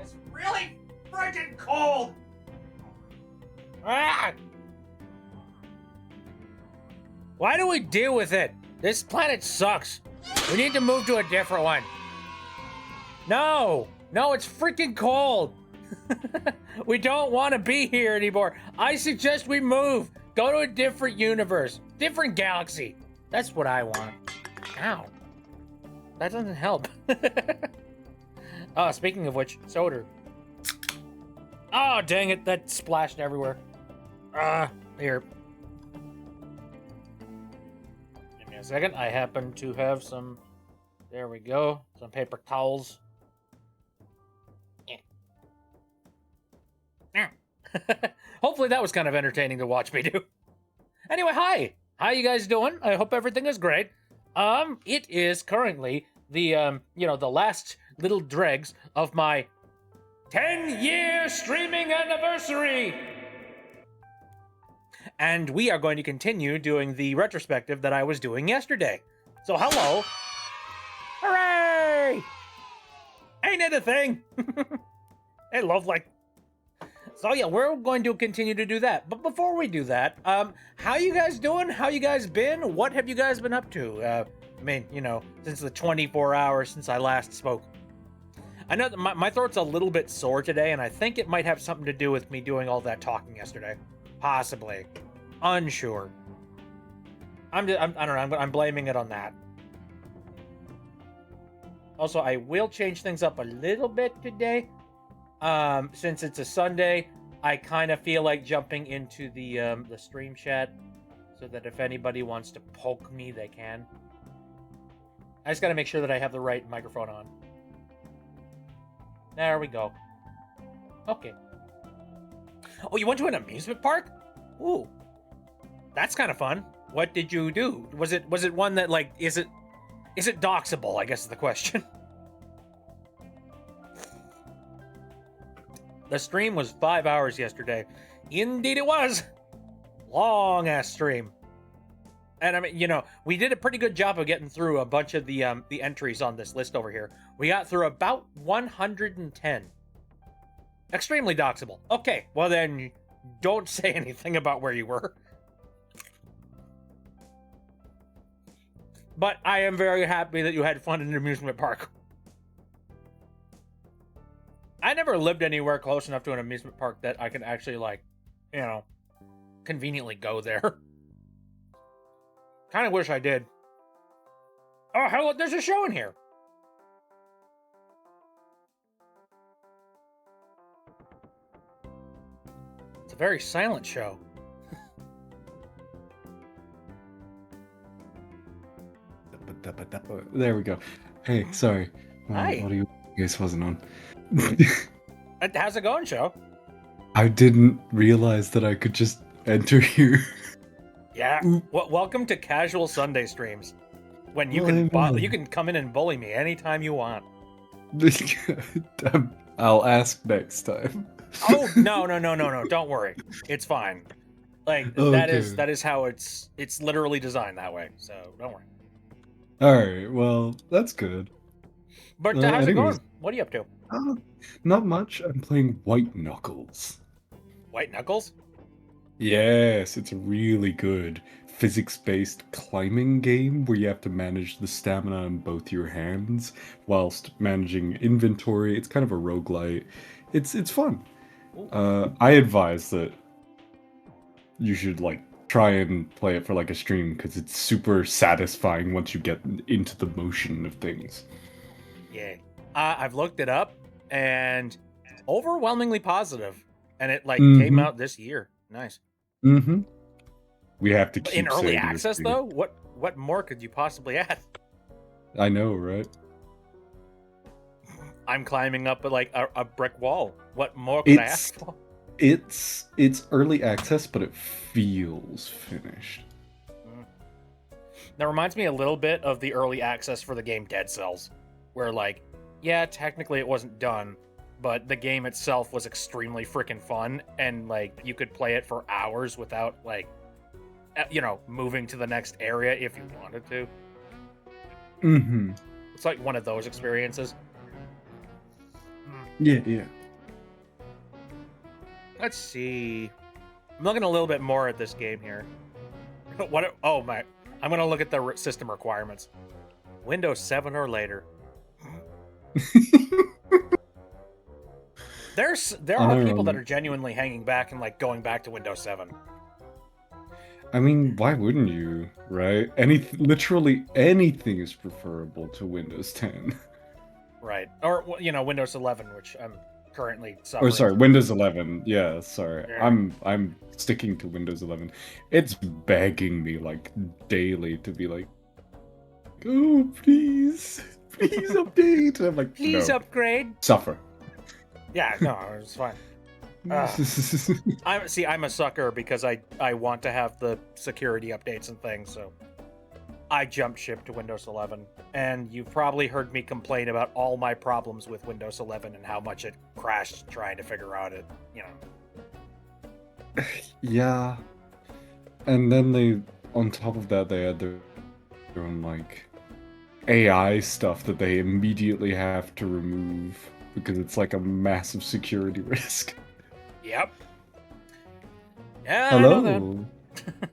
It's really freaking cold! Ah! Why do we deal with it? This planet sucks. We need to move to a different one. No, it's freaking cold. We don't want to be here anymore. I suggest we move. Go to a different universe, different galaxy. That's what I want. Ow. That doesn't help. Speaking of which, soda. Oh, dang it. That splashed everywhere. Here. Give me a second. I happen to have some... There we go. Some paper towels. Hopefully that was kind of entertaining to watch me do. Anyway, hi. How you guys doing? I hope everything is great. It is currently the, the last little dregs of my 10-year streaming anniversary. And we are going to continue doing the retrospective that I was doing yesterday. So hello. Hooray! Ain't it a thing? I love So yeah, we're going to continue to do that. But before we do that, how you guys doing? How you guys been? What have you guys been up to? Since the 24 hours since I last spoke. I know that my throat's a little bit sore today, and I think it might have something to do with me doing all that talking yesterday. Possibly. Unsure. I don't know, I'm blaming it on that. Also, I will change things up a little bit today. Since it's a Sunday, I kind of feel like jumping into the stream chat so that if anybody wants to poke me, they can. I just gotta make sure that I have the right microphone on. There we go. Okay. Oh, you went to an amusement park? Ooh. That's kind of fun. What did you do? Was it one that, like, is it doxable, I guess is the question. The stream was 5 hours yesterday. Indeed it was. Long ass stream. And I mean, we did a pretty good job of getting through a bunch of the entries on this list over here. We got through about 110. Extremely doxable. Okay, well then, don't say anything about where you were. But I am very happy that you had fun in an amusement park. I never lived anywhere close enough to an amusement park that I could actually, conveniently go there. Kind of wish I did. Oh, hell, look, there's a show in here. It's a very silent show. There we go. Hey, sorry. Hi. What are you guys wasn't on? How's it going, show? I didn't realize that I could just enter here. Yeah. Welcome to Casual Sunday Streams. When you you can come in and bully me anytime you want. I'll ask next time. Oh, no. Don't worry. It's fine. Like, okay. that is how it's literally designed that way. So, don't worry. Alright, well, that's good. But how's it going? What are you up to? Not much. I'm playing White Knuckles. White Knuckles? Yes, it's a really good physics-based climbing game where you have to manage the stamina in both your hands whilst managing inventory. It's kind of a roguelite. It's fun. I advise that you should try and play it for a stream because it's super satisfying once you get into the motion of things. Yeah. I've looked it up and overwhelmingly positive. And it came out this year. Nice. Mm-hmm. We have to keep in early access though? What more could you possibly add? I know, right? I'm climbing up a brick wall. What more could I ask for? It's early access, but it feels finished. That reminds me a little bit of the early access for the game Dead Cells, where yeah, technically it wasn't done, but the game itself was extremely freaking fun, and you could play it for hours without moving to the next area if you wanted to. Mm-hmm. It's like one of those experiences. Yeah. Let's see. I'm looking a little bit more at this game here. What? Oh my! I'm gonna look at the system requirements. Windows 7 or later. There are people that are genuinely hanging back and like going back to Windows 7. I mean, why wouldn't you, right? Literally anything is preferable to Windows 10. Right. Or, Windows 11, which I'm currently suffering. Or sorry, Windows 11. Yeah, sorry. Yeah. I'm sticking to Windows 11. It's begging me like daily to be like, oh, please update. And I'm like, please no. upgrade. Suffer. Yeah, no, it's fine. I'm a sucker because I want to have the security updates and things, so I jumped ship to Windows 11. And you've probably heard me complain about all my problems with Windows 11 and how much it crashed trying to figure out it, Yeah. And then on top of that, they had their own, like, AI stuff that they immediately have to remove because it's like a massive security risk. Yep. Yeah, Hello. I know that.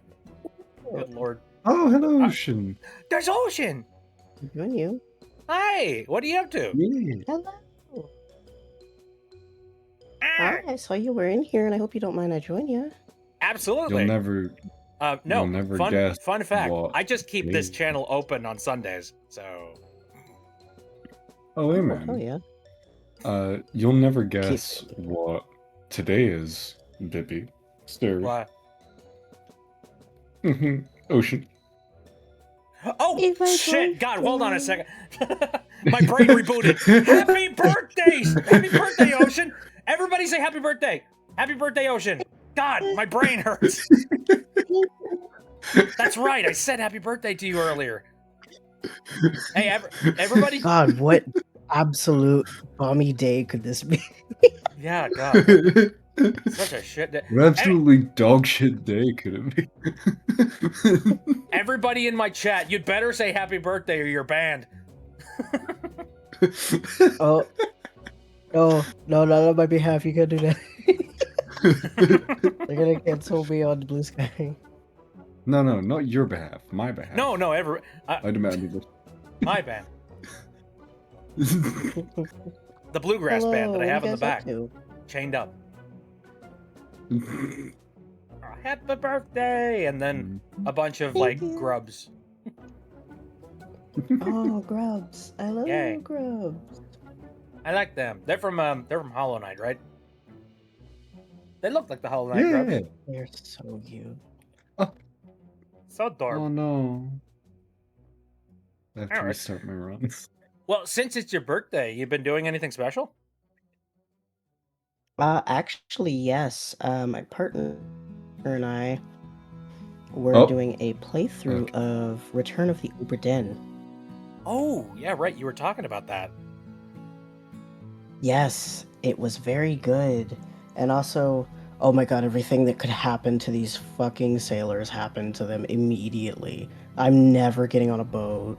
Good lord. Oh, hello, Ocean. There's Ocean! Join you. Hi! What are you up to? Yeah. Hello. Hi, I saw you were in here, and I hope you don't mind I join you. Absolutely. You'll never no. you'll never fun, guess fun fact. what I just keep this me. channel open on Sundays, so. Oh, hey, Oh, man. hell yeah. You'll never guess what today is, Bippy. Stir. What? Ocean. Oh, shit! God, hold on a second. My brain rebooted. Happy birthday! Happy birthday, Ocean! Everybody say happy birthday! Happy birthday, Ocean! God, my brain hurts. That's right, I said happy birthday to you earlier. Hey, everybody. God, what absolute bummy day could this be? Yeah, God. Such a shit day. An absolutely dog shit day could it be? Everybody in my chat, you'd better say happy birthday or you're banned. Oh. No, not on my behalf. You can't do that. They're gonna cancel me on Blue Sky. No, not your behalf. My behalf. No, I demand it. my band. The bluegrass Hello, band that I what have are in you the guys up back, to? chained up. Happy birthday! And then a bunch of Thank you. grubs. Oh, grubs! I love Yay. grubs. I like them. They're from Hollow Knight, right? They look like the Hollow Knight grubs. Yeah. They're so cute. So adorable. Oh no. I have to Alright. restart my run. Well, since it's your birthday, you been doing anything special? Actually, yes. My partner and I were doing a playthrough of Return of the Obra Dinn. Oh, yeah, right. You were talking about that. Yes, it was very good. And also, oh my god, everything that could happen to these fucking sailors happened to them immediately. I'm never getting on a boat.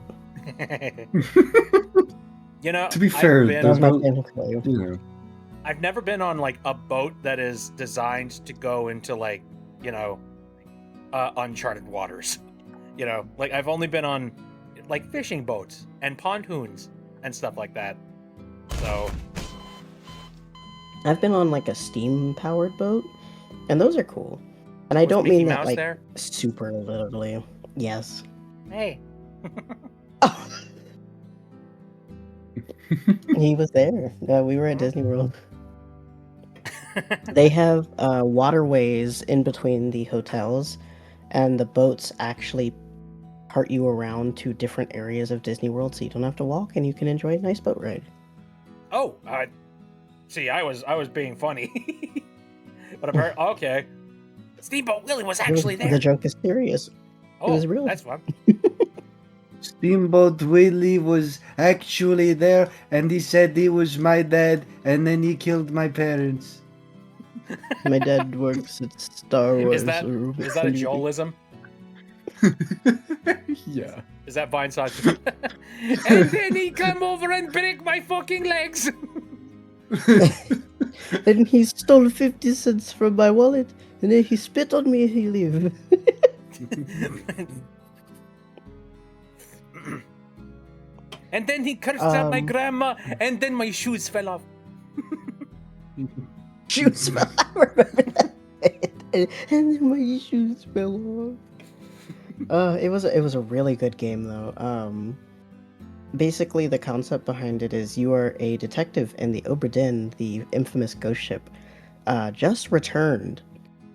To be fair, there's I've never been on like a boat that is designed to go into like, uncharted waters. Like I've only been on like fishing boats and pontoons and stuff like that. So I've been on like a steam-powered boat, and those are cool. And I don't Mickey mean that Mouse like there? super literally. Yes. Hey. Oh. He was there. We were at Disney World. They have waterways in between the hotels, and the boats actually cart you around to different areas of Disney World, so you don't have to walk and you can enjoy a nice boat ride. Oh, see, I was being funny. But apparently, okay. Steamboat Willie was actually there. The joke is serious. Oh, it was real. That's fun. Steamboat Willie was actually there, and he said he was my dad, and then he killed my parents. My dad works at Star Wars. Is that a Joelism? Yeah. Is that Vinesauce? And then he come over and break my fucking legs. And he stole 50 cents from my wallet, and then he spit on me and he leave. And then he cursed at my Um, grandma, and then my shoes fell off. Shoes fell off. I remember that. And then my shoes fell off. It was a really good game though. Basically the concept behind it is you are a detective and the Obra Dinn, the infamous ghost ship, just returned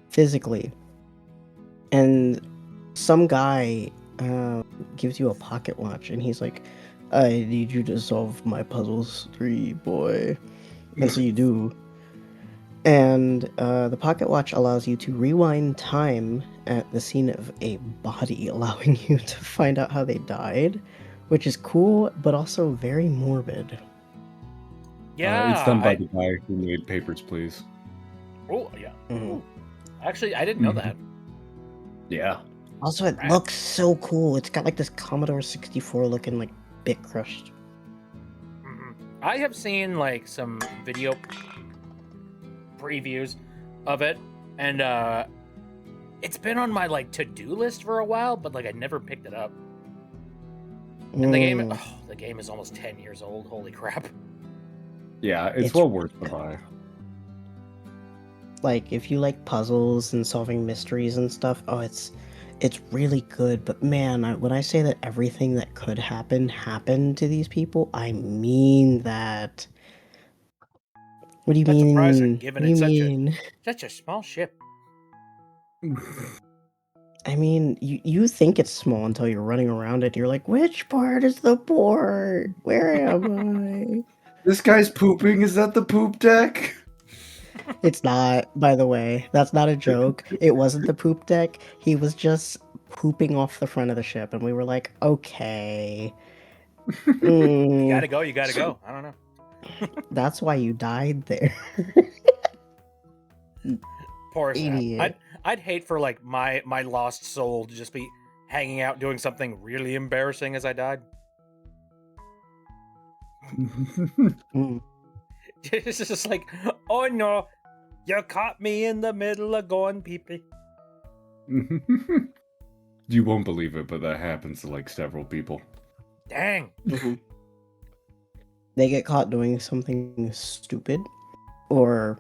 physically, and some guy gives you a pocket watch, and he's like, "I need you to solve my puzzles 3, boy," and so you do. And the pocket watch allows you to rewind time at the scene of a body, allowing you to find out how they died, which is cool, but also very morbid. Yeah. It's done by the guy who made Papers, Please. Oh, yeah. Mhm. Ooh. Actually, I didn't know Mhm. that. Yeah. Also, it Right. looks so cool. It's got like this Commodore 64 looking like bit crushed. Mhm. I have seen like some video previews of it, and it's been on my like to-do list for a while, but like I never picked it up. And Mm, the game is almost 10 years old. Holy crap. Yeah, it's It's well worth the buy. like if you like puzzles and solving mysteries and stuff, oh, it's really good. But man, when I say that everything that could happen happened to these people, I mean that. What do you That's surprising, mean? given What do you it's mean? such a small ship. I mean, you think it's small until you're running around it. You're like, which part is the port? Where am I? This guy's pooping. Is that the poop deck? It's not, by the way. That's not a joke. It wasn't the poop deck. He was just pooping off the front of the ship, and we were like, okay. You gotta Mm, go, you gotta go. I don't know. that's why you died there. Poor Sam. Idiot. I'd hate for like my lost soul to just be hanging out doing something really embarrassing as I died. Mm. It's just like, oh no, you caught me in the middle of going pee-pee. You won't believe it, but that happens to like several people. Dang. Mhm. They get caught doing something stupid, or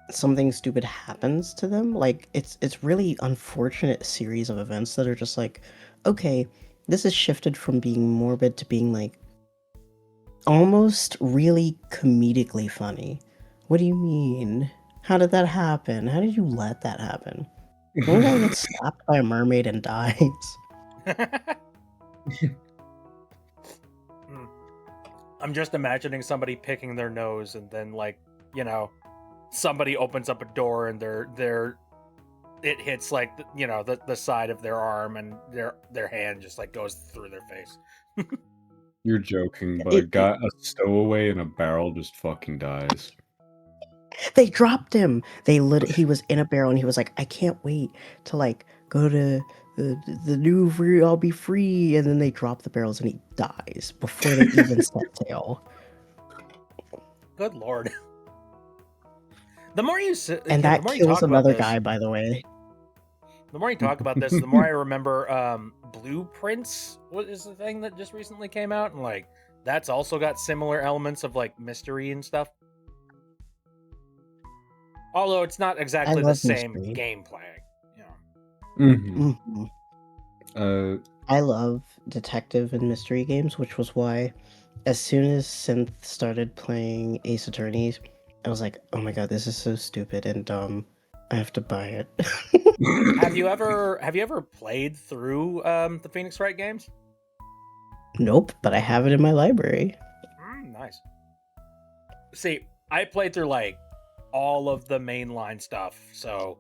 something stupid happens to them. Like it's really unfortunate series of events that are just like, okay, this has shifted from being morbid to being like almost really comedically funny. What do you mean? How did that happen? How did you let that happen? One guy gets slapped by a mermaid and dies. I'm just imagining somebody picking their nose and then like, somebody opens up a door and it hits like the side of their arm and their hand just like goes through their face. You're joking, but It- a stowaway in a barrel just fucking dies. They dropped him. He was in a barrel and he was like, I can't wait to like go to the new free. I'll be free. And then they drop the barrels and he dies before they even set sail. Good lord. The more you And that kills another guy, by the way. The more you talk about this, the more I remember Blueprints. What is the thing that just recently came out, and like that's also got similar elements of like mystery and stuff. Although it's not exactly the love same mystery. gameplay. Mhm. I love detective and mystery games, which was why, as soon as Synth started playing Ace Attorney, I was like, oh my god, this is so stupid and dumb. I have to buy it. Have you ever played through the Phoenix Wright games? Nope, but I have it in my library. Nice. See, I played through like all of the mainline stuff, so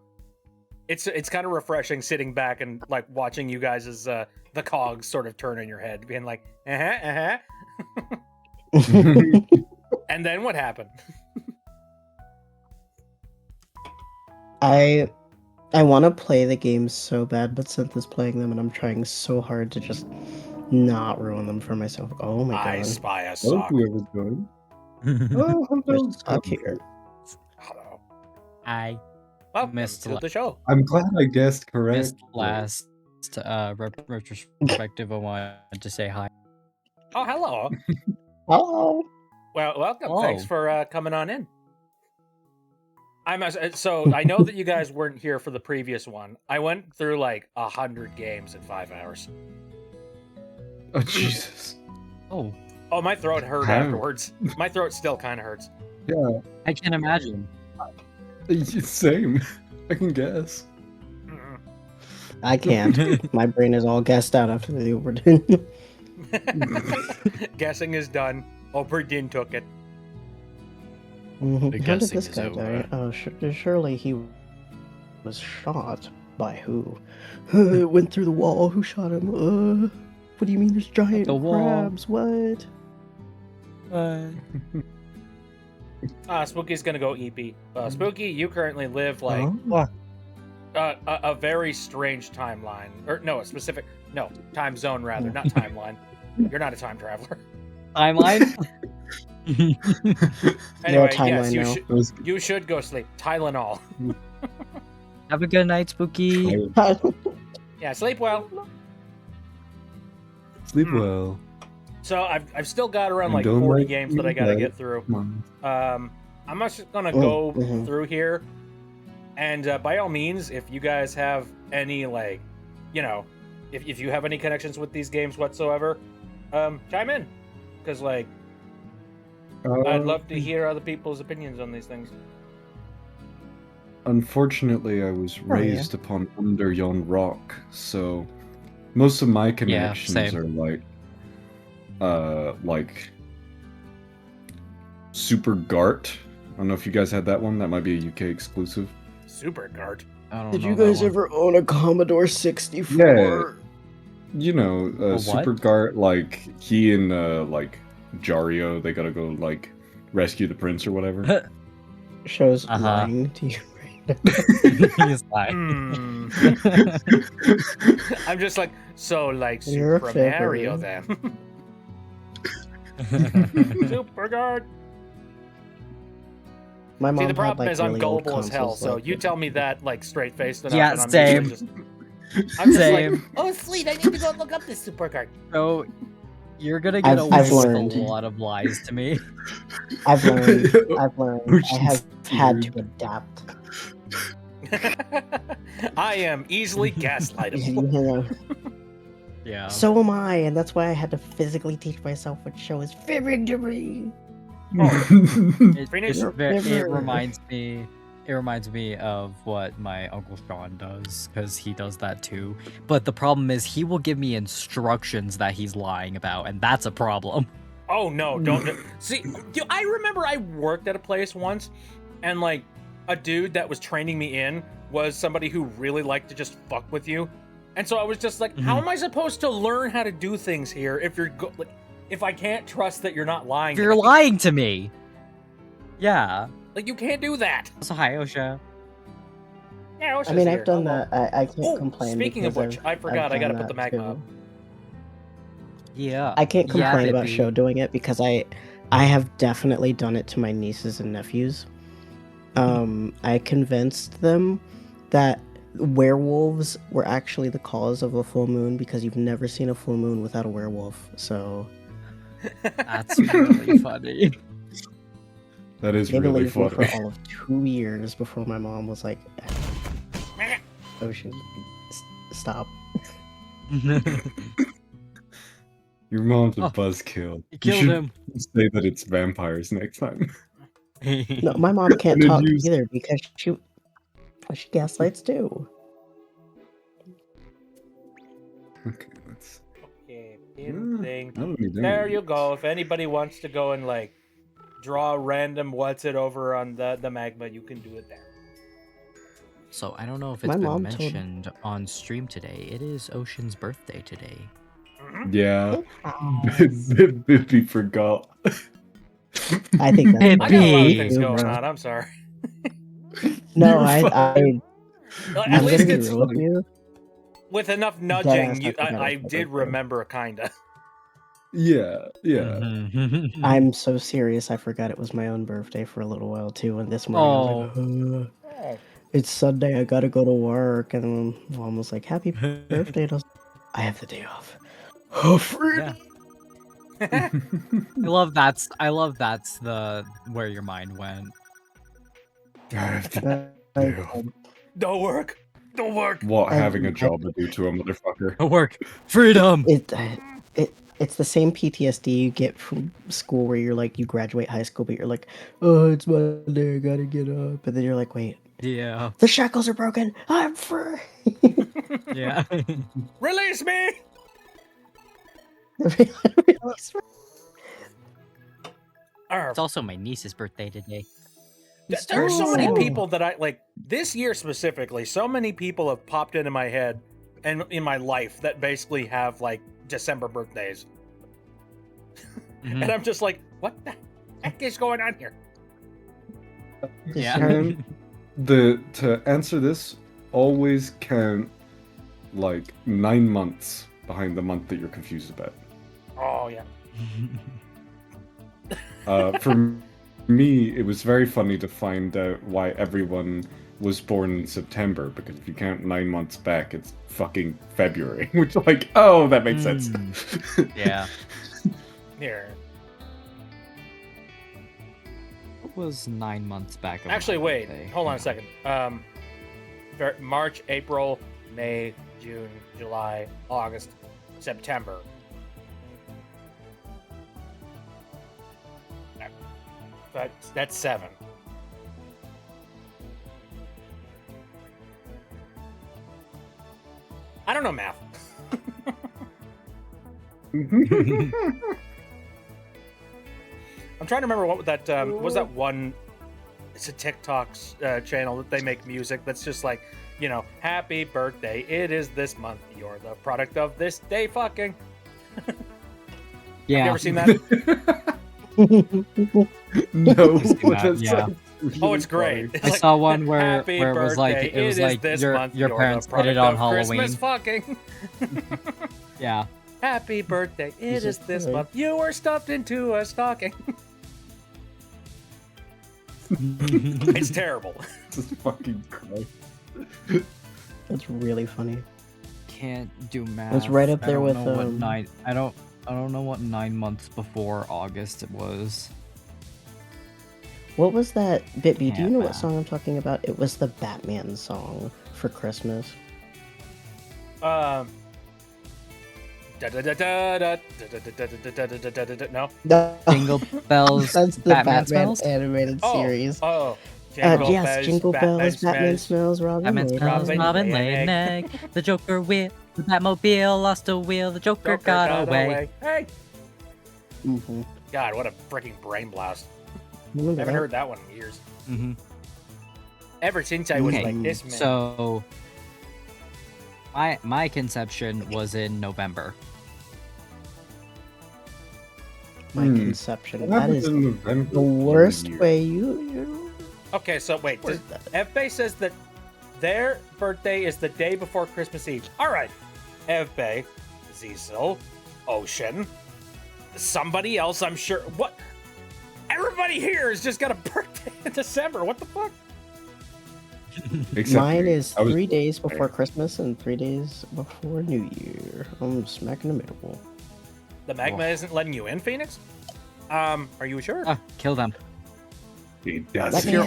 it's kind of refreshing sitting back and like watching you guys as the cogs sort of turn in your head, being like, and then what happened? I want to play the games so bad, but Synth is playing them, and I'm trying so hard to just not ruin them for myself. Oh my god! I spy a Oh, sock. whoever's going. Oh, You're hello. stuck here. Hello. I Welcome Missed to la- the show. I'm glad I guessed correct. missed last retrospective. I wanted to say hi. Oh, hello. Oh, Well, welcome. Hello. Thanks for coming on in. So I know that you guys weren't here for the previous one. I went through like 100 games in 5 hours. Oh, Jesus. Oh, Oh, my throat hurt How? afterwards. My throat still kind of hurts. Yeah, I can imagine. same. I can guess. Mm-mm. I can't. My brain is all gassed out after the overdone. Guessing is done. Oberdin took it. How did guessing this is guy over. die? Oh, surely he was shot. By who? It went through the wall. Who shot him? What do you mean there's giant The wall. crabs? What? Spooky's gonna go EP. Spooky, you currently live like Huh? a very strange timeline, or no, a specific time zone rather, not timeline. You're not a time traveler. Timeline? Anyway, timeline yes, now. That was you should go sleep. Tylenol. Have a good night, Spooky. Yeah, sleep well. Sleep well. So I've still got around And like don't 40 make games me that I gotta late. get through. Come on. I'm just gonna Oh, go mhm. through here, and by all means, if you guys have any like, if you have any connections with these games whatsoever, chime in, because like I'd love to hear other people's opinions on these things. Unfortunately, I was yeah. raised upon under yon rock, so most of my connections same. are like Super Gart. I don't know if you guys had that one. That might be a UK exclusive. Super Gart. I don't Did know you that guys one. ever own a Commodore 64? You know, what? Super Gart, like he and like Jario, they gotta go like rescue the prince or whatever. Shows Uh-huh. lying to you. He's like, Hmm. I'm just like, so like You're Super a Mario figure. then. Super Gart. My mom See, the had, problem like, is I'm really old gullible as hell, consoles so like you this. tell me that like straight faced enough, Yeah, and I'm same. usually I'm just like, Same. oh sweet, I need to go look up this Super Gart. So you're gonna get I've away with learned. a lot of lies to me. I've learned. I've learned. I Ocean's have had to Third. adapt. I am easily gaslightable. You know, Yeah. so am I, and that's why I had to physically teach myself what show is fibbing to me. It, Finish. it reminds me. It reminds me of what my Uncle Sean does, because he does that too. But the problem is he will give me instructions that he's lying about, and that's a problem. Oh no, don't see. I remember I worked at a place once, and like a dude that was training me in was somebody who really liked to just fuck with you, and so I was just like, how am I supposed to learn how to do things here if you're if I can't trust that you're not lying? You're to me? lying to me. Yeah. Like you can't do that. So hi, Osha. Yeah, I mean, I've done that. I can't Oh, complain. speaking of because which, I forgot. I I've gotta done put the that magma too. up. Yeah. I can't Yeah, complain about baby. show doing it because I have definitely done it to my nieces and nephews. I convinced them that werewolves were actually the cause of a full moon because you've never seen a full moon without a werewolf. So That's really funny. That is they really believed me for funny. all of 2 years before my mom was like, "Ocean, stop." Your mom's a Oh, buzzkill. he You killed should him. say that it's vampires next time. No, my mom can't Gonna talk use- either because she gaslights too. Okay, let's. Okay, pin thing. I don't need There any you of go. If anybody wants to go and like draw random what's it over on the magma, you can do it there. So I don't know if My it's been mom told- mentioned on stream today. It is Ocean's birthday today. Mhm. Yeah. Oh. Bippy forgot. I think that's Hey, I got a lot of Baby. things going bro. on. I'm sorry. No, You're I fine. At I'm least gonna be it's real with you. with enough Deadass, nudging. I forgot I it's my did birthday. remember kinda. Yeah, yeah. Mhm. I'm so serious. I forgot it was my own birthday for a little while too. And this morning I was like, Oh. it's Sunday. I gotta go to work. And then mom was like, "Happy birthday!" And I was, I have the day off. Oh, freedom. Yeah. I love that's the where your mind went. I have to I, do. Don't work. Don't work. What I- having a I- job would do to a motherfucker. Work. Freedom. it's the same PTSD you get from school where you're like, you graduate high school, but you're like, oh, it's Monday. I gotta get up. And then you're like, wait, Yeah. the shackles are broken. I'm free. Yeah. Release me. It's also my niece's birthday today. There are so many Oh. people that I like this year specifically. So many people have popped into my head and in my life that basically have like December birthdays, Mhm. and I'm just like, what the heck is going on here? Yeah. And to answer this, always count like 9 months behind the month that you're confused about. Oh yeah. For me, it was very funny to find out why everyone was born in September, because if you count 9 months back, it's fucking February. Which, like, oh, that makes sense. Yeah. Here. What was 9 months back? of my Actually, wait. birthday? Hold on a second. March, April, May, June, July, August, September. That's 7. I don't know math. I'm trying to remember what that was. That one. It's a TikTok channel that they make music that's just like, you know, happy birthday. It is this month. You're the product of this day. Fucking. Yeah. Have you ever seen that? No, I've seen that, that yeah. sounds really Oh, it's great. funny. It's I like, saw one where happy it was like birthday, is this your month. your You're parents the did it product on of Christmas Halloween. fucking. Yeah. Happy birthday. It Jesus is this Christ. month. You were stuffed into a stocking. It's terrible. Jesus fucking Christ. That's really funny. Can't do math. It's right up I there don't with, know what I don't know what 9 months before August it was. What was that, Bitby? Do you Can't know what math. song I'm talking about? It was the Batman song for Christmas. No. No, Jingle bells. that's the Batman Batman, smells? animated series. Oh. Yes, Jingle Bells, Batman smells, Robin Batman laid smells, an egg. Robin laid an egg. The Joker wheel, the Batmobile lost a wheel. The Joker got away. Hey. Mhm. God, what a freaking brain blast. Remember Haven't that? heard that one in years. Mm-hmm. Ever since I was Okay, like this man. So, my conception was in November. My conception. What That happens is in November the of worst year? way you. Okay, so wait. Where's that? FBay says that their birthday is the day before Christmas Eve. All right. FBay, Cecil, Ocean, somebody else, I'm sure. What? Everybody here has just got a birthday in December. What the fuck? Except Mine me. is I was 3 days before Christmas and 3 days before New Year. I'm smack in the middle. The magma isn't letting you in, Phoenix? Are you sure? Ah, kill them. It If doesn't you're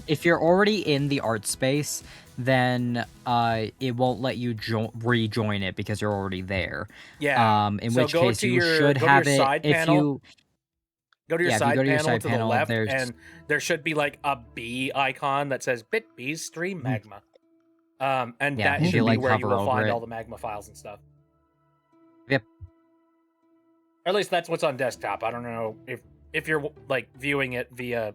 If you're already in the art space, then it won't let you rejoin it because you're already there. Yeah. In So which go case to you your- should go to have your it side if panel. you Go to your yeah, if you side go to your panel side to panel, the left, there's- and there should be like a bee icon that says BitBees Stream Magma. And Yeah, that if should you, be like, where you hover will over find it. all the magma files and stuff. Yep. Or at least that's what's on desktop. I don't know if you're like viewing it via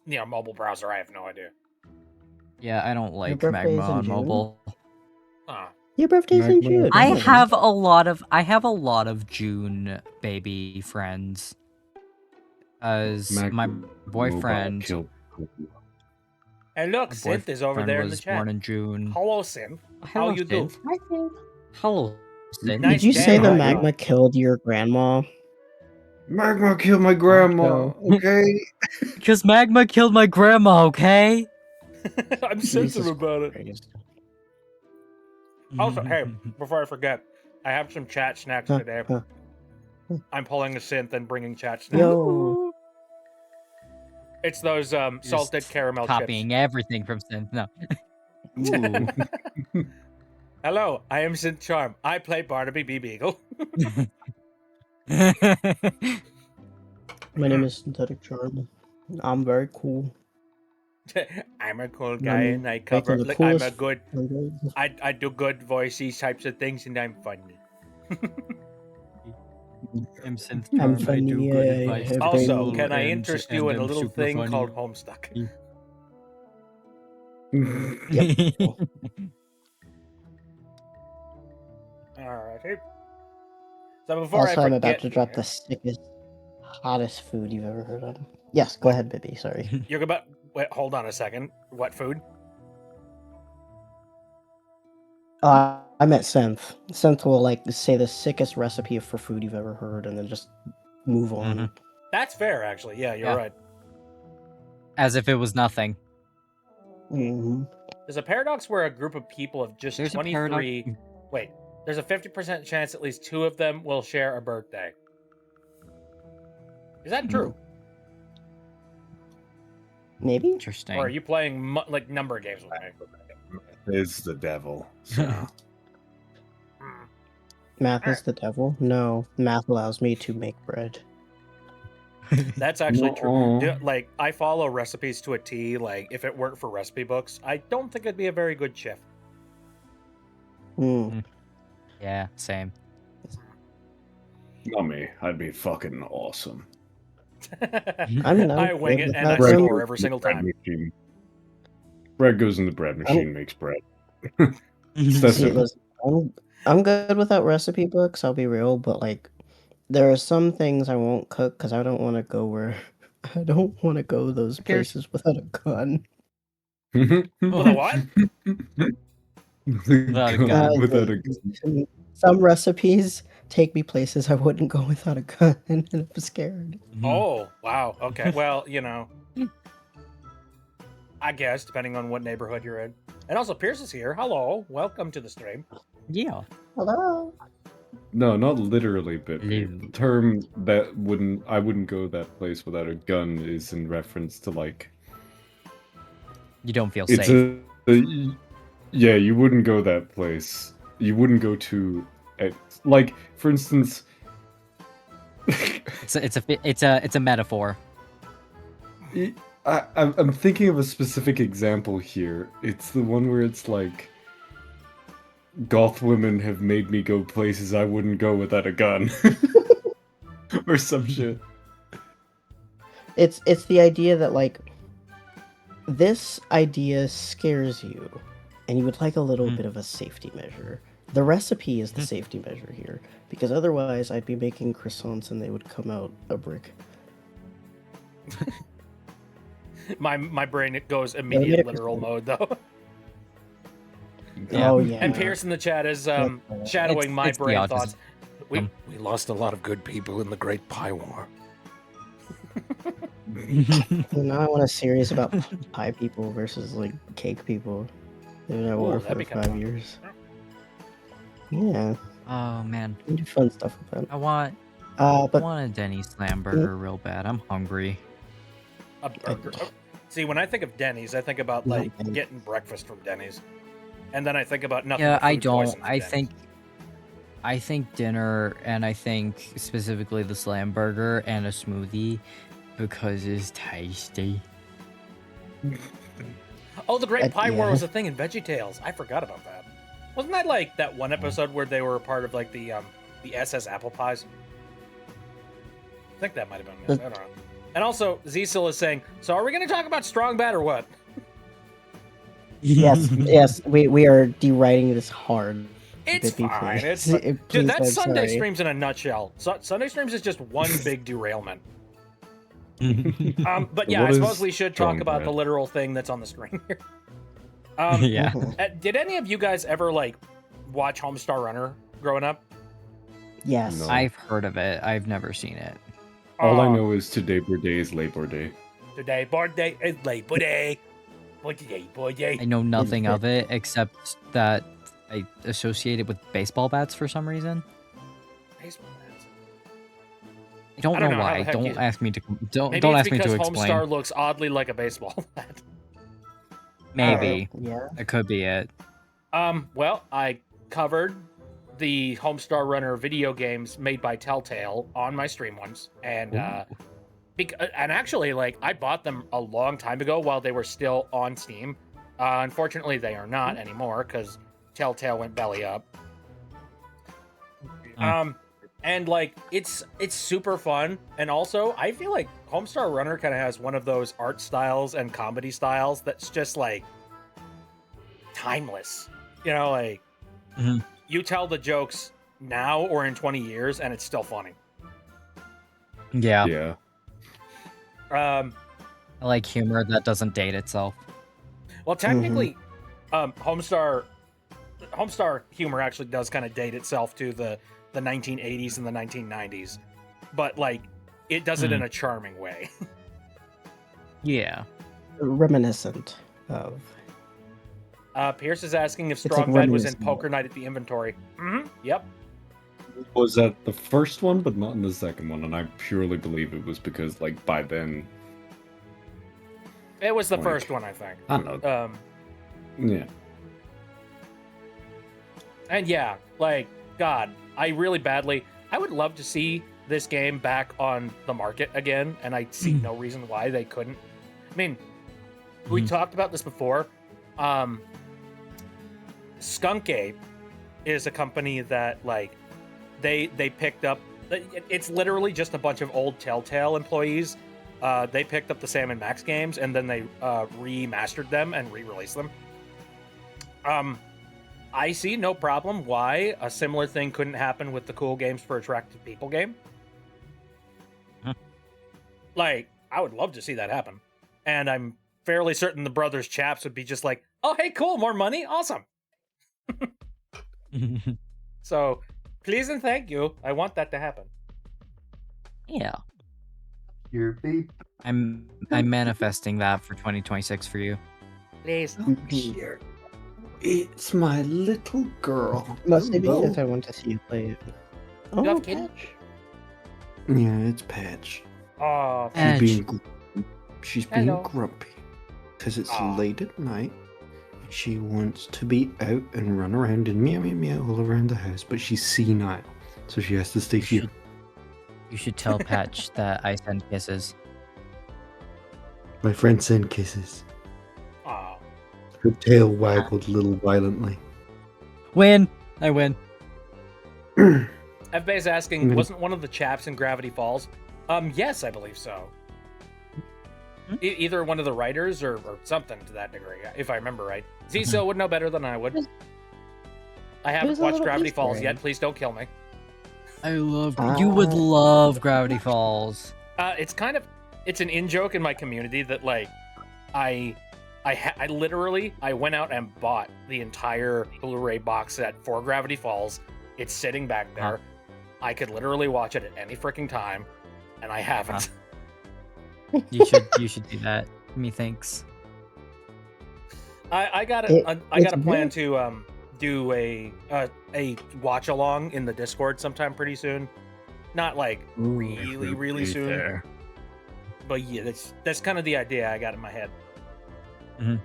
mobile browser. I have no idea. Yeah, I don't like birthday is Magma in on June? mobile. Ah, Your birthday's in Magma. June. I Oh. have a lot of June baby friends. As my Magma boyfriend, killed- and look, my Synth is over boyfriend there in the was chat. born in June. Hello, Synth. How Hello, you do? Synth. Hello, Sin. Nice Did you say the demo. magma killed your grandma? Magma killed my grandma. no. Okay. Because magma killed my grandma, okay? I'm Jesus sensitive about it. Christ. Also, hey, before I forget, I have some chat snacks Huh, today. huh. I'm pulling a synth and bringing chat snacks. Yo. It's those salted Just caramel copying everything from Sin. No. chips. Hello, I am Synth Charm. I play Barnaby B. Beagle. My name is Synthetic Charm. I'm very cool. I'm a cool guy I'm and I making cover. the Like, I'm a coolest good. language. I do good voices types of things and I'm funny. I'm Synth I'm Charm. I funny, do good yeah, advice yeah, to Also, people, can I and- interest and you in a I'm little super thing funny. called Homestuck? Yep. Alrighty. So before Also, I I'm forget, about to drop the sickest, hottest food you've ever heard of. Yes, go ahead, Bibby. Sorry. You're about. Wait, hold on a second. What food? I meant Synth. Synth will like say the sickest recipe for food you've ever heard, and then just move on. That's fair, actually. Yeah, you're Yeah. right. As if it was nothing. Mhm. There's a paradox where a group of people of just There's a 23. Wait, there's a 50% chance at least 2 of them will share a birthday. Is that true? Maybe. Interesting. Or are you playing like number games with me? Is the devil. So. Hmm. Math is the devil. No, math allows me to make bread. That's actually true. Nuh-uh. Like, I follow recipes to a T. Like, if it weren't for recipe books, I don't think it'd be a very good chef. Hmm. Yeah, same. Not me. I'd be fucking awesome. I mean, I I'm wing good it with and I that. score every single Bread time. machine. Bread goes in the bread machine, makes bread. It's that See, simple. listen, I'm good without recipe books. I'll be real, but like, there are some things I won't cook because I don't want to go where I don't want to go those cares? places without a gun. With a what? Without a gun. Without a gun. Some recipes take me places I wouldn't go without a gun, and I'm scared. Oh, wow. Okay. Well, you know. I guess, depending on what neighborhood you're in. And also, Pierce is here. Hello. Welcome to the stream. Yeah. Hello. No, not literally, but Hello. the term that I wouldn't go that place without a gun is in reference to like You don't feel it's safe. yeah, you wouldn't go that place. You wouldn't go to like, for instance. It's a metaphor. I'm thinking of a specific example here. It's the one where it's like, goth women have made me go places I wouldn't go without a gun. Or some shit. It's the idea that like this idea scares you, and you would like a little bit of a safety measure. The recipe is the safety measure here, because otherwise I'd be making croissants and they would come out a brick. My brain, it goes made immediate it literal mode, though. Yeah. Oh yeah. And Pierce in the chat is shadowing my it's the brain autism. thoughts. We lost a lot of good people in the Great Pie War. Now I want a series about pie people versus like cake people. They've been at war that'd for be kinda 5 fun. years. Yeah, Oh man, we do fun stuff with that. I want But a Denny's slam burger real bad. I'm hungry. A burger. See, when I think of Denny's, I think about Not like Denny's. getting breakfast from Denny's, and then I think about nothing. Yeah, but I food don't. poisoning from I Denny's. think dinner, and I think specifically the slam burger and a smoothie because it's tasty. Oh, the Great Pie War yeah. was a thing in VeggieTales. I forgot about that. Wasn't that like that one episode where they were a part of like the SS apple pies? I think that might have been it. I don't know. And also, Zcil is saying, so are we going to talk about Strong Bad or what? yes, we are deriding this hard. It's Bippy, fine. please. It's fine. Please, Dude, that's I'm Sunday sorry. Streams in a nutshell. Sunday Streams is just one big derailment. But yeah, What I is suppose we should talk Strong about Bad? the literal thing that's on the screen here. Yeah. Mhm. Did any of you guys ever like watch Homestar Runner growing up? Yes. No. I've heard of it. I've never seen it. All I Oh, know is today birthday is Labor Day. today birthday is Labor Day. Labor Day. I know nothing it- of it except that I associate it with baseball bats for some reason. Baseball bats. I don't I know don't know how why. the heck Don't you- ask me to. Don't Maybe don't it's ask me because to explain. Homestar looks oddly like a baseball bat. Maybe Yeah. it could be it. Well, I covered the Homestar Runner video games made by Telltale on my stream once, and and actually, like, I bought them a long time ago while they were still on Steam. Unfortunately, they are not anymore because Telltale went belly up. And like, it's super fun, and also I feel like Homestar Runner kind of has one of those art styles and comedy styles that's just like timeless. You know, like Mhm. you tell the jokes now or in 20 years, and it's still funny. Yeah, Yeah. Um, I like humor that doesn't date itself. well, technically, Homestar humor actually does kind of date itself to the 1980s and the 1990s, but like it does it in a charming way. Yeah. Reminiscent of. Pierce is asking if It's Strong like Bed was in reminiscent. Poker Night at the Inventory. Yep. Was that the first one, but not in the second one? And I purely believe it was because, like, by then, It was the Like- first one, I think. I don't know. Yeah. And yeah, like, God, I really badly, I would love to see this game back on the market again, and I see no reason why they couldn't. I mean, we talked about this before. Skunk Ape is a company that, like, they picked up, it's literally just a bunch of old Telltale employees. They picked up the Sam and Max games, and then they remastered them and re-released them. I see no problem why a similar thing couldn't happen with the Cool Games for Attractive People game. Like, I would love to see that happen. And I'm fairly certain the Brothers Chaps would be just like, oh, hey, cool, more money? Awesome. So, please and thank you. I want that to happen. Yeah. Your baby. I'm manifesting that for 2026 for you. Please. Here. It's my little girl. Mostly because Hello. I want to see you play it. Oh, have kids? Patch. Yeah, it's Patch. Oh, Patch. She's being Hello. grumpy because it's Aw. late at night. She wants to be out and run around and meow meow meow all around the house, but she's senile, so she has to stay here. You should tell Patch that I send kisses. My friend sent kisses. aw. Her tail waggled a little violently. Win! I win. FBay's asking, Mhm. wasn't one of the chaps in Gravity Falls? Yes, I believe so. Either one of the writers or something to that degree, if I remember right. Ziso would know better than I would. I haven't There's a watched little Gravity Easter Falls egg. yet. Please don't kill me. I love. You would love Gravity Falls. It's kind of, it's an in-joke in my community that, like, I literally, I went out and bought the entire Blu-ray box set for Gravity Falls. It's sitting back there. I could literally watch it at any freaking time, and I haven't. You should do that. Methinks. I got It- I got a it's plan good. to do a watch along in the Discord sometime pretty soon. Not like really soon, but yeah, that's kind of the idea I got in my head. Mhm.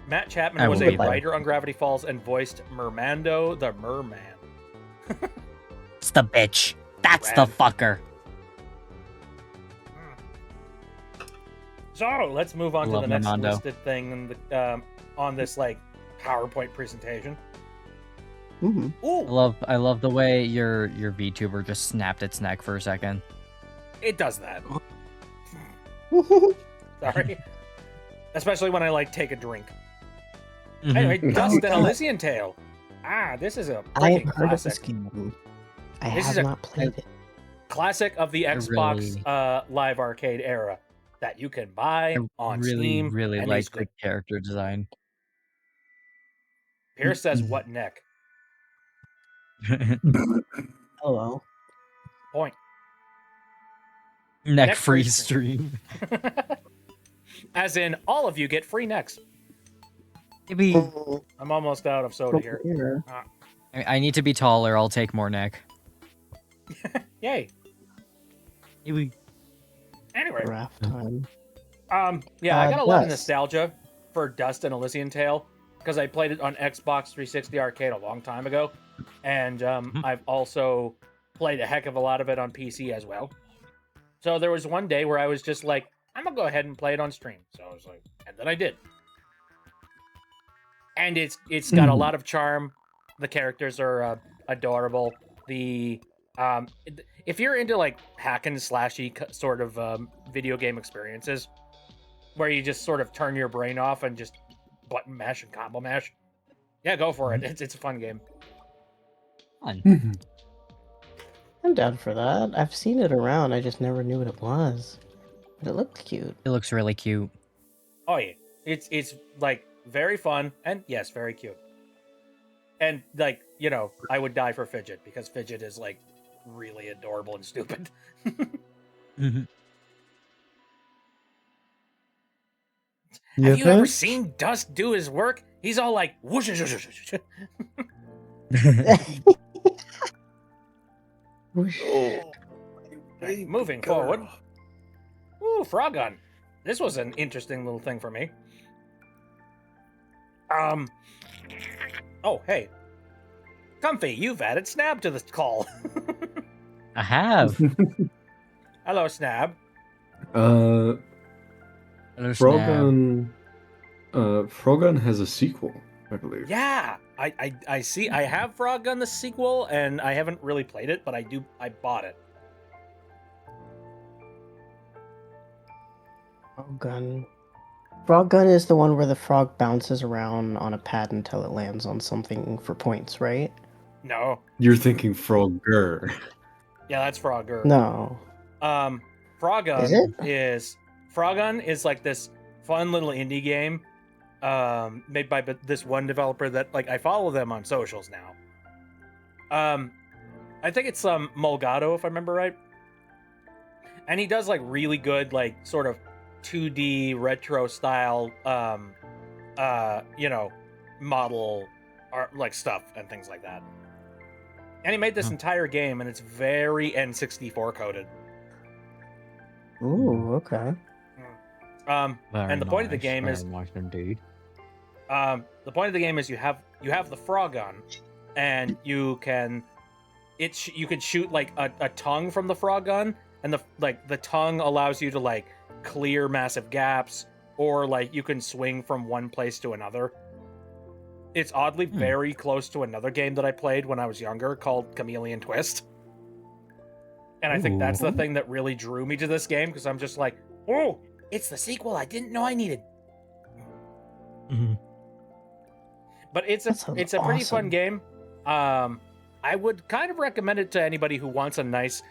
Matt Chapman I was will a be there. writer on Gravity Falls and voiced Mermando the Merman. It's the bitch. That's the Rad. fucker. So let's move on to Love the next Mermando. listed thing in the, on this like PowerPoint presentation. Mhm. Ooh, I love the way your VTuber just snapped its neck for a second. it does that. Sorry. Especially when I like take a drink. Mhm. Anyway, Dust and God. Elysian Tale. This is a I have freaking heard of this classic. game. I This is have a- not played it. Classic of the I Xbox really- live arcade era that you can buy I on really, Steam. really and like is the good. character design. Pierce says, "What neck?" Oh well. Point. Neck Neck free free stream. As in, all of you get free necks. Maybe I'm almost out of soda here. Yeah. I need to be taller. I'll take more neck. Yay. Maybe. Anyway, Draft time. yeah, I got a lot of Dust. nostalgia for Dust and Elysian Tale because I played it on Xbox 360 Arcade a long time ago, and I've also played a heck of a lot of it on PC as well. So there was one day where I was just like, I'm gonna go ahead and play it on stream. So I was like, and then I did. And it's got a lot of charm. The characters are adorable. If you're into like hack and slashy sort of video game experiences, where you just sort of turn your brain off and just button mash and combo mash, yeah, go for it. It's a fun game. Fun. I'm down for that. I've seen it around. I just never knew what it was. But it looked cute. It looks really cute. Oh yeah, it's like very fun and yes, very cute. And like, you know, I would die for Fidget because Fidget is like really adorable and stupid. Have you ever seen Dust do his work? He's all like whoosh, whoosh, whoosh, whoosh. Whoosh. Right, moving forward. Ooh, frog gun. This was an interesting little thing for me. Oh, hey. Comfy, you've added Snab to this call. I have. Hello, Snab. Uh, Hello, Snab. Frogun has a sequel, I believe. Yeah, I see. I have Frog Gun the sequel, and I haven't really played it, but I bought it. Frog gun. Frog gun is the one where the frog bounces around on a pad until it lands on something for points, right? No. You're thinking Frogger. Yeah, that's Frogger. No. Frog Gun Is it? is Frog Gun is like this fun little indie game made by this one developer that like I follow them on socials now. I think it's Mulgado if I remember right. And he does like really good like sort of 2D retro style you know, model art like stuff and things like that. And he made this entire game and it's very N64 coded. Ooh, okay. And the point of the game is indeed. the point of the game is you have the frog gun and you can shoot like a tongue from the frog gun and the tongue allows you to like clear massive gaps or like you can swing from one place to another. It's oddly very close to another game that I played when I was younger called Chameleon Twist. And I think that's the thing that really drew me to this game because I'm just like, oh, it's the sequel I didn't know I needed. But it's a pretty awesome. fun game. I would kind of recommend it to anybody who wants a nice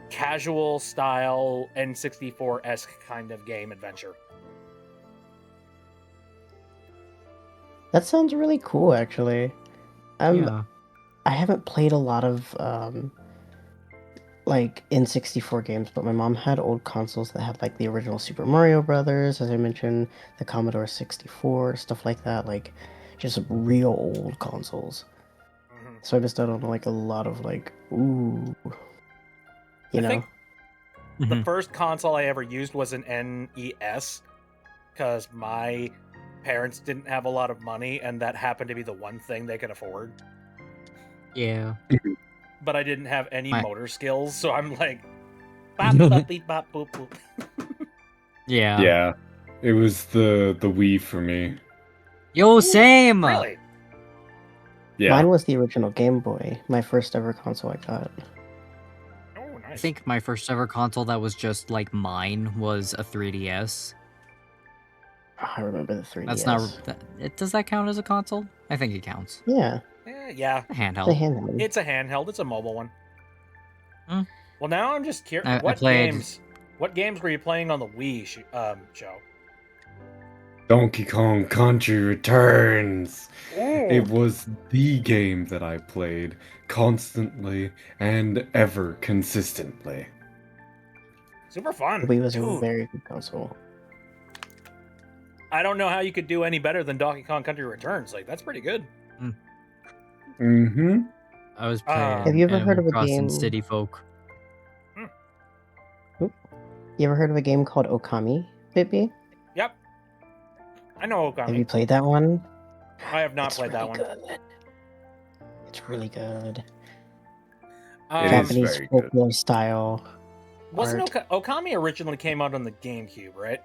casual style N64-esque kind of game adventure. That sounds really cool, actually. Yeah. I haven't played a lot of like N64 games, but my mom had old consoles that had like the original Super Mario Brothers, as I mentioned, the Commodore 64, stuff like that, like just real old consoles. So I missed out on like a lot of like, ooh, you know. think the first console I ever used was an NES because my parents didn't have a lot of money and that happened to be the one thing they could afford. Yeah. But I didn't have any My- motor skills, so I'm like, bop, bop, beep, bop, boop, boop. Yeah. Yeah, it was the Wii for me. Yo, same. Really? Yeah, Mine was the original Game Boy, my first ever console I got. Oh, nice. I think my first ever console that was just like mine was a 3DS. Oh, I remember the 3DS. That's not. Does that count as a console? I think it counts. Yeah, Yeah, A it's a handheld. handheld. it's a handheld. It's a mobile one. Hmm. Well, now I'm just curious. I played- What games were you playing on the Wii show? Donkey Kong Country Returns. It Ooh, was the game that I played constantly and ever consistently. super fun. Wii was a Dude, very good console. I don't know how you could do any better than Donkey Kong Country Returns. Like, that's pretty good. Mm-hmm. I was Have playing you ever heard Animal of a Crossing game- City Folk. You ever heard of a game called Okami, Pippi? Yep. I know Have you Okami. played that one? I have not It's played that really one. good. It's really good. It is Japanese very good. folklore style. Wasn't art. Okami originally came out on the GameCube, right?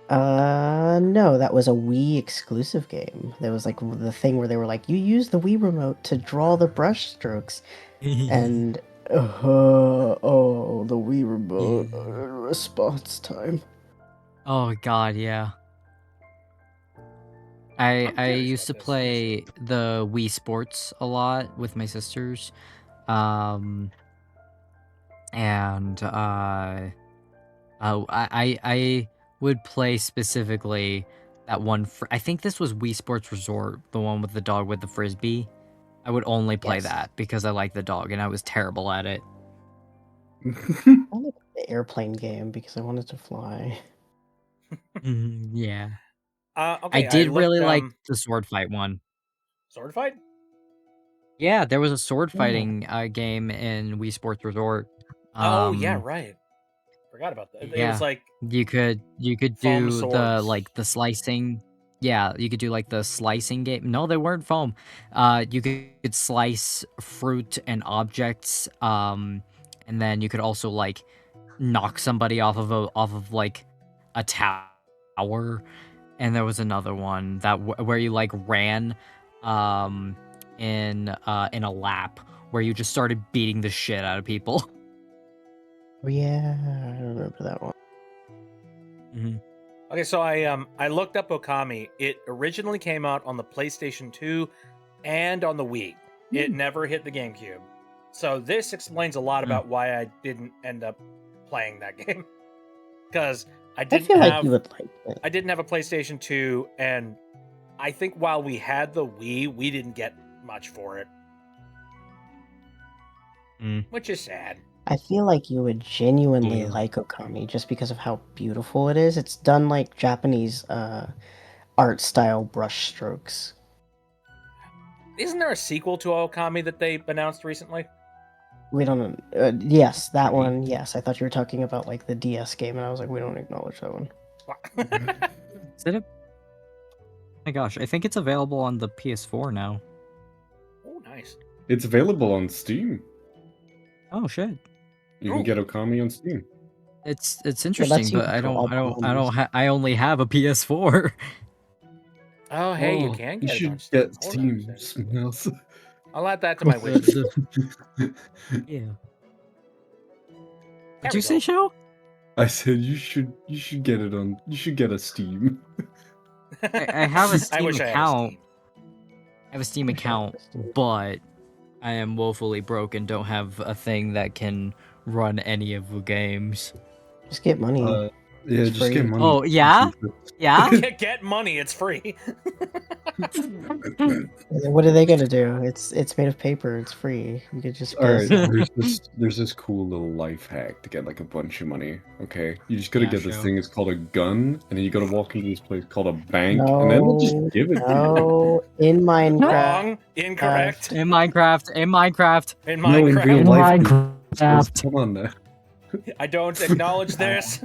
No, that was a Wii exclusive game. There was like the thing where they were like, you use the Wii remote to draw the brush strokes, and the Wii remote response time. Oh god, yeah. I'm I curious used to about this. play the Wii Sports a lot with my sisters. And I would play specifically that one. I think this was Wii Sports Resort, the one with the dog with the frisbee. I would only play Yes. that because I like the dog, and I was terrible at it. I like the airplane game because I wanted to fly. Yeah, Okay, I did looked, really like the sword fight one. Sword Fight. Yeah, there was a sword Yeah. fighting game in Wii Sports Resort. Oh yeah, right. Forgot about that. It yeah. was like You could foam do the swords. the slicing. Yeah, you could do like the slicing game. No, they weren't foam. You could slice fruit and objects. And then you could also like knock somebody off of like a tower. And there was another one that where you like ran, in a lap where you just started beating the shit out of people. Oh yeah, I remember that one. Okay, so I looked up Okami. It originally came out on the PlayStation 2 and on the Wii. It never hit the GameCube. So this explains a lot about why I didn't end up playing that game. Because I I didn't feel like have you would like it. I didn't have a PlayStation 2, and I think while we had the Wii, we didn't get much for it. Which is sad. I feel like you would genuinely Yeah. like Okami just because of how beautiful it is. It's done like Japanese art style brush strokes. Isn't there a sequel to Okami that they announced recently? We don't. Yes, that Maybe. one. Yes, I thought you were talking about like the DS game, and I was like, we don't acknowledge that one. Is it? Oh my gosh, I think it's available on the PS4 now. Oh, nice. It's available on Steam. Oh shit. You can Ooh. get Okami on Steam. It's lets interesting, you but I control don't all I only have a PS4. Oh, hey, you Oh, can you get it should on Steam. get Hold on a Steam second. smells. I'll add that to my wish list. Yeah. There Did we you say go. show? I said you should get it on. You should get a Steam. I have a I Steam wish I had a account. Steam. I have a Steam account, but I am woefully broke and don't have a thing that can run any of the games. Just get money. Yeah, It's just free. get money. Oh, yeah? Yeah? Get money, it's free. What are they gonna do? It's made of paper. It's free. You could just. All right, get- there's this cool little life hack to get like a bunch of money. Okay, you just gotta Yeah, get this show. thing. It's called a gun, and then you gotta walk into this place called a bank, and then they'll just give it to you. No, in Minecraft. Wrong. Incorrect. In Minecraft. In No, in Minecraft. real life. Minecraft. Come on now. I don't acknowledge this.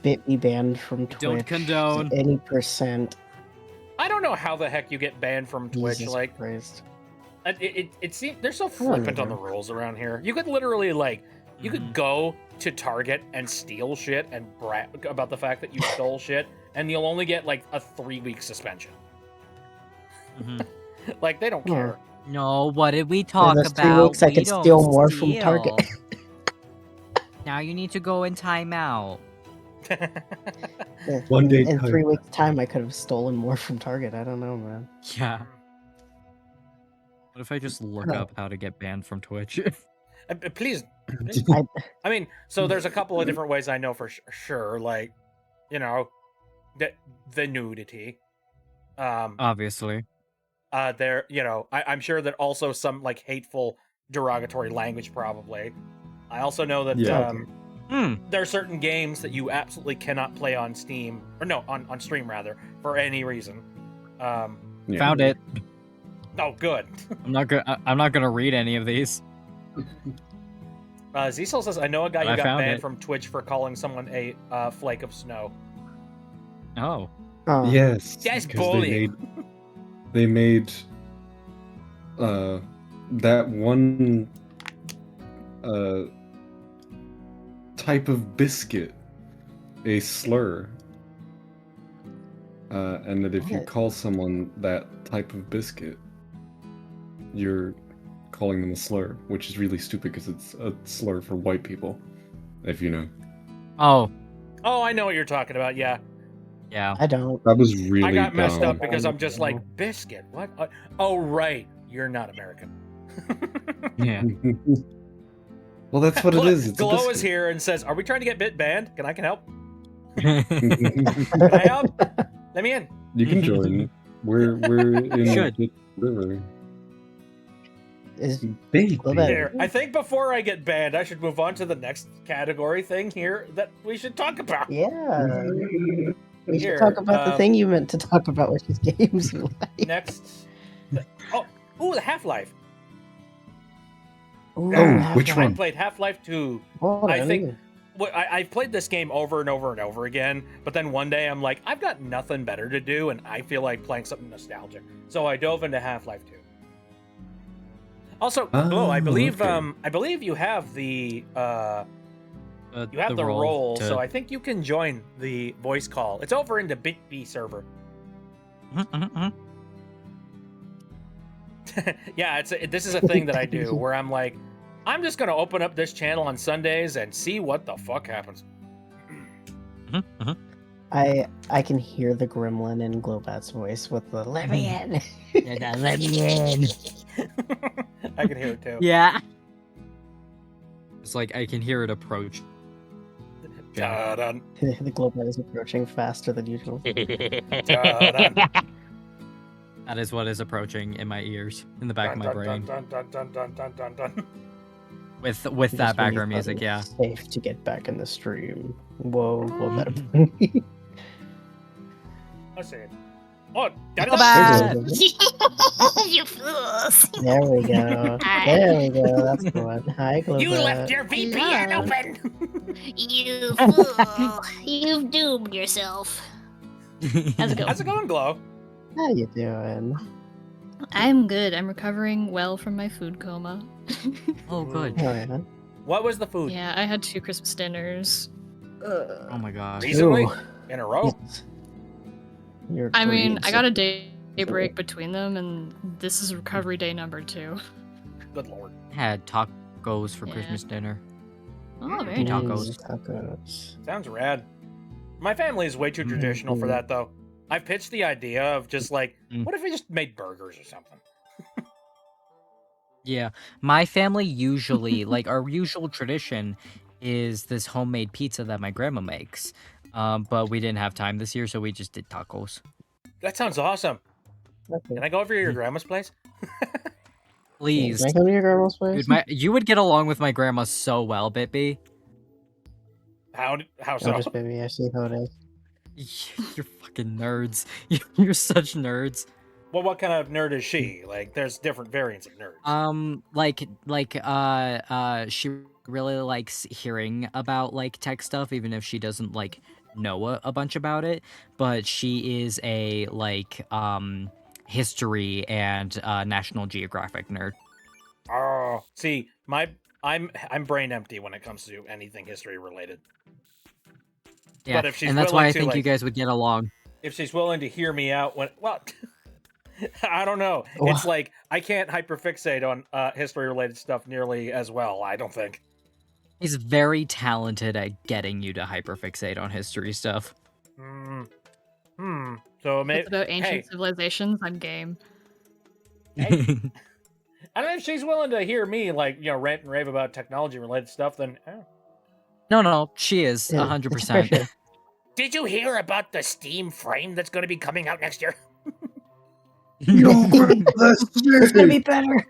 Bit be banned from Twitch. Don't condone. Any percent. I don't know how the heck you get banned from Twitch. Jesus Like, Christ. it seems they're so don't flippant on the either. rules around here. You could literally like, you Mhm. could go to Target and steal shit and brag about the fact that you stole shit, and you'll only get like a 3-week suspension. Mhm. Like they don't Yeah. care. No, what did we talk those 3 about? weeks I We could don't steal more from Target. steal. Now you need to go in timeout. One day In time. 3 weeks' time, I could have stolen more from Target. I don't know, man. Yeah. What if I just look Huh. up how to get banned from Twitch? Please I mean, so there's a couple of different ways I know for sure, like, you know, the nudity. Obviously. There, you know, I'm sure that also some like hateful, derogatory language probably. I also know that Yeah. there are certain games that you absolutely cannot play on Steam, or no, on stream rather, for any reason. Yeah. Found it. Oh, good. I'm not gonna read any of these. Zisel says, I know a guy But who I got found banned it. from Twitch for calling someone a flake of snow. Oh. Oh, Yes. That's 'cause bullying. They made that one type of biscuit a slur. And that if you What? call someone that type of biscuit, you're calling them a slur, which is really stupid because it's a slur for white people, if you know. Oh. Oh, I know what you're talking about. Yeah, Yeah. I don't. That was really I got messed dumb. up because I'm just like biscuit. What? Oh, right. You're not American. Yeah. Well, that's what it is. It's a Glow is biscuit. here and says, "Are we trying to get bit banned? Can help? You Can I help? Let me in." can join. We're in should. the river. Is Baby. Well, that- Here, I think before I get banned, I should move on to the next category thing here that we should talk about. yeah. We Here, should talk about the um, thing you meant to talk about, which is games you like. Next, the Half-Life. Ooh, Oh, Half-Life. which I one? played Half-Life 2. Hold I on, think- I've played this game over and over and over again, but then one day I'm like, I've got nothing better to do, and I feel like playing something nostalgic. So I dove into Half-Life 2. Also, Glow, I believe okay. you have the you have The the role, to- so I think you can join the voice call. It's over in the BitB server. Yeah, this is a thing that I do where I'm like, I'm just gonna open up this channel on Sundays and see what the fuck happens. I can hear the gremlin in Globat's voice with the "Let me in." Let me in. I can hear it too. Yeah. It's like I can hear it approach. Dun-dun, The Globat is approaching faster than usual. dun-dun, That is what is approaching in my ears, in the back of my dun, brain, dun, dun, dun, dun, dun, dun, dun. with Just that when you background thought music. it Yeah. was safe to get back in the stream. Whoa, Globat. Let's see it. Oh, Go back. You fools! There we go. There we go. That's the one. Hi, Globat. You left your VPN Hello. open. You fool! You've doomed yourself. How's it going? How's it going, Glow? How you doing? I'm good. I'm recovering well from my food coma. Oh, good. Oh, yeah. What was the food? Yeah, I had 2 Christmas dinners. Oh my god. Recently? Ooh. In a row? Yes. You're I mean, great. I got a day break between them, and this is recovery day number 2. Good lord. Had tacos for Yeah. Christmas dinner. Oh, very Tacos. nice. Tacos. Sounds rad. My family is way too traditional for that, though. I've pitched the idea of just like, what if we just made burgers or something? Yeah, my family usually, like, our usual tradition is this homemade pizza that my grandma makes. But we didn't have time this year, so we just did tacos. That sounds awesome. Okay. Can I go over to your grandma's place? Please. Can I come to your grandma's place? Dude, you would get along with my grandma so well, Bitby. How Oh, so? just baby, I see how it is. You're fucking nerds. You're such nerds. Well, what kind of nerd is she? Like, there's different variants of nerds. She really likes hearing about, like, tech stuff, even if she doesn't, like, know a bunch about it. But she is a, like, history and National Geographic nerd. Oh, see, I'm brain empty when it comes to anything history related. Yeah, But if she's and that's why willing I to, think you like- guys would get along. If she's willing to hear me out when, well, I don't know. Wow. It's like I can't hyperfixate on history related stuff nearly as well. I don't think. He's very talented at getting you to hyperfixate on history stuff. So If maybe it's about ancient hey, civilizations, I'm game. hey, I don't know if she's willing to hear me, like, rant and rave about technology-related stuff, then... No, she is Yeah, 100%. it's for sure. Did you hear about the Steam frame that's going to be coming out next year? It's gonna be better.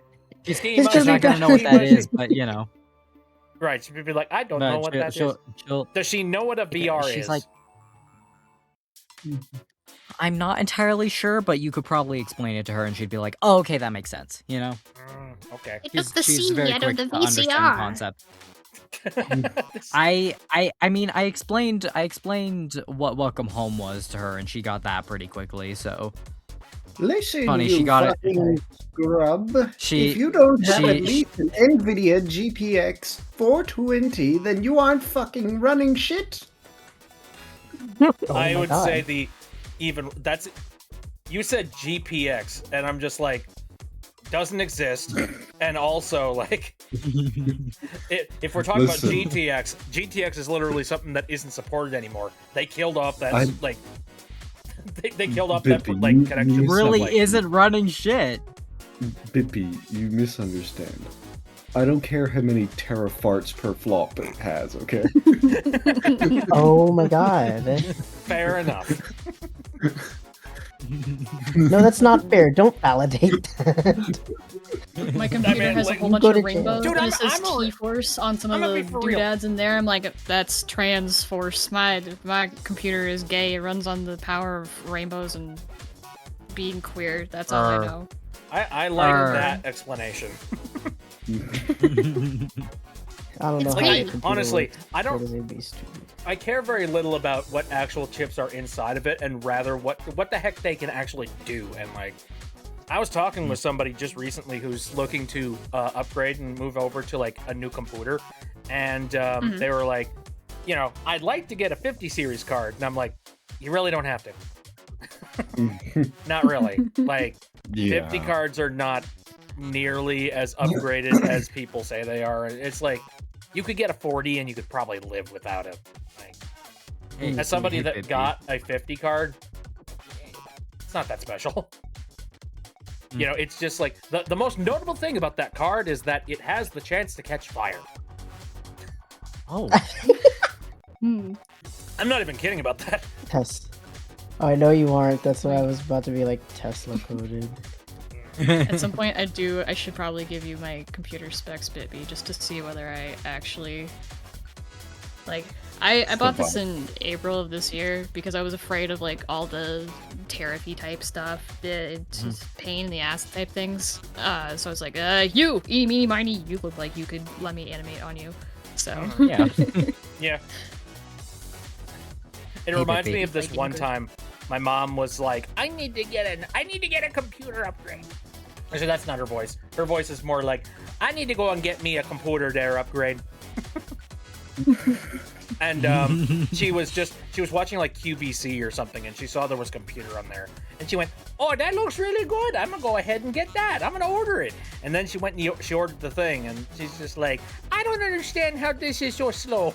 Steam, She's not gonna know what that is, but Right, she'd be like, I don't know what that is. she'll, Does she know what a VR is? she's like, I'm not entirely sure, but you could probably explain it to her, and she'd be like, "Oh, okay, that makes sense." Okay. It took the She's C very out of quick the to understand the VCR. concept. I mean, I explained what Welcome Home was to her, and she got that pretty quickly. So Listen, Funny, you she got it. fucking scrub. She- if you don't have she- at least an NVIDIA GPX 420, then you aren't fucking running shit. Oh I my would God. say you said GPX, and I'm just like, doesn't exist, and also like, if we're talking Listen. about GTX is literally something that isn't supported anymore. They killed off that I- they killed off that Bippy, like you connection. really like, isn't running shit. Bippy, you misunderstand. I don't care how many terafarts per flop it has, okay? Oh my God. fair enough. No, that's not fair. Don't validate that. My computer man, has like, a whole bunch go of to rainbows, Dude, and it says I'm a- T-Force on some I'm of gonna the be for real. doodads in there. I'm like, that's Trans-Force. My computer is gay. It runs on the power of rainbows and being queer. That's all I know. I like Arr. that explanation. I don't know It's how great. your computer Honestly, works. I don't. What is a beast? I care very little about what actual chips are inside of it, and rather what the heck they can actually do. And like, I was talking with somebody just recently who's looking to upgrade and move over to like a new computer, and they were like, I'd like to get a 50 series card, and I'm like, you really don't have to. Not really. Like, 50 cards are not nearly as upgraded as people say they are. It's like, you could get a 40 and you could probably live without it. Like, as somebody that got a 50 card, it's not that special. It's just like, the most notable thing about that card is that it has the chance to catch fire. Oh, Hmm. I'm not even kidding about that. Test. Oh, I know you aren't. That's why I was about to be like Tesla coded. At some point, I should probably give you my computer specs, Bitby, just to see whether I actually like. I bought this in April of this year because I was afraid of like all the tariffy type stuff, it's just pain in the ass type things. So I was like, you, eeny, meeny, miny, you look like you could let me animate on you. So yeah. Yeah. It Hey, reminds baby. me of this Like one Ingrid. time my mom was like, I need to get a computer upgrade. I said, that's not her voice. Her voice is more like, I need to go and get me a computer there upgrade. And she was watching like QVC or something, and she saw there was a computer on there, and she went, oh, that looks really good, I'm gonna go ahead and get that, I'm gonna order it. And then she went and she ordered the thing, and she's just like, I don't understand how this is so slow.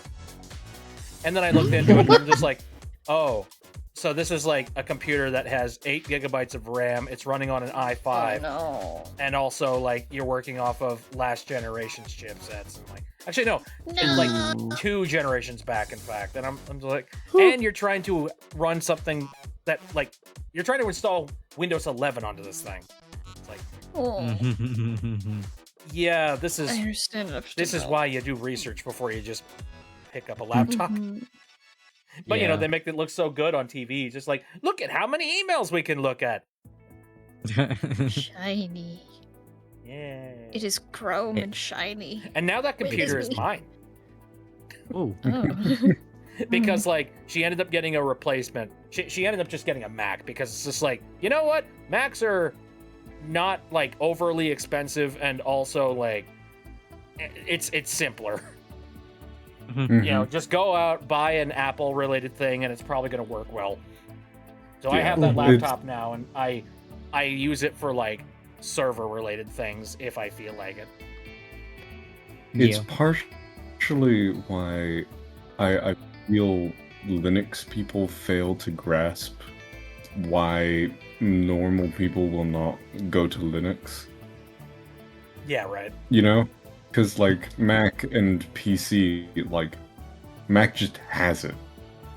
And then I looked into it, and I'm just like, oh, so this is like a computer that has 8 gigabytes of RAM, it's running on an i5, no. and also like you're working off of last generation's chipsets, and like, actually no, it's like 2 generations back, in fact. And I'm just like, and you're trying to run something that like you're trying to install Windows 11 onto this thing. It's like, Oh, yeah, this I is understand. why you do research before you just pick up a laptop. But Yeah. they make it look so good on TV. Just like, look at how many emails we can look at. Shiny. Yeah. It is chrome and shiny. And now that Wait, computer is is me. mine. Oh. Oh. Because like she ended up getting a replacement. She ended up just getting a Mac because it's just like, you know what? Macs are not like overly expensive, and also like it's simpler. Just go out, buy an Apple related thing, and it's probably going to work well. So I Yeah. have that Mhm. laptop now, and I use it for like server related things if I feel like it. It's Yeah. partially why I feel Linux people fail to grasp why normal people will not go to Linux. Yeah, right. You know, because like Mac and PC, like Mac just has it.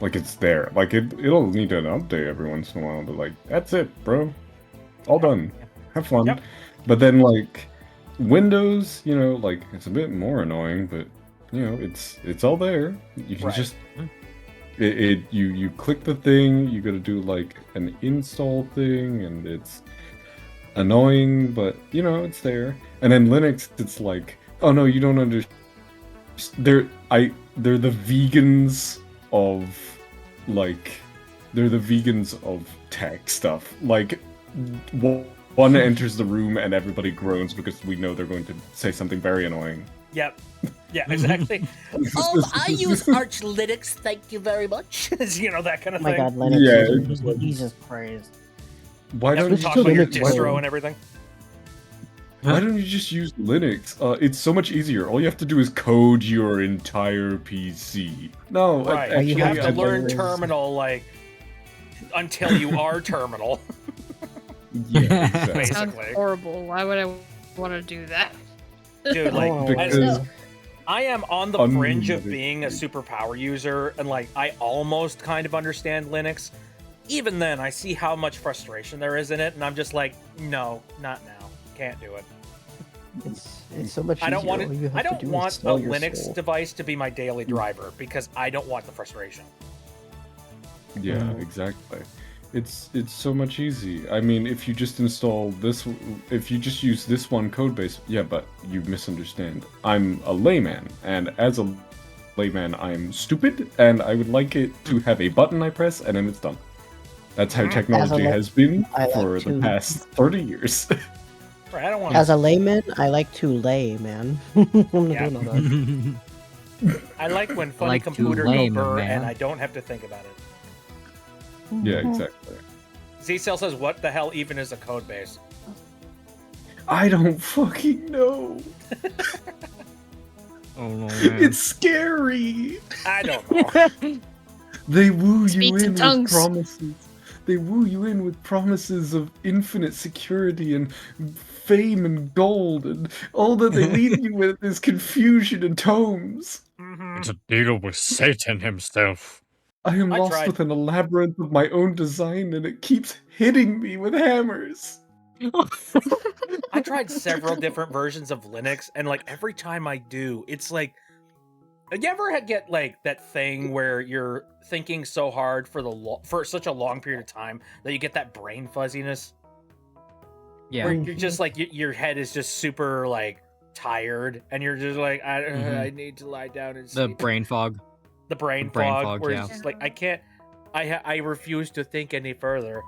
Like it's there. Like it'll need an update every once in a while, but like that's it, bro. All done. Have fun. Yep. But then like Windows, you know, like it's a bit more annoying, but you know, it's all there. You can Right. just you click the thing, you gotta do like an install thing, and it's annoying, but you know, it's there. And then Linux, it's like, oh no, you don't understand. They're the vegans of like they're the vegans of tech stuff. Like one enters the room and everybody groans because we know they're going to say something very annoying. Yep. Yeah, exactly. I use Arch Linux, thank you very much. You know, that kind of Oh my thing. god, Linux Yeah, users, Jesus Christ. Why You have don't to you talk just about your Linux distro world. and everything. Why don't you just use Linux? It's so much easier. All you have to do is code your entire PC. No, Right. you You have have to to learn learn- terminal, like, until you are terminal. Yeah, exactly. Sounds Basically. horrible. Why would I want to do that? Dude, like, Oh, Because I am on the fringe of being a superpower user, and like I almost kind of understand Linux. Even then, I see how much frustration there is in it, and I'm just like, no, not now. Can't do it. It's so much I don't easier. want All you it. have I to don't do is want a sell your Linux soul. device to be my daily driver because I don't want the frustration. Yeah, exactly. It's so much easy. I mean, if you just install this, if you just use this one code base, yeah, but you misunderstand. I'm a layman, and as a layman, I'm stupid, and I would like it to have a button I press, and then it's done. That's how technology lay- has been I like for the to- past 30 years. Right? I don't want. As a layman, I like to lay, man. I'm not Yeah. doing all that. I like when funny like to computer lame, go burr, man. and I don't have to think about it. Yeah, exactly. Z-Cell says, "What the hell even is a code base?" I don't fucking know. Oh no, It's scary. I don't know. They woo you Speaks in in with tongues. promises. They woo you in with promises of infinite security and fame and gold, and all that they leave you with is confusion and tomes. Mhm. To deal with Satan himself. I am I lost tried. within a labyrinth of my own design, and it keeps hitting me with hammers. I tried several different versions of Linux, and like every time I do, it's like, you ever get like that thing where you're thinking so hard for for such a long period of time that you get that brain fuzziness, where Yeah. you're just like your head is just super like tired, and you're just like, I need to lie down and The sleep. brain fog. The brain the brain fog, fog, where yeah. it's just like I can't, I refuse to think any further.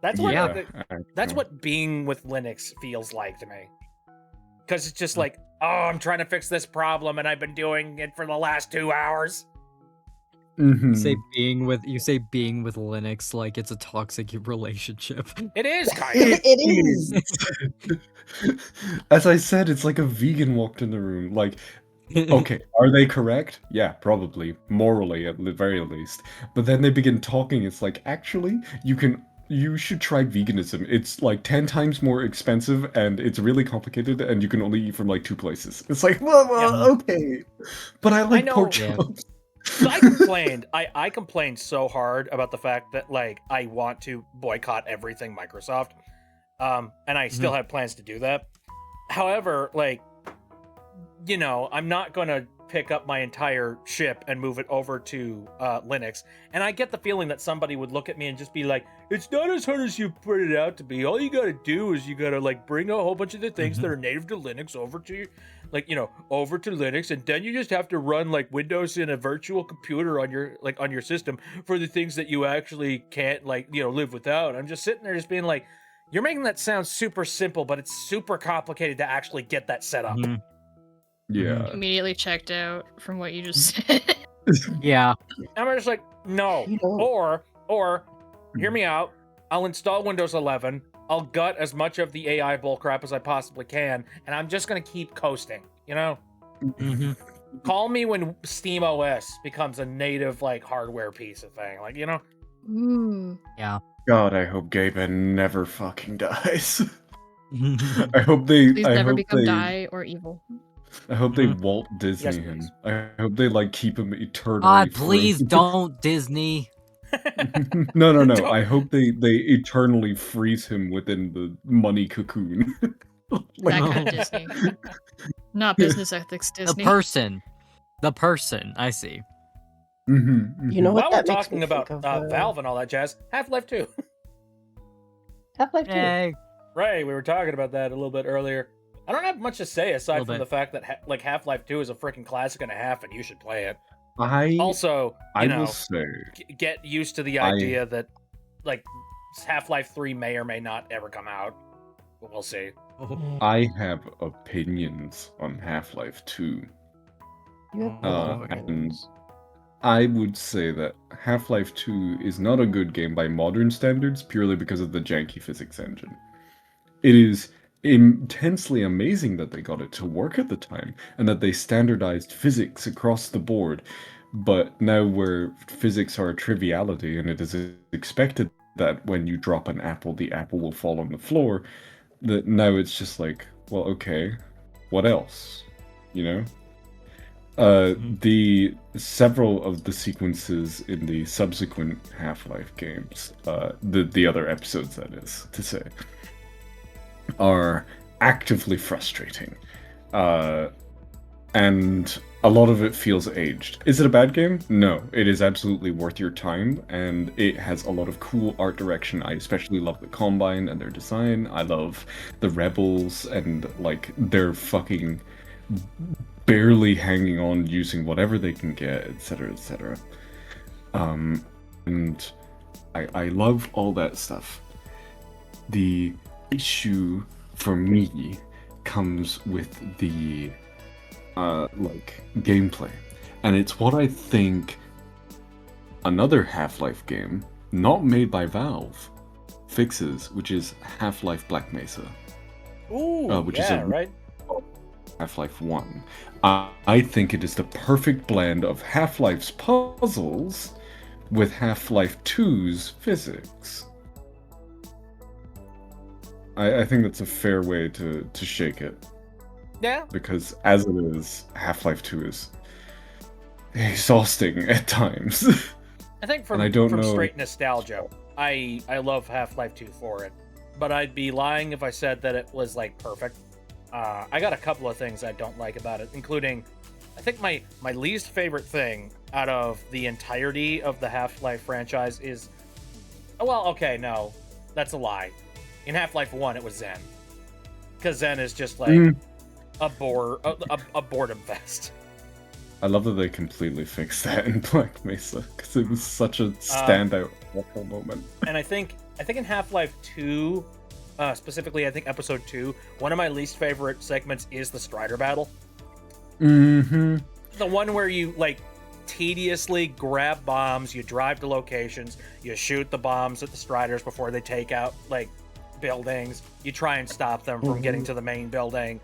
That's what Yeah. that's what being with Linux feels like to me. Because it's just like, oh, I'm trying to fix this problem, and I've been doing it for the last 2 hours. Mhm. You say being with Linux like it's a toxic relationship. It is kind of. It is. As I said, it's like a vegan walked in the room. Like, okay, are they correct? Yeah, probably. Morally, at the very least. But then they begin talking, it's like, actually, you should try veganism. It's like 10 times more expensive, and it's really complicated, and you can only eat from like 2 places. It's like, well, okay. But I like know. pork Yeah. chops. So I complained. I complained so hard about the fact that like I want to boycott everything Microsoft, and I still have plans to do that. However, like, you know, I'm not gonna pick up my entire ship and move it over to Linux. And I get the feeling that somebody would look at me and just be like, "It's not as hard as you put it out to be. All you gotta do is you gotta like bring a whole bunch of the things that are native to Linux over to, like, you know, over to Linux, and then you just have to run like Windows in a virtual computer on your system for the things that you actually can't, like, you know, live without." I'm just sitting there just being like, you're making that sound super simple, but it's super complicated to actually get that set up. Yeah. Immediately checked out from what you just said. Yeah. I'm just like, no. You know- Or hear me out. I'll install Windows 11. I'll gut as much of the AI bullcrap as I possibly can, and I'm just gonna keep coasting. You know, call me when Steam OS becomes a native like hardware piece of thing. Like, you know, Ooh. Yeah. God, I hope Gaben never fucking dies. I hope they. Please I never hope become they. die or evil. I hope they Walt Disney Yes, him. please. I hope they like keep him eternally God, free. please don't, Disney. No. Don't- I hope they eternally freeze him within the money cocoon. That kind of Disney. Not business ethics Disney. The person. I see. You know what While we're that makes talking me about think of? Valve and all that jazz, Half-Life 2. Half-Life 2. Yay. Right, we were talking about that a little bit earlier. I don't have much to say aside Little from bit. the fact that Half-Life 2 is a freaking classic and a half, and you should play it. I Also, I you will know, say get used to the idea that like Half-Life 3 may or may not ever come out. But we'll see. I have opinions on Half-Life 2. You have a lot of and opinions. I would say that Half-Life 2 is not a good game by modern standards purely because of the janky physics engine. It is intensely amazing that they got it to work at the time and that they standardized physics across the board. But now where physics are a triviality and it is expected that when you drop an apple, the apple will fall on the floor, that now it's just like, well, okay, what else? You know? The several of the sequences in the subsequent Half-Life games, the other episodes that is to say, are actively frustrating. And a lot of it feels aged. Is it a bad game? No, it is absolutely worth your time, and it has a lot of cool art direction. I especially love the Combine and their design. I love the Rebels and like their fucking barely hanging on using whatever they can get, etc., etc. And I love all that stuff. The issue for me comes with the like gameplay, and it's what I think another Half-Life game, not made by Valve, fixes, which is Half-Life Black Mesa. Ooh, Which yeah, is a right. Half-Life 1. I think it is the perfect blend of Half-Life's puzzles with Half-Life 2's physics. I think that's a fair way to shake it. Yeah. Because as it is, Half-Life 2 is exhausting at times. I think from, And I don't from know- straight nostalgia, I love Half-Life 2 for it. But I'd be lying if I said that it was like perfect. I got a couple of things I don't like about it, including, I think my least favorite thing out of the entirety of the Half-Life franchise is, well, okay, no, that's a lie. In Half-Life 1, it was Zen. Because Zen is just like a boredom fest. I love that they completely fixed that in Black Mesa, because it was such a standout awful moment. And I think in Half-Life 2, specifically, I think Episode 2, one of my least favorite segments is the Strider battle. Mm-hmm. The one where you, like, tediously grab bombs, you drive to locations, you shoot the bombs at the Striders before they take out, like, buildings, you try and stop them from getting to the main building,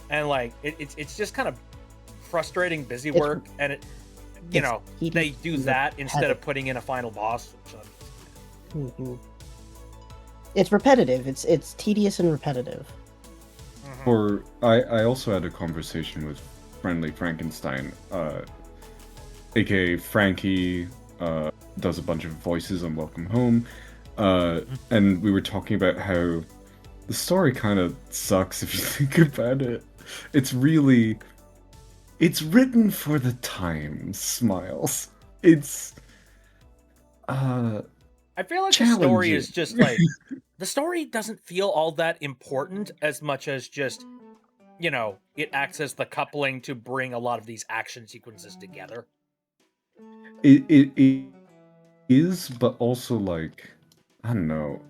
and, like, it's just kind of frustrating busy work, and it, you know, they do that instead of putting in a final boss. It's repetitive. It's tedious and repetitive. Or I also had a conversation with Friendly Frankenstein, aka Frankie, does a bunch of voices on Welcome Home, and we were talking about how the story kind of sucks if you think about it. It's written for the times, Smiles. It's I feel like the story is just like, the story doesn't feel all that important as much as just, you know, it acts as the coupling to bring a lot of these action sequences together. It is, but also like, I don't know,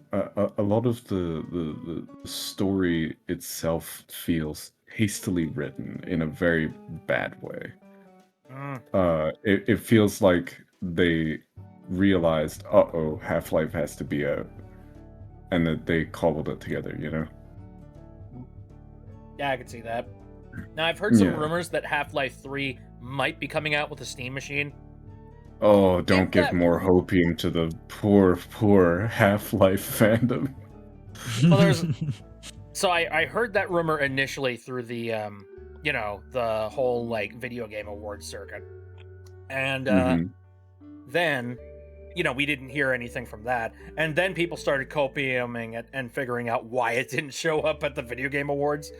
a lot of the story itself feels hastily written in a very bad way. It feels like they realized, uh-oh, Half-Life has to be out, and that they cobbled it together, you know? Yeah, I can see that. Now, I've heard some Yeah. rumors that Half-Life 3 might be coming out with a Steam machine. Oh, don't give that- more hopium to the poor Half-Life fandom. Well, So I heard that rumor initially through the the whole like video game awards circuit, and then we didn't hear anything from that, and then people started copying it and figuring out why it didn't show up at the video game awards.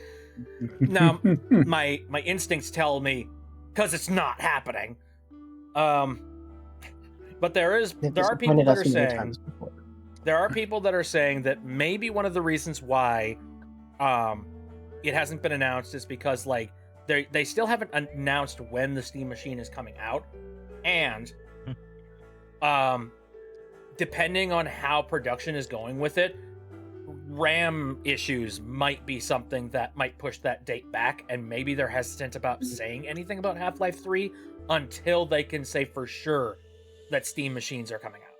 Now my instincts tell me because it's not happening. But there are people that are saying that maybe one of the reasons why it hasn't been announced is because like they still haven't announced when the Steam Machine is coming out, and depending on how production is going with it, RAM issues might be something that might push that date back, and maybe they're hesitant about saying anything about Half-Life 3 until they can say for sure that Steam machines are coming out.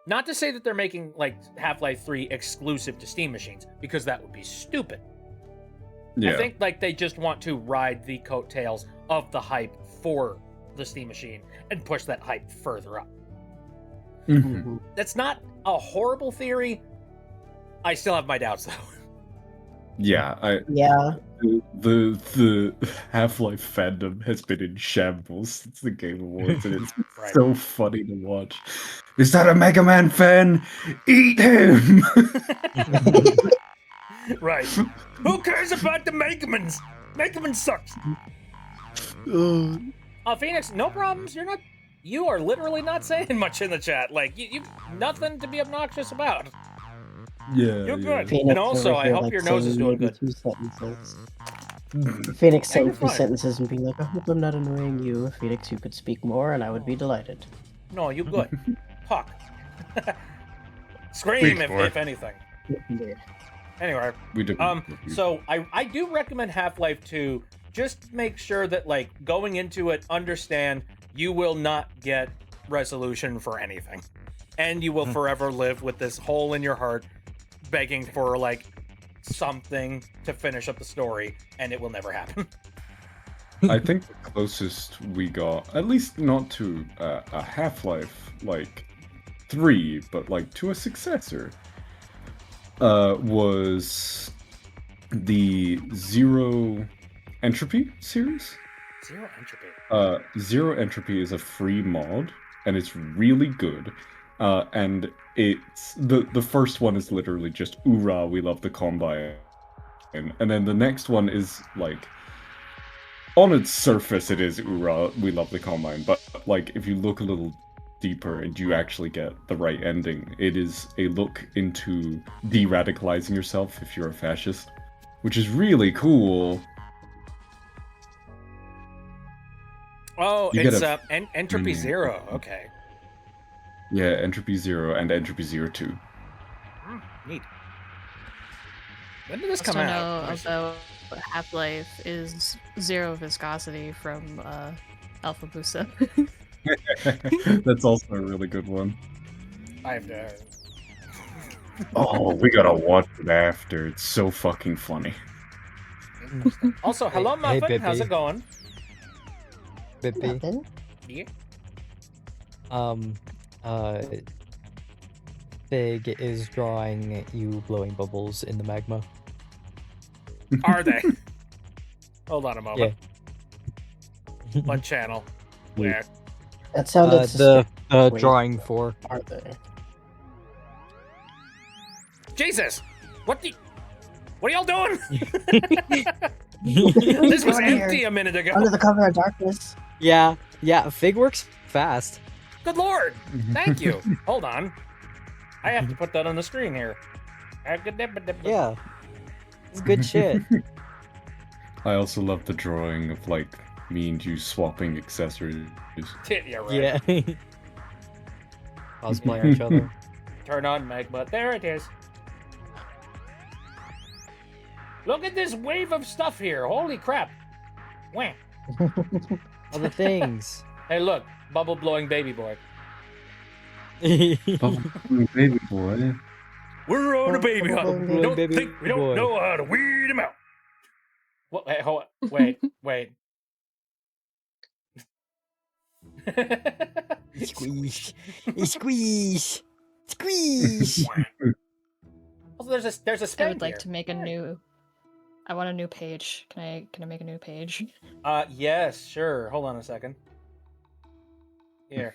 Not to say that they're making like Half-Life 3 exclusive to Steam machines, because that would be stupid. Yeah. I think like they just want to ride the coattails of the hype for the Steam machine and push that hype further up. Mm-hmm. That's not a horrible theory. I still have my doubts though. Yeah, the Half-Life fandom has been in shambles since the Game Awards, and it's Right. so funny to watch. Is that a Mega Man fan? Eat him! Right. Who cares about the Megamans? Megaman sucks. Phoenix, no problems. You are literally not saying much in the chat. Like you nothing to be obnoxious about. Yeah, You're good. Phoenix And also, over I here, hope like, your nose is saying doing maybe good. 2 sentences. Phoenix saying you're 2 fine. sentences and being like, I hope I'm not annoying you. Phoenix, you could speak more and I would be delighted. No, you good. Talk. Scream if anything. Anyway, We do. so I do recommend Half-Life 2. Just make sure that like going into it, understand you will not get resolution for anything, and you will forever live with this hole in your heart, begging for like something to finish up the story, and it will never happen. I think the closest we got, at least not to a Half-Life like 3, but like to a successor, was the Zero Entropy series. Zero Entropy. Zero Entropy is a free mod, and it's really good. And it's the first one is literally just "Oorah, we love the Combine," and then the next one is like, on its surface, it is "Oorah, we love the Combine," but like if you look a little deeper and you actually get the right ending, it is a look into de-radicalizing yourself if you're a fascist, which is really cool. Oh, You it's get Entropy Zero. Okay. Yeah, Entropy Zero and Entropy Zero 2. Neat. When did this Also come out? know about Half-Life is zero viscosity from Alpha Boosta. That's also a really good one. I have to. Oh, we gotta watch it after. It's so fucking funny. Also, hello, Hey, Muffin. How's it Bippy. going? Bippy. Nothing? Yeah. Big is drawing you blowing bubbles in the magma. Are they? Hold on a moment. Yeah. What channel? Where? That sounded The Wait. drawing for. Are they? Jesus! What are y'all doing? This was Down here. empty a minute ago. Under the cover of darkness. Yeah, Fig works fast. Good lord! Thank you. Hold on. I have to put that on the screen here. Yeah. It's good shit. I also love the drawing of like me and you swapping accessories. Yeah, right. Yeah. Cosplay each other. Turn on magma. There it is. Look at this wave of stuff here. Holy crap. Wham. Other things. Hey, look. Bubble blowing baby boy. Oh, baby boy. We're on a baby hunt. Bubble We don't baby think we don't boy. know how to weed him out. What? Hey, hold on. Wait. Squeeze. Squeeze. Squeeze. Well, Also, there's a I spend would like here. to make a new. I want a new page. Can I make a new page? Yes, sure. Hold on a second. Here.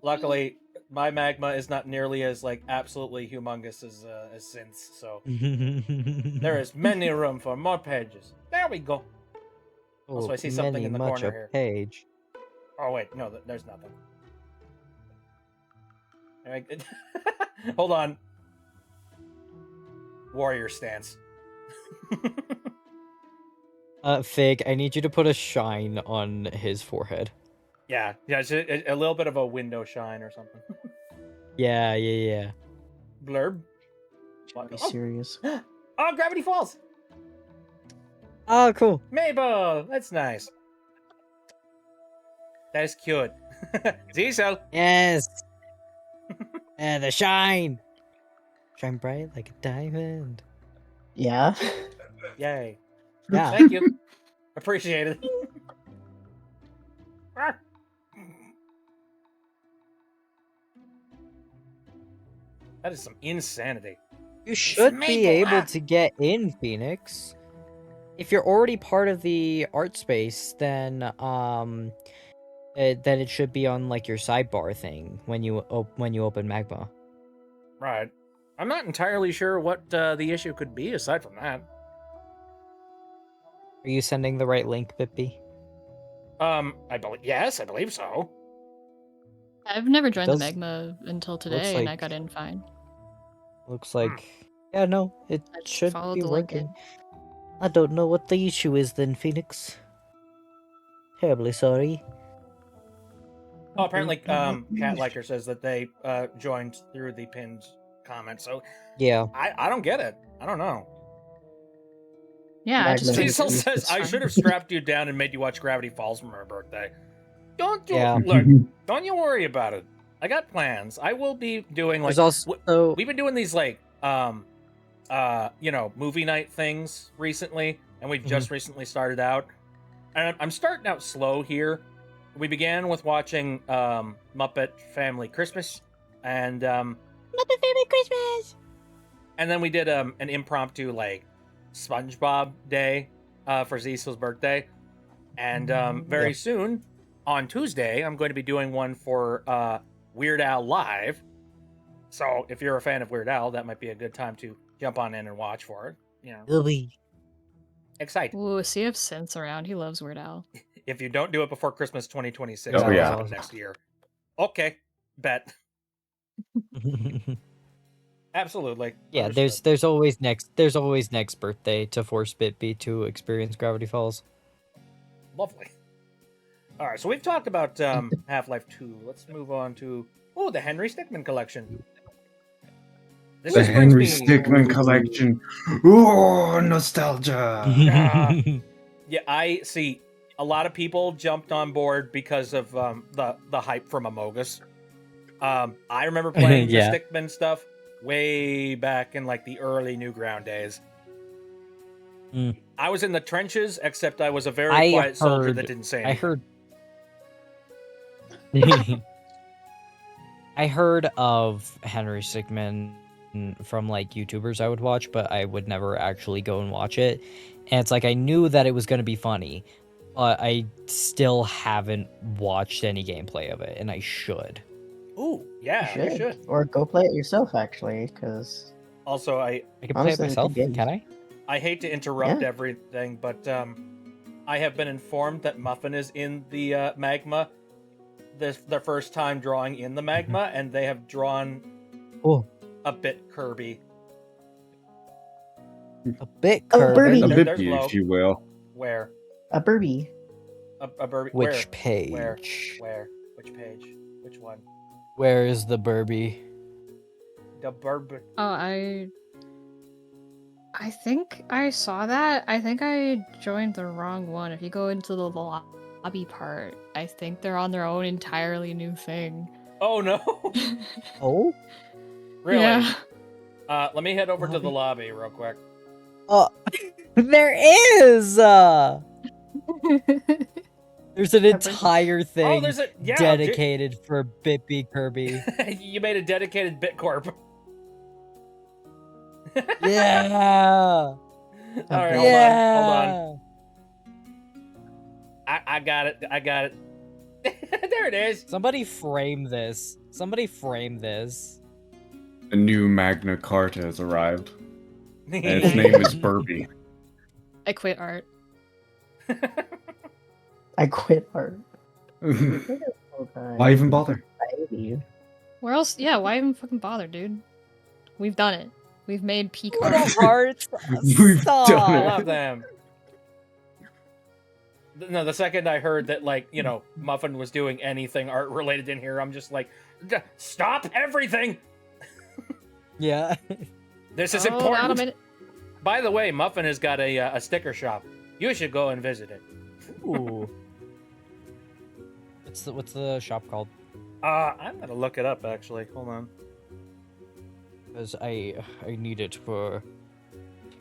Luckily, my magma is not nearly as like absolutely humongous as Synth's, so there is many room for more pages. There we go. Also, I see something in the corner here. Page. Oh wait, no, there's nothing. Hold on. Warrior stance. Fig, I need you to put a shine on his forehead. Yeah, it's a little bit of a window shine or something. Yeah. Blurb. Be serious. Oh, Gravity Falls. Oh, cool. Mabel, that's nice. That is cute. Ziesel. Yes. And the shine. Shine bright like a diamond. Yeah. Yay. Yeah. Thank you. Appreciate it. That is some insanity. You should be Maple. able to get in, Phoenix. If you're already part of the art space, then it should be on like your sidebar thing when you open Magma. Right. I'm not entirely sure what the issue could be aside from that. Are you sending the right link, Bippy? I believe so. I've never joined the does- magma until today, and I like- got in fine. Looks like yeah, no, it I just should followed be the link working. in. I don't know what the issue is then, Phoenix. Terribly sorry. Oh, apparently, Cat Liker says that they joined through the pinned comment. So Yeah. I don't get it. I don't know. Yeah, I Magma just is- Cecil it's says I fine. should have strapped you down and made you watch Gravity Falls for her birthday. Don't you Yeah. look? Don't you worry about it. I got plans. I will be doing like There's also we've been doing these like movie night things recently, and we've just recently started out. And I'm starting out slow here. We began with watching Muppet Family Christmas, and Muppet Family Christmas! and then we did an impromptu like SpongeBob day for Cecil's birthday, and very soon on Tuesday I'm going to be doing one for Weird Al Live. So if you're a fan of Weird Al, that might be a good time to jump on in and watch for it. You know, excited. Ooh, Sea of Sense around. He loves Weird Al. If you don't do it before Christmas 2026, Oh, that'll yeah. happen next year. Okay, bet. Absolutely. yeah, Understood. there's always next birthday to force Bitby to experience Gravity Falls. Lovely. All right, so we've talked about Half-Life 2. Let's move on to the Henry Stickmin collection. This The just brings Henry me- Stickmin collection. Ooh, nostalgia. Yeah, I see. A lot of people jumped on board because of the hype from Amogus. I remember playing Yeah. the Stickmin stuff way back in like the early Newground days. Mm. I was in the trenches, except I was a very quiet soldier that didn't say anything. I heard of Henry Stickmin from like YouTubers I would watch, but I would never actually go and watch it. And it's like I knew that it was going to be funny, but I still haven't watched any gameplay of it, and I should. Ooh, yeah, you should. Or go play it yourself, actually, because Also, I can Honestly, play it they're myself. good games. Can I? I hate to interrupt Yeah. everything, but I have been informed that Muffin is in the magma. This their first time drawing in the magma, and they have drawn Oh, a bit Kirby. a bit Oh, Kirby. Birdie. A There- bit, there's Lo. if you will. Where? a Burby. A Burby. Which where? page? Where? Which page? Which one? Where is the Burby? The Burb. Oh, I think I saw that. I think I joined the wrong one. If you go into the lobby part, I think they're on their own entirely new thing. Oh no! Oh, Really? Yeah. Let me head over to the lobby real quick. there is. There's an entire Oh, thing there's a dedicated for Bippy Kirby. You made a dedicated Bitcorp. Yeah. All right, hold Yeah. on. I got it. I got it. There it is. Somebody frame this. Somebody frame this. A new Magna Carta has arrived, and its name is Burby. I quit art. I quit art. Why even bother? Baby. Where else? Yeah, why even fucking bother, dude? We've done it. We've made peak Little art. hearts. We've Stop. done I it. love them. No, the second I heard that, like, you know, Muffin was doing anything art related in here, I'm just like, stop everything. Yeah. This is Hold on a important. minute. By the way, Muffin has got a sticker shop. You should go and visit it. Ooh. What's the shop called? I'm gonna look it up actually. Hold on. Because I need it for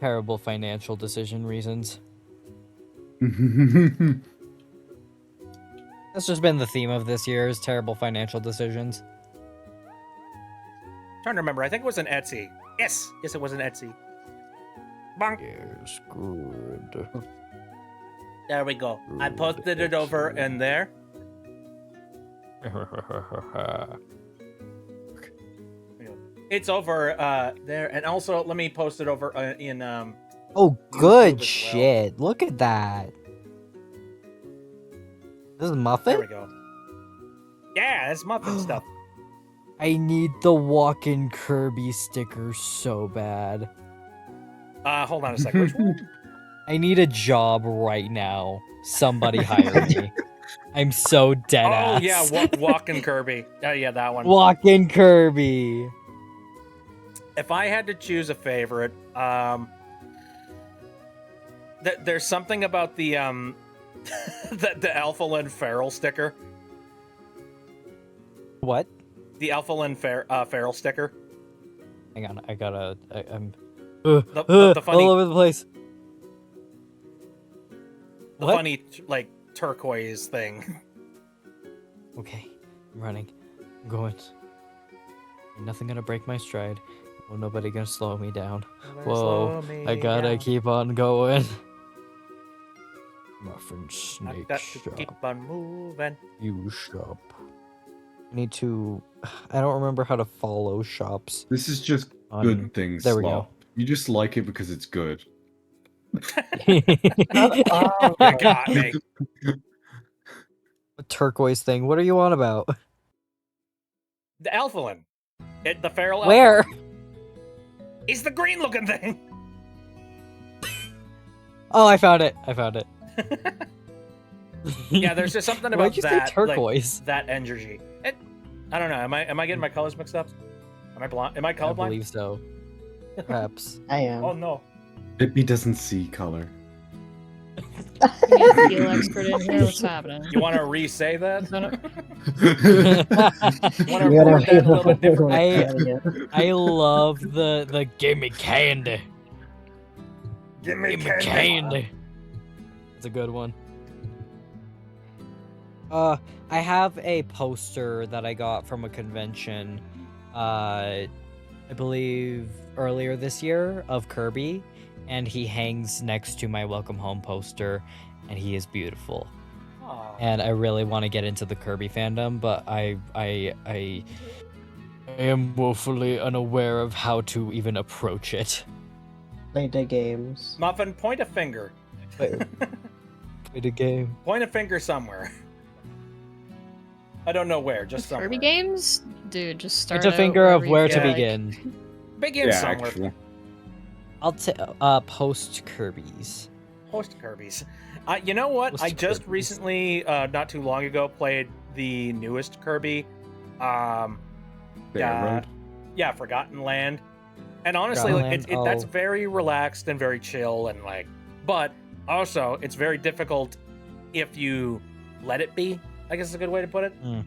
terrible financial decision reasons. That's just been the theme of this year's terrible financial decisions. Trying to remember. I think it was an Etsy. Yes, it was an Etsy. Bonk. Yes, good. There we go. I posted it over in there. It's over there, and also let me post it over in Oh, YouTube good as well. shit. Look at that. This is There Muffin? we go. Yeah, it's Muffin stuff. I need the walk-in Kirby sticker so bad. Hold on a second. Which one? I need a job right now. Somebody hire me. I'm so dead Oh ass. yeah, Walking Kirby. Oh yeah, that one. Walk-in Kirby. If I had to choose a favorite, there's something about the the Alphalin Feral sticker. What? The Alphalin Feral sticker. Hang on, I'm The funny, all over the place. the What? funny like turquoise thing. Okay, I'm running. I'm going. Ain't nothing gonna break my stride. Oh, nobody gonna slow me down. Whoa, I gotta keep on going. Muffin I Snake got to Shop. keep on moving. You shop. I need to. I don't remember how to follow shops. This is just On- good things, there we go. Slop. You just like it because it's good. Oh, You got me. A turquoise thing. What are you on about? The Alphalin. The feral Alphalin. Where? It's the green looking thing. Oh, I found it. I found it. Yeah, there's just something Why'd about you say that turquoise? like, that energy. I don't know. Am I getting my colors mixed up? Am I blind? Am I I colorblind? believe so. Perhaps. I am. Oh no. Bibby doesn't see color. We need a field expert in here. What's happening? You want to re-say that? No, no. Want to You gotta word that a little bit differently? I love the gimme candy. Give me Gimme candy. It's a good one. I have a poster that I got from a convention, I believe earlier this year, of Kirby, and he hangs next to my Welcome Home poster, and he is beautiful. Aw. And I really want to get into the Kirby fandom, but I am woefully unaware of how to even approach it. Play the games. Muffin, point a finger. Play the game. Point a finger somewhere. I don't know where, just somewhere. Kirby games? Dude, just start It's a out finger of wherever you where feel to like. begin. Begin Yeah, somewhere. actually. I'll post Kirby's. Post Kirby's. You know what? Post I just Kirby's. recently, not too long ago, played the newest Kirby. Fair Road. Yeah, Forgotten Land. And honestly, Forgotten like, Land, that's oh. very relaxed and very chill, and like, but also it's very difficult if you let it be. I guess is a good way to put it. Mm.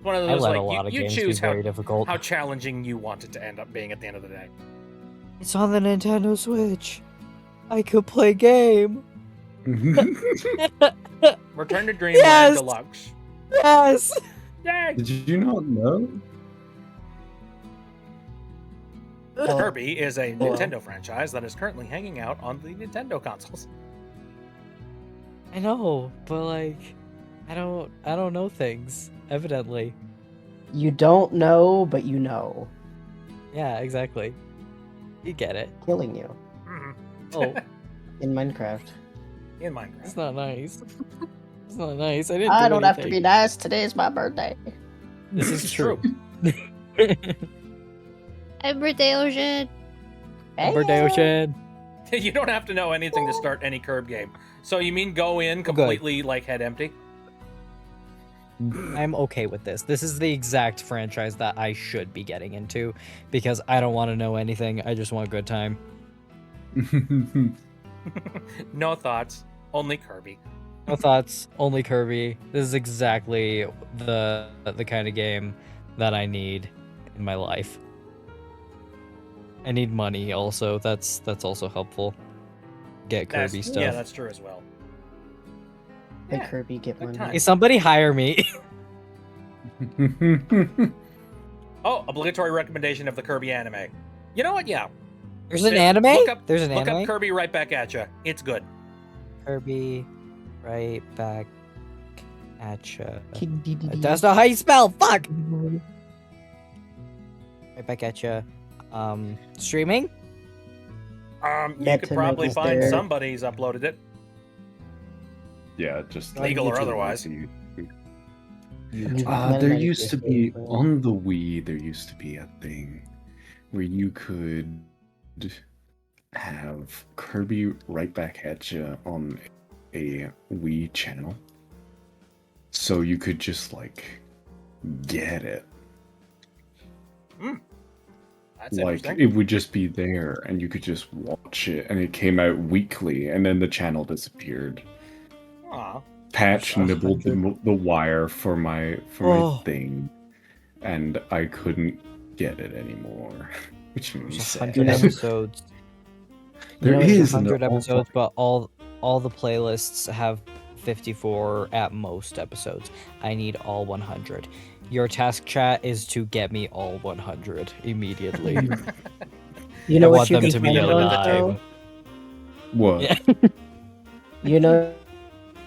One of I those let like a lot of you games be choose very difficult. how challenging you want it to end up being at the end of the day. It's on the Nintendo Switch. I could play game. Return to Dreamland Yes! Deluxe. Yes. Yay! Did you not know? Kirby is a Nintendo franchise that is currently hanging out on the Nintendo consoles. I know, but like, I don't know things. Evidently. You don't know, but you know. Yeah, exactly. You get it. Killing you. Mhm. Oh, In Minecraft. In Minecraft. it's not nice. It's not nice. I didn't. I do don't have to be anything. nice. Today's my birthday. This is It's true. Happy birthday, Ocean. Birthday Ocean. You don't have to know anything to start any Curb game. So you mean go in completely like head empty? I'm okay with this. This is the exact franchise that I should be getting into because I don't want to know anything. I just want a good time. No thoughts, only Kirby. No thoughts, only Kirby. This is exactly the kind of game that I need in my life. I need money also. That's also helpful. Get Kirby stuff. Yeah, that's true as well. Hey, Yeah, Kirby, get good money. time. Hey, somebody hire me. Oh, obligatory recommendation of the Kirby anime. You know what? Yeah. There's an Just anime? Look Look up Kirby right back at you. It's good. Kirby right back at ya. That's That's not how you spell. Fuck. Right back at ya. Streaming? You Get could to probably know find there. somebody's uploaded it. Yeah, just Legal or YouTube. otherwise. There used to be on the Wii. There used to be a thing where you could have Kirby right back at you on a Wii channel, so you could just like get it. That's Like interesting. it would just be there, and you could just watch it, and it came out weekly, and then the channel disappeared. Aw. Patch That's nibbled the wire for my Oh. thing, and I couldn't get it anymore, which made me There's sad. 100 episodes. There There's is, and 100 they're all episodes, but all the playlists have 54 at most episodes. I need all 100. Your task, chat, is to get me all 100 immediately. You know I what want you them can to be find it on, alive. though? What? Yeah. You know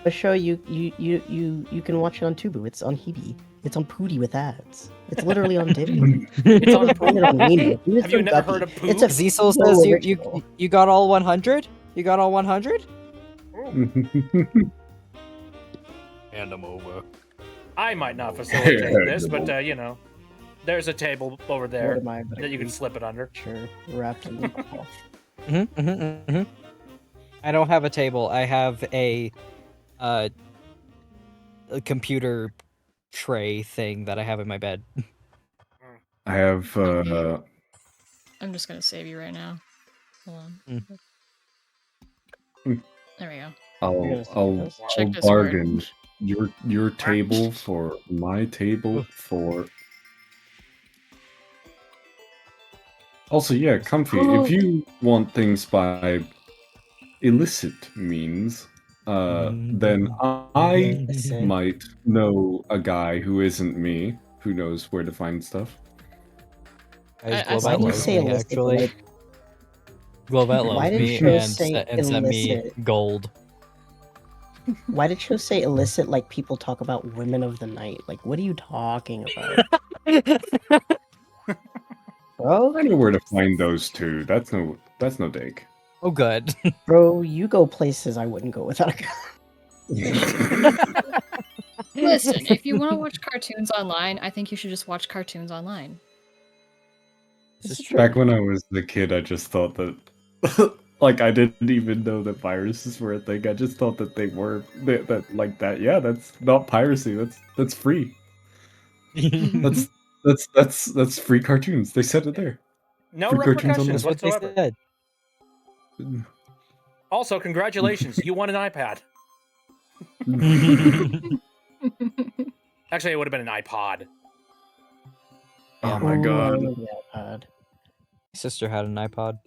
a show you can watch it on Tubu. It's on Hebe. It's on Pootie with ads. It's literally on Divi. It's on You can find it on Wii. Do it Have you from never Guppy. heard of Pooh? It's a Zisol Fubo says original. you got all 100? You got all 100? Hand them over. I might not facilitate this, but you know, there's a table over What there am I gonna that you can do? slip it under. Sure, wrapped in I don't have a table. I have a computer tray thing that I have in my bed. I have I'm just gonna save you right now. Hold on. Mm. There we go. I'll Check Discord. bargain your table for my table for. Also, yeah, Comfy. If you want things by illicit means, then I might know a guy who isn't me who knows where to find stuff. Why do you say illicit? actually? Like, Globet Why loves did me shows and, say sent me illicit? gold. why did shows say illicit like people talk about women of the night? Like, what are you talking about, bro? I know where to find those two. That's no dig. Oh, good. Bro, you go places I wouldn't go without a gun. Listen, if you want to watch cartoons online, I think you should just watch cartoons online. This is true. Back when I was the kid, I just thought that, like, I didn't even know that viruses were a thing. I just thought that they were that like that. Yeah, that's not piracy. That's free. That's free cartoons. They said it there. No Free cartoons repercussions That's what they whatsoever. said. Also, congratulations, you won an iPad. Actually, it would have been an iPod. Oh my Ooh, I god. remember that iPod. My sister had an iPod.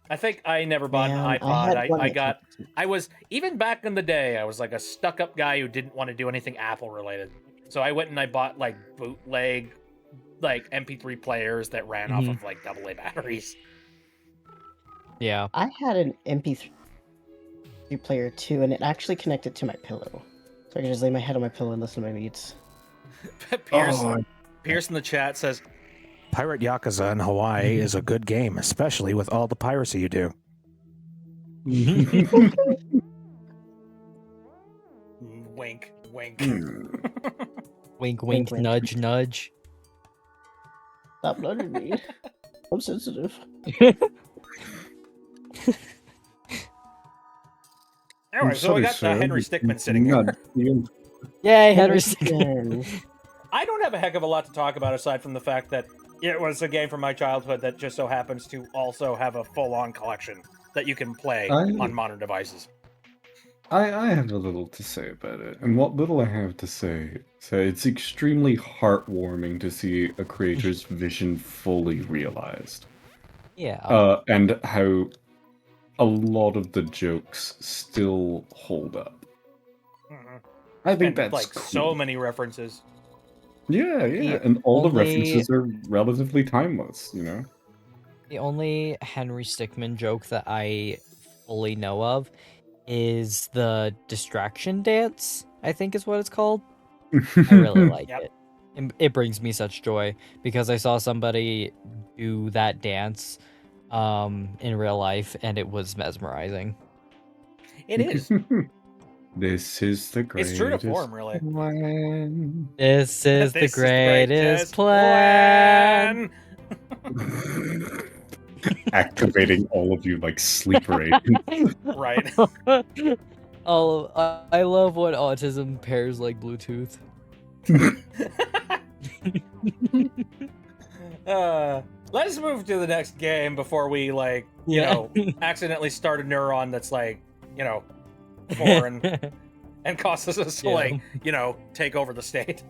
I think I never bought Man, an I iPod. had one I that got. came- I was even back in the day. I was like a stuck-up guy who didn't want to do anything Apple related. So I went and I bought like bootleg like MP3 players that ran off of like AA batteries. Yeah. I had an MP3 player too, and it actually connected to my pillow. So I could just lay my head on my pillow and listen to my beats. Pierce in the chat says, Pirate Yakuza in Hawaii is a good game, especially with all the piracy you do. wink, wink. Wink, wink, Wink, wink. nudge, nudge. Stop nudging me. I'm sensitive. Anyway, so we got Henry Stickmin sitting here. Yay, Henry Stickmin. I don't have a heck of a lot to talk about aside from the fact that it was a game from my childhood that just so happens to also have a full-on collection that you can play on modern devices. I have a little to say about it, and what little I have to say, so it's extremely heartwarming to see a creator's vision fully realized. Yeah. And how a lot of the jokes still hold up. I think that's like cool. So many references. Yeah, and all the references are relatively timeless, you know? The only Henry Stickmin joke that I fully know of is the distraction dance, I think is what it's called. I really like it. It brings me such joy because I saw somebody do that dance in real life and it was mesmerizing. It is. This is the greatest. It's true to form, really. Plan. This is the greatest plan. Activating all of you like sleeper agents. Right. I love when autism pairs like Bluetooth. Let's move to the next game before we like, you know, accidentally start a neuron that's like, you know, foreign and causes us to like, you know, take over the state.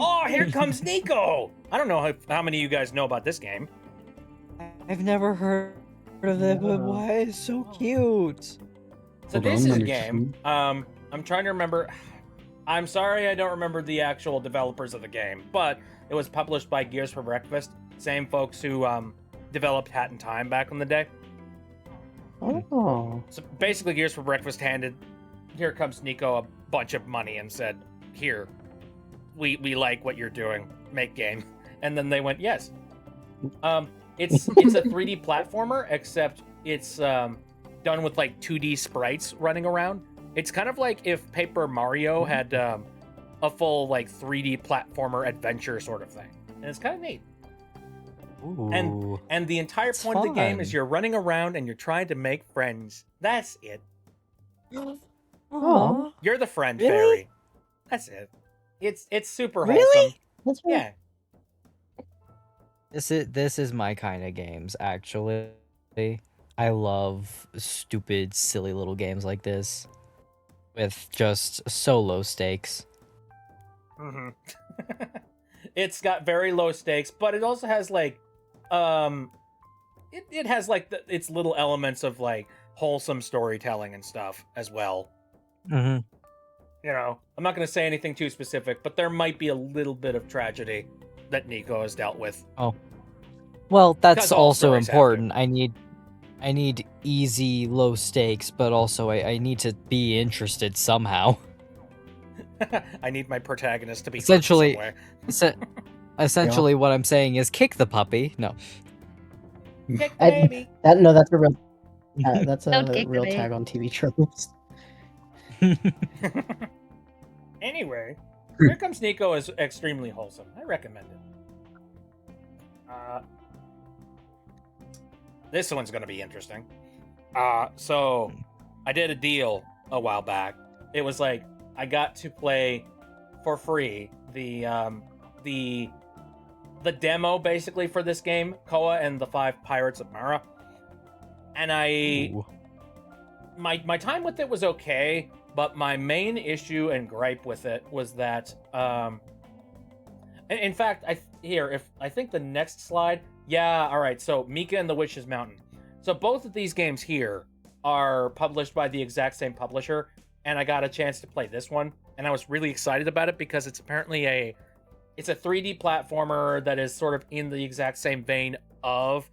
Oh, here comes Nico! I don't know how many of you guys know about this game. I've never heard of it, but why? It's so cute. So this is a game. I'm trying to remember. I'm sorry I don't remember the actual developers of the game, but it was published by Gears for Breakfast, same folks who developed Hat in Time back in the day. Oh. So basically, Gears for Breakfast handed Here Comes Nico a bunch of money and said, "Here, we like what you're doing. Make game." And then they went, "Yes." It's a 3D platformer, except it's done with like 2D sprites running around. It's kind of like if Paper Mario had a full like 3D platformer adventure sort of thing, and it's kind of neat. Ooh, and the entire point of the game is you're running around and you're trying to make friends. That's it. Oh, You're the friend Really? fairy. That's it. It's super Really? wholesome. that's right. Yeah. This is my kind of games, actually. I love stupid, silly little games like this with just so low stakes. Mm-hmm. It's got very low stakes, but it also has like, it has like its little elements of like wholesome storytelling and stuff as well. Mm-hmm. You know, I'm not going to say anything too specific, but there might be a little bit of tragedy that Nico has dealt with. Oh, well, that's Because all also stories have to. important. I need easy, low stakes, but also I need to be interested somehow. I need my protagonist to be Essentially- hurt Se- Essentially, what I'm saying is kick the puppy. No. somewhere. Kick baby. That's a real. That's a Don't kick real me. tag on TV tropes. Anyway, Here Comes Nico is extremely wholesome. I recommend it. This one's going to be interesting. So I did a deal a while back. It was like I got to play for free the demo basically for this game, Koa and the 5 Pirates of Mara. And Ooh. my time with it was okay, but my main issue and gripe with it was that in fact, I think the next slide. Yeah, all right. So Mika and the Witch's Mountain. So both of these games here are published by the exact same publisher, and I got a chance to play this one, and I was really excited about it because it's apparently a it's a 3D platformer that is sort of in the exact same vein of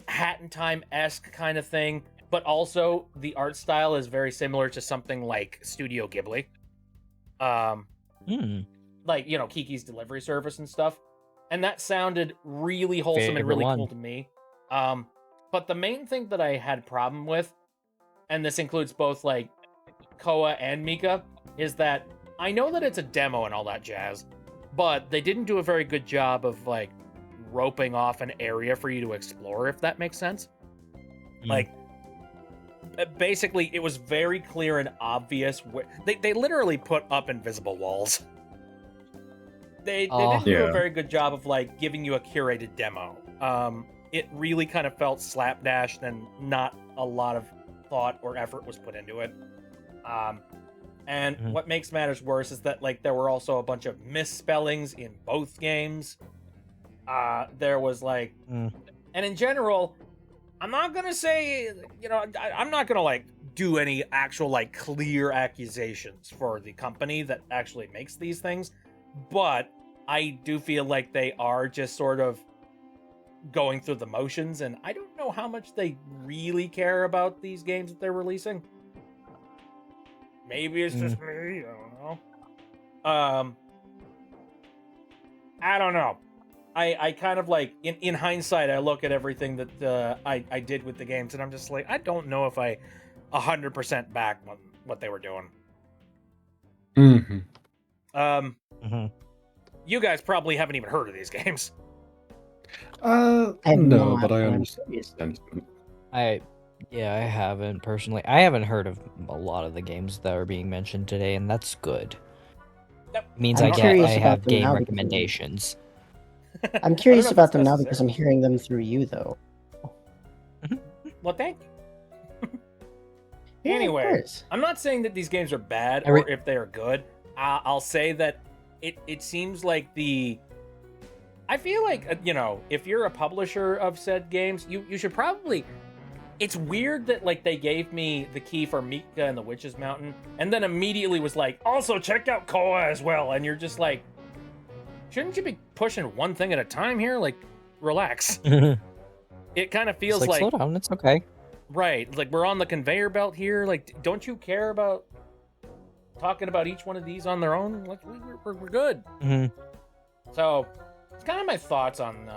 Hat in Time-esque kind of thing, but also the art style is very similar to something like Studio Ghibli. Like, you know, Kiki's Delivery Service and stuff. And that sounded really wholesome and really cool to me. But the main thing that I had problem with, and this includes both, like, Koa and Mika, is that I know that it's a demo and all that jazz, but they didn't do a very good job of, like, roping off an area for you to explore, if that makes sense. Like, basically, it was very clear and obvious. They literally put up invisible walls. They didn't do a very good job of, like, giving you a curated demo. It really kind of felt slapdashed and not a lot of thought or effort was put into it. And what makes matters worse is that, like, there were also a bunch of misspellings in both games. There was, like... And in general, I'm not gonna say, you know, I'm not gonna, like, do any actual, like, clear accusations for the company that actually makes these things, but I do feel like they are just sort of going through the motions, and I don't know how much they really care about these games that they're releasing. Maybe it's just me, I don't know. I don't know. I kind of, like, in hindsight, I look at everything that I did with the games, and I'm just like, I don't know if I 100% back what they were doing. You guys probably haven't even heard of these games. No, but I understand. I haven't personally. I haven't heard of a lot of the games that are being mentioned today, and that's good. Yep. It means I'm I curious have about them game now recommendations. I'm curious about them now because I'm hearing them through you, though. Well, thank you. Yeah, Anyway, of course. I'm not saying that these games are bad or if they are good. I'll say that it seems like I feel like, you know, if you're a publisher of said games, you should probably... It's weird that, like, they gave me the key for Mika and the Witch's Mountain, and then immediately was like, also check out Koa as well, and you're just like, shouldn't you be pushing one thing at a time here? Like, relax. It kind of feels like... Slow down, it's okay. Right, like, we're on the conveyor belt here. Like, don't you care about talking about each one of these on their own? Like, we're good. So, it's kind of my thoughts on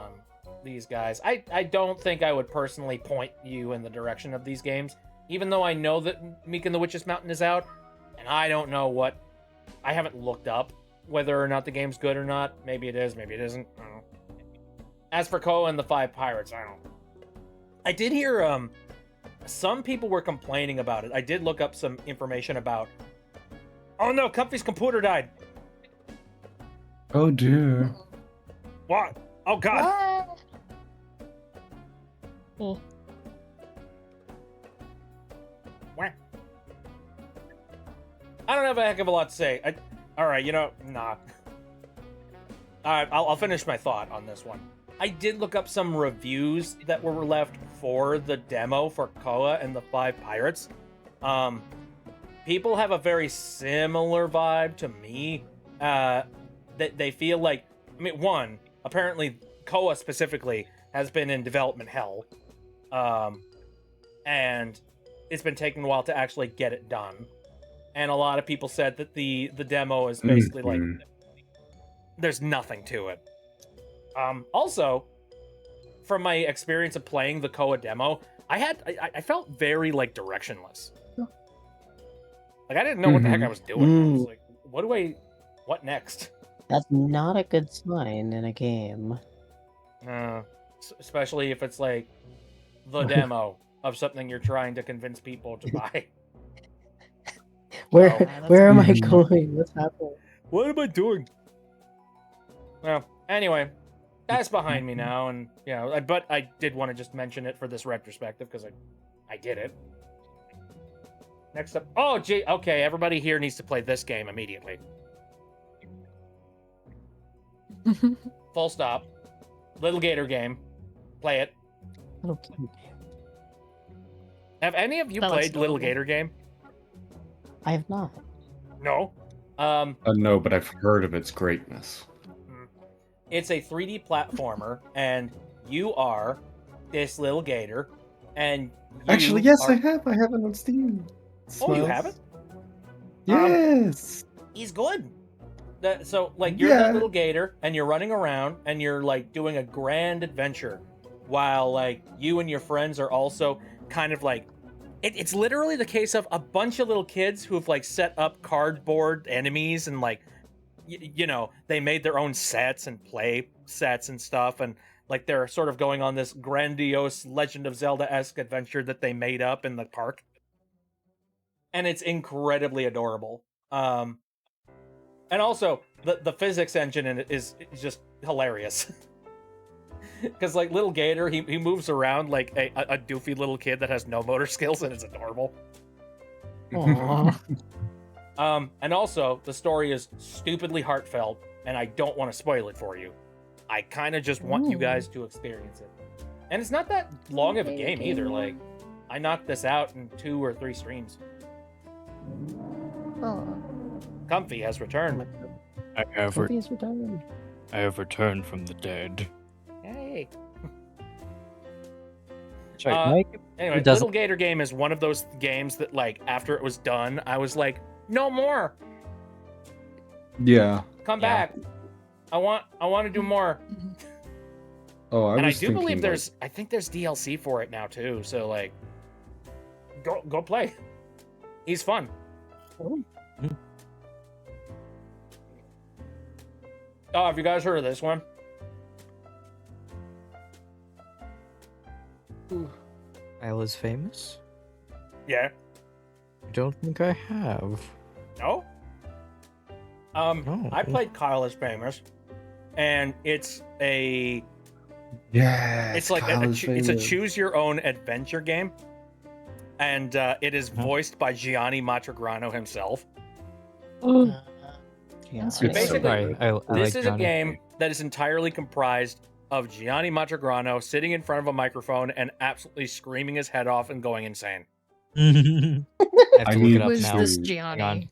these guys. I don't think I would personally point you in the direction of these games, even though I know that Meek and the Witch's Mountain is out, and I don't know what... I haven't looked up whether or not the game's good or not. Maybe it is, maybe it isn't. I don't know. As for Koa and the Five Pirates, I don't know. I did hear some people were complaining about it. I did look up some information about... Oh no, Comfy's computer died. Oh dear. What? Oh god. Oh. I don't have a heck of a lot to say. Alright, you know, nah. Alright, I'll finish my thought on this one. I did look up some reviews that were left for the demo for Koa and the Five Pirates. People have a very similar vibe to me. That they feel like, I mean, one, apparently Koa specifically has been in development hell. And it's been taking a while to actually get it done. And a lot of people said that the demo is basically like, there's nothing to it. Also, from my experience of playing the Koa demo, I felt very, like, directionless. Like, I didn't know what the heck I was doing. I was like, what next? That's not a good sign in a game. Especially if it's, like, the demo of something you're trying to convince people to buy. Where am I going? What's happening? What am I doing? Well, anyway, that's behind me now, and, you know, but I did want to just mention it for this retrospective, because I did it. Next up... Oh, gee, okay, everybody here needs to play this game immediately. Full stop. Little Gator game. Play it. Little Gator game. Have any of you played Little Gator game? I have not. No. No, but I've heard of its greatness. It's a 3D platformer, and you are this little gator, and Actually, yes, are... I have. I have it on Steam. Oh, you Smiles. have it? Yes. He's good. So, like, you're that Yeah. little gator, and you're running around, and you're, like, doing a grand adventure, while, like, you and your friends are also kind of, like... It's literally the case of a bunch of little kids who've, like, set up cardboard enemies, and, like, you know, they made their own sets and play sets and stuff, and, like, they're sort of going on this grandiose Legend of Zelda-esque adventure that they made up in the park. And it's incredibly adorable. And also, the physics engine in it is just hilarious. Because, like, little Gator, he moves around like a doofy little kid that has no motor skills, and it's adorable. Aww. And also, the story is stupidly heartfelt, and I don't want to spoil it for you. I kind of just want you guys to experience it. And it's not that long of a game either. Like, I knocked this out in 2 or 3 streams. Comfy has returned. I have Sophie's returned. returned from the dead. Hey. That's right, Mike. Anyway, Who doesn't- Little Gator Game is one of those games that, like, after it was done, I was like, no more. Yeah. Come Yeah. back. I want to do more. Oh, I And I was do thinking, believe like, I think there's DLC for it now too. So, like, go play. He's fun. Oh, have you guys heard of this one? Kyle is famous? Yeah. I don't think I have. No? No. I played Kyle is Famous, and it's a yeah, it's like it's a choose your own adventure game, and it is voiced by Gianni Matragrano himself. Yeah, So basically, I this like is a game that is entirely comprised of Gianni Matragrano sitting in front of a microphone and absolutely screaming his head off and going insane. I have I to look need it up Who's now. this Hang on. Gianni?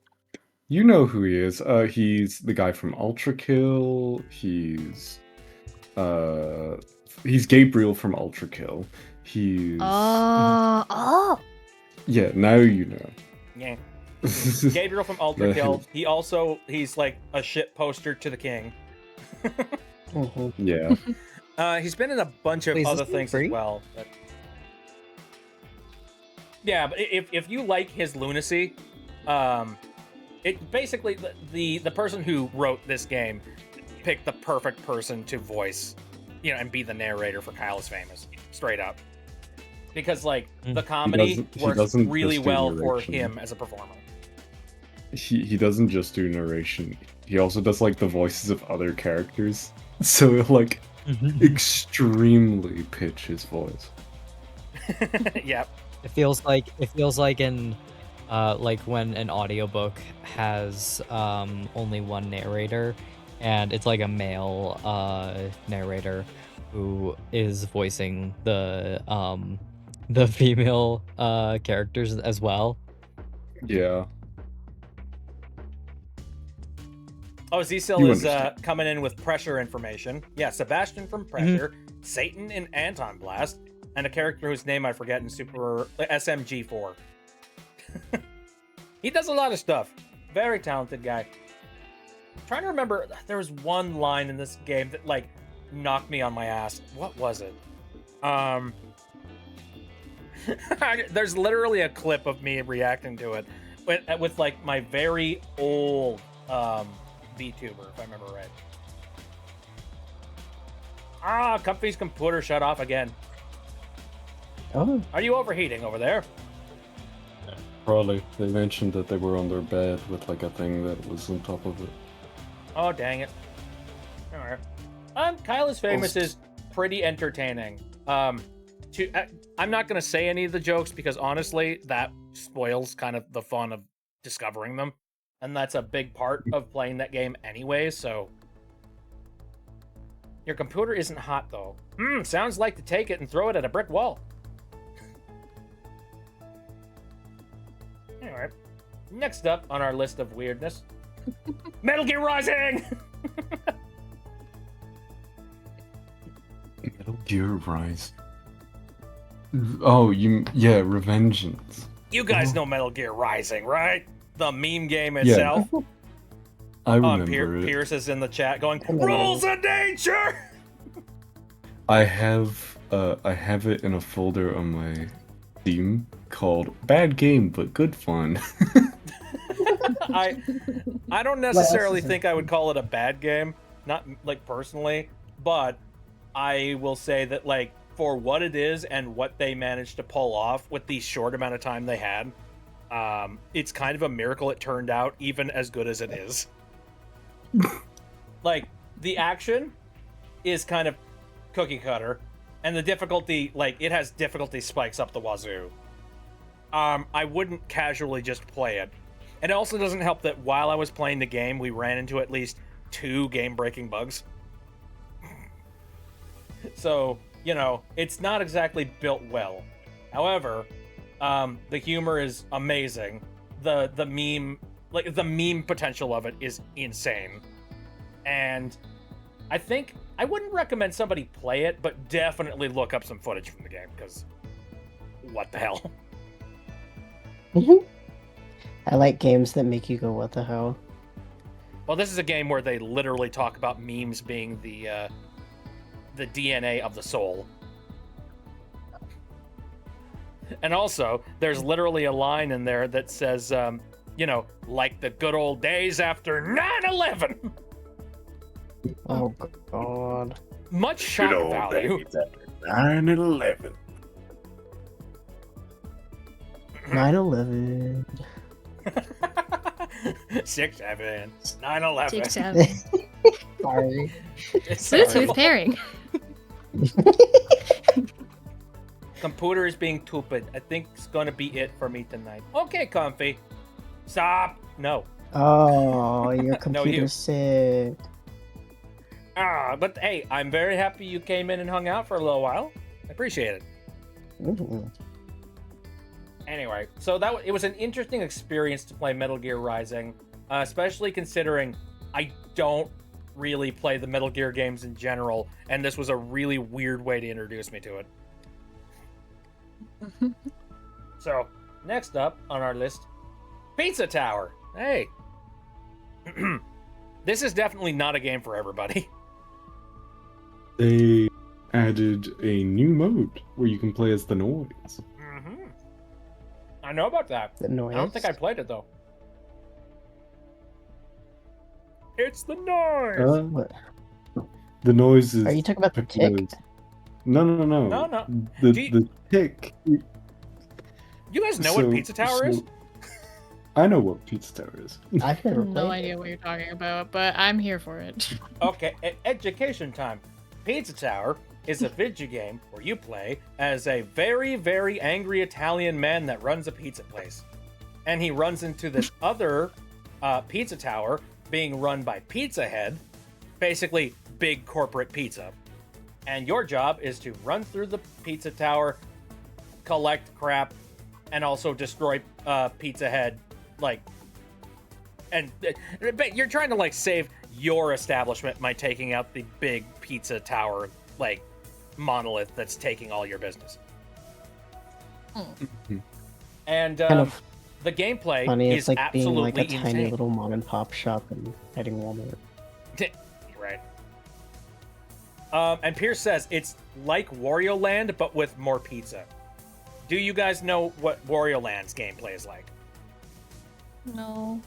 You know who he is. He's the guy from Ultra Kill. He's Gabriel from Ultra Kill. He's Oh. yeah. Now you know. Yeah. Gabriel from Ultra Kill. He's like a shit poster to the king. Yeah. He's been in a bunch of Wait, is other this game things free? as well. But... Yeah, but if you like his lunacy, it basically the person who wrote this game picked the perfect person to voice, you know, and be the narrator for Kyle is Famous, straight up. Because like the comedy he works doesn't really just do well for narration. him as a performer. He doesn't just do narration. He also does like the voices of other characters. So he'll, like extremely pitch his voice. Yep. It feels like in like when an audiobook has only one narrator, and it's like a male narrator who is voicing the female characters as well. Yeah. Oh, Zcil You is understand. coming in with Pressure information. Yeah, Sebastian from Pressure, Satan in Anton Blast, and a character whose name I forget in Super SMG4. He does a lot of stuff. Very talented guy. Trying to remember, there was one line in this game that like knocked me on my ass. What was it? There's literally a clip of me reacting to it with like my very old VTuber, if I remember right. Ah, Comfy's computer shut off again. Oh, Are you overheating over there? Probably. They mentioned that they were on their bed with like a thing that was on top of it. Oh, dang it. Alright. Kyle is Famous is pretty entertaining. I'm not gonna say any of the jokes because honestly, that spoils kind of the fun of discovering them. And that's a big part of playing that game anyway, so... Your computer isn't hot, though. Sounds like to take it and throw it at a brick wall. Anyway, next up on our list of weirdness... Metal Gear Rising! Gear Rise. Oh, Revengeance. You guys know Metal Gear Rising, right? The meme game Yeah. itself. I remember it. Pierce is in the chat going, I know. "Rules of nature." I have it in a folder on my Steam called "Bad Game but Good Fun." I don't necessarily think I would call it a bad game, not like personally, but I will say that like for what it is and what they managed to pull off with the short amount of time they had, it's kind of a miracle it turned out even as good as it is. Like the action is kind of cookie cutter, and the difficulty, like it has difficulty spikes up the wazoo. I wouldn't casually just play it. And it also doesn't help that while I was playing the game, we ran into at least 2 game-breaking bugs. So, you know, it's not exactly built well. However, the humor is amazing. The meme potential of it is insane. And I think I wouldn't recommend somebody play it, but definitely look up some footage from the game, because what the hell? I like games that make you go, what the hell? Well, this is a game where they literally talk about memes being the DNA of the soul. And also, there's literally a line in there that says, you know, like the good old days after 9/11. Oh god. Much shock value. 9/11. 9/11. 6/7. 9/11. 6/7. Sorry. Bluetooth pairing. Computer is being stupid. I think it's gonna be it for me tonight. Okay, Comfy. Stop. No. Oh, your No, you. computer's sick. But hey, I'm very happy you came in and hung out for a little while. I appreciate it. Ooh. Anyway, so it was an interesting experience to play Metal Gear Rising, especially considering I don't really play the Metal Gear games in general, and this was a really weird way to introduce me to it. So, next up on our list, Pizza Tower. Hey. This is definitely not a game for everybody. They added a new mode where you can play as the Noise. Mm-hmm. I know about that. The noise. I don't think I played it, though. It's the Noise! What? The Noise is... Are you talking about the tick? No. No. The tick... You guys know what Pizza Tower is? I know what Pizza Tower is. I've never No played idea it. what you're talking about, but I'm here for it. Okay, education time. Pizza Tower is a video game where you play as a very, very angry Italian man that runs a pizza place. And he runs into this other pizza tower being run by Pizza Head, basically big corporate pizza. And your job is to run through the pizza tower, collect crap, and also destroy Pizza Head, like, and but you're trying to like save your establishment by taking out the big pizza tower like monolith that's taking all your business. And Kind of the gameplay funny. is It's like being absolutely like a tiny insane. little mom and pop shop and heading Walmart. Right. And Pierce says it's like Wario Land, but with more pizza. Do you guys know what Wario Land's gameplay is like? No.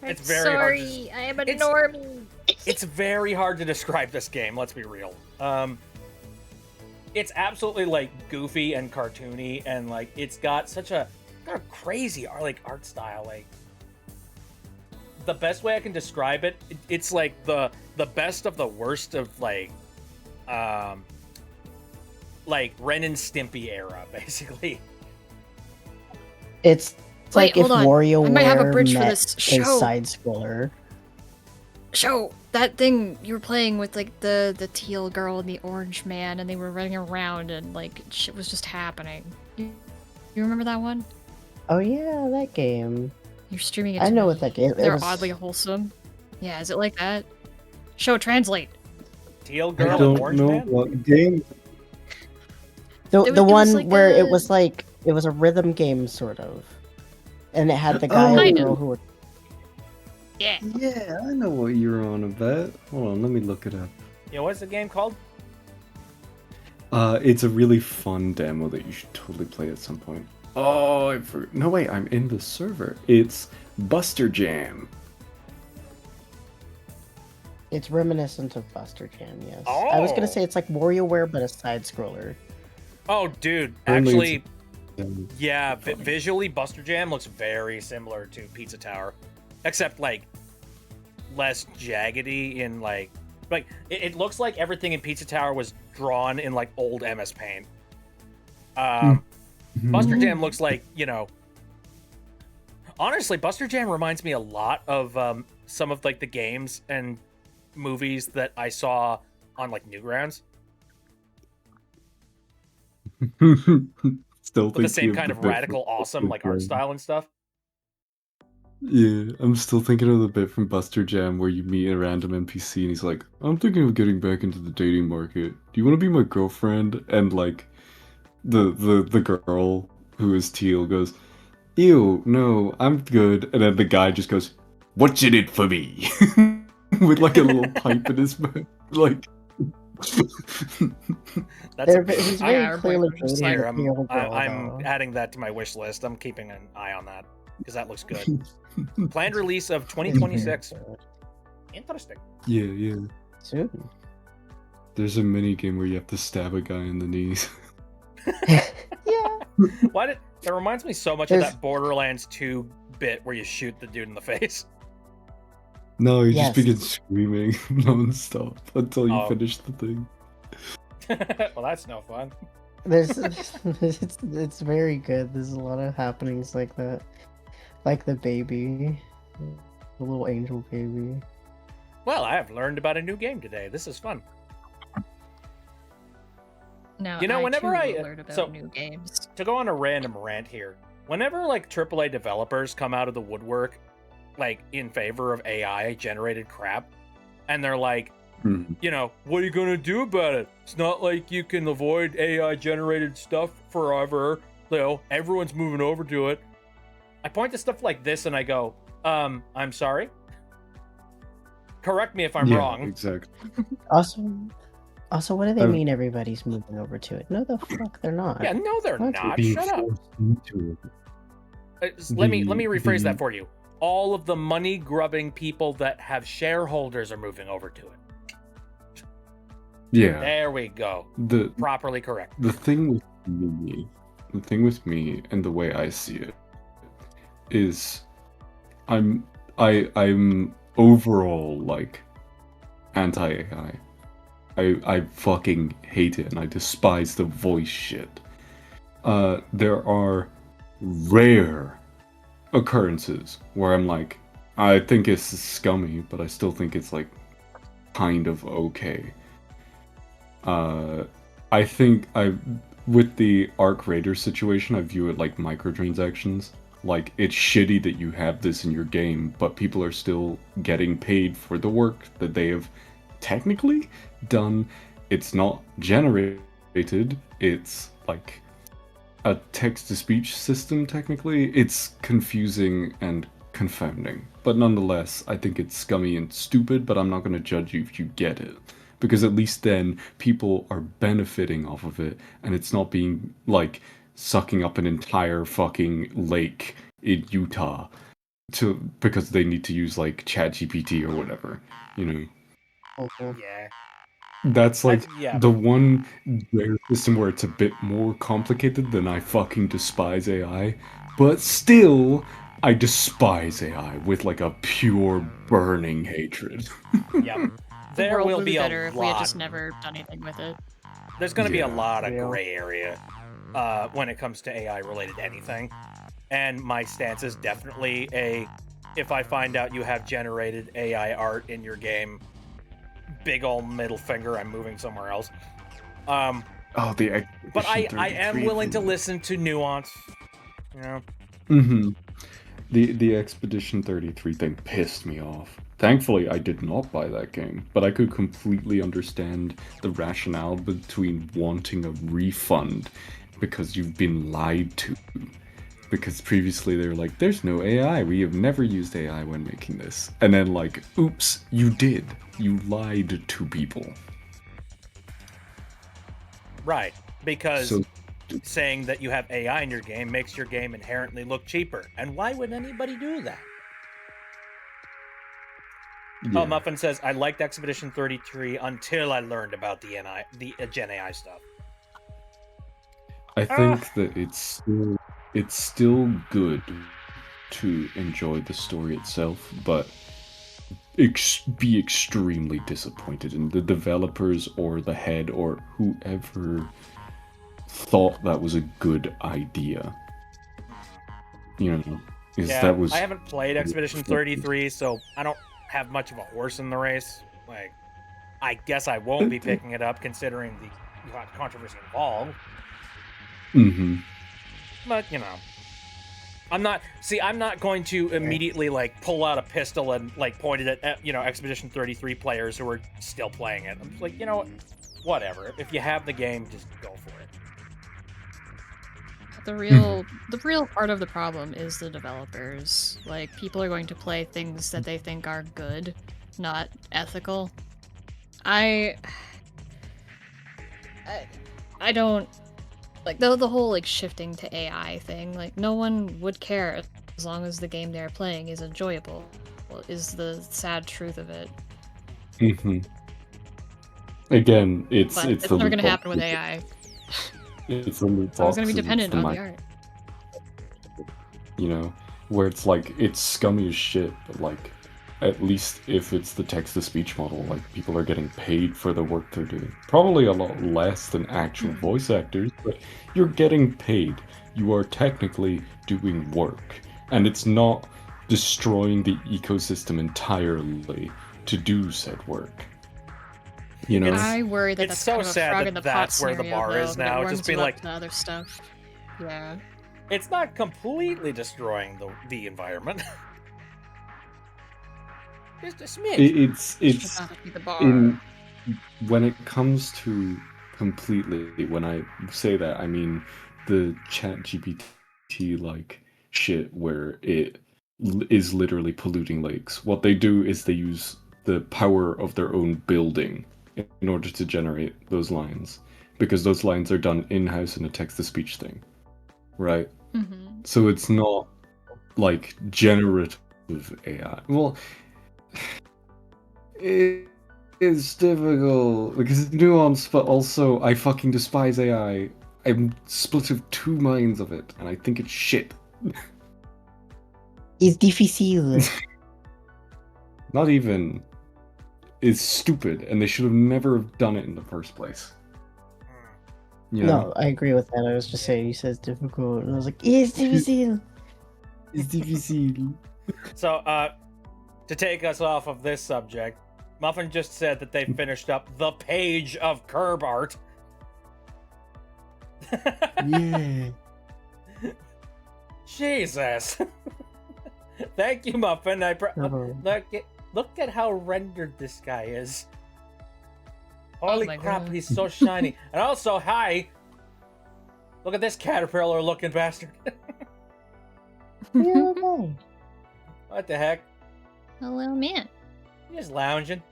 It's very hard to- Sorry, I am a it's- normie. It's very hard to describe this game, let's be real. It's absolutely like goofy and cartoony, and like it's got such a crazy art style. Like the best way I can describe it, it's like the best of the worst of like Ren and Stimpy era, basically. It's Wait, like if hold on. WarioWare I might have a bridge for met this a show. side scroller. Show that thing you were playing with, like the teal girl and the orange man, and they were running around and like shit was just happening. You remember that one? Oh yeah, that game. You're streaming it. I to know me. what that game. They're oddly wholesome. Yeah, is it like that? Show translate. Teal I girl and don't orange know man? what game. The It the was one like where a- it was like it was a rhythm game sort of, and it had the guy Oh. and the Kind girl of. who were. Yeah. Yeah, I know what you're on about. Hold on, let me look it up. Yeah, what's the game called? It's a really fun demo that you should totally play at some point. Oh, no wait, I'm in the server. It's Buster Jam. It's reminiscent of Buster Jam, yes. I was gonna Oh. say it's like WarioWare, but a side scroller. Oh, dude, Apparently actually, it's- yeah, visually, Buster Jam looks very similar to Pizza Tower, except like less jaggedy in like it looks like everything in Pizza Tower was drawn in like old MS Paint. Buster Jam looks like, you know, honestly, Buster Jam reminds me a lot of some of like the games and movies that I saw on like Newgrounds. Still With the same thinking kind the of bit radical, from awesome like Buster art Jam. style and stuff. Yeah, I'm still thinking of the bit from Buster Jam where you meet a random NPC and he's like, I'm thinking of getting back into the dating market. Do you want to be my girlfriend? And like the girl who is Teal goes, ew, no, I'm good. And then the guy just goes, what's in it for me? With like a little pipe in his mouth. Like That's He's I very got clearly boyfriend just dating here. a I'm, 3-year-old girl, I'm though. adding that to my wish list. I'm keeping an eye on that because that looks good. Planned release of 2026. Interesting. yeah. Soon. There's a mini game where you have to stab a guy in the knees. Yeah. Why did it reminds me so much of There's- that Borderlands 2 bit where you shoot the dude in the face. No, you Yes. just begin screaming non-stop until you Oh. finish the thing. Well, that's no fun. It's very good. There's a lot of happenings like that, like the baby, the little angel baby. Well, I have learned about a new game today. This is fun. Now, You know, whenever too I- will learn about so- new games. To go on a random rant here, whenever like AAA developers come out of the woodwork, like in favor of AI generated crap, and they're like, you know, what are you gonna do about it? It's not like you can avoid AI generated stuff forever. You know, everyone's moving over to it. I point to stuff like this and I go, I'm sorry. Correct me if I'm Yeah, wrong. exactly. Also, what do they Um, mean everybody's moving over to it? No, the fuck they're not. Yeah, no, they're What? not. Being Shut up. forced into it. Let me The- rephrase the- that for you. All of the money grubbing people that have shareholders are moving over to it. Yeah. There we go. The Properly correct. the thing with me and the way I see it is I'm overall like anti-AI. I fucking hate it and I despise the voice shit. There are rare occurrences where I'm like, I think it's scummy, but I still think it's like kind of okay. I think with the Arc Raider situation, I view it like microtransactions. Like, it's shitty that you have this in your game, but people are still getting paid for the work that they have technically done. It's not generated, it's like a text-to-speech system, technically. It's confusing and confounding. But nonetheless, I think it's scummy and stupid, but I'm not going to judge you if you get it. Because at least then, people are benefiting off of it, and it's not being, like, sucking up an entire fucking lake in Utah because they need to use, like, ChatGPT or whatever, you know? Yeah. That's like yeah. the one rare system where it's a bit more complicated than I fucking despise AI. But still, I despise AI with like a pure burning hatred. Yep. The There world will would be better a if we had lot. just never done anything with it. There's going to be a Yeah. lot of Yeah. gray area when it comes to AI related anything. And my stance is definitely if I find out you have generated AI art in your game, big ol' middle finger, I'm moving somewhere else. Oh, the But I Expedition am 33 willing to video. listen to nuance. You know? Mm-hmm. The Expedition 33 thing pissed me off. Thankfully, I did not buy that game, but I could completely understand the rationale between wanting a refund because you've been lied to. Because previously they were like, there's no AI, we have never used AI when making this. And then like, oops, you did. You lied to people. Right, because So- saying that you have AI in your game makes your game inherently look cheaper. And why would anybody do that? Yeah. Oh, Muffin says, I liked Expedition 33 until I learned about the Gen AI stuff. I think that it's still good to enjoy the story itself, but be extremely disappointed in the developers or the head or whoever thought that was a good idea. You know, Yeah, I haven't played Expedition 33, so I don't have much of a horse in the race. Like, I guess I won't be picking it up considering the controversy involved. Mm-hmm. But, you know, I'm not going to immediately, like, pull out a pistol and, like, point it at, you know, Expedition 33 players who are still playing it. I'm just like, you know what? Whatever. If you have the game, just go for it. The real part of the problem is the developers. Like, people are going to play things that they think are good, not ethical. I don't like the whole like shifting to AI thing. Like, no one would care as long as the game they're playing is enjoyable. Is the sad truth of it. Mm-hmm. Again, it's never going to happen with AI. It's the loot It's always going to be boxes, dependent it's on the art. You know, where it's like, it's scummy as shit, but like, at least if it's the text-to-speech model, like, people are getting paid for the work they're doing. Probably a lot less than actual voice actors, but you're getting paid. You are technically doing work. And it's not destroying the ecosystem entirely to do said work. You know? I worry that It's that's so kind of a sad frog that in the pot that's where the scenario, bar though, is that it now. warms Just be you up like, to other stuff. Yeah. it's not completely destroying the environment. Just a smidge. It's Gotta be the bar. when it comes to completely, when I say that, I mean the chat GPT like shit where it is literally polluting lakes. What they do is they use the power of their own building in order to generate those lines, because those lines are done in-house in a text-to-speech thing, right? Mm-hmm. So it's not like generative AI. Well, it is difficult because it's nuanced, but also I fucking despise AI. I'm split of two minds of it, and I think it's shit. It's difficile. Not even. It's stupid, and they should have never have done it in the first place. You know? No, I agree with that. I was just saying, you said it's difficult, and I was like, it's difficile. It's difficile. So, to take us off of this subject, Muffin just said that they finished up the page of curb art. Yeah. Jesus. Thank you, Muffin. Look at how rendered this guy is. Holy my crap, God. he's so shiny. And also, hi. Look at this caterpillar looking bastard. You're okay. What the heck? A little man. Just lounging.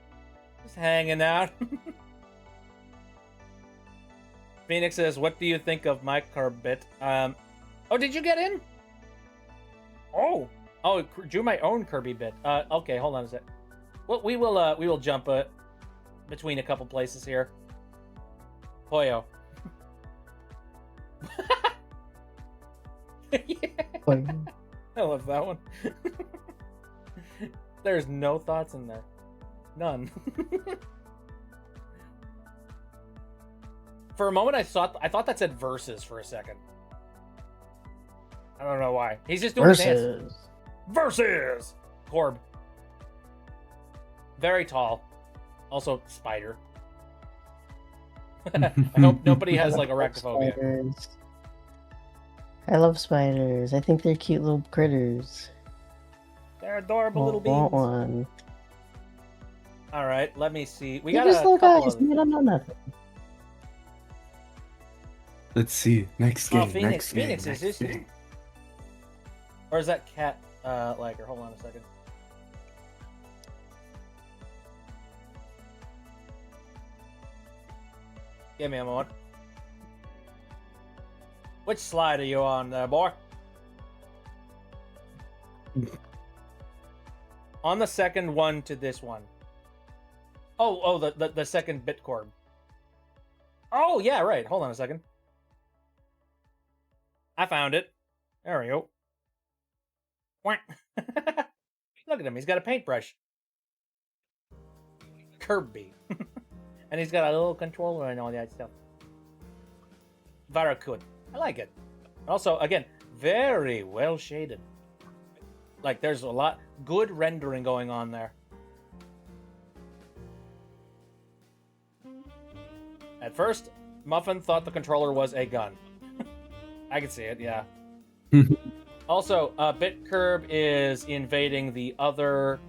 Just hanging out. Phoenix says, what do you think of my curb bit? Oh, did you get in? Oh, drew my own Kirby bit. Okay, hold on a sec. Well, we will jump between a couple places here. Poyo. Yeah. I love that one. There's no thoughts in there. None. For a moment, I thought that said verses for a second. I don't know why. He's just doing his dance. Versus Corb. Very tall. Also spider. I hope nobody has like arachnophobia. Spiders. I love spiders. I think they're cute little critters. They're adorable little want beans. one. All right, let me see. We They're got just a little couple guys. of. They don't know nothing. Let's see. Next Oh, game. Phoenix. Next game. Phoenix, next is this? game. Or is that cat Liger? Hold on a second. Give me a moment. Which slide are you on there, boy? On the second one to this one. Oh, the second Bitcorp. Oh, yeah, right. Hold on a second. I found it. There we go. Whack. Look at him. He's got a paintbrush. Kirby. And he's got a little controller and all that stuff. Very good. I like it. Also, again, very well shaded. Like, there's a lot good rendering going on there. At first, Muffin thought the controller was a gun. I can see it, yeah. Also, Bitcurb is invading the other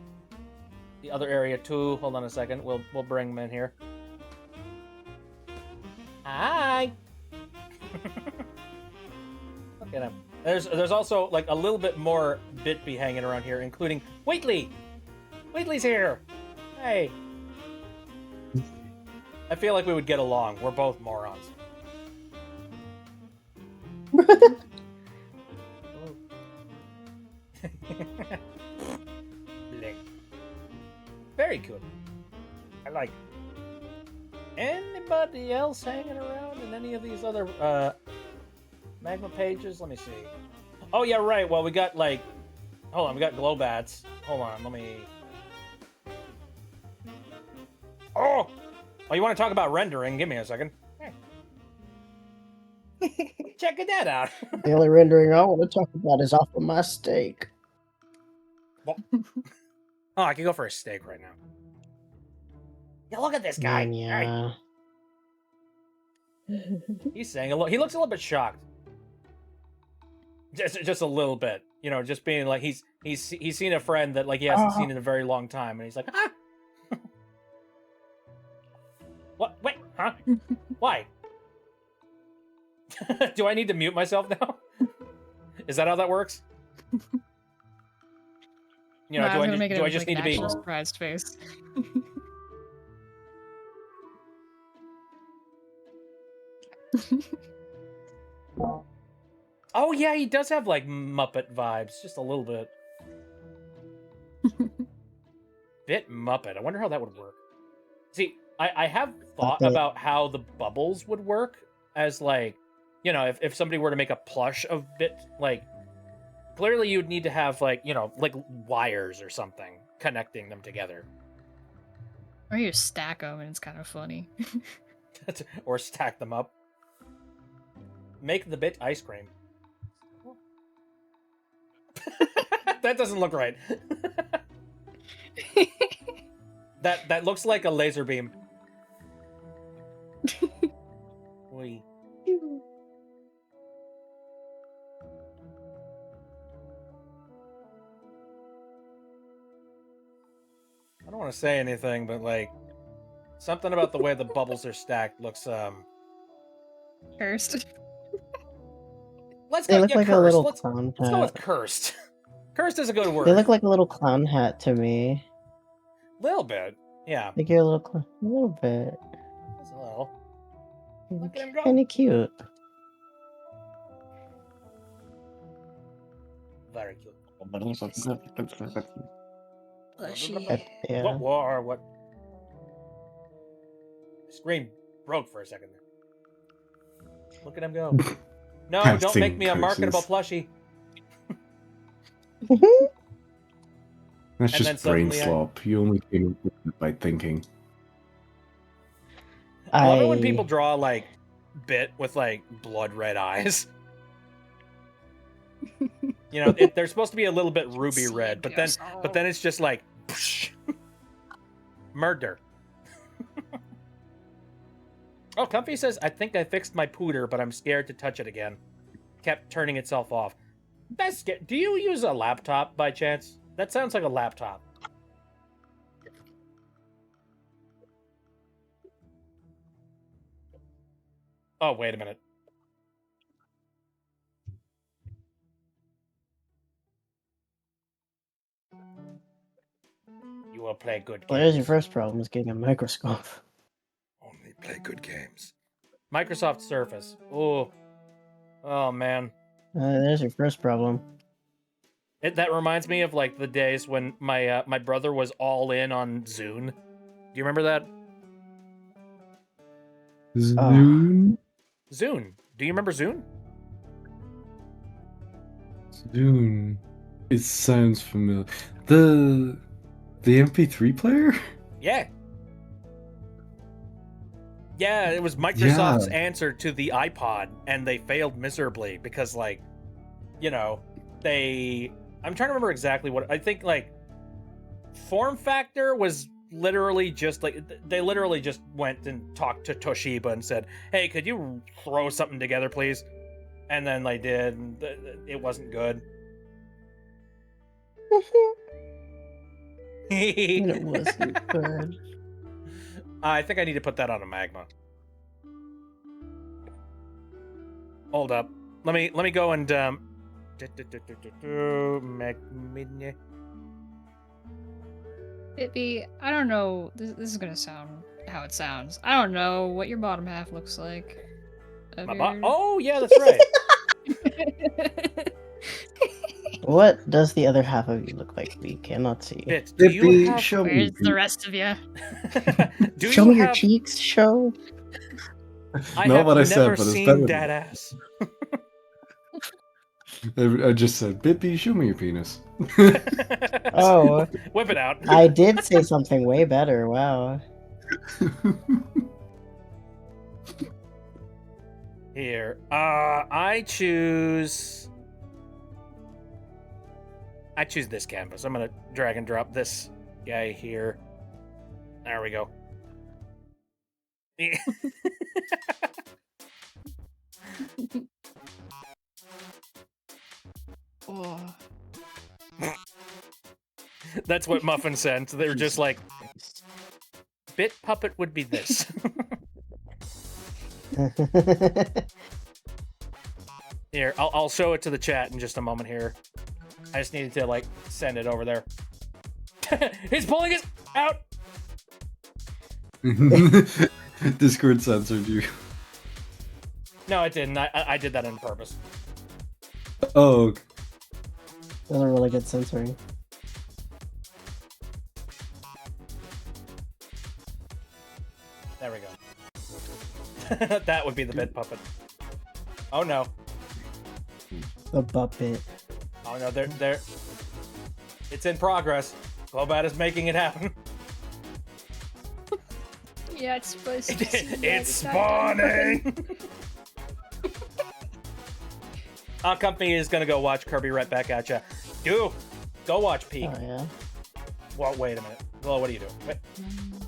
area too. Hold on a second. We'll bring him in here. Hi. Look at him. There's also like a little bit more Bitby hanging around here, including Wheatley. Wheatley's here. Hey. I feel like we would get along. We're both morons. Blink. Very good. I like it. Anybody else hanging around in any of these other magma pages? Let me see. Oh yeah, right. Well, we got like, hold on, we got glow bats. Hold on, let me. Oh, you want to talk about rendering? Give me a second. Checking that out. The only rendering I want to talk about is off of my steak. Well, oh, I can go for a steak right now. Yeah, look at this guy. Yeah. He's saying a little. He looks a little bit shocked. Just a little bit. You know, just being like he's seen a friend that like he hasn't seen in a very long time, and he's like, ah. What? Wait, huh? Why? Do I need to mute myself now? Is that how that works? You know, No, do I just need to be surprised face? Oh yeah, he does have like Muppet vibes, just a little bit. Bit Muppet. I wonder how that would work. See, I have thought about how the bubbles would work as like, you know, if somebody were to make a plush of Bit, like, clearly you'd need to have like, you know, like wires or something connecting them together. Or you stack them and it's kind of funny. Or stack them up. Make the Bit ice cream. That doesn't look right. That looks like a laser beam. Wee. I don't want to say anything, but like something about the way the bubbles are stacked looks Cursed. Let's They go. look Yeah, like cursed. a little Let's clown go with hat. cursed. Cursed is a good word. They look like a little clown hat to me. Little bit, yeah. Like you're a little bit. Just a little. Look at him go. Kind of cute. Very cute. Yeah. What war? What? Screen broke for a second there. Look at him go. No, I've don't seen make me a marketable curses. plushie. That's And then just brain suddenly slop. You only came up with it by thinking. I love it when people draw like Bit with like blood red eyes. You know, they're supposed to be a little bit ruby red, but then it's just like murder. Oh, Comfy says, I think I fixed my pooter, but I'm scared to touch it again. Kept turning itself off. That's scary. Do you use a laptop by chance? That sounds like a laptop. Oh, wait a minute. You will play good games. Well, there's your first problem, is getting a microscope. Only play good games. Microsoft Surface. Oh. Oh, man. There's your first problem. That reminds me of, like, the days when my my brother was all in on Zune. Do you remember that? Zune? Zune. Do you remember Zune? Zune. It sounds familiar. The MP3 player? Yeah. Yeah, it was Microsoft's answer to the iPod, and they failed miserably because, like, you know, I'm trying to remember exactly what... I think, like, form factor was literally just, like... They literally just went and talked to Toshiba and said, hey, could you throw something together, please? And then they did, and it wasn't good. It wasn't good. I think I need to put that on a Magma. Hold up. Let me go and Bitby, I don't know. This is gonna sound how it sounds. I don't know what your bottom half looks like. Oh yeah, that's right. What does the other half of you look like? We cannot see. Bit, do you have... show Where's me. the rest of you? Show me your cheeks, show. I Not have what I never said, but it's seen better. that ass. I just said, Bippy, show me your penis. Oh, Whip it out. I did say something way better. Wow. Here, I choose this canvas. I'm gonna drag and drop this guy here. There we go. Oh. That's what Muffin sent. They were just like, Bit Puppet would be this. Here, I'll show it to the chat in just a moment here. I just needed to, like, send it over there. He's pulling it out! Discord censored you. No, it didn't. I did that on purpose. Oh. Those are really good censoring. There we go. That would be the Bit Puppet. Oh no. The Buppet. Oh no, they're... It's in progress. Globat is making it happen. Yeah, it's supposed to. It's spawning! Our company is gonna go watch Kirby right back at ya. Go watch Peak. Oh yeah. Well, wait a minute. Glow, what are you doing? Wait.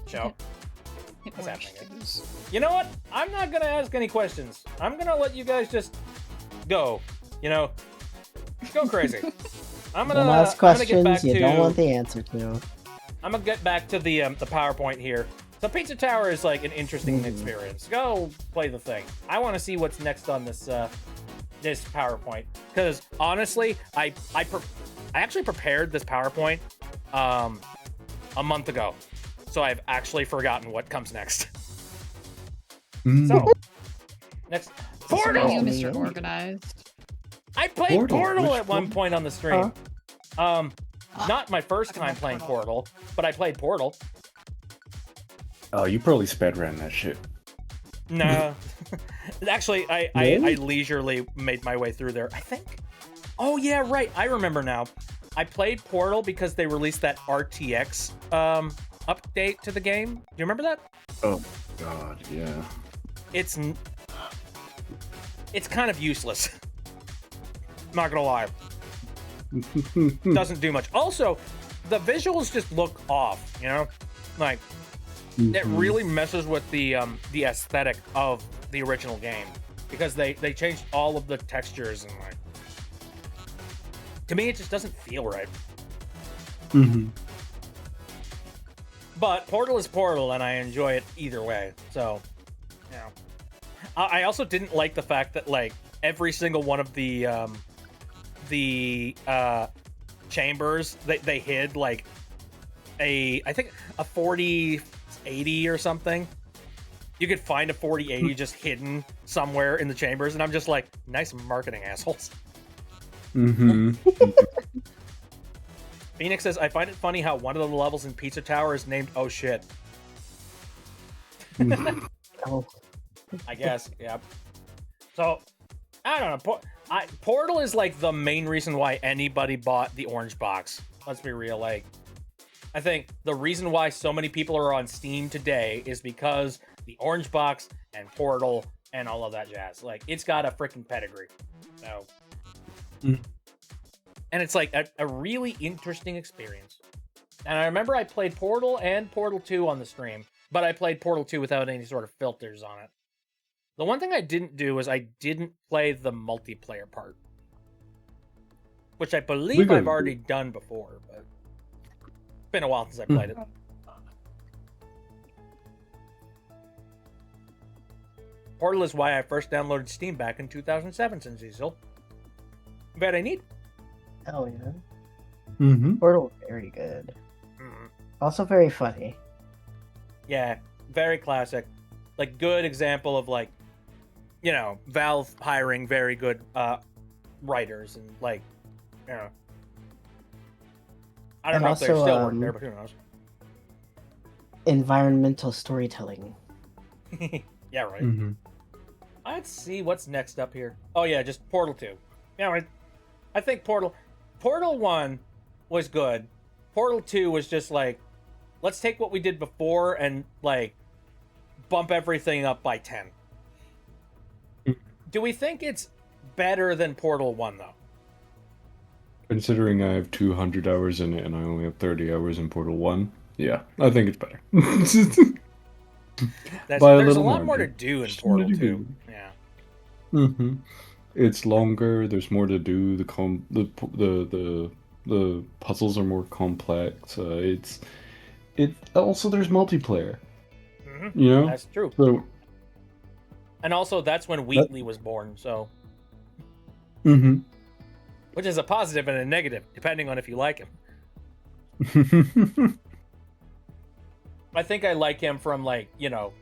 Show. It What's works. happening? You know what? I'm not gonna ask any questions. I'm gonna let you guys just go. You know, go crazy. I'm gonna Don't ask I'm gonna get questions back you to. don't want the answer to. I'm gonna get back to the PowerPoint here. So Pizza Tower is like an interesting experience. Go play the thing. I want to see what's next on this this PowerPoint, because honestly, I actually prepared this PowerPoint a month ago, so I've actually forgotten what comes next. So next, Portal. You, Mr. Organized. I played Portal Which at one one? point on the stream. Not my first time playing Portal, but I played Portal. Oh, you probably sped ran that shit. No. Actually, I leisurely made my way through there, I think. Oh, yeah, right. I remember now. I played Portal because they released that RTX update to the game. Do you remember that? Oh, God, yeah. It's kind of useless. Not gonna lie. Doesn't do much. Also, the visuals just look off, you know? Like, it really messes with the aesthetic of the original game, because they changed all of the textures, and like, to me it just doesn't feel right. Mm-hmm. But Portal is Portal, and I enjoy it either way. So, yeah. I also didn't like the fact that like every single one of the chambers they hid like I think a 4080 or something. You could find a 4080 just hidden somewhere in the chambers, and I'm just like, nice marketing, assholes. Mm-hmm. Phoenix says, I find it funny how one of the levels in Pizza Tower is named Oh Shit. Oh. I guess, yeah. So, I don't know. Portal is like the main reason why anybody bought the orange box. Let's be real. Like, I think the reason why so many people are on Steam today is because the orange box and Portal and all of that jazz. Like, it's got a freaking pedigree. So, and it's like a really interesting experience. And I remember I played Portal and Portal 2 on the stream, but I played Portal 2 without any sort of filters on it. The one thing I didn't do is I didn't play the multiplayer part, which I believe I've already done before, but it's been a while since I played it. Portal is why I first downloaded Steam back in 2007, since Cecil. Very neat. Hell yeah. Mm-hmm. Portal, very good. Mm-hmm. Also very funny. Yeah, very classic. Like, good example of, like, you know, Valve hiring very good writers and, like, you know. I don't know if they're still working there, but who knows. Environmental storytelling. Yeah, right. Mm-hmm. Let's see what's next up here. Oh, yeah, just Portal 2. Yeah, I think Portal 1 was good. Portal 2 was just like, let's take what we did before and, like, bump everything up by 10. Do we think it's better than Portal 1, though? Considering I have 200 hours in it and I only have 30 hours in Portal 1, yeah, I think it's better. There's a lot more to do in Portal 2. Yeah. Mm-hmm. It's longer. There's more to do. The puzzles are more complex. It also there's multiplayer. Mm-hmm. You know, that's true. So, and also that's when Wheatley was born. So, which is a positive and a negative, depending on if you like him. I think I like him from, like, you know,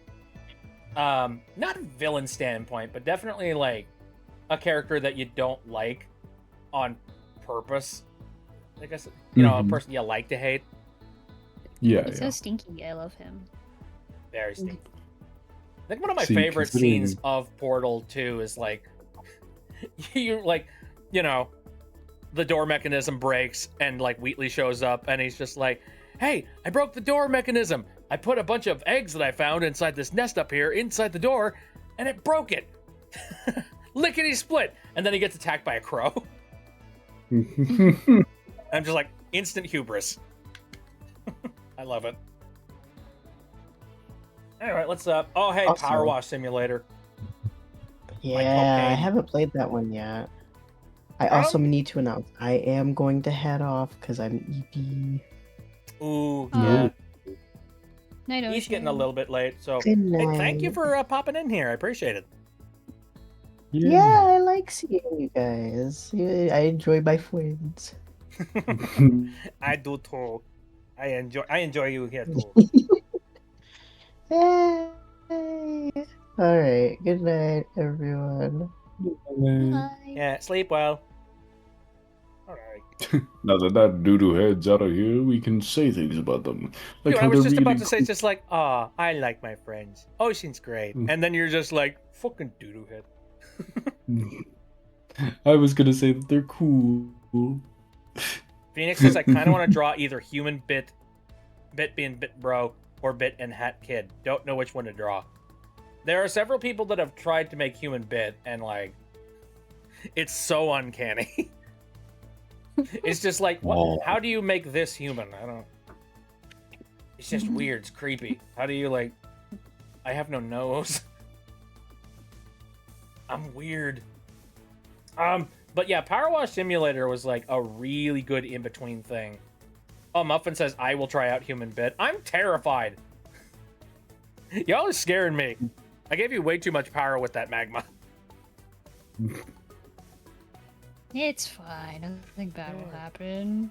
not a villain standpoint, but definitely like a character that you don't like on purpose. I guess, you know, a person you like to hate. Yeah, He's so stinky. I love him. Very stinky. I think one of my favorite scenes of Portal 2 is like, you know, the door mechanism breaks and like Wheatley shows up and he's just like, hey, I broke the door mechanism. I put a bunch of eggs that I found inside this nest up here inside the door and it broke it. Lickety split. And then he gets attacked by a crow. I'm just like, instant hubris. I love it. All right, let's oh, hey, Also, Power Wash Simulator. Yeah, I haven't played that one yet. I also need to announce I am going to head off because I'm EP. Ooh, yeah. Night He's Ocean. getting a little bit late, so Good hey, thank you night. for popping in here. I appreciate it. Yeah, I like seeing you guys. I enjoy my friends. I do too. I enjoy you here too. Hey. All right. Good night, everyone. Bye. Yeah, sleep well. All right. Now that doo-doo head's out of here, we can say things about them. Like Dude, how I was they're just about really to say, just like, I like my friends. Ocean's great. And then you're just like, fucking doo-doo head. I was gonna say that they're cool. Phoenix says, I kind of want to draw either human Bit being Bit Bro, or Bit and Hat Kid. Don't know which one to draw. There are several people that have tried to make human Bit, and like, it's so uncanny. It's just like, what? How do you make this human? I don't. It's just weird. It's creepy. How do you like? I have no nose. I'm weird. But yeah, Power Wash Simulator was like a really good in-between thing. Oh, Muffin says, I will try out Human Bit. I'm terrified. Y'all are scaring me. I gave you way too much power with that magma. It's fine. Nothing bad will happen.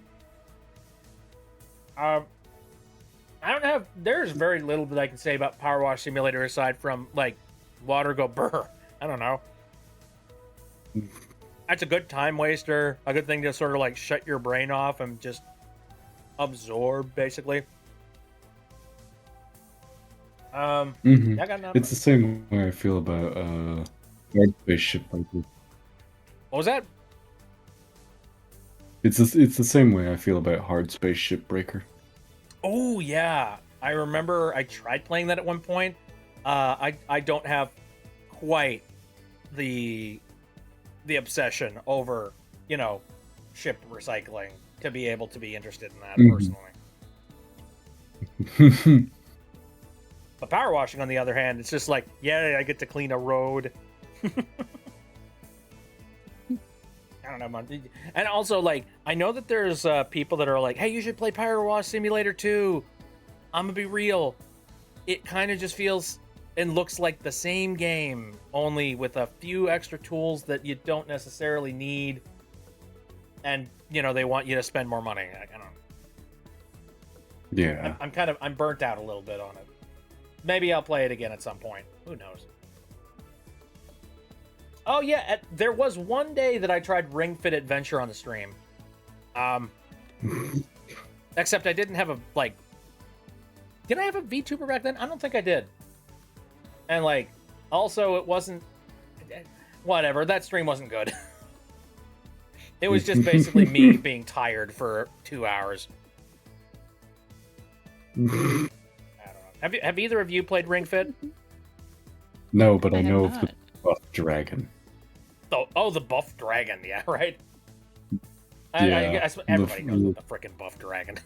I don't have. There's very little that I can say about Power Wash Simulator aside from like water go burr. I don't know. That's a good time waster. A good thing to sort of like shut your brain off and just absorb, basically. I got nothing. It's the same way I feel about Hard Space Shipbreaker. What was that? It's the same way I feel about Hard Space Shipbreaker. Oh yeah, I remember I tried playing that at one point. I don't have quite the obsession over, you know, ship recycling to be able to be interested in that personally. But power washing, on the other hand, it's just like, yeah, I get to clean a road. I don't know, man. And also, like, I know that there's people that are like, hey, you should play Power Wash Simulator 2. I'm gonna be real. It kind of just feels and looks like the same game, only with a few extra tools that you don't necessarily need. And, you know, they want you to spend more money. I don't know. Yeah. I'm burnt out a little bit on it. Maybe I'll play it again at some point. Who knows? Oh yeah, there was one day that I tried Ring Fit Adventure on the stream. Except I didn't have a, like... Did I have a VTuber back then? I don't think I did. And, like, also it wasn't... Whatever, that stream wasn't good. It was just basically me being tired for 2 hours. I don't know. Have either of you played Ring Fit? No, but I know of not. the buff dragon. Oh, the buff dragon, yeah, right? Yeah, I guess everybody knows about the freaking buff dragon.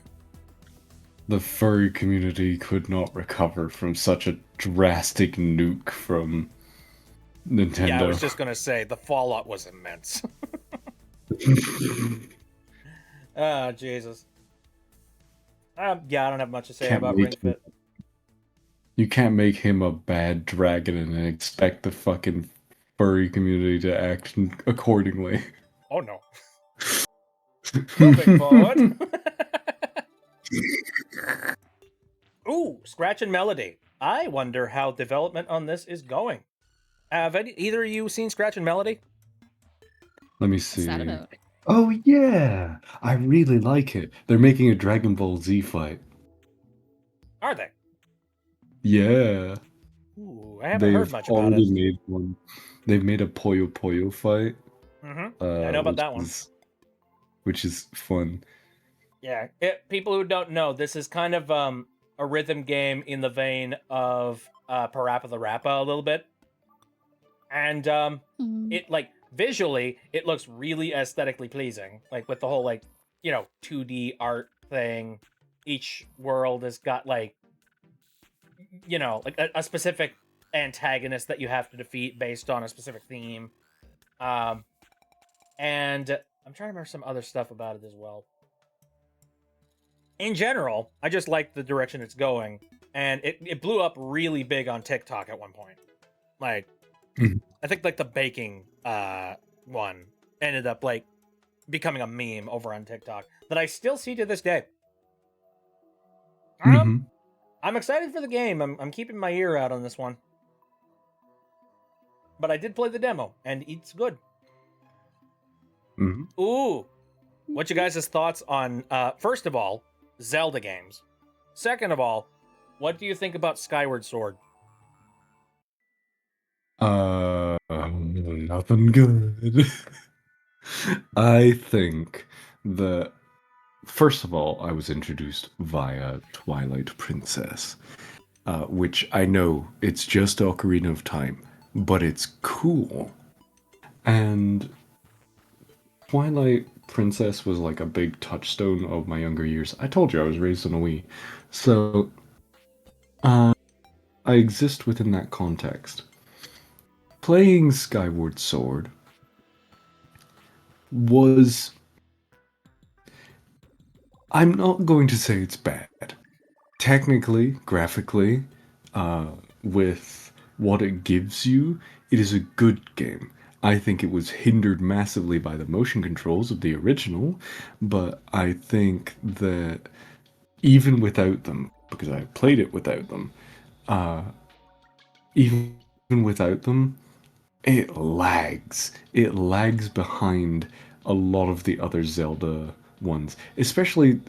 The furry community could not recover from such a drastic nuke from Nintendo. Yeah, I was just gonna say, the fallout was immense. Oh, Jesus. Yeah, I don't have much to say about Ring Fit. You can't make him a bad dragon and expect the fucking furry community to act accordingly. Oh, no. Moving forward. Ooh, Scratch and Melody. I wonder how development on this is going. Have either of you seen Scratch and Melody? Let me see. What's that about? Oh yeah, I really like it. They're making a Dragon Ball Z fight. Are they? Yeah. Ooh, I haven't heard much about already it. made one. They've made a Puyo Puyo fight. Mm-hmm. I know about that one. Which is fun. Yeah, people who don't know, this is kind of a rhythm game in the vein of Parappa the Rappa a little bit. And it, like, visually, it looks really aesthetically pleasing. Like, with the whole, like, you know, 2D art thing. Each world has got, like, you know, like a specific antagonist that you have to defeat based on a specific theme. And I'm trying to remember some other stuff about it as well. In general, I just like the direction it's going. And it blew up really big on TikTok at one point. Like, I think, like, the baking one ended up, like, becoming a meme over on TikTok that I still see to this day. I'm excited for the game. I'm keeping my ear out on this one. But I did play the demo, and it's good. Ooh. What you guys' thoughts on, first of all, Zelda games? Second of all, what do you think about Skyward Sword? Nothing good. I think that, first of all, I was introduced via Twilight Princess, which I know it's just Ocarina of Time, but it's cool. And Twilight Princess was like a big touchstone of my younger years. I told you I was raised on a Wii. So, I exist within that context. Playing Skyward Sword was I'm not going to say it's bad. Technically, graphically, with what it gives you, it is a good game. I think it was hindered massively by the motion controls of the original, but I think that even without them, because I played it without them, uh, even without them, it lags. It lags behind a lot of the other Zelda ones. Especially,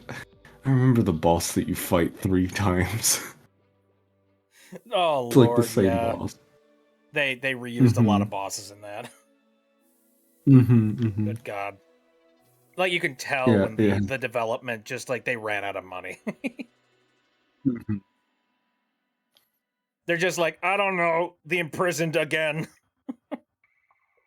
I remember the boss that you fight 3 times. Oh It's like the lord, same yeah. boss. They reused a lot Mhm. of bosses in that. Mhm. Good god. Like you can tell Yeah, when yeah. the development just like they ran out of money. Mhm. They're just like, I don't know, the imprisoned again.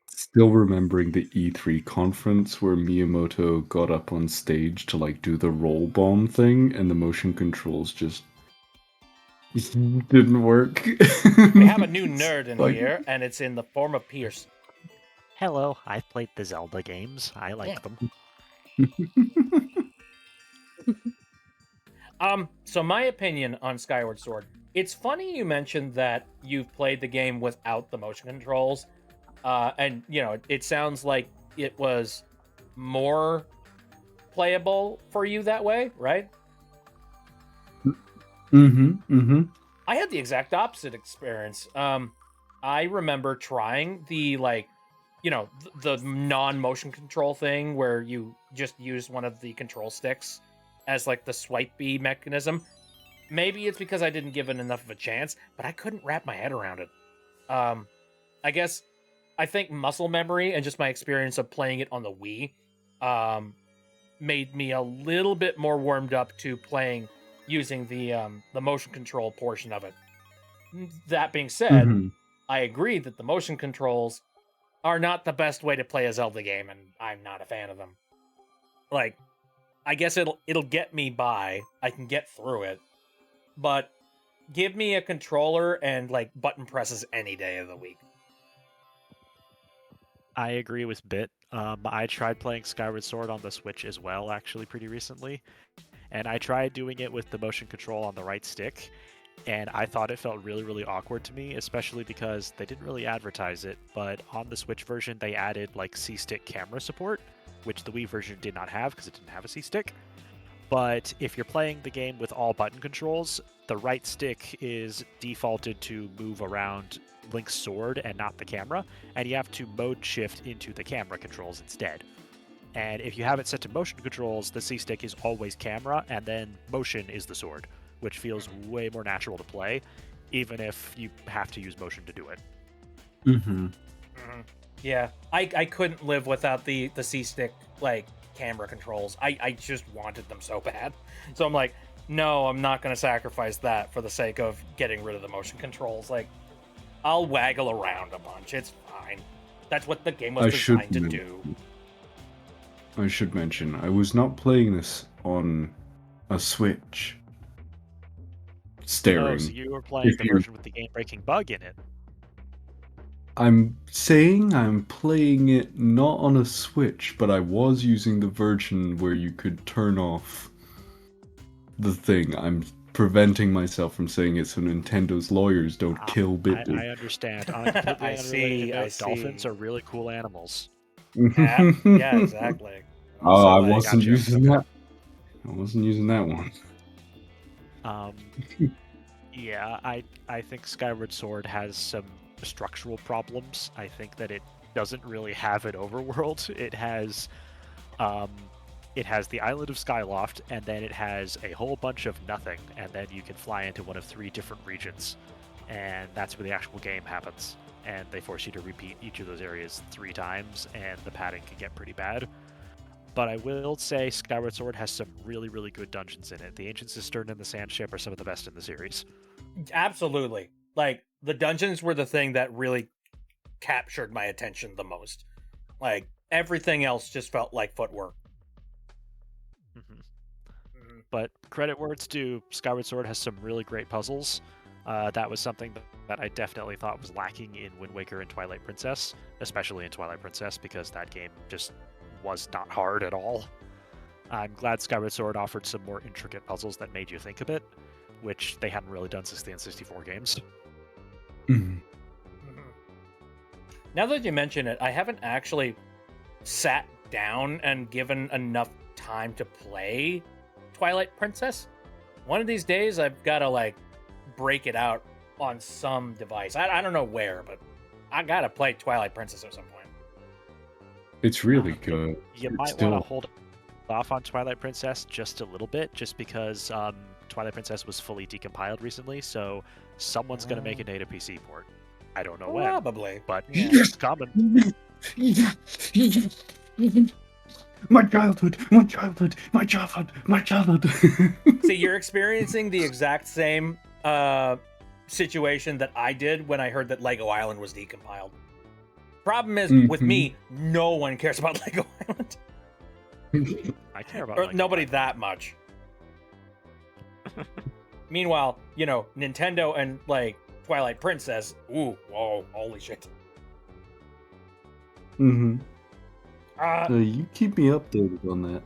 Still remembering the E3 conference where Miyamoto got up on stage to like do the roll bomb thing, and the motion controls just didn't work. We have a new nerd in Like- here, and it's in the form of Pierce. Hello, I've played the Zelda games. I like Yeah. them. So my opinion on Skyward Sword. It's funny you mentioned that you've played the game without the motion controls. And you know, it sounds like it was more playable for you that way, right? I had the exact opposite experience. I remember trying the like, you know, the non-motion control thing where you just use one of the control sticks as like the swipey mechanism. Maybe it's because I didn't give it enough of a chance, but I couldn't wrap my head around it. I guess I think muscle memory and just my experience of playing it on the Wii made me a little bit more warmed up to playing using the motion control portion of it. That being said, Mhm. I agree that the motion controls are not the best way to play a Zelda game, and I'm not a fan of them. Like, I guess it'll get me by. I can get through it, but give me a controller and like button presses any day of the week. I agree with Bit. I tried playing Skyward Sword on the Switch as well, actually, pretty recently. And I tried doing it with the motion control on the right stick, and I thought it felt really, really awkward to me, especially because they didn't really advertise it, but on the Switch version, they added like C-stick camera support, which the Wii version did not have because it didn't have a C-stick. But if you're playing the game with all button controls, the right stick is defaulted to move around Link's sword and not the camera, and you have to mode shift into the camera controls instead. And if you have it set to motion controls, the C stick is always camera, and then motion is the sword, which feels way more natural to play, even if you have to use motion to do it. Yeah, I couldn't live without the C stick like camera controls. I just wanted them so bad. So I'm like, no, I'm not gonna sacrifice that for the sake of getting rid of the motion controls. Like, I'll waggle around a bunch. It's fine. That's what the game was designed to do. I should mention, I was not playing this on a Switch. Staring. Oh, so you were playing the version with the game-breaking bug in it. I'm saying I'm playing it not on a Switch, but I was using the version where you could turn off the thing. I'm preventing myself from saying it so Nintendo's lawyers don't kill Bitbit. I understand. On a completely I see, unrelated I note, dolphins see. are really cool animals. Yeah, exactly. Oh, So, I like, wasn't gotcha. using that. I wasn't using that one. Yeah, I think Skyward Sword has some structural problems. I think that it doesn't really have an overworld. It has the island of Skyloft, and then it has a whole bunch of nothing, and then you can fly into one of 3 different regions, and that's where the actual game happens. And they force you to repeat each of those areas 3 times, and the padding can get pretty bad. But I will say Skyward Sword has some really, really good dungeons in it. The Ancient Cistern and the Sand Ship are some of the best in the series. Absolutely. Like, the dungeons were the thing that really captured my attention the most. Like, everything else just felt like footwork. But credit where it's due, Skyward Sword has some really great puzzles. That was something that I definitely thought was lacking in Wind Waker and Twilight Princess, especially in Twilight Princess, because that game just was not hard at all. I'm glad Skyward Sword offered some more intricate puzzles that made you think a bit, which they hadn't really done since the N64 games. Mhm. Now that you mention it, I haven't actually sat down and given enough time to play Twilight Princess. One of these days, I've got to like break it out on some device. I don't know where, but I gotta play Twilight Princess at some point. It's really good. You It's might still want to hold off on Twilight Princess just a little bit, just because Twilight Princess was fully decompiled recently, so someone's going to make a native PC port. I don't know when, Probably. but Yeah. it's coming. My childhood, my childhood, my childhood, my childhood. See, you're experiencing the exact same situation that I did when I heard that Lego Island was decompiled. Problem is, with me, no one cares about Lego Island. I care about Or Lego nobody Island. that much. Meanwhile, you know, Nintendo and like Twilight Princess, ooh, whoa, holy shit. Mm-hmm. You keep me updated on that.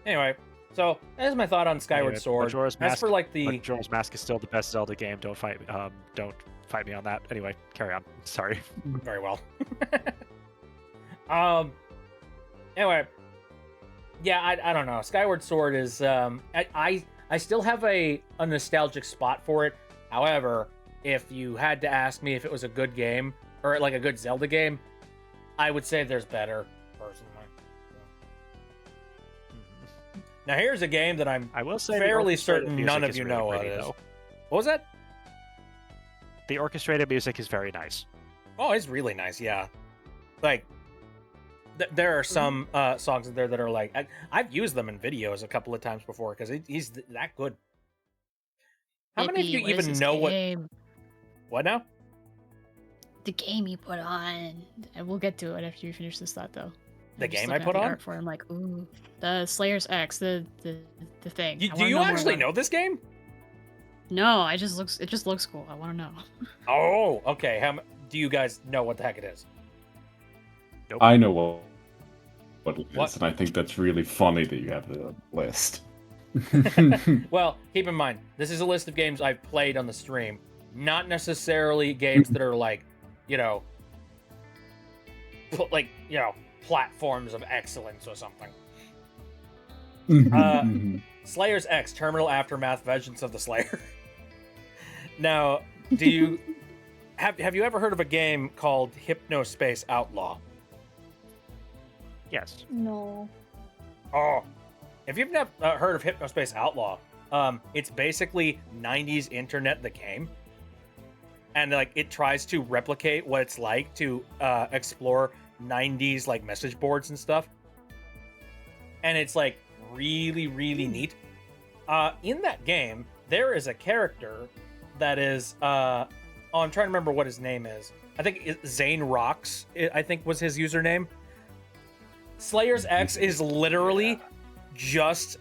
Anyway, so that's my thought on Skyward Anyway, Sword. Majora's As Mask, for like the Majora's Mask is still the best Zelda game. Don't fight me on that. Anyway, carry on. Sorry. very well. Anyway, yeah, I don't know. Skyward Sword is I still have a nostalgic spot for it. However, if you had to ask me if it was a good game or like a good Zelda game, I would say there's better, personally. Now here's a game that I will say fairly the orchestrated certain music none of is you really know what pretty, it is. though. What was that? The orchestrated music is very nice. Oh, it's really nice, yeah. Like, there are some songs in there that are like, I've used them in videos a couple of times before because he's that good. How many of you What is even this know game? what now? The game you put on. And we'll get to it after you finish this thought, though. The I'm just game I looking at put the on? art for it, I'm like, ooh, the Slayer's X, the thing. I Do wanna you know more actually about know this game? it. No, it just looks cool. I want to know. Oh, okay. Do you guys know what the heck it is? Nope. I know what it is, What? and I think that's really funny that you have the list. Well, keep in mind, this is a list of games I've played on the stream, not necessarily games that are like, you know, platforms of excellence or something. Slayer's X, Terminal Aftermath, Vengeance of the Slayer. Now, do you have you ever heard of a game called Hypnospace Outlaw? Yes. No. Oh, if you've never heard of Hypnospace Outlaw, it's basically 90s internet the game, and like it tries to replicate what it's like to explore 90s like message boards and stuff, and it's like really neat. In that game, there is a character that is I'm trying to remember what his name is. I think Zane Rocks, I think was his username. Slayer's X is literally just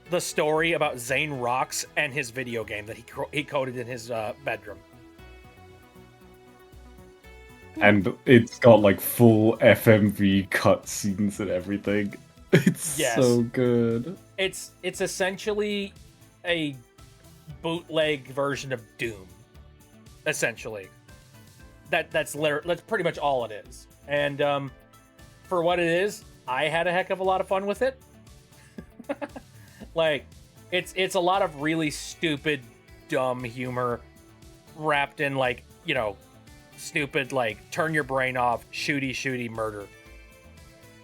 the story about Zane Rocks and his video game that he coded in his bedroom. And it's got like full FMV cutscenes and everything. It's Yes. so good. It's essentially a bootleg version of Doom. Essentially, that's pretty much all it is. And for what it is, I had a heck of a lot of fun with it. Like, it's a lot of really stupid, dumb humor wrapped in like, you know, stupid like turn your brain off, shooty murder.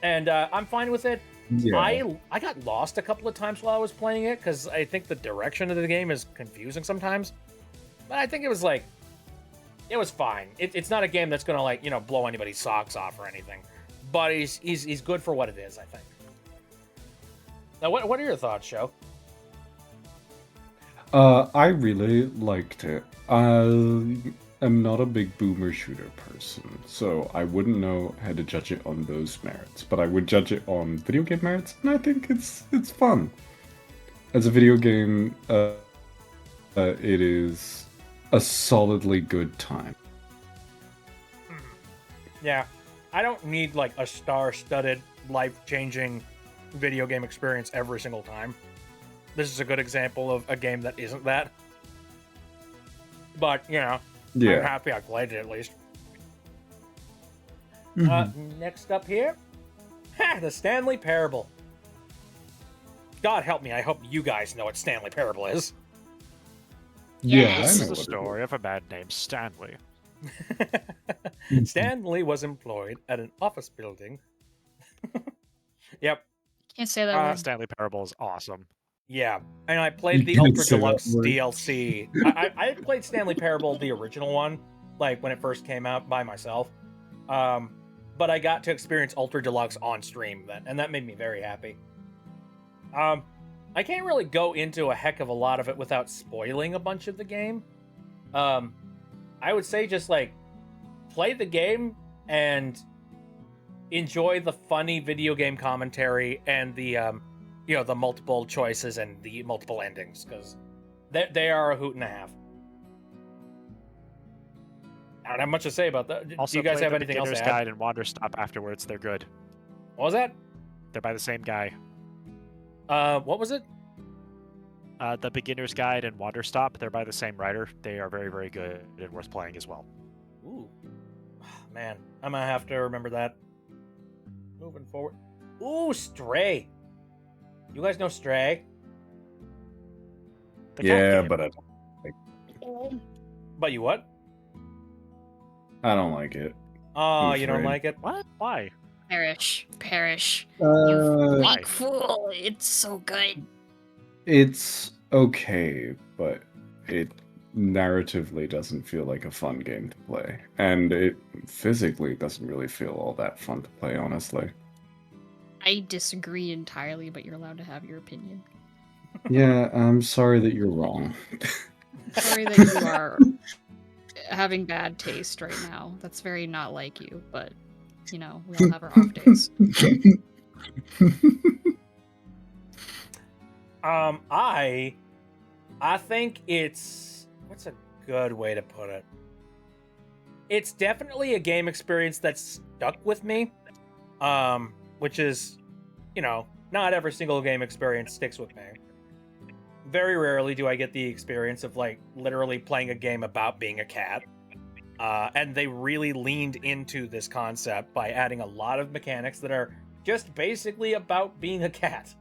And I'm fine with it. Yeah. I got lost a couple of times while I was playing it because I think the direction of the game is confusing sometimes. But I think it was fine. It's not a game that's gonna like, you know, blow anybody's socks off or anything. But he's good for what it is, I think. Now, what are your thoughts, Sho? I really liked it. I'm not a big boomer shooter person, so I wouldn't know how to judge it on those merits. But I would judge it on video game merits, and I think it's fun. As a video game, it is a solidly good time. Yeah, I don't need like a star-studded, life-changing video game experience every single time. This is a good example of a game that isn't that. But, you know, I'm happy I played it at least. Next up here, the Stanley Parable. God help me, I hope you guys know what Stanley Parable is. Yeah, This I is know the story of a man named Stanley. Stanley was employed at an office building. Yep. Can't say that word. Stanley Parable is awesome. Yeah, and I played You the can't Ultra say that Deluxe word. DLC. I played Stanley Parable, the original one, like when it first came out by myself. But I got to experience Ultra Deluxe on stream then, and that made me very happy. I can't really go into a heck of a lot of it without spoiling a bunch of the game. I would say just like play the game and enjoy the funny video game commentary and the the multiple choices and the multiple endings, because they are a hoot and a half. I don't have much to say about that. Also, do you guys play have the anything else to Beginner's add? Guide and Wander Stop afterwards. They're good. What was that? They're by the same guy. What was it? The Beginner's Guide and Wander Stop, they're by the same writer. They are very, very good and worth playing as well. Ooh. Man, I'm gonna have to remember that. Moving forward. Ooh, Stray. You guys know Stray? The cat Yeah, game. but I don't, But you what? I don't like it. Oh, I'm you don't afraid. like it? What? Why? Perish. Uh, You Why? weak fool. It's so good. It's okay, but it narratively doesn't feel like a fun game to play. And it physically doesn't really feel all that fun to play, honestly. I disagree entirely, but you're allowed to have your opinion. Yeah, I'm sorry that you're wrong. Sorry that you are having bad taste right now. That's very not like you, but you know, we all have our off days. I think it's, what's a good way to put it? It's definitely a game experience that's stuck with me. Which is, you know, not every single game experience sticks with me. Very rarely do I get the experience of like literally playing a game about being a cat. And they really leaned into this concept by adding a lot of mechanics that are just basically about being a cat.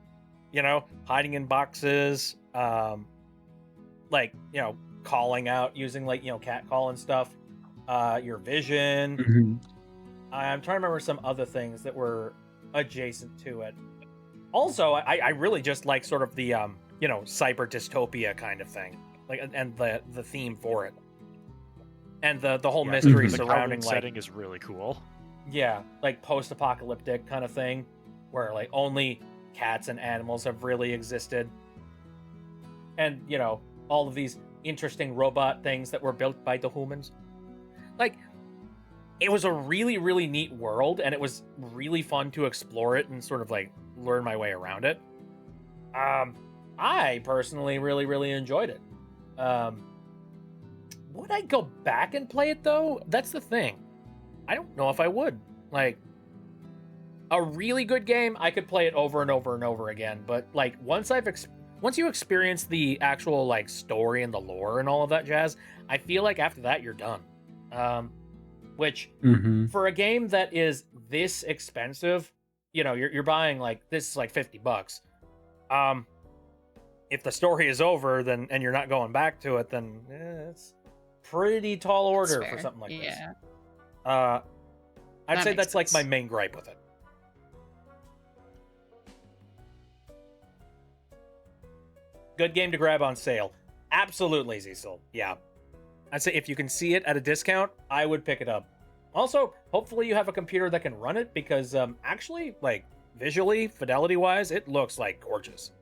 You know, hiding in boxes, like, you know, calling out using like, you know, cat call and stuff. Your vision. Mhm. I'm trying to remember some other things that were adjacent to it. Also, I really just like sort of the you know, cyber dystopia kind of thing, like, and the theme for it, and the whole Yeah, mystery the surrounding Kowloon like, setting is really cool. yeah, like post-apocalyptic kind of thing, where like only cats and animals have really existed, and you know, all of these interesting robot things that were built by the humans. Like, it was a really, really neat world, and it was really fun to explore it and sort of like learn my way around it. I personally really, really enjoyed it. Would I go back and play it though? That's the thing. I don't know if I would. Like, a really good game, I could play it over and over and over again. But like, once you experience the actual like story and the lore and all of that jazz, I feel like after that you're done. Which Mhm. for a game that is this expensive, you know, you're buying like, this is like $50. If the story is over, then and you're not going back to it, then it's pretty tall order for fair. something like this. Yeah. I'd That say makes that's like my sense. main gripe with it. Good game to grab on sale. Absolutely, Cecil. Yeah. I'd say if you can see it at a discount, I would pick it up. Also, hopefully you have a computer that can run it, because actually, like, visually, fidelity-wise, it looks like gorgeous.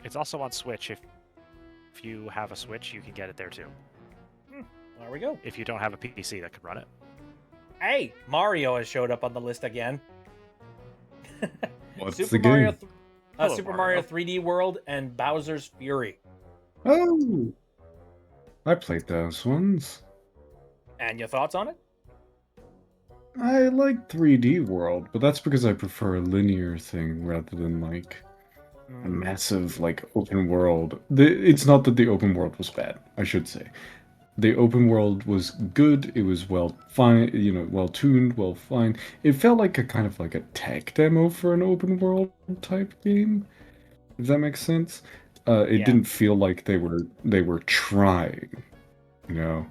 It's also on Switch. If you have a Switch, you can get it there too. There we go. If you don't have a PC that can run it. Hey, Mario has showed up on the list again. What's Super the Mario, game? Hello, Super Mario. Mario 3D World and Bowser's Fury. Oh, I played those ones. And your thoughts on it? I like 3D World, but that's because I prefer a linear thing rather than like a massive like open world. It's not that the open world was bad, I should say. The open world was good. It was well fine, well tuned, well fine. It felt like a kind of like a tech demo for an open world type game, if that makes sense. It Yeah. didn't feel like they were trying, you know.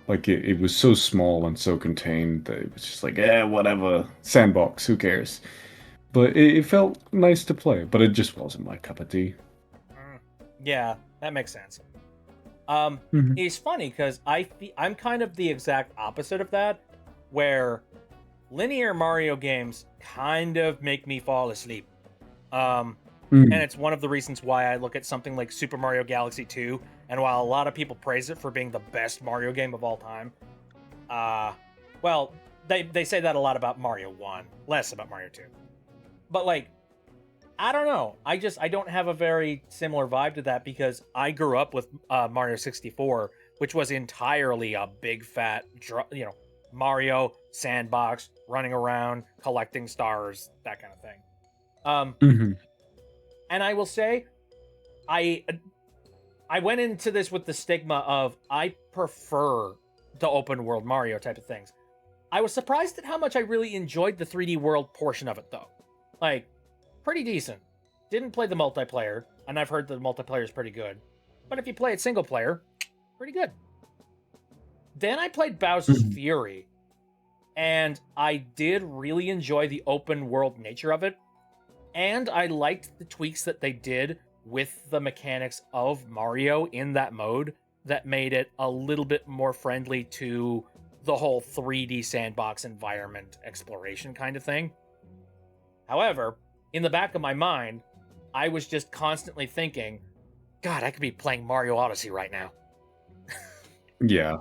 Like it was so small and so contained that it was just like, whatever, sandbox, who cares? But it felt nice to play, but it just wasn't my cup of tea. Yeah, that makes sense. Mhm. It's funny because I'm kind of the exact opposite of that, where linear Mario games kind of make me fall asleep. And it's one of the reasons why I look at something like Super Mario Galaxy 2, and while a lot of people praise it for being the best Mario game of all time, well, they say that a lot about Mario 1, less about Mario 2. But like, I don't know. I don't have a very similar vibe to that because I grew up with Mario 64, which was entirely a big fat, Mario sandbox, running around, collecting stars, that kind of thing. Mhm. And I will say, I went into this with the stigma of I prefer the open world Mario type of things. I was surprised at how much I really enjoyed the 3D world portion of it, though. Like, pretty decent. Didn't play the multiplayer, and I've heard the multiplayer is pretty good. But if you play it single player, pretty good. Then I played Bowser's Fury, and I did really enjoy the open world nature of it. And I liked the tweaks that they did with the mechanics of Mario in that mode that made it a little bit more friendly to the whole 3D sandbox environment exploration kind of thing. However, in the back of my mind, I was just constantly thinking, God, I could be playing Mario Odyssey right now. Yeah.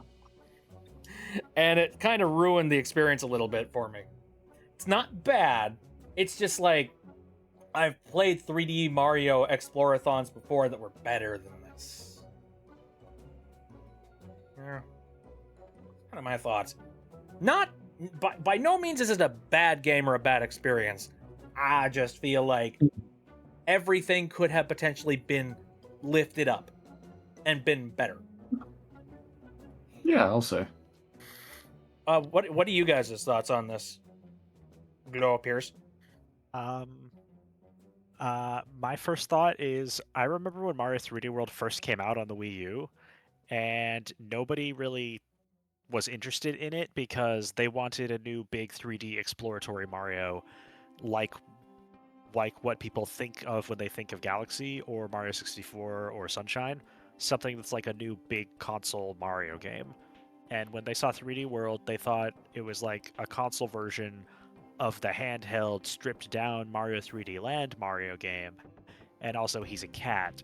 And it kind of ruined the experience a little bit for me. It's not bad. It's just like, I've played 3D Mario Explorathons before that were better than this. Yeah. Kind of my thoughts. Not, by no means is it a bad game or a bad experience. I just feel like everything could have potentially been lifted up and been better. Yeah, I'll say. What are you guys' thoughts on this? Glow Pierce. My first thought is I remember when Mario 3D World first came out on the Wii U, and nobody really was interested in it because they wanted a new big 3D exploratory Mario, like what people think of when they think of Galaxy or Mario 64 or Sunshine, something that's like a new big console Mario game. And when they saw 3D World, they thought it was like a console version of the handheld, stripped down Mario 3D Land Mario game. And also, he's a cat.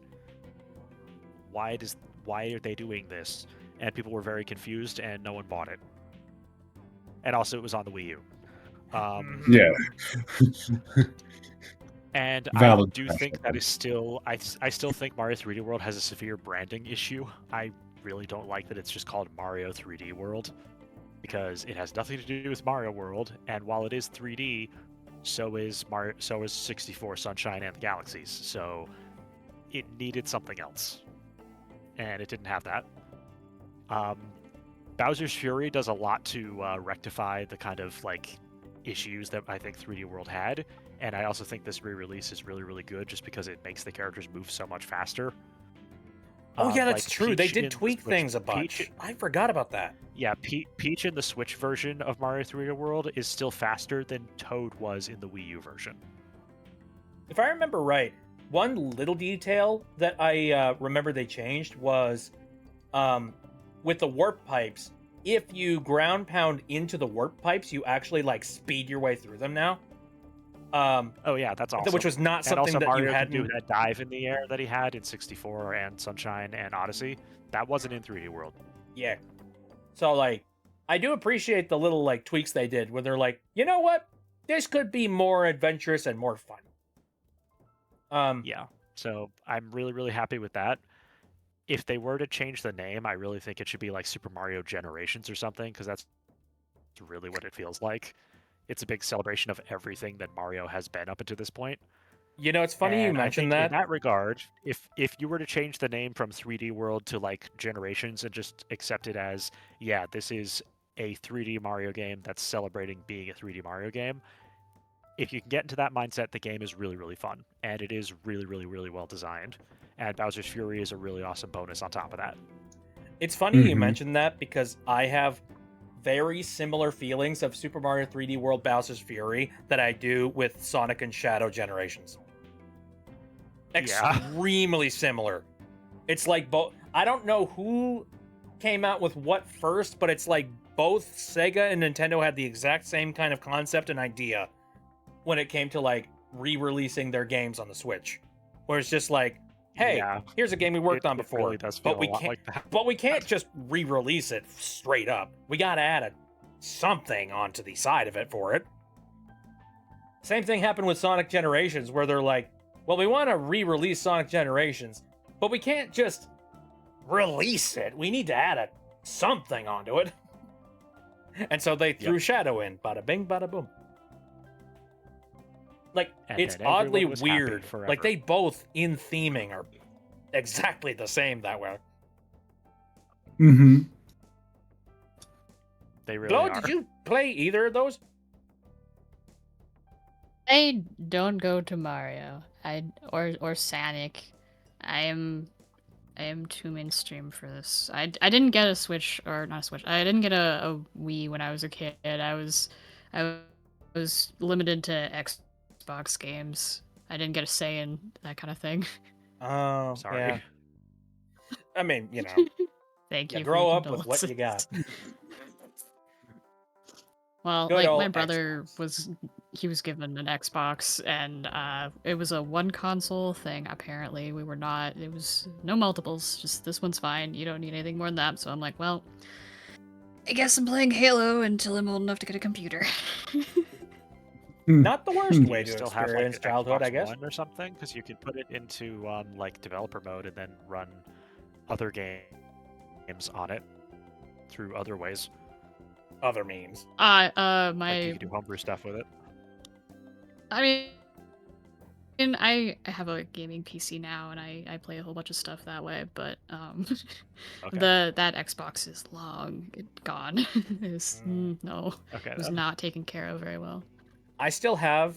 Why are they doing this? And people were very confused, and no one bought it. And also, it was on the Wii U. Yeah. And Valid I do think that is still, I still think Mario 3D World has a severe branding issue. I really don't like that it's just called Mario 3D World, because it has nothing to do with Mario World, and while it is 3D, so is 64 Sunshine and the Galaxies. So it needed something else, and it didn't have that. Bowser's Fury does a lot to rectify the kind of like issues that I think 3D World had, and I also think this re-release is really, really good just because it makes the characters move so much faster. Oh yeah, that's like true. They Peach in did the tweak Switch- things a bunch. Peach- I forgot about that. Yeah, Peach in the Switch version of Mario 3D World is still faster than Toad was in the Wii U version. If I remember right, one little detail that I remember they changed was with the warp pipes. If you ground pound into the warp pipes, you actually like speed your way through them now. Oh yeah, that's awesome. Which was not And something also that Mario you can had. do that dive in the air that he had in 64 and Sunshine and Odyssey. That wasn't in 3D World. Yeah. So like, I do appreciate the little like tweaks they did where they're like, you know what, this could be more adventurous and more fun. Yeah. So I'm really, really happy with that. If they were to change the name, I really think it should be like Super Mario Generations or something, because that's really what it feels like. it's a big celebration of everything that Mario has been up until this point. You know, it's funny you And I mentioned think that. in that regard, if you were to change the name from 3D World to like Generations and just accept it as, yeah, this is a 3D Mario game that's celebrating being a 3D Mario game, if you can get into that mindset, the game is really, really fun. And it is really, really, really well designed. And Bowser's Fury is a really awesome bonus on top of that. It's funny you Mhm. mentioned that because I have very similar feelings of Super Mario 3D World Bowser's Fury that I do with Sonic and Shadow Generations. Yeah. Extremely similar. It's like both. I don't know who came out with what first, but it's like both Sega and Nintendo had the exact same kind of concept and idea when it came to like re-releasing their games on the Switch, where it's just like, hey, Yeah. here's a game we worked on It before, really does feel but we a lot can't. like that. But we can't just re-release it straight up. We gotta add something onto the side of it for it. Same thing happened with Sonic Generations, where they're like, well, we want to re-release Sonic Generations, but we can't just release it. We need to add something onto it. And so they threw Shadow in. Bada bing, bada boom. Like, And it's then oddly everyone was happy weird. forever. Like, they both, in theming, are exactly the same that way. Mm-hmm. They really Flo, are. did you play either of those? I don't go to Mario. Or Sonic. I am too mainstream for this. I didn't get a Switch, or not a Switch. I didn't get a Wii when I was a kid. I was limited to Xbox games. I didn't get a say in that kind of thing. Oh, Sorry. yeah. I mean, you know, Thank you you. grow for up with what you got. Well, Good like old my brother was given an Xbox, and it was a one console thing. Apparently, we were not. It was no multiples. Just this one's fine. You don't need anything more than that. So I'm like, well, I guess I'm playing Halo until I'm old enough to get a computer. Not the worst Do way you to still have like experience an childhood, Xbox I guess. One or something? Because you could put it into like developer mode and then run other games on it through other ways. Other means. Like you My could do homebrew stuff with it. I mean, I have a gaming PC now, and I play a whole bunch of stuff that way. But Okay. that Xbox is long gone. No, Okay. it was then. not taken care of very well. I still have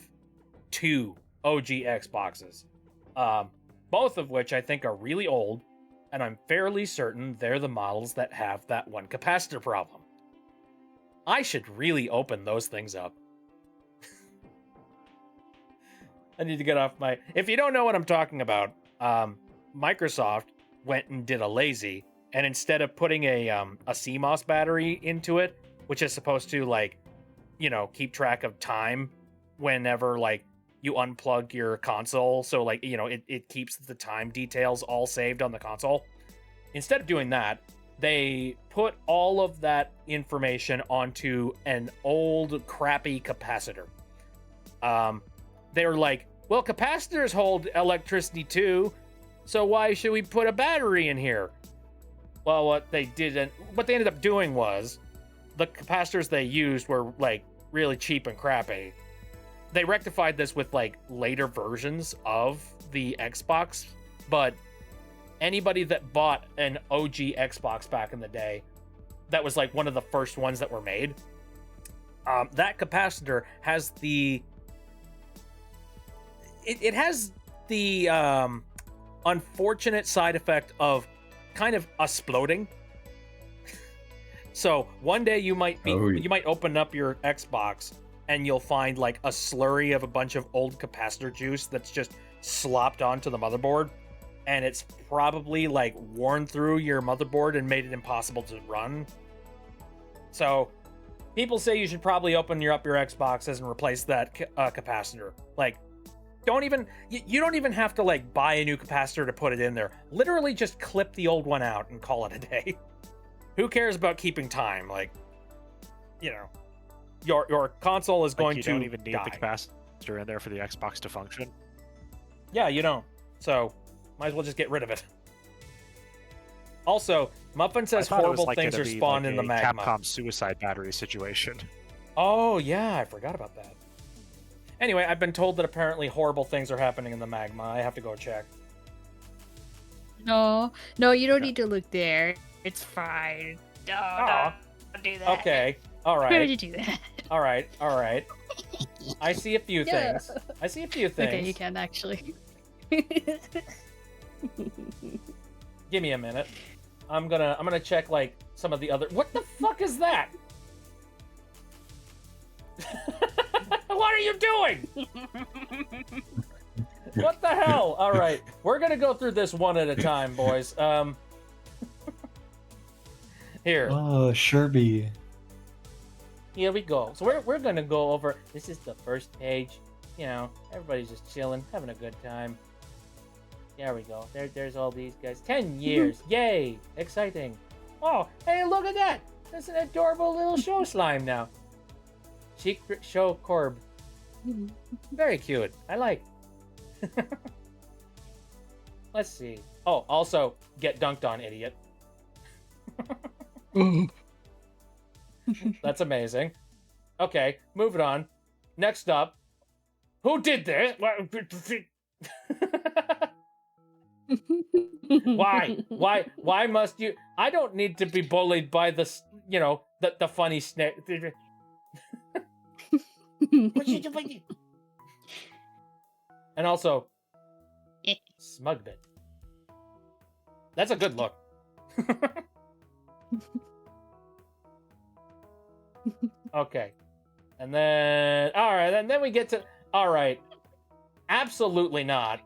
2 OG Xboxes, both of which I think are really old, and I'm fairly certain they're the models that have that one capacitor problem. I should really open those things up. I need to get off my... If you don't know what I'm talking about, Microsoft went and did a lazy, and instead of putting a CMOS battery into it, which is supposed to, like, you know, keep track of time whenever, like, you unplug your console, so, like, you know, it keeps the time details all saved on the console. Instead of doing that, they put all of that information onto an old, crappy capacitor. They were like, well, capacitors hold electricity too, so why should we put a battery in here? Well, what they ended up doing was, the capacitors they used were, like, really cheap and crappy. They rectified this with, like, later versions of the Xbox, but anybody that bought an OG Xbox back in the day, that was, like, one of the first ones that were made, that capacitor has the... It has the unfortunate side effect of kind of exploding. So one day you might open up your Xbox and you'll find like a slurry of a bunch of old capacitor juice that's just slopped onto the motherboard, and it's probably like worn through your motherboard and made it impossible to run. So people say you should probably open up your Xboxes and replace that capacitor. Like, you don't even have to like buy a new capacitor to put it in there. Literally just clip the old one out and call it a day. Who cares about keeping time? Like, you know, your console is going you to don't even need die. the capacitor in there for the Xbox to function. Yeah, you don't. So might as well just get rid of it. Also, Muffin says I thought it was horrible like things gonna are be spawned like in the a magma. Capcom suicide battery situation. Oh, yeah, I forgot about that. Anyway, I've been told that apparently horrible things are happening in the magma. I have to go check. No, you don't need to look there. It's fine. Aw. Don't do that. Okay, all Why would right. you do that? All right. I see a few Yeah. things. I see a few things. Okay, you can actually. Give me a minute. I'm gonna check like some of the other. What the fuck is that? What are you doing? What the hell? All right, we're gonna go through this one at a time, boys. Here. Oh, Sherby. Here we go. So we're gonna go over. This is the first page. You know, everybody's just chilling, having a good time. There we go. There's all these guys. 10 years. Yay! Exciting. Oh, hey, look at that! That's an adorable little show slime now. Secret show Corb. Very cute. I like. Let's see. Oh, also, get dunked on, idiot. That's amazing. Okay, moving on. Next up. Who did this? Why must you? I don't need to be bullied by the, you know, the funny snake. And also, smug bit. That's a good look. Okay. And then, all right, and then we get to, all right. Absolutely not.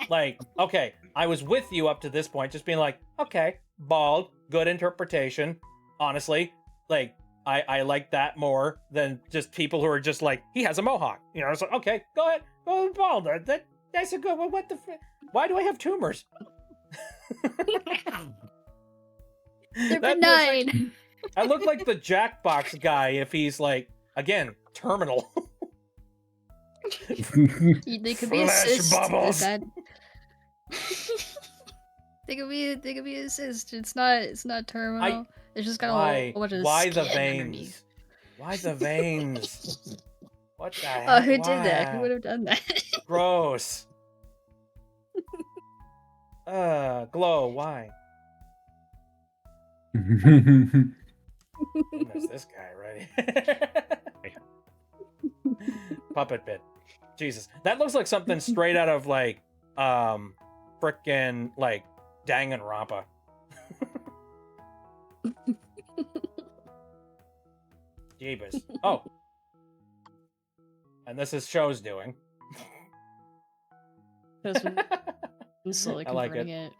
Like, okay, I was with you up to this point, just being like, okay, bald, good interpretation. Honestly, like, I like that more than just people who are just like, he has a mohawk. You know, it's like, okay, go ahead, bald. That's a good one. What the? Why do I have tumors? They're benign. I look like the Jackbox guy if he's like, again, terminal. They could be Flash assist. bubbles. They could be assist. It's not terminal. It's just got a bunch of why the skin veins? underneath. Why the veins? What the heck? Oh, who did that? Who would have done that? Gross. Glow, why? Goodness, this guy, right? Puppet bit. Jesus. That looks like something straight out of like frickin' like Danganronpa. Jeebus. Oh. And this is show's doing. I'm slowly I like converting it.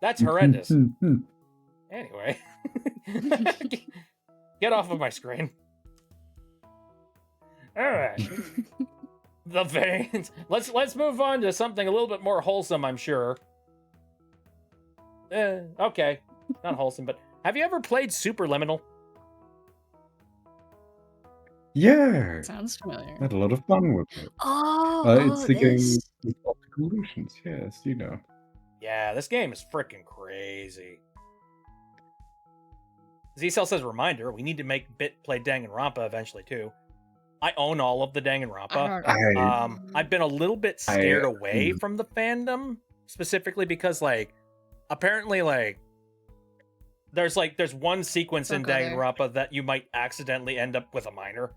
That's horrendous. Anyway. Get off of my screen. Alright. The veins. Let's move on to something a little bit more wholesome, I'm sure. Okay. Not wholesome, but have you ever played Superliminal? Yeah, Sounds familiar. I had a lot of fun with it. It's the game with optical illusions. Yes, you know. Yeah, this game is freaking crazy. Z-Cell says, reminder, we need to make Bit play Danganronpa eventually, too. I own all of the Danganronpa. I've been a little bit scared away from the fandom, specifically because, like, apparently, like, there's one sequence in Danganronpa that you might accidentally end up with a minor.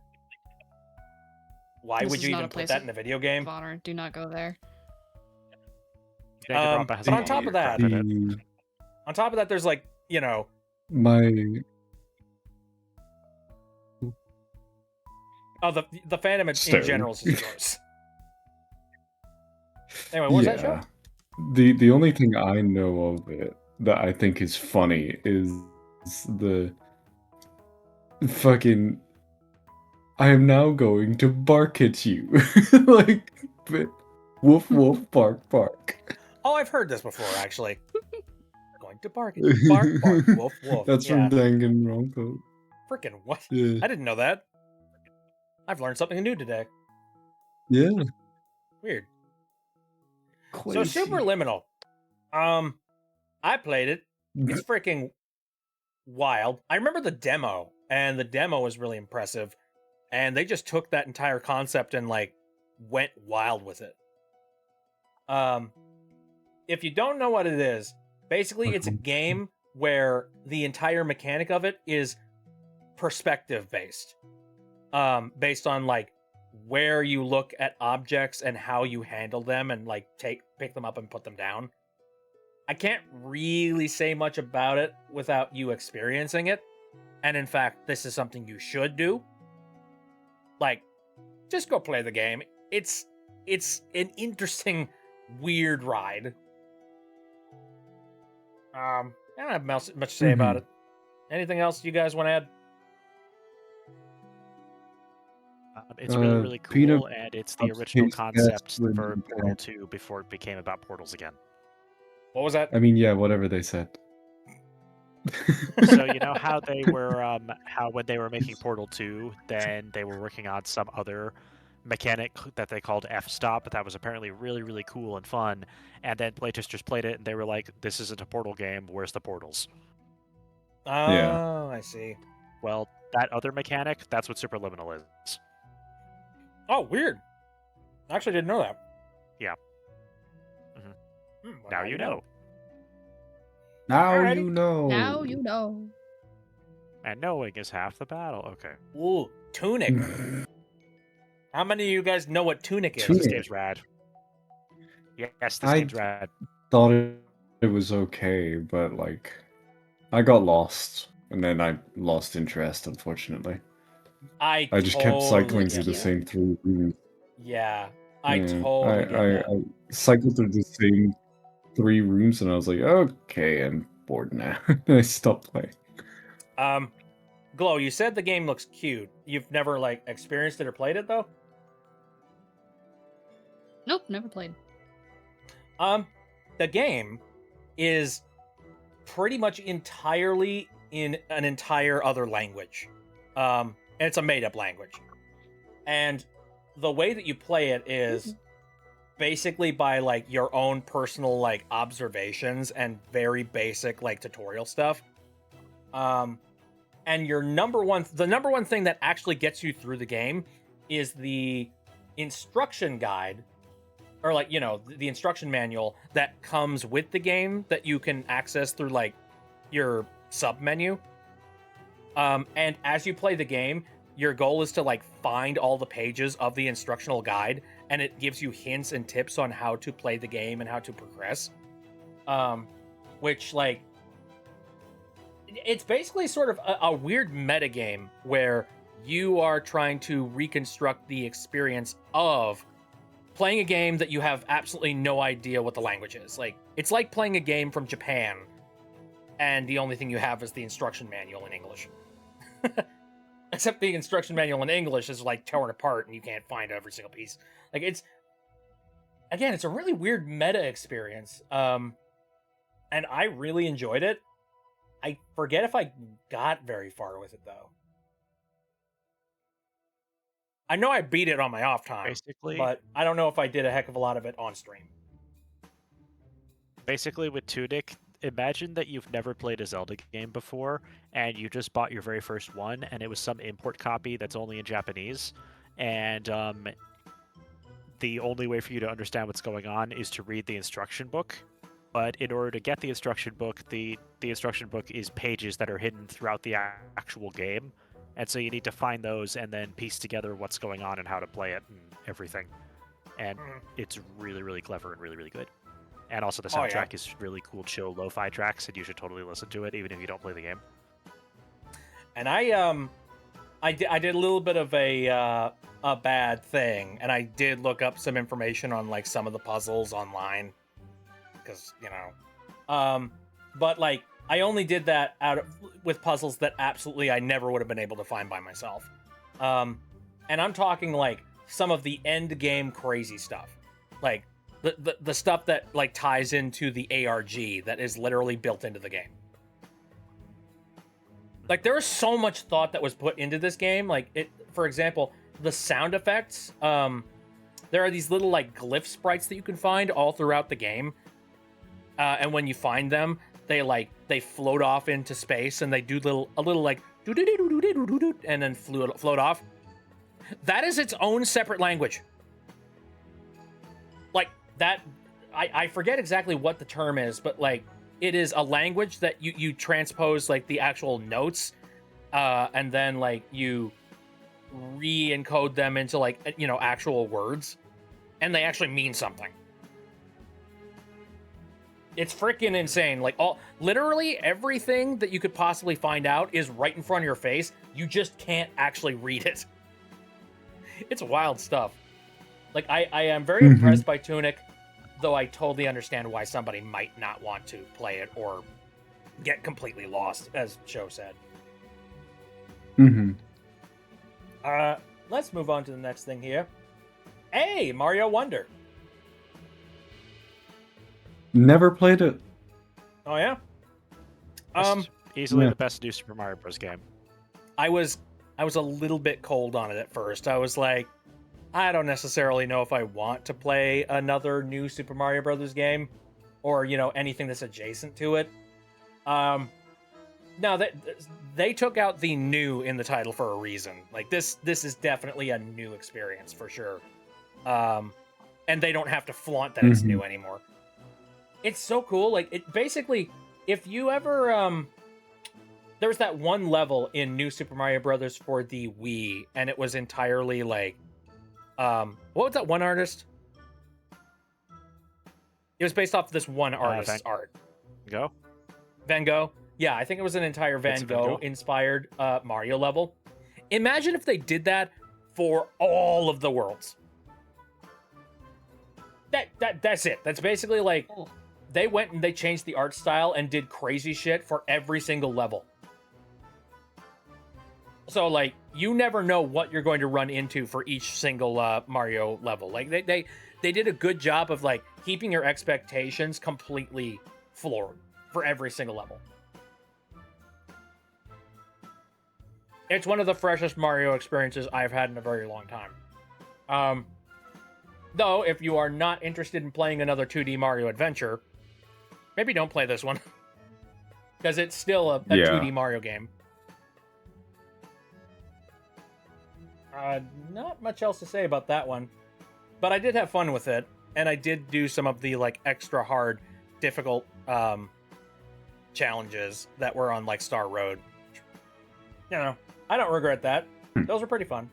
Why would you even put that in a video game? Honor. Do not go there. But on top of that, there's like, you know, the fandom in general is just gross. Anyway, what was that show? The only thing I know of it that I think is funny is the fucking I am now going to bark at you. Like, woof woof bark bark. Oh, I've heard this before, actually. Going to bark at you. Bark, bark, woof, woof. That's from Danganronpa. Freaking what? Yeah. I didn't know that. I've learned something new today. Yeah. Weird. Crazy. So Superliminal. I played it. It's freaking wild. I remember the demo, and the demo was really impressive. And they just took that entire concept and like went wild with it. If you don't know what it is, basically it's a game where the entire mechanic of it is perspective based. Based on like where you look at objects and how you handle them and like pick them up and put them down. I can't really say much about it without you experiencing it. And in fact, this is something you should do. Like, just go play the game. It's an interesting, weird ride. I don't have much to say about it. Anything else you guys want to add? It's really cool, Peanut and it's the original Upstate concept Fest with for the Portal parent. 2 before it became about portals again. What was that? I mean, yeah, whatever they said. So you know how they were, how when they were making Portal 2, then they were working on some other mechanic that they called F-Stop, that was apparently really, really cool and fun, and then playtesters played it, and they were like, this isn't a Portal game, where's the portals? Oh, Yeah. I see. Well, that other mechanic, that's what Superliminal is. Oh, weird. I actually didn't know that. Yeah. Well, Now you know. Now Alrighty. you know. Now you know. And knowing is half the battle. Okay. Ooh, Tunic. How many of you guys know what Tunic is? Tunic. This game's rad. Yes, this I- game's rad. Thought it was okay, but like, I got lost, and then I lost interest, unfortunately. I just kept cycling get through the that. same 3 rooms. Yeah, I Yeah, totally get that. I cycled through the same 3 rooms, and I was like, okay, I'm bored now. And I stopped playing. Glow, you said the game looks cute. You've never like experienced it or played it though? Nope, never played. The game is pretty much entirely in an entire other language. And it's a made-up language. And the way that you play it is basically by like your own personal like observations and very basic like tutorial stuff. And the number one thing that actually gets you through the game is the instruction guide, or like, you know, the instruction manual that comes with the game that you can access through like your sub menu. And as you play the game, your goal is to like find all the pages of the instructional guide, and it gives you hints and tips on how to play the game and how to progress. Which like, it's basically sort of a weird meta game where you are trying to reconstruct the experience of playing a game that you have absolutely no idea what the language is. Like, it's like playing a game from Japan, and the only thing you have is the instruction manual in English. Except the instruction manual in English is like torn apart and you can't find every single piece. Like, it's a really weird meta experience. And I really enjoyed it. I forget if I got very far with it though. I know I beat it on my off time, Basically, but I don't know if I did a heck of a lot of it on stream. Basically, with Tunic, imagine that you've never played a Zelda game before, and you just bought your very first one, and it was some import copy that's only in Japanese, and the only way for you to understand what's going on is to read the instruction book. But in order to get the instruction book, the instruction book is pages that are hidden throughout the actual game, and so you need to find those and then piece together what's going on and how to play it and everything. And it's really, really clever and really, really good. And also the soundtrack is really cool, chill, lo-fi tracks, and you should totally listen to it, even if you don't play the game. And I did a little bit of a bad thing, and I did look up some information on like some of the puzzles online, because you know, but like I only did that with puzzles that absolutely I never would have been able to find by myself. And I'm talking like some of the end game crazy stuff, like the stuff that like ties into the ARG that is literally built into the game. Like, there was so much thought that was put into this game. Like, for example, the sound effects. There are these little like glyph sprites that you can find all throughout the game, and when you find them, they float off into space and they do a little like doo-doo-doo-doo-doo-doo-doo, and then float off. That is its own separate language. Like that, I forget exactly what the term is, but like it is a language that you transpose like the actual notes, and then like you re-encode them into like actual words, and they actually mean something. It's freaking insane. Like literally everything that you could possibly find out is right in front of your face. You just can't actually read it. It's wild stuff. Like I am very impressed by Tunic, though I totally understand why somebody might not want to play it or get completely lost, as Joe said. Let's move on to the next thing here. Hey, Mario Wonder. Never played it. Oh yeah. Easily the best new Super Mario Bros. Game. I was a little bit cold on it at first. I was like, I don't necessarily know if I want to play another new Super Mario Brothers game, or anything that's adjacent to it. No, they took out the new in the title for a reason. Like this is definitely a new experience for sure. And they don't have to flaunt that it's new anymore. It's so cool. Like it basically, if you ever there was that one level in New Super Mario Brothers for the Wii, and it was entirely like what was that one artist? It was based off of this one artist's art. Van Gogh? Yeah, I think it was an entire Van Gogh inspired Mario level. Imagine if they did that for all of the worlds. That's it. That's basically like they went and they changed the art style and did crazy shit for every single level. So like you never know what you're going to run into for each single Mario level. Like they did a good job of like keeping your expectations completely floored for every single level. It's one of the freshest Mario experiences I've had in a very long time. Though, if you are not interested in playing another 2D Mario adventure, maybe don't play this one. Because it's still a 2D Mario game. Not much else to say about that one. But I did have fun with it. And I did do some of the like extra hard, difficult challenges that were on like Star Road. I don't regret that. Those were pretty fun.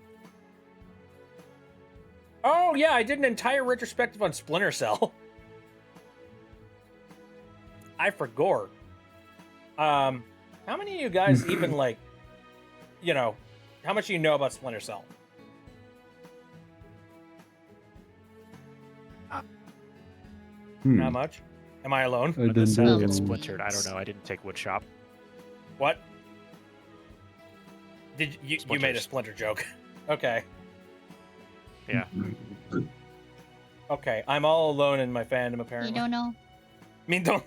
Oh yeah, I did an entire retrospective on Splinter Cell. I forgot. How many of you guys even like, how much do you know about Splinter Cell? Not much. Am I alone? When the cell gets splintered, I don't know. I didn't take woodshop. What? Did you made a Splinter joke? Okay. Yeah. Okay, I'm all alone in my fandom apparently. You don't know. Me don't.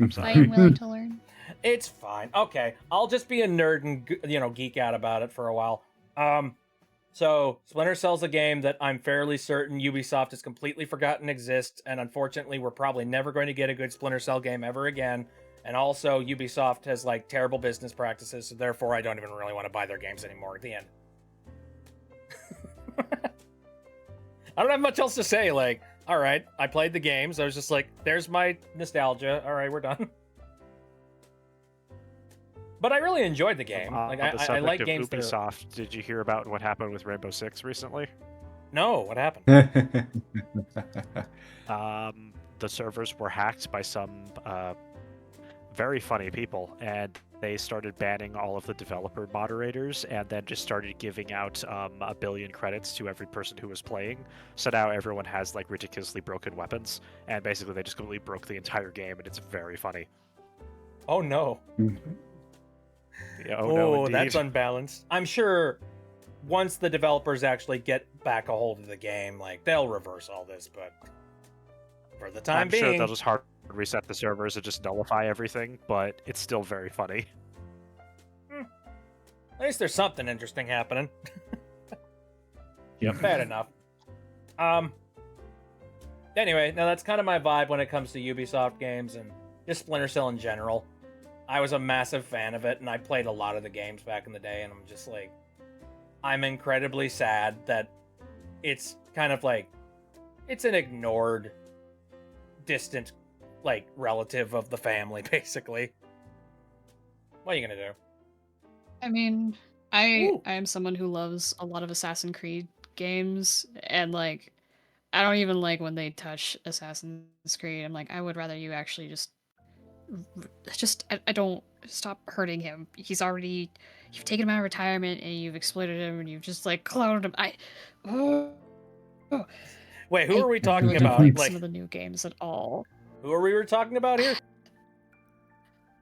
I'm sorry. I am willing to learn. It's fine. Okay, I'll just be a nerd and geek out about it for a while. So Splinter Cell's a game that I'm fairly certain Ubisoft has completely forgotten exists, and unfortunately, we're probably never going to get a good Splinter Cell game ever again. And also, Ubisoft has like terrible business practices, so therefore, I don't even really want to buy their games anymore. At the end, I don't have much else to say. Like, all right, I played the games. I was just like, there's my nostalgia. All right, we're done. But I really enjoyed the game. Like, I like games. Ubisoft. Did you hear about what happened with Rainbow Six recently? No, what happened? The servers were hacked by some very funny people, and they started banning all of the developer moderators, and then just started giving out 1 billion credits to every person who was playing. So now everyone has like ridiculously broken weapons, and basically they just completely broke the entire game, and it's very funny. Oh no. Yeah, no, that's unbalanced. I'm sure once the developers actually get back a hold of the game, like they'll reverse all this, but for the time being, I'm sure they'll just hard reset the servers and just nullify everything, but it's still very funny. At least there's something interesting happening. Yep. Fair enough. Anyway, now that's kind of my vibe when it comes to Ubisoft games, and just Splinter Cell in general. I was a massive fan of it, and I played a lot of the games back in the day, and I'm just like, I'm incredibly sad that it's kind of like, it's an ignored, distant, like, relative of the family, basically. What are you gonna do? I mean, I am someone who loves a lot of Assassin's Creed games, and like, I don't even like when they touch Assassin's Creed. I'm like, I would rather you actually I don't stop hurting him. You've taken him out of retirement and you've exploited him and you've just like cloned him. Wait, who are we talking really don't about? like Like, some of the new games at all. who are we talking about here?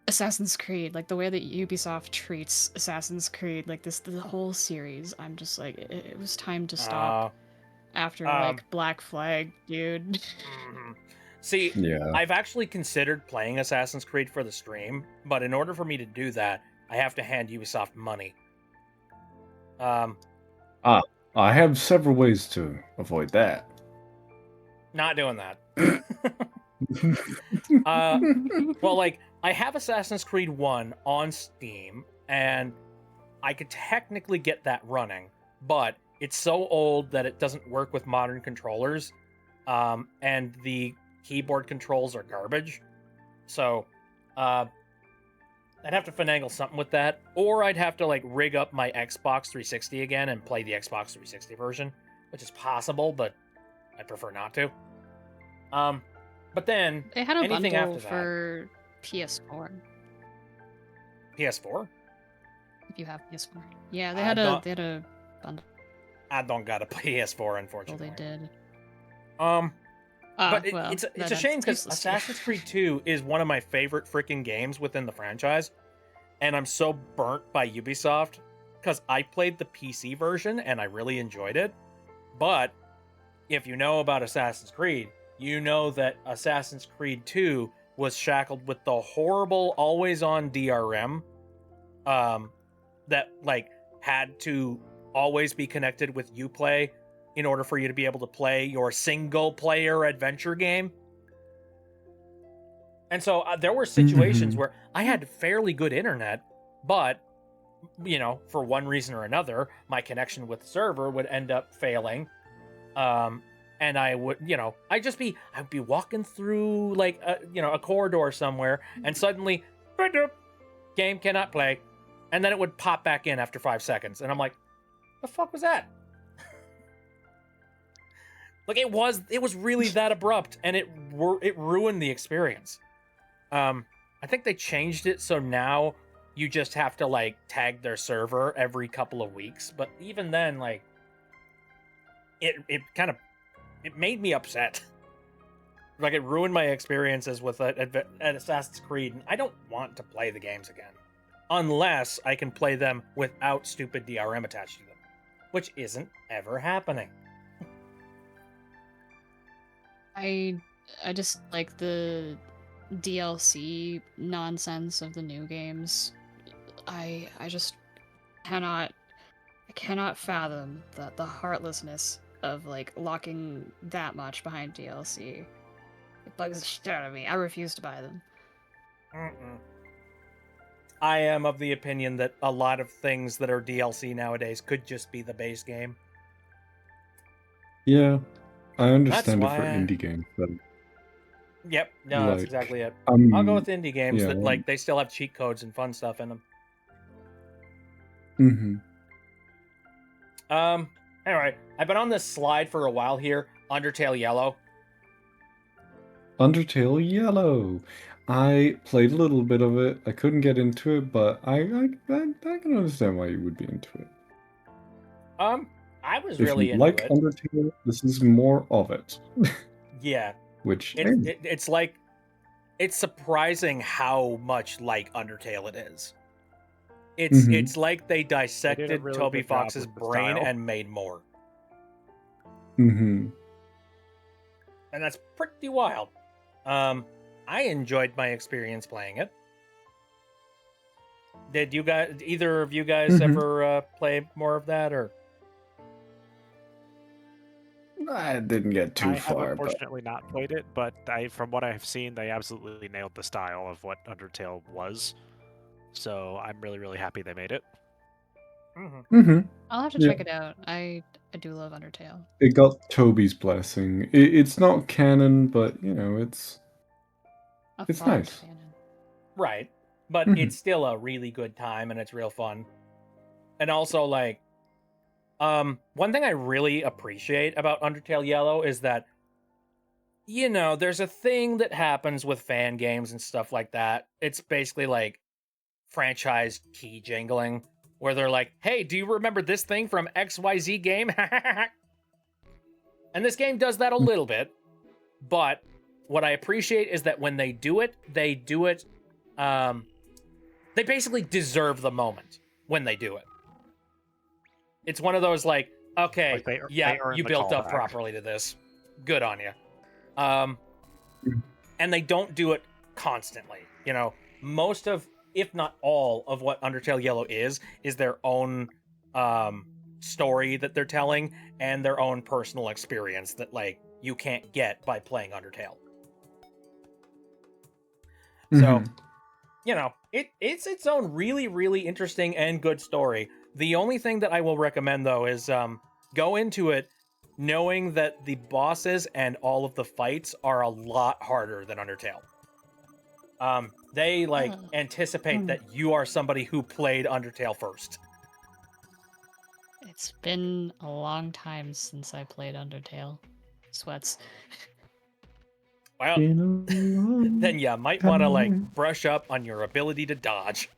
Assassin's Creed, like the way that Ubisoft treats Assassin's Creed, like the whole series. I'm just like, it was time to stop after like Black Flag, dude. See, Yeah. I've actually considered playing Assassin's Creed for the stream, but in order for me to do that, I have to hand Ubisoft money. I have several ways to avoid that. Not doing that. Well, like, I have Assassin's Creed 1 on Steam, and I could technically get that running, but it's so old that it doesn't work with modern controllers, and the keyboard controls are garbage. So, I'd have to finagle something with that, or I'd have to, like, rig up my Xbox 360 again and play the Xbox 360 version, which is possible, but I prefer not to. But then, They had a anything bundle after for PS4. PS4? If you have PS4, yeah, they I had don't- a bundle. I don't got a PS4, Well, unfortunately. they did. But well, it's a that's shame because useless. Assassin's Creed 2 is one of my favorite freaking games within the franchise, and I'm so burnt by Ubisoft because I played the PC version and I really enjoyed it. But if you know about Assassin's Creed, you know that Assassin's Creed 2 was shackled with the horrible always-on DRM that like had to always be connected with Uplay in order for you to be able to play your single-player adventure game. And so there were situations where I had fairly good internet, but, you know, for one reason or another, my connection with the server would end up failing. And I would, you know, I'd be walking through like a corridor somewhere, and suddenly, game cannot play, and then it would pop back in after 5 seconds, and I'm like, the fuck was that? Like it was really that abrupt, and it ruined the experience. I think they changed it so now you just have to like tag their server every couple of weeks, but even then, like it made me upset. Like it ruined my experiences with Assassin's Creed, and I don't want to play the games again unless I can play them without stupid DRM attached to them, which isn't ever happening. I just like the DLC nonsense of the new games. I just cannot fathom the heartlessness of like locking that much behind DLC. It bugs the shit out of me. I refuse to buy them. I am of the opinion that a lot of things that are DLC nowadays could just be the base game. Yeah, I understand it That's for why- indie games, but Yep, no, that's Like, exactly it. I'm- I'll go with indie games yeah, that like they still have cheat codes and fun stuff in them. Anyway, I've been on this slide for a while here. Undertale Yellow. Undertale Yellow. I played a little bit of it. I couldn't get into it, but I can understand why you would be into it. I was If really you into like it. Undertale, this is more of it. Yeah, Which it's like it's surprising how much like Undertale it is. Mhm. It's like they dissected really Toby good job Fox's with the brain style. and made more, hmm and that's pretty wild. I enjoyed my experience playing it. Did you guys, either of you guys, Mhm. ever play more of that, or? I didn't get too I have far, but unfortunately not played it, but from what I have seen, they absolutely nailed the style of what Undertale was. So I'm really, really happy they made it. Mm-hmm. I'll have to Yeah. check it out. I do love Undertale. It got Toby's blessing. It's not canon, but you know, it's It's nice. canon. Right. But Mhm. it's still a really good time and it's real fun. And also like one thing I really appreciate about Undertale Yellow is that you know, there's a thing that happens with fan games and stuff like that. It's basically like franchise key jingling where they're like, "Hey, do you remember this thing from XYZ game?" And this game does that a little bit. But what I appreciate is that when they do it, they basically deserve the moment when they do it. It's one of those like, okay, Like they earn you the built up callback. properly to this. Good on you. And they don't do it constantly. You know, most of, if not all, of what Undertale Yellow is their own story that they're telling and their own personal experience that like you can't get by playing Undertale. So, you know, it's its own really, really interesting and good story. The only thing that I will recommend though is go into it knowing that the bosses and all of the fights are a lot harder than Undertale. They like anticipate that you are somebody who played Undertale first. It's been a long time since I played Undertale. Sweats. Well, then you might want to like brush up on your ability to dodge.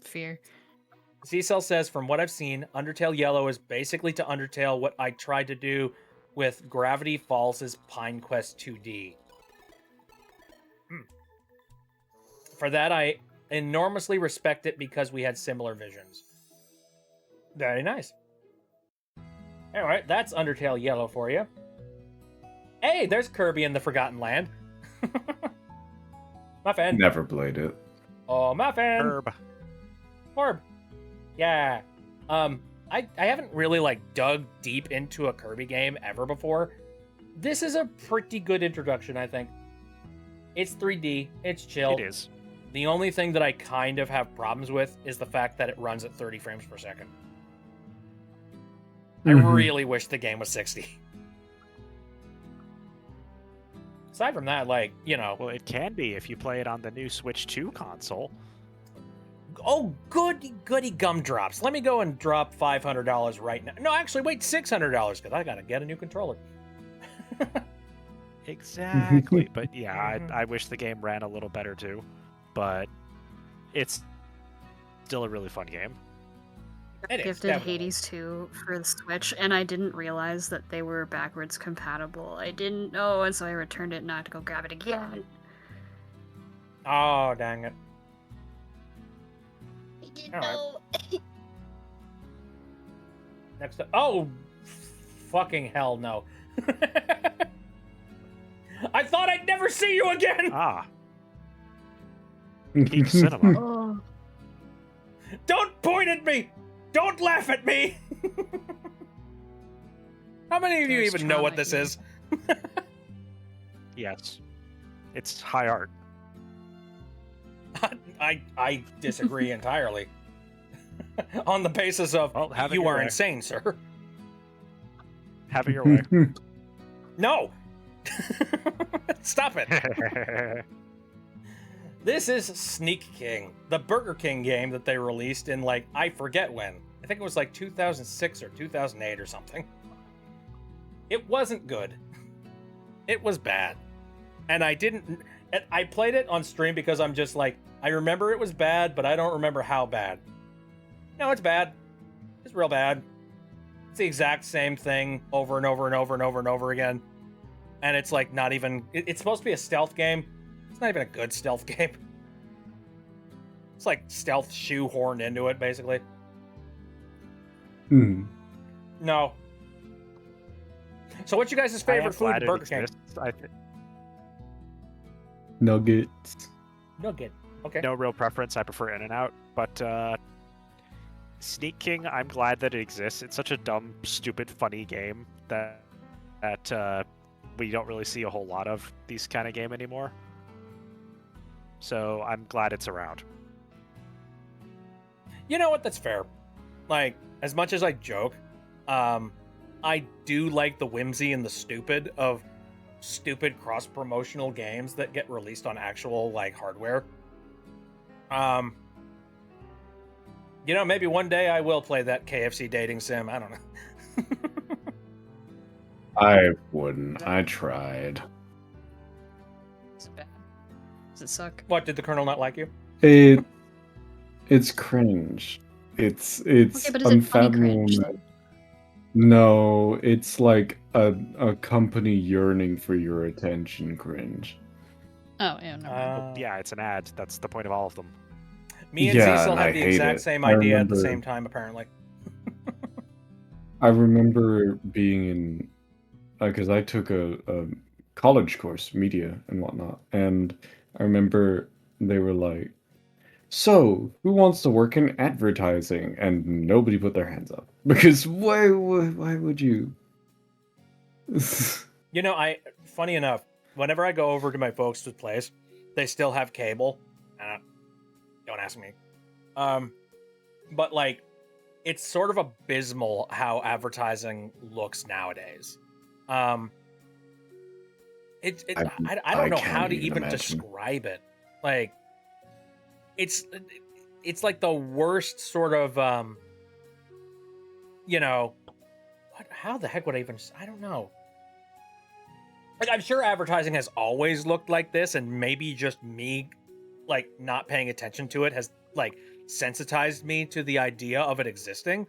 Fear. C-Cell says, from what I've seen, Undertale Yellow is basically to Undertale what I tried to do with Gravity Falls' Pine Quest 2D. For that, I enormously respect it because we had similar visions. Very nice. Alright, that's Undertale Yellow for you. Hey, there's Kirby in the Forgotten Land. Muffin. Never played it. Oh, Muffin. Herb. Orb. Yeah. I haven't really like dug deep into a Kirby game ever before. This is a pretty good introduction, I think. It's 3D, it's chill. It is. The only thing that I kind of have problems with is the fact that it runs at 30 frames per second. I really wish the game was 60. Aside from that, like, you know... Well, it can be if you play it on the new Switch 2 console. Oh, goody gumdrops. Let me go and drop $500 right now. No, actually, wait, $600, because I gotta get a new controller. Exactly. But yeah, I wish the game ran a little better too. But it's still a really fun game. Gifted Hades 2 for the Switch, and I didn't realize that they were backwards compatible. I didn't know, and so I returned it and I had to go grab it again. Oh, dang it. I didn't All right. know. Next up. Oh, fucking hell no. I thought I'd never see you again! Ah. Peak Cinema. Oh. Don't point at me! Don't laugh at me! How many of you There's even know what trauma this here. is? Yes. It's high art. I disagree entirely. On the basis of Well, have it you your are way. insane, sir. Have it your way. No! Stop it! This is Sneak King, the Burger King game that they released in, like, I forget when. I think it was like 2006 or 2008 or something. It wasn't good. It was bad. And I played it on stream because I'm just like, I remember it was bad, but I don't remember how bad. No, it's bad. It's real bad. It's the exact same thing over and over and over and over and over again. And it's like not even... It's supposed to be a stealth game. It's not even a good stealth game. It's like stealth shoehorned into it, basically. No. So what's your guys' favorite food at Burger King? Nuggets. Nugget. Okay. No real preference. I prefer In-N-Out. But Sneak King, I'm glad that it exists. It's such a dumb, stupid, funny game that we don't really see a whole lot of these kind of game anymore. So I'm glad it's around. You know what? That's fair. Like, as much as I joke, I do like the whimsy and the stupid of stupid cross-promotional games that get released on actual, like, hardware. You know, maybe one day I will play that KFC dating sim. I don't know. I wouldn't. I tried. Is it bad? Does it suck? What, did the Colonel not like you? It's cringe. It's Okay, but is it funny cringe? unfathomable. No, it's like a company yearning for your attention cringe. Oh, yeah, no. Well, yeah, it's an ad. That's the point of all of them. Me and Yeah, Cecil and had I the hate exact it. same I idea at the remember- same time, apparently. I remember being in, because I took a college course, media and whatnot, and I remember they were like, "So, who wants to work in advertising?" And nobody put their hands up because why would you? You know, funny enough, whenever I go over to my folks' place, they still have cable. Don't ask me. But like, it's sort of abysmal how advertising looks nowadays. I don't know how to even describe it. Like, it's like the worst sort of you know, how the heck would I even? I don't know. Like, I'm sure advertising has always looked like this, and maybe just me, like, not paying attention to it has, like, sensitized me to the idea of it existing.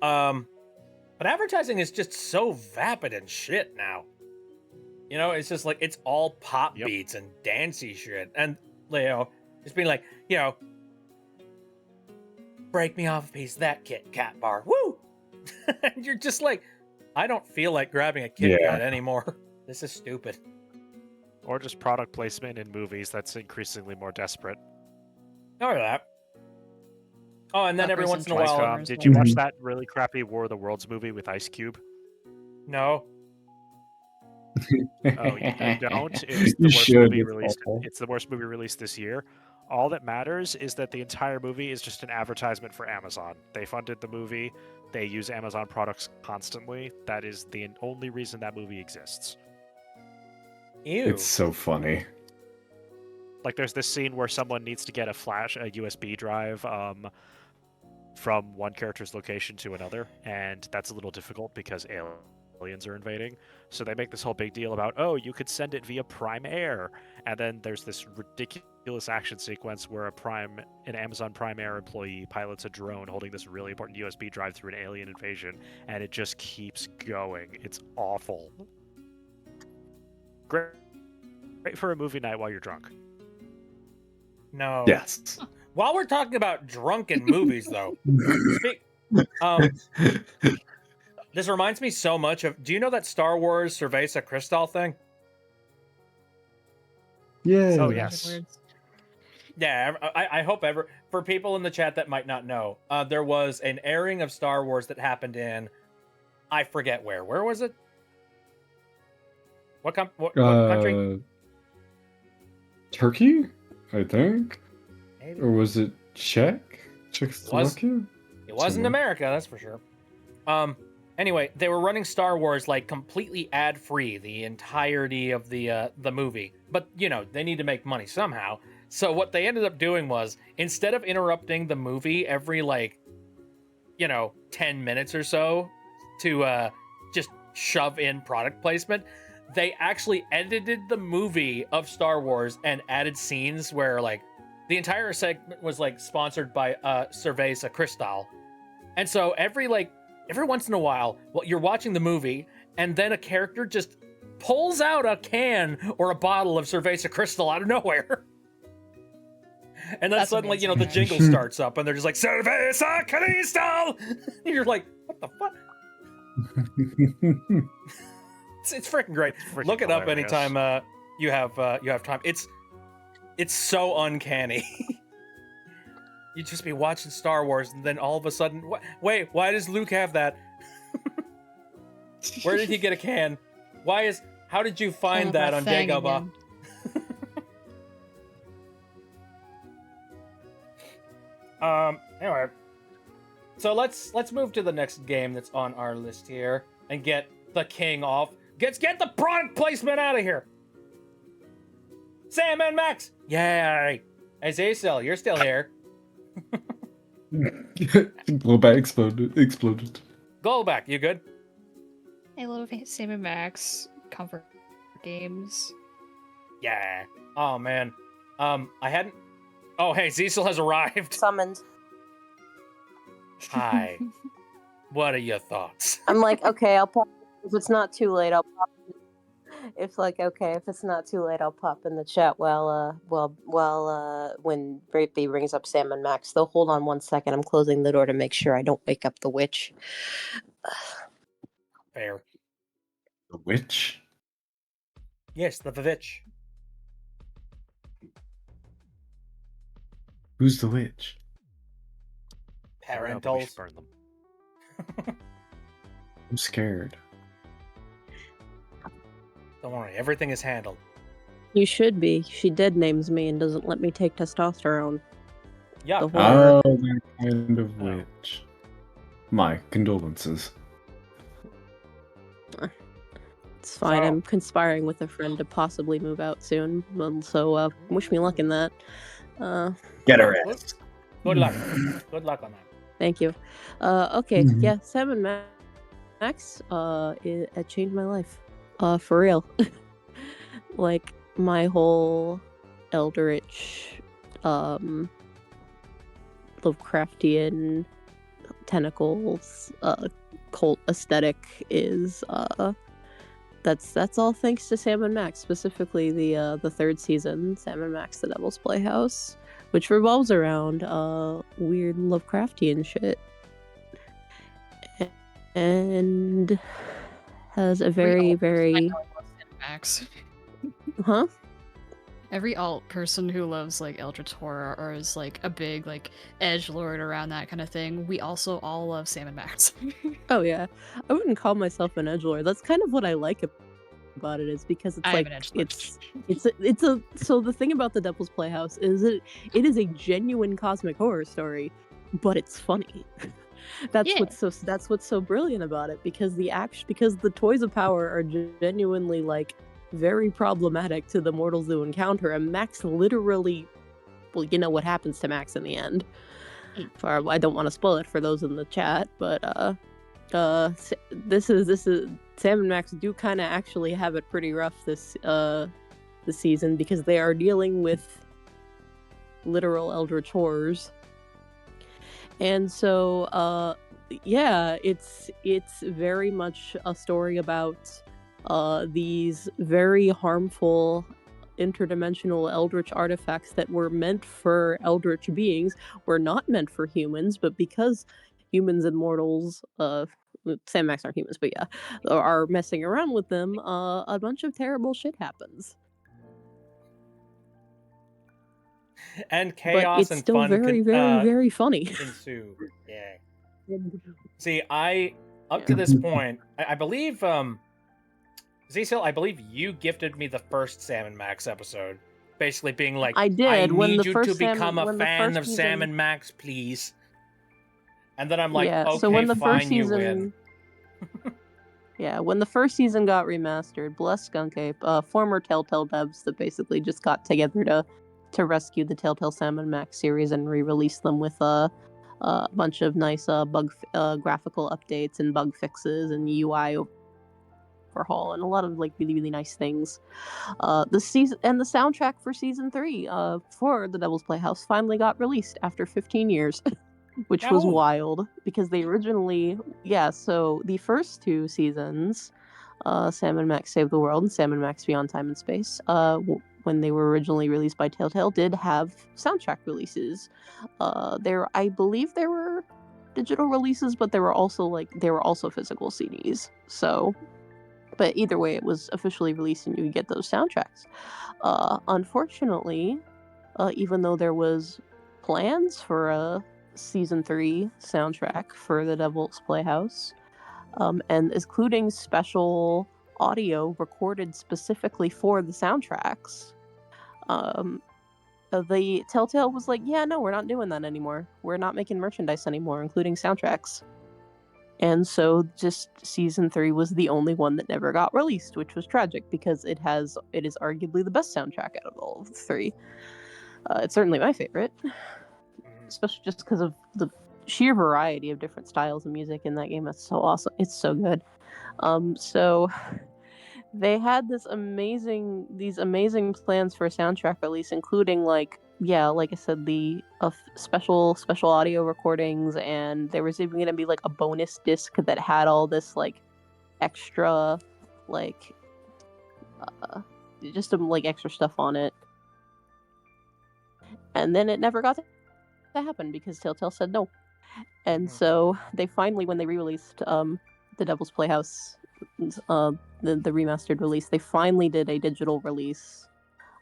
But advertising is just so vapid and shit now. You know, it's just like, it's all pop beats and dancey shit. And, you know, just being like, you know, break me off a piece of that Kit Kat bar. Woo! And you're just like, I don't feel like grabbing a Kit Kat anymore. This is stupid. Or just product placement in movies that's increasingly more desperate. Or that. Oh, and then every once in a while... did you watch that really crappy War of the Worlds movie with Ice Cube? No. Oh, you don't? It's the You worst should. movie It's released. awful. It's the worst movie released this year. All that matters is that the entire movie is just an advertisement for Amazon. They funded the movie. They use Amazon products constantly. That is the only reason that movie exists. Ew. It's so funny. Like, there's this scene where someone needs to get a USB drive from one character's location to another, and that's a little difficult because aliens are invading. So they make this whole big deal about, oh, you could send it via Prime Air, and then there's this ridiculous action sequence where an Amazon Prime Air employee pilots a drone holding this really important USB drive through an alien invasion, and it just keeps going. It's awful. Great for a movie night while you're drunk. No. Yes. While we're talking about drunken movies, though, this reminds me so much of... Do you know that Star Wars Cerveza Cristal thing? Yeah. Oh, yes. Yeah, I hope for people in the chat that might not know, there was an airing of Star Wars that happened in... I forget where. Where was it? What country? Turkey, I think. Maybe. Or was it Czechoslovakia? It wasn't America, that's for sure. Anyway, they were running Star Wars like completely ad-free the entirety of the movie. But, you know, they need to make money somehow. So what they ended up doing was, instead of interrupting the movie every, like, you know, 10 minutes or so to just shove in product placement, they actually edited the movie of Star Wars and added scenes where, like, the entire segment was, like, sponsored by Cerveza Cristal. And so every once in a while, you're watching the movie, and then a character just pulls out a can or a bottle of Cerveza Cristal out of nowhere. And then suddenly, you know, the jingle starts up, and they're just like, Cerveza Cristal! And you're like, what the fuck? It's freaking great. Look it up anytime you have time. It's so uncanny. You'd just be watching Star Wars, and then all of a sudden, wait, why does Luke have that? Where did he get a can? How did you find that on Dagobah? Anyway. So let's move to the next game that's on our list here and get the king off. Get the product placement out of here. Sam and Max. Yay. Hey, Zaysel, you're still here. Glowback exploded. Glowback, you good? I love Sam and Max comfort games. Yeah. Oh man. I hadn't. Oh hey, Cecil has arrived. Summoned. Hi. What are your thoughts? I'm like, okay, I'll pop. If it's not too late, I'll pop. It's like, okay, if it's not too late, I'll pop in the chat while when Brightby brings up Sam and Max. Though, hold on 1 second. I'm closing the door to make sure I don't wake up the witch. Fair. The witch? Yes, the witch. Who's the witch? Parentals. Burn them. I'm scared. Don't worry, everything is handled. You should be. She dead names me and doesn't let me take testosterone. Yeah. The horror. Oh, that kind of witch. My condolences. It's fine. So- I'm conspiring with a friend to possibly move out soon. So wish me luck in that. Get her ass. Good luck. Good luck on that. Thank you. Okay, Mhm. yeah, Sam and Max, it changed my life. For real. Like, my whole Eldritch, Lovecraftian tentacles, cult aesthetic is, that's all thanks to Sam and Max, specifically the third season, Sam and Max, The Devil's Playhouse, which revolves around weird Lovecraftian shit, and has a very Max. huh? Every alt person who loves like Eldritch horror or is like a big like edgelord around that kind of thing, we also all love Sam and Max. Oh yeah, I wouldn't call myself an edgelord. That's kind of what I like about it, is because it's I am like an edgelord. it's a so the thing about the Devil's Playhouse is it is a genuine cosmic horror story, but it's funny. That's what's so brilliant about it, because because the toys of power are genuinely like very problematic to the mortals who encounter, and Max literally, well, you know what happens to Max in the end. I don't want to spoil it for those in the chat, but this is Sam and Max do kind of actually have it pretty rough this season, because they are dealing with literal eldritch horrors. And so yeah, it's very much a story about these very harmful interdimensional eldritch artifacts that were meant for eldritch beings, were not meant for humans, but because humans and mortals, Sam and Max aren't humans, but yeah, are messing around with them, a bunch of terrible shit happens. And chaos but it's and still fun very funny. ensue. Yeah. See, up to this point, I believe Cecil, I believe you gifted me the first Sam and Max episode, basically being like, I did, I when need the you first to become when a the fan first of Sam season- and Max, please. And then I'm like, Yeah, okay, so when the fine, first you season, win. yeah, when the first season got remastered, bless Skunk Ape, former Telltale devs that basically just got together to rescue the Telltale Sam and Max series and re-release them with a bunch of nice graphical updates and bug fixes and UI overhaul and a lot of like really nice things. The season and the soundtrack for season 3 for The Devil's Playhouse finally got released after 15 years. Which was wild, because they originally, so the first 2 seasons, Sam and Max Save the World and Sam and Max Beyond Time and Space, when they were originally released by Telltale, did have soundtrack releases. I believe there were digital releases, but there were also physical CDs. So, but either way, it was officially released and you could get those soundtracks. Unfortunately, even though there was plans for a season 3 soundtrack for the Devil's Playhouse, and including special audio recorded specifically for the soundtracks. The Telltale was like, yeah, no, we're not doing that anymore. We're not making merchandise anymore, including soundtracks. And so just season 3 was the only one that never got released, which was tragic because it is arguably the best soundtrack out of all of the 3. It's certainly my favorite, especially just because of the sheer variety of different styles of music in that game. It's so awesome. It's so good. So they had these amazing plans for a soundtrack release, including like I said, the special audio recordings, and there was even gonna be like a bonus disc that had all this like extra like just some like extra stuff on it. And then it never got to happen because Telltale said no. And so they finally, when they re-released the Devil's Playhouse, the remastered release, they finally did a digital release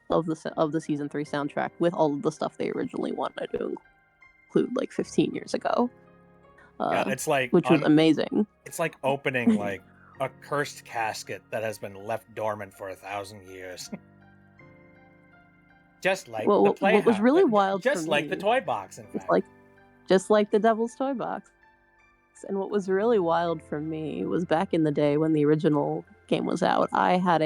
of the season 3 soundtrack with all of the stuff they originally wanted to include like 15 years ago. Yeah, it's like which was amazing. It's like opening like a cursed casket that has been left dormant for 1,000 years. Just like the Playhouse. What was really wild, just for like me, the toy box, in fact. Just like the Devil's Toy Box. And what was really wild for me was back in the day when the original game was out, I had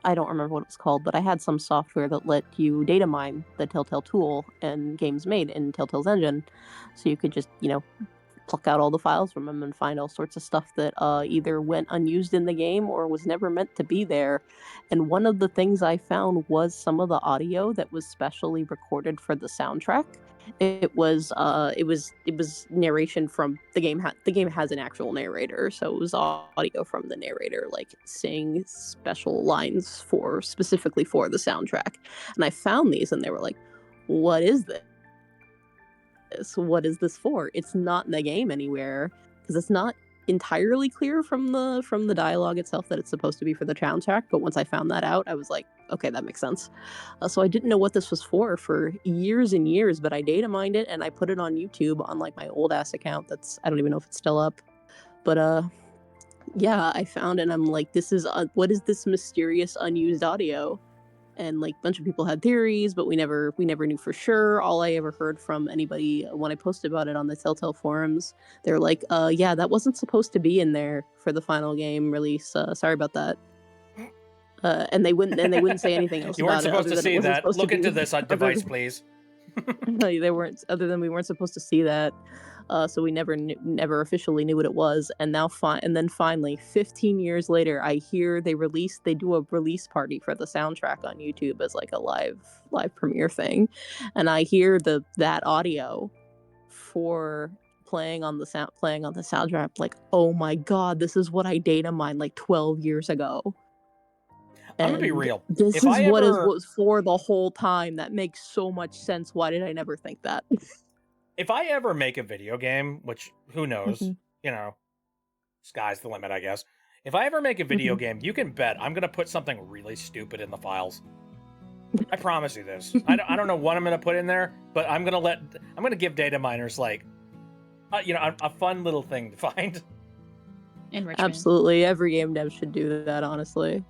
I don't remember what it was called, but I had some software that let you data mine the Telltale tool and games made in Telltale's engine. So you could just, pluck out all the files from them and find all sorts of stuff that either went unused in the game or was never meant to be there. And one of the things I found was some of the audio that was specially recorded for the soundtrack. It was narration from the game. The game has an actual narrator, so it was audio from the narrator, like saying special lines specifically for the soundtrack. And I found these, and they were like, "What is this? What is this for?" It's not in the game anywhere because it's not entirely clear from the dialogue itself that it's supposed to be for the soundtrack. But once I found that out, I was like, okay, that makes sense. So I didn't know what this was for years and years, but I data mined it and I put it on YouTube on like my old ass account. I don't even know if it's still up, but yeah, I found it and I'm like, this is what is this mysterious unused audio? And like a bunch of people had theories, but we never knew for sure. All I ever heard from anybody when I posted about it on the Telltale forums, they're like, yeah, that wasn't supposed to be in there for the final game release. Sorry about that. And they wouldn't say anything else. You weren't about supposed it to see that. Look into this on device, than, please. They weren't. Other than we weren't supposed to see that. So we never officially knew what it was, and then finally, 15 years later, I hear they do a release party for the soundtrack on YouTube as like a live premiere thing, and I hear that audio for playing on the soundtrack. Like, oh my god, this is what I data mined like 12 years ago. I'm gonna be real. This is what was for the whole time. That makes so much sense. Why did I never think that? If I ever make a video game, which who knows, sky's the limit, I guess. If I ever make a video game, you can bet I'm gonna put something really stupid in the files. I promise you this. I don't know what I'm gonna put in there, but I'm gonna give data miners like, a fun little thing to find. Enrichment. Absolutely, every game dev should do that. Honestly,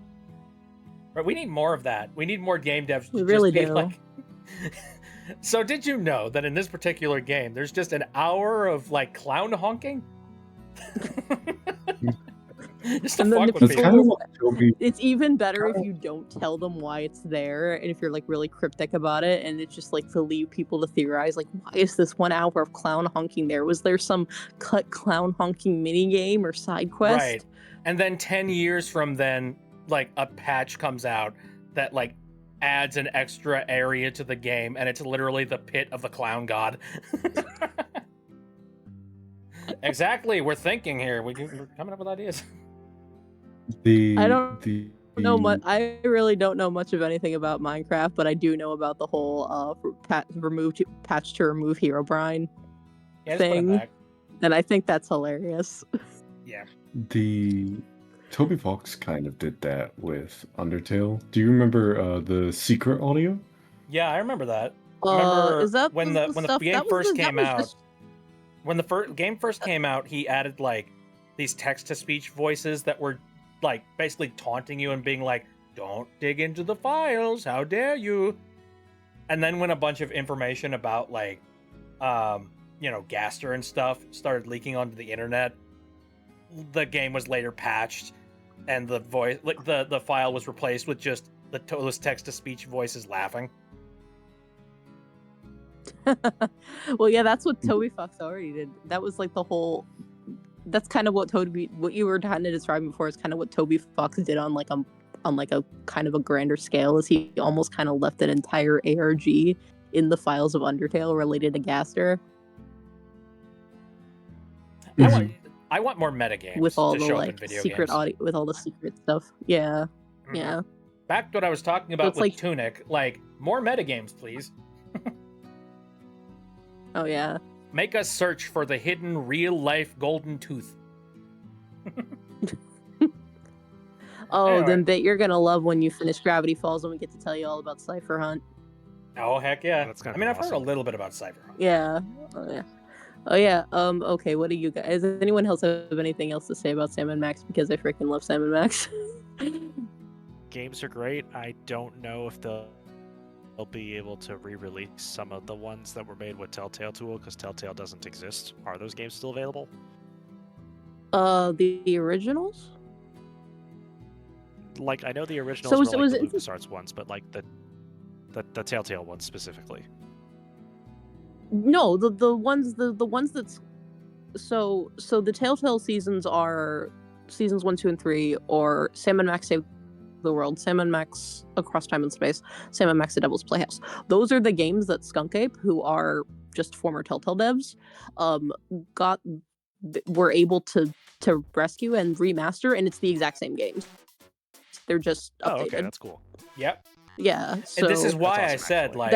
right? We need more of that. We need more game devs. We really do. Like... So did you know that in this particular game, there's just an hour of like clown honking? Just to fuck with people. It's even better if you don't tell them why it's there, and if you're like really cryptic about it, and it's just like to leave people to theorize, like, why is this 1 hour of clown honking there? Was there some cut clown honking mini game or side quest? Right. And then 10 years from then, like a patch comes out that like adds an extra area to the game, and it's literally the pit of the clown god. Exactly, we're thinking here. We're coming up with ideas. I really don't know much of anything about Minecraft, but I do know about the whole patch to remove Herobrine thing, and I think that's hilarious. Yeah. The Toby Fox kind of did that with Undertale. Do you remember the secret audio? Yeah, I remember that. Remember Is that when the the stuff game that was first the, that came was out? just When the game first came out, he added like these text-to-speech voices that were like basically taunting you and being like, "Don't dig into the files, how dare you?" And then when a bunch of information about like, Gaster and stuff started leaking onto the internet, the game was later patched, and the voice, like the file was replaced with just those text-to-speech voices laughing. well, yeah, that's what Toby Fox already did. That was like the whole. That's kind of what what you were trying to describe before is kind of what Toby Fox did on like a kind of a grander scale. Is he almost kind of left an entire ARG in the files of Undertale related to Gaster. I want more metagames with all to the show up like in video secret games. audio, with all the secret stuff. Yeah, yeah. Back to what I was talking about it's with like- Tunic, like more metagames, please. Oh yeah. Make us search for the hidden real-life golden tooth. Oh, Anyway. then bet you're gonna love when you finish Gravity Falls and we get to tell you all about Cypher Hunt. Oh heck yeah! That's gonna I mean, be I've heard a awesome. little bit about Cypher Hunt. Yeah. Oh yeah. Oh yeah. Okay. What do you guys? Does anyone else have anything else to say about Sam and Max? Because I freaking love Sam and Max. Games are great. I don't know if they'll be able to re-release some of the ones that were made with Telltale Tool because Telltale doesn't exist. Are those games still available? The originals. Like I know the originals So were was like it- the LucasArts ones, but like the Telltale ones specifically. No, the ones that's so the Telltale seasons are seasons 1, 2, and 3, or Sam and Max Save the World, Sam and Max Across Time and Space, Sam and Max The Devil's Playhouse. Those are the games that Skunk Ape, who are just former Telltale devs, were able to rescue and remaster, and it's the exact same games. They're just updated. Oh, okay, that's cool. Yep. Yeah, so And this is why That's I awesome, said actually. like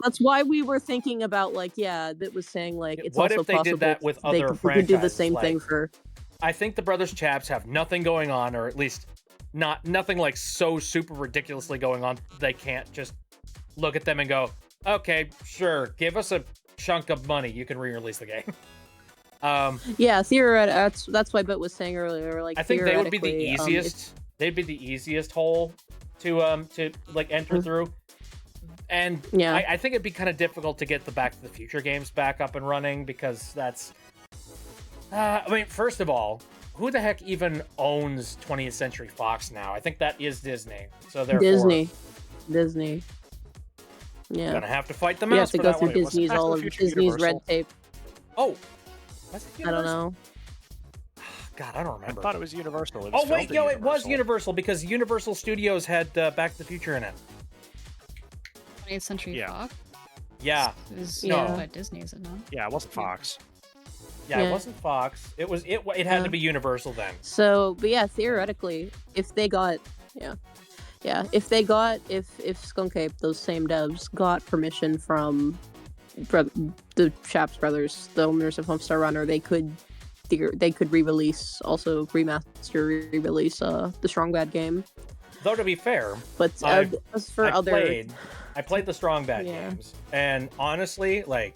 that's why we were thinking about like that was saying like it's What also if they did possible that with they other could do the franchises, same thing like- for I think the Brothers Chaps have nothing going on, or at least nothing like so super ridiculously going on. They can't just look at them and go, "Okay, sure, give us a chunk of money, you can re-release the game." yeah, that's why Bet was saying earlier. Like I think they would be the theoretically, easiest. They'd be the easiest hole to like enter through. And Yeah. I think it'd be kind of difficult to get the Back to the Future games back up and running because that's. I mean, first of all, who the heck even owns 20th Century Fox now? I think that is Disney. So therefore, Disney. Yeah. gonna have to fight the You have mouse to for go that through one. Disney's Back to all the of Future Disney's red Universal? tape. Oh, was it I don't Universal? know. God, I don't I remember. thought it was Universal. It was Oh filmed wait, at yo, it was Universal. Universal because Universal Studios had Back to the Future in it. 20th Century Yeah. Fox Yeah, is No. owned by Disney, is it not? Yeah, it wasn't Fox. yeah, it Yeah. wasn't Fox. It was it. It had to be Universal then. So, but yeah, theoretically, if they got, if Skunk Ape, those same devs, got permission from the Chaps brothers, the owners of Homestar Runner, they could re-release, also remaster, re-release the Strong Bad game. Though to be fair, But as for I played the Strong Bad Yeah. games, and honestly, like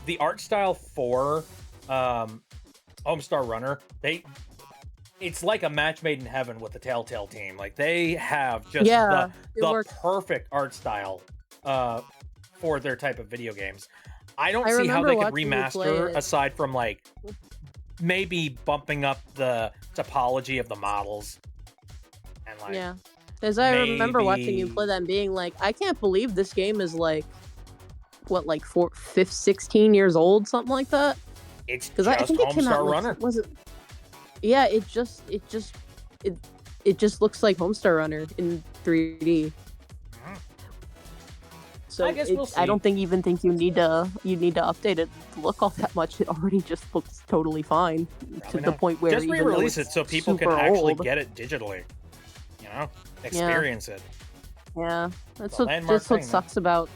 the art style for Homestar Runner, it's like a match made in heaven with the Telltale team. Like they have just Yeah, it the works. perfect art style for their type of video games. I don't I see how remember they could watching you play remaster it. aside from like maybe bumping up the topology of the models and like Yeah, because I remember watching you maybe- play that and being like, I can't believe this game is like, what, like 16 years old, something like that. It's Because just I think it came Homestar out. Runner. Was it? Yeah, it just looks like Homestar Runner in 3D. So I guess we'll I don't see. even think you need to update it to look all that much. It already just looks totally fine Probably to the not. point where Just even though re-release it it's so people can super actually old- get it digitally. You know, experience it. Yeah, that's a what landmark just what thing, man. sucks about.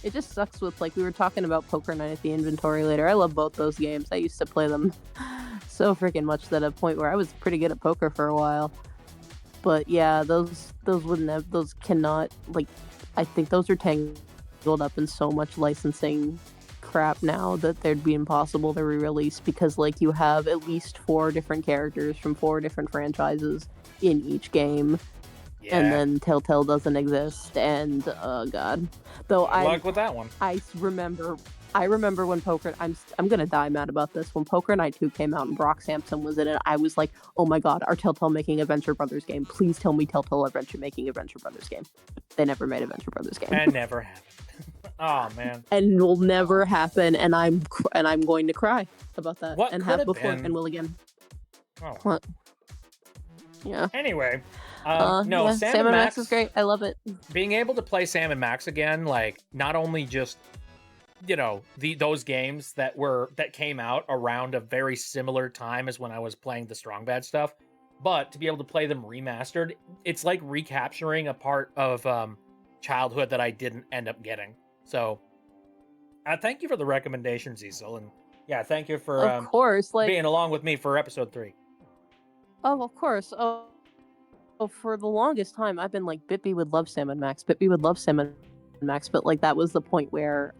It just sucks with, like, we were talking about Poker Night at the Inventory later. I love both those games. I used to play them so freaking much that at a point where I was pretty good at poker for a while. But yeah, those cannot, like, I think those are 10 tangled up in so much licensing crap now that they'd be impossible to re-release because like you have at least 4 different characters from 4 different franchises in each game. Yeah. And then Telltale doesn't exist, and oh god. Though Good luck with that one. I remember when Poker. I'm gonna die mad about this. When Poker Night 2 came out and Brock Sampson was in it, I was like, oh my god, are Telltale making a Venture Brothers game? Please tell me Telltale are making a Venture Brothers game. They never made a Venture Brothers game. And never happened. Oh man. And will never happen. And I'm going to cry about that. What and could have have before been? and will again. Oh. What? Yeah. Anyway, Yeah, Sam and Max is great. I love it. Being able to play Sam and Max again, like not only just those games that came out around a very similar time as when I was playing the Strong Bad stuff, but to be able to play them remastered, it's like recapturing a part of childhood that I didn't end up getting. So, thank you for the recommendation, Cecil, and yeah, thank you for Of course, like being along with me for episode 3. Oh, of course. Oh, for the longest time, I've been like, Bitby would love Sam and Max. Bitby would love Sam and Max, but like that was the point where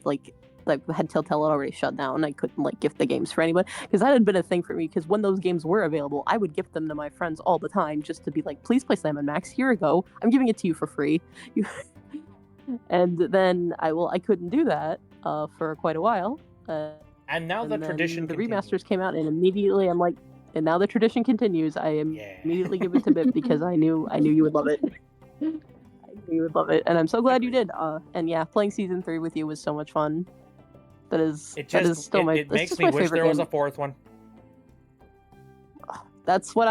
like had Telltale had already shut down. I couldn't like gift the games for anyone because that had been a thing for me. Because when those games were available, I would gift them to my friends all the time just to be like, please play Sam and Max. Here you go. I'm giving it to you for free. And then I couldn't do that for quite a while. And now the tradition the continues. remasters came out, and immediately I'm like, and now the tradition continues. I immediately give it to Bip because I knew you would love it. I knew you would love it, and I'm so glad you did. And yeah, playing season 3 with you was so much fun. That is still my. It makes just me my wish favorite there was game. a 4th one. That's what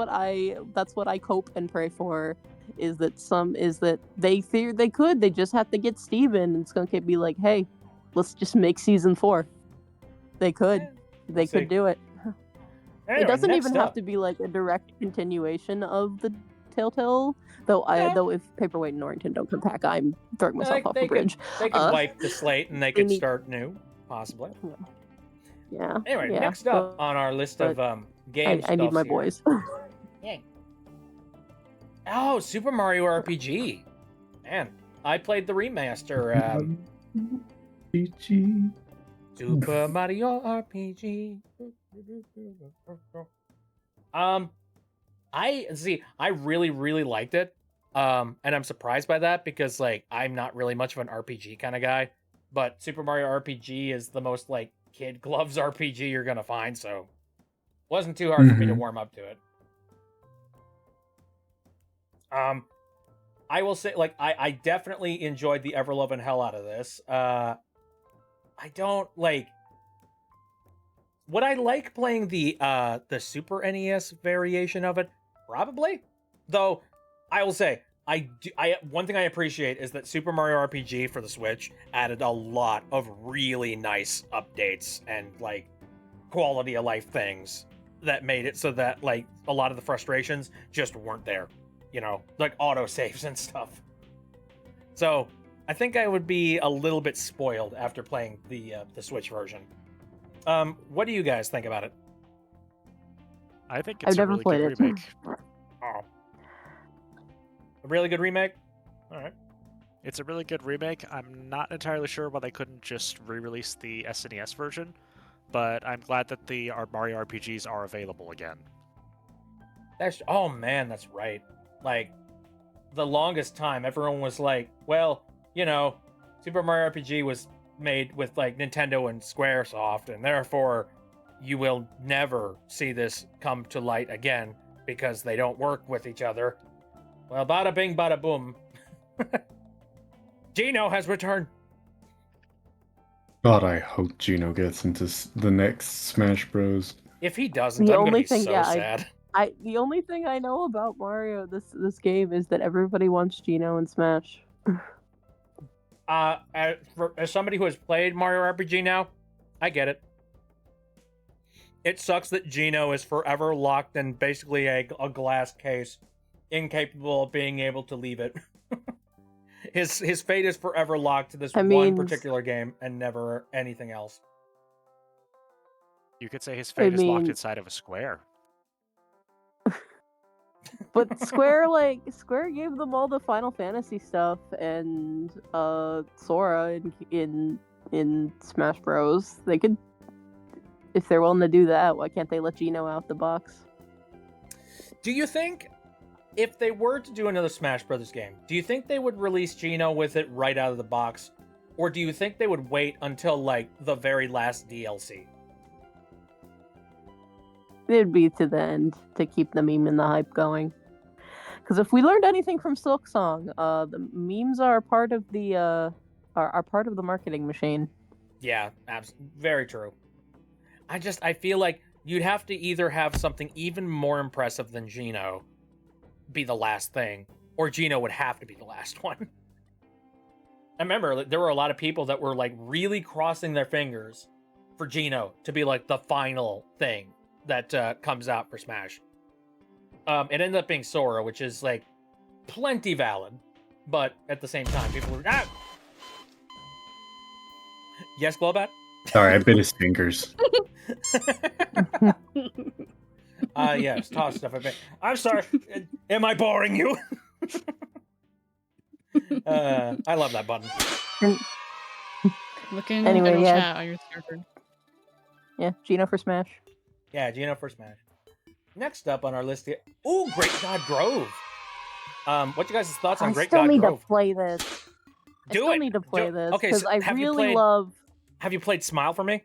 I cope and pray for. Is that they fear they could. They just have to get Steven, and it's gonna be like, hey, let's just make season 4. They could. They see. could do it. Anyway, It doesn't next even up. have to be like a direct continuation of the Telltale. Though if Paperweight and Norrington don't come back, I'm throwing myself off the bridge. They could wipe the slate and they could start new, possibly. Yeah. Anyway, yeah, next up on our list of games. I need my here. boys. Yay. Oh, Super Mario RPG. Man, I played the remaster. RPG. Super Mario RPG. I really, really liked it. And I'm surprised by that because like I'm not really much of an RPG kind of guy, but Super Mario RPG is the most like kid gloves RPG you're gonna find, so wasn't too hard for me to warm up to it. I will say, like, I definitely enjoyed the ever-loving hell out of this. I don't, like... Would I like playing the Super NES variation of it? Probably. Though, I will say, one thing I appreciate is that Super Mario RPG for the Switch added a lot of really nice updates and, like, quality of life things that made it so that, like, a lot of the frustrations just weren't there. You know, like autosaves and stuff. So, I think I would be a little bit spoiled after playing the Switch version. What do you guys think about it? I think it's a really good remake. Oh. A really good remake? Alright. It's a really good remake. I'm not entirely sure why they couldn't just re-release the SNES version, but I'm glad that the Mario RPGs are available again. Oh man, that's right. Like, the longest time, everyone was like, well, you know, Super Mario RPG was made with, like, Nintendo and Squaresoft, and therefore you will never see this come to light again because they don't work with each other. Well, bada bing, bada boom. Gino has returned. God, I hope Gino gets into the next Smash Bros. If he doesn't, I'm gonna be so sad. The only thing I know about Mario this game is that everybody wants Gino in Smash. As somebody who has played Mario RPG now, I get it. It sucks that Gino is forever locked in basically a glass case, incapable of being able to leave it. His fate is forever locked to this one particular game and never anything else. You could say his fate is locked inside of a square. But Square gave them all the Final Fantasy stuff and Sora in Smash Bros. They could, if they're willing to do that, why can't they let Gino out the box? Do you think if they were to do another Smash Brothers game, do you think they would release Gino with it right out of the box? Or do you think they would wait until, like, the very last DLC? It'd be to the end to keep the meme and the hype going. Because if we learned anything from Silksong, the memes are part of the are part of the marketing machine. Yeah, very true. I feel like you'd have to either have something even more impressive than Gino be the last thing, or Gino would have to be the last one. I remember there were a lot of people that were like really crossing their fingers for Gino to be like the final thing that comes out for Smash. It ended up being Sora, which is like plenty valid, but at the same time, people were Yes, Glowbat? Sorry, I bit his fingers. Yes, toss stuff. I'm sorry. Am I boring you? I love that button. Looking Anyway, in the yeah. chat on your server. Yeah, Gino for Smash. Yeah, Gino for Smash. Next up on our list here. Ooh, Great God Grove. What you guys' thoughts on Great God Grove? I still need to play this. Do I still it. need to play this Okay, because so I really love. Have you played Smile for Me?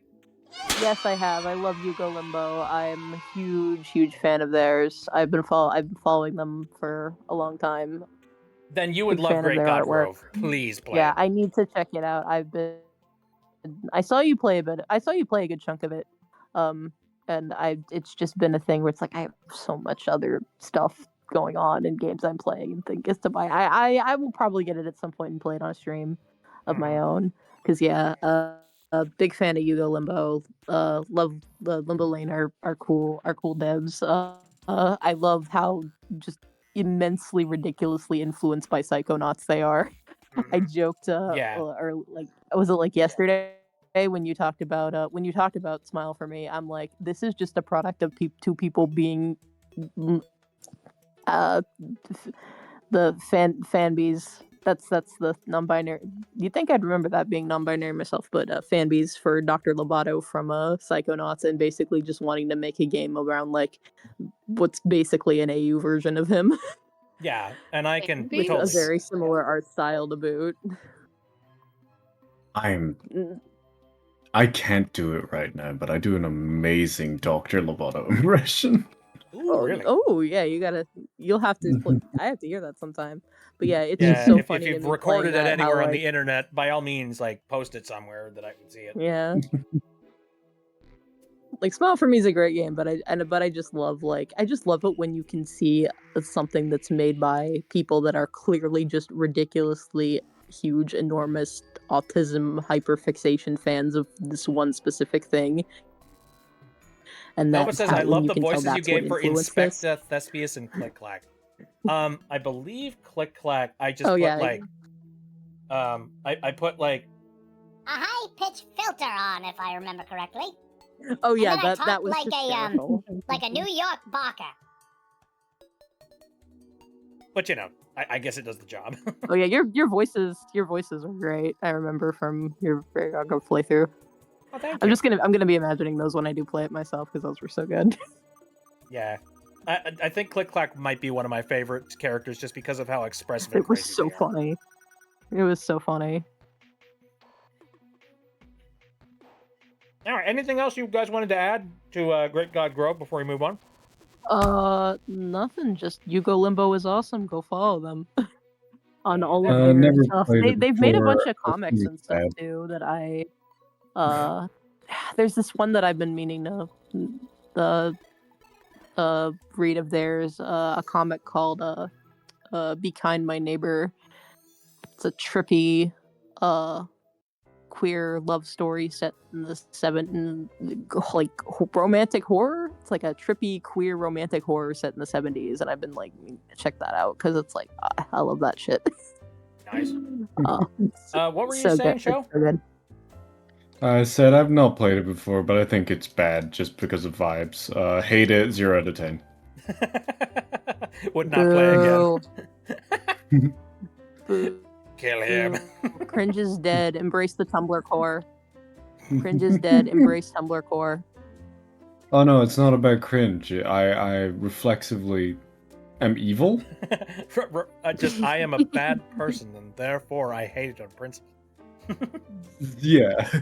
Yes, I have. I love Yugo Limbo. I'm a huge fan of theirs. I've been following them for a long time. Then you would Big love fan of Great their God artwork. Grove. Please play. Yeah, it. I need to check it out. I saw you play a bit. I saw you play a good chunk of it. And it's just been a thing where it's like I have so much other stuff going on in games I'm playing and think is to buy. I will probably get it at some point and play it on a stream of my own. Because a big fan of Yugo Limbo. Love the Limbo Lane are cool devs. I love how just immensely ridiculously influenced by Psychonauts they are. I joked or like was it like yesterday when you talked about Smile for Me, I'm like, this is just a product of two people being the fanbies. That's the non-binary. You'd think I'd remember that being non-binary myself, but fanbies for Dr. Lovato from Psychonauts and basically just wanting to make a game around like what's basically an AU version of him. Yeah, and I can With totally a very similar art style to boot. I can't do it right now, but I do an amazing Dr. Lovato impression. Ooh, really? Oh yeah, you'll have to. I have to hear that sometime. But yeah, it's just so funny. If you've to me recorded it playing that, anywhere how, on like, the internet, by all means, like post it somewhere that I can see it. Yeah. Like Smile for Me is a great game, but I just love it when you can see something that's made by people that are clearly just ridiculously huge, enormous autism hyperfixation fans of this one specific thing. And Nova that's says, how, I love you the can tell voices you that's what gave for influenced Inspecta, this. Thespius, and Click Clack. I believe Click Clack, I just Oh, put yeah. like, I put like, A high pitch filter on, if I remember correctly. Oh yeah, And then I that talk was like hysterical. like a New York barker. but you know, I guess it does the job. Oh yeah, your voices are great. I remember from your Go playthrough. Oh, thank I'm you. gonna be imagining those when I do play it myself because those were so good. Yeah. I think Click Clack might be one of my favorite characters just because of how expressive and It was crazy so they are. funny. It was so funny. All right, anything else you guys wanted to add to Great God Grove before we move on? Nothing. Just Yugo Limbo is awesome. Go follow them on all of Uh, their never stuff. played it They've made a bunch before. of That's comics really and stuff sad. too that I there's this one that I've been meaning to read of theirs, a comic called Be Kind My Neighbor. It's a trippy queer love story set in the like romantic horror. It's like a trippy queer romantic horror set in the 70s, and I've been like, check that out because it's like I love that shit. Nice. What were you so saying, good. Show? It's so good. I said I've not played it before, but I think it's bad just because of vibes. Hate it, 0 out of 10. Would not play again. Boo. Kill him. Cringe is dead. Embrace the Tumblr core. Cringe is dead. Embrace Tumblr core. Oh no, it's not about cringe. I reflexively am evil. I am a bad person, and therefore I hate it on principle. Yeah.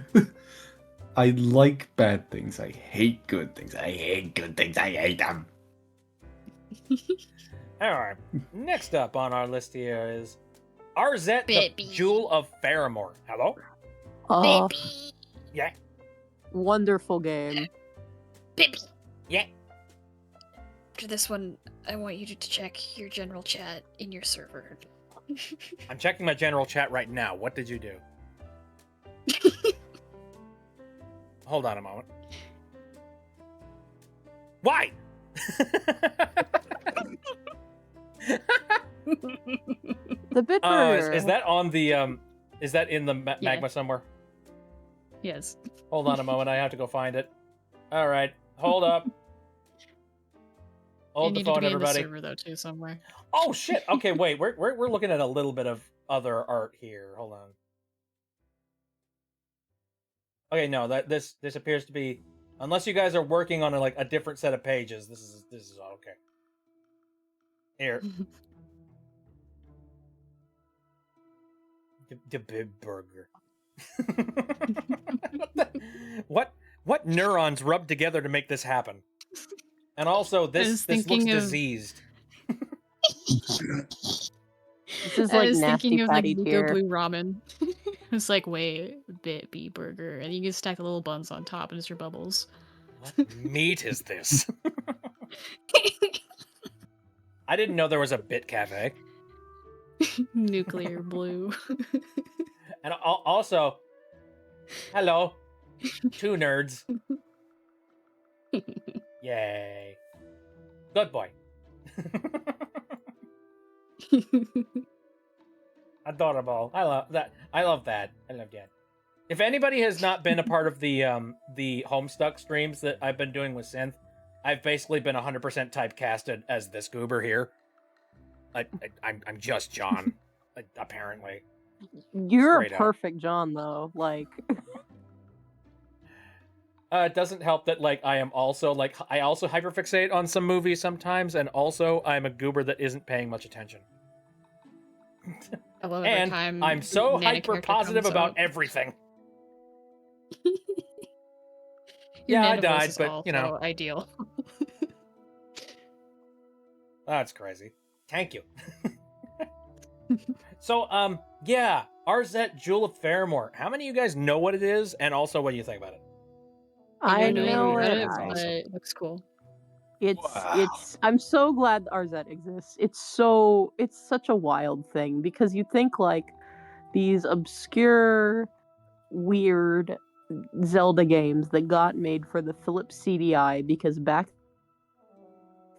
I like bad things. I hate good things. I hate good things. I hate them. Alright, next up on our list here is RZ, the Jewel of Faramore. Hello? Oh, Yeah. wonderful game. Bippy. Yeah. After this one, I want you to check your general chat in your server. I'm checking my general chat right now. What did you do? Hold on a moment. Why? The Bitburger. Is that on the is that in the magma Yeah. somewhere? Yes. Hold on a moment. I have to go find it. All right. Hold up. You Hold the need to phone, be in the everybody. server though too somewhere. Oh shit. Okay, wait. We're looking at a little bit of other art here. Hold on. Okay, no, this appears to be, unless you guys are working on a different set of pages. This is okay. Here. The big burger. What neurons rub together to make this happen? And also, this looks diseased. This is I like was nasty thinking of like patty Nico tier. Blue Ramen. It's like wait, bit bee burger, and you can stack the little buns on top, and it's your bubbles. What meat is this? I didn't know there was a bit cafe. Nuclear blue. And also, hello, 2 nerds. Yay. Good boy. Adorable. I love that. I love that. If anybody has not been a part of the Homestuck streams that I've been doing with Synth, I've basically been 100% typecasted as this goober here. I'm just John, apparently. You're Straight a up. perfect John, though. Like, It doesn't help that I am also I also hyperfixate on some movies sometimes, and also I'm a goober that isn't paying much attention. I love every And time I'm so Nana hyper character positive comes about up. everything. Your Yeah, I Nana voice died, is but also ideal. That's crazy. Thank you. So, yeah, RZ Jewel of Faramore. How many of you guys know what it is, and also what do you think about it? I don't know about it. but it looks cool. It's. I'm so glad RZ exists. It's such a wild thing because you think like these obscure, weird Zelda games that got made for the Philips CDI because back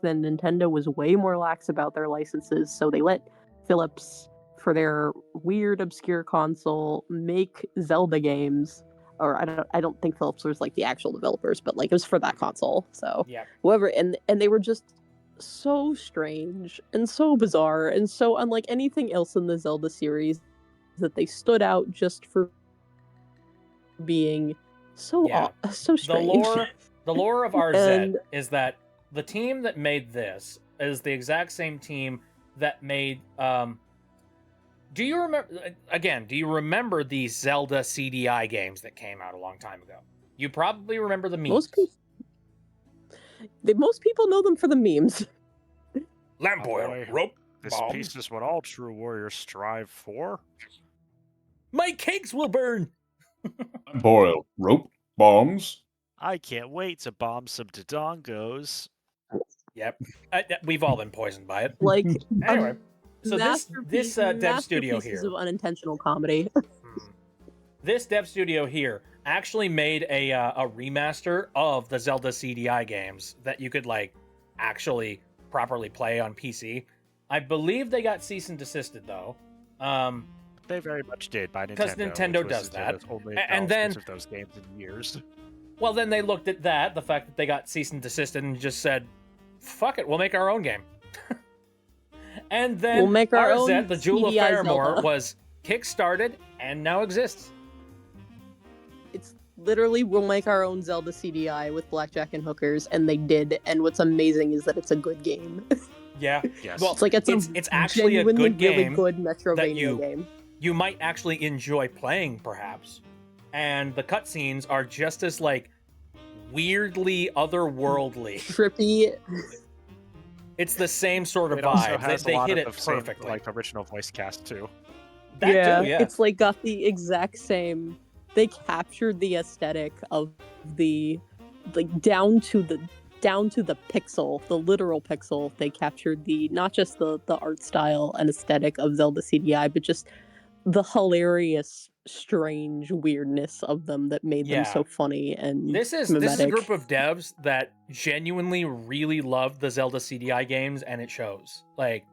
then Nintendo was way more lax about their licenses, so they let Philips, for their weird obscure console, make Zelda games. Or I don't think Philips was like the actual developers, but like it was for that console. So Yeah. whoever, and they were just so strange and so bizarre and so unlike anything else in the Zelda series that they stood out just for being so Yeah. so strange. The lore of RZ And- is that the team that made this is the exact same team that made do you remember the Zelda CDI games that came out a long time ago? You probably remember the memes. Most people know them for the memes. Lamp oil, boy. rope, This bombs. piece is what all true warriors strive for. My cakes will burn. Boil, rope, bombs. I can't wait to bomb some Dodongos. Yep. We've all been poisoned by it. Like Anyway, so this dev masterpieces studio here, of unintentional comedy. this dev studio here actually made a remaster of the Zelda CDI games that you could actually properly play on PC. I believe they got cease and desisted though. They very much did by Nintendo. Because Nintendo which was does that. Nintendo's only And then acknowledgement of those games in years. Well, then they looked at that, the fact that they got cease and desisted, and just said, fuck it, we'll make our own game. And then We'll make our own RZ, the Jewel of CDI Faramore, Zelda. was kick-started and now exists. It's literally we'll make our own Zelda CDI with blackjack and hookers, and they did. And what's amazing is that it's a good game. Yeah. Yes. Well, it's actually a genuinely good game really good that Metrovania game. you might actually enjoy playing, perhaps. And the cutscenes are just as like weirdly otherworldly. Trippy. It's the same sort of It also vibe. has They a lot hit of it the same, perfectly. like original voice cast too. That too, yeah. It's like got the exact same. They captured the aesthetic of the, like down to the pixel, the literal pixel. They captured the not just the art style and aesthetic of Zelda CDI, but just the hilarious, strange weirdness of them that made them so funny and This is a mimetic. group of devs that genuinely really love the Zelda CDI games, and it shows. Like,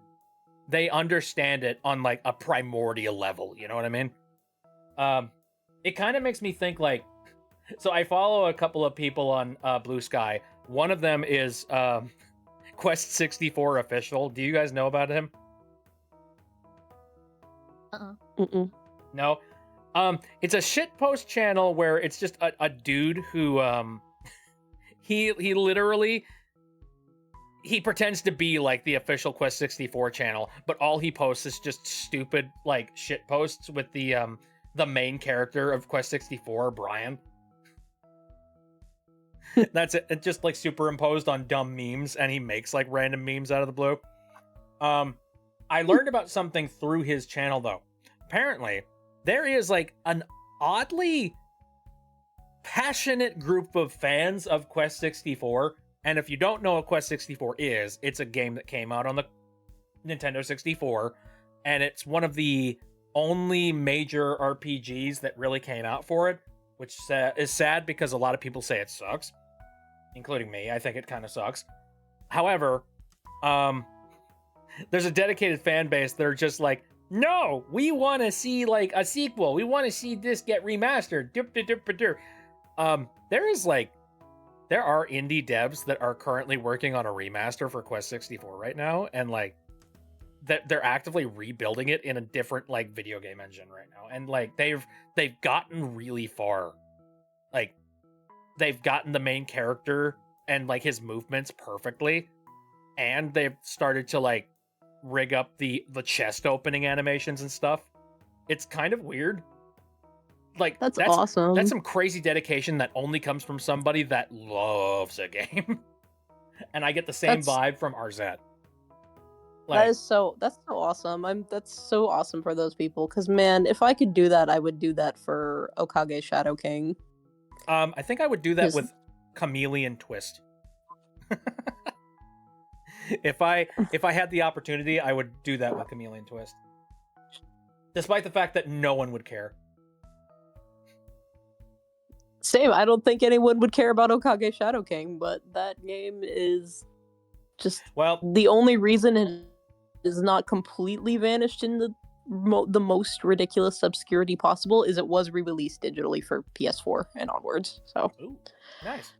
they understand it on like a primordial level. You know what I mean? It kind of makes me think like, so I follow a couple of people on Blue Sky. One of them is Quest 64 official. Do you guys know about him? Mm-mm. No. It's a shitpost channel where it's just a dude who he literally he pretends to be like the official Quest 64 channel, but all he posts is just stupid like shit posts with the main character of Quest 64, Brian. That's it. It's just like superimposed on dumb memes, and he makes like random memes out of the blue. I learned about something through his channel though. Apparently, there is like an oddly passionate group of fans of Quest 64. And if you don't know what Quest 64 is, it's a game that came out on the Nintendo 64. And it's one of the only major RPGs that really came out for it, which is sad because a lot of people say it sucks, including me. I think it kind of sucks. However, there's a dedicated fan base that are just like, no, we want to see like a sequel. We want to see this get remastered. There are indie devs that are currently working on a remaster for Quest 64 right now, and like they're actively rebuilding it in a different like video game engine right now. And like they've gotten really far. Like they've gotten the main character and like his movements perfectly, and they've started to like rig up the chest opening animations and stuff. It's kind of weird. Like That's awesome. That's some crazy dedication that only comes from somebody that loves a game. And I get the same vibe from RZ. That's so awesome. That's so awesome for those people. Because man, if I could do that, I would do that for Okage Shadow King. I think I would do that with Chameleon Twist. If I had the opportunity, I would do that with Chameleon Twist. Despite the fact that no one would care. Same. I don't think anyone would care about Okage Shadow King, but that game is just the only reason it is not completely vanished in the most ridiculous obscurity possible is it was re-released digitally for PS4 and onwards. So, ooh, nice.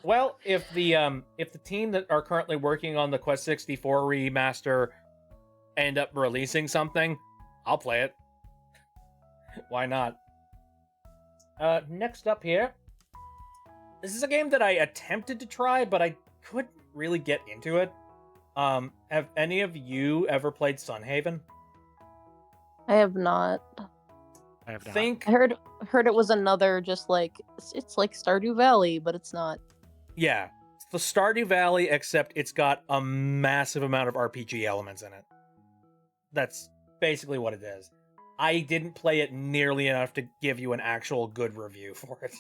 Well, if the team that are currently working on the Quest 64 remaster end up releasing something, I'll play it. Why not? Next up here, this is a game that I attempted to try, but I couldn't really get into it. Have any of you ever played Sunhaven? I have not. I have not. I heard it was another just like it's like Stardew Valley, but it's not. Yeah, it's the Stardew Valley, except it's got a massive amount of RPG elements in it. That's basically what it is. I didn't play it nearly enough to give you an actual good review for it.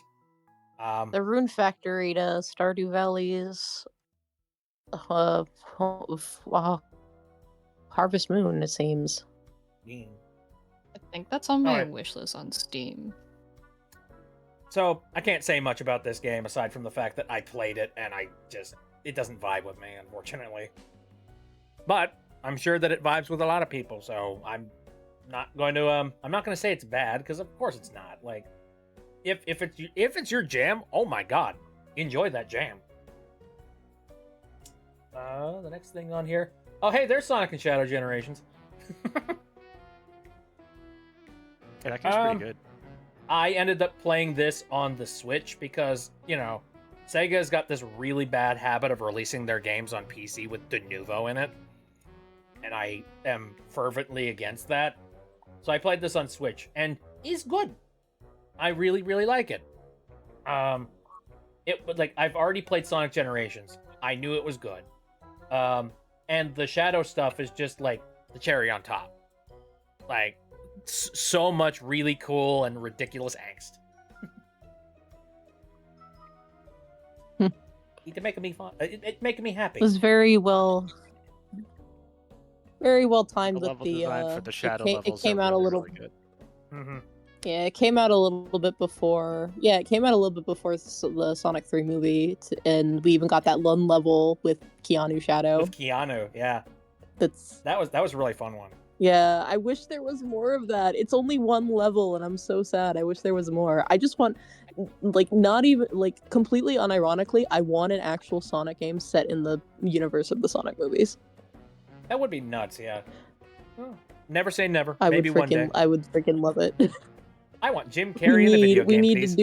The Rune Factory to Stardew Valley's Harvest Moon, it seems. I think that's on my wish list on Steam. So, I can't say much about this game aside from the fact that I played it and it doesn't vibe with me, unfortunately. But I'm sure that it vibes with a lot of people, so I'm not going to say it's bad, because of course it's not. Like, if it's your jam, oh my god, enjoy that jam. The next thing on here, Oh, hey, there's Sonic and Shadow Generations. Yeah, that game's pretty good. I ended up playing this on the Switch because, you know, Sega's got this really bad habit of releasing their games on PC with de novo in it. And I am fervently against that. So I played this on Switch, and it's good. I really, really like it. I've already played Sonic Generations. I knew it was good. And the Shadow stuff is just like the cherry on top. Like, so much really cool and ridiculous angst. It's making me fun. It's making me happy. It was very well timed The with level the design for the shadow it levels came are out a really, little really good. Mm-hmm. Yeah, it came out a little bit before. Yeah, it came out a little bit before the Sonic 3 movie, and we even got that one level with Keanu Shadow. With Keanu, yeah. That was a really fun one. Yeah, I wish there was more of that. It's only one level, and I'm so sad. I wish there was more. I just want, like, not even, like, completely unironically, I want an actual Sonic game set in the universe of the Sonic movies. That would be nuts, yeah. Oh, never say never. I Maybe one day. I would freaking love it. I want Jim Carrey in a video game, please.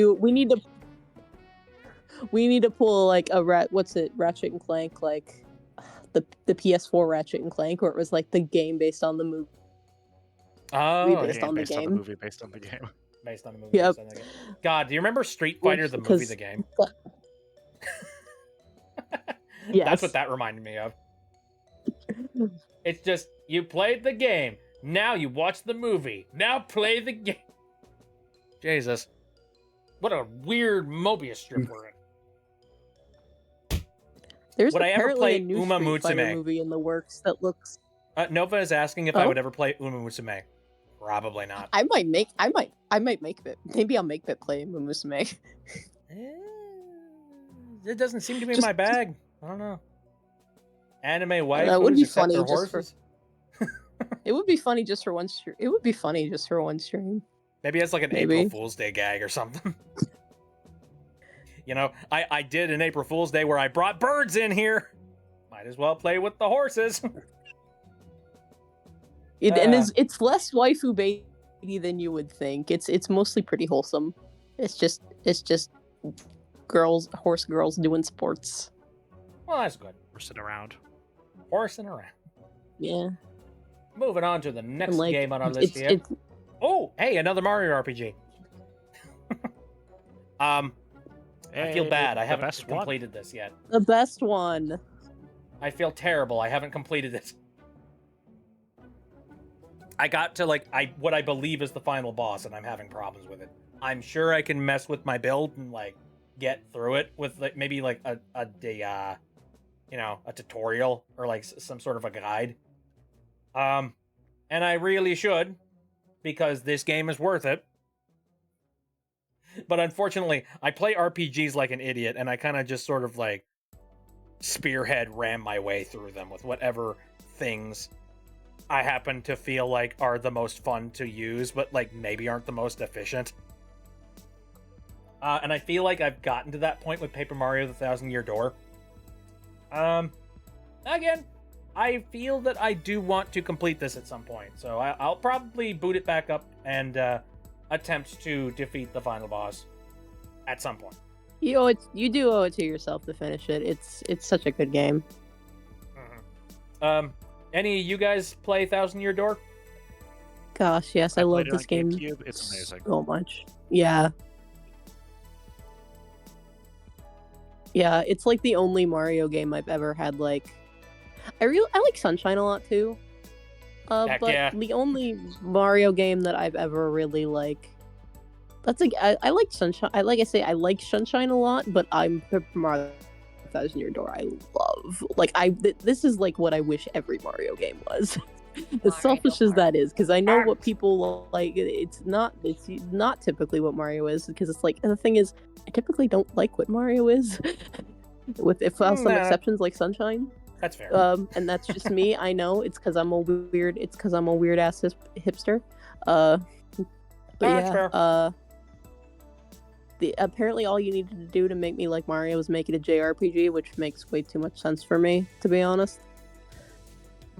We need to pull, like, Ratchet and Clank, like, the PS4 Ratchet and Clank, where it was like the game based on the movie. Oh, based on the game. On the movie, based on the game. Based on the movie. Yep. Based on the game. God, do you remember Street Fighter, the movie, the game? Yes. That's what that reminded me of. It's just, you played the game, now you watch the movie, now play the game. Jesus. What a weird Mobius strip we're in. There's Would I ever apparently play a new Uma Street Fighter Musume? movie in the works that looks. Nova is asking if I would ever play Uma Musume. Probably not. I might make it. Maybe I'll make it play Uma Musume. It doesn't seem to be my bag. I don't know. Anime wife. That would be funny their just horses? It would be funny just for one stream. It would be funny just for one stream. Maybe it's like an April Fool's Day gag or something. You know, I did an April Fool's Day where I brought birds in here. Might as well play with the horses. And it's less waifu baity than you would think. It's mostly pretty wholesome. It's just horse girls doing sports. Well, that's good. Horsing around. Yeah. Moving on to the next like, game on our list here. Oh, hey, another Mario RPG. I feel bad. I haven't completed this yet. The best one. I feel terrible. I haven't completed it. I got to what I believe is the final boss, and I'm having problems with it. I'm sure I can mess with my build and get through it with maybe a tutorial or some sort of a guide. And I really should, because this game is worth it. But unfortunately, I play RPGs like an idiot, and I kind of just sort of spearhead ram my way through them with whatever things I happen to feel like are the most fun to use, but maybe aren't the most efficient. And I feel like I've gotten to that point with Paper Mario: The Thousand Year Door. Again, I feel that I do want to complete this at some point, so I'll probably boot it back up and attempt to defeat the final boss at some point. You do owe it to yourself to finish it. It's such a good game. Mm-hmm. Any of you guys play Thousand Year Door? Gosh, yes, I love this game. GameCube. It's amazing. So much. Yeah. Yeah, it's the only Mario game I've ever had I like Sunshine a lot too. But yeah. The only Mario game that I've ever really I like Sunshine. I like Sunshine a lot, but I'm Mario Thousand Year Door. I love this is what I wish every Mario game was. As selfish as that is, because I know what people like. It's not typically what Mario is, because it's the thing is, I typically don't like what Mario is. With some exceptions like Sunshine. That's fair. And that's just me. I know it's because I'm a weird. It's because I'm a weird ass hipster. But that's fair. Apparently all you needed to do to make me like Mario was make it a JRPG, which makes way too much sense for me, to be honest.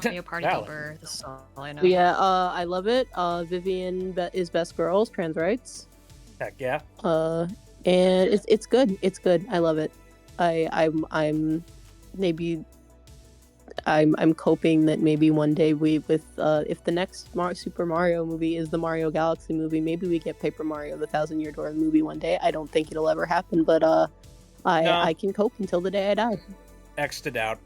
Mario Party Valid. Helper. This is all I know. But yeah, I love it. Vivian is best girls, trans rights. Heck yeah. And it's good. It's good. I love it. I'm maybe I'm coping that maybe one day if the next Super Mario movie is the Mario Galaxy movie, maybe we get Paper Mario: The Thousand Year Door movie one day. I don't think it'll ever happen, but I can cope until the day I die. X'd it out.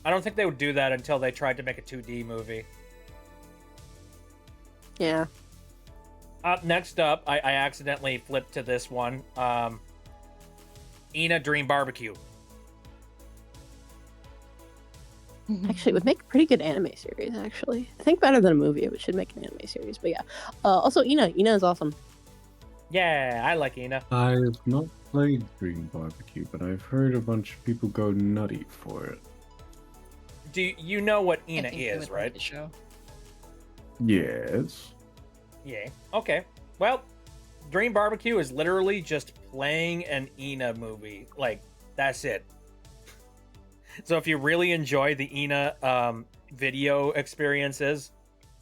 I don't think they would do that until they tried to make a 2D movie. Yeah. Next up, I accidentally flipped to this one. Ina Dream Barbecue. Actually, it would make a pretty good anime series, actually. I think better than a movie, it should make an anime series, but yeah. Also, Ina is awesome. Yeah, I like Ina. I've not played Dream Barbecue, but I've heard a bunch of people go nutty for it. Do you know what I Ina think you is, would like right? the show. Yes. Yeah. Okay. Well, Dream Barbecue is literally just playing an Ina movie. Like, that's it. So if you really enjoy the Ina video experiences,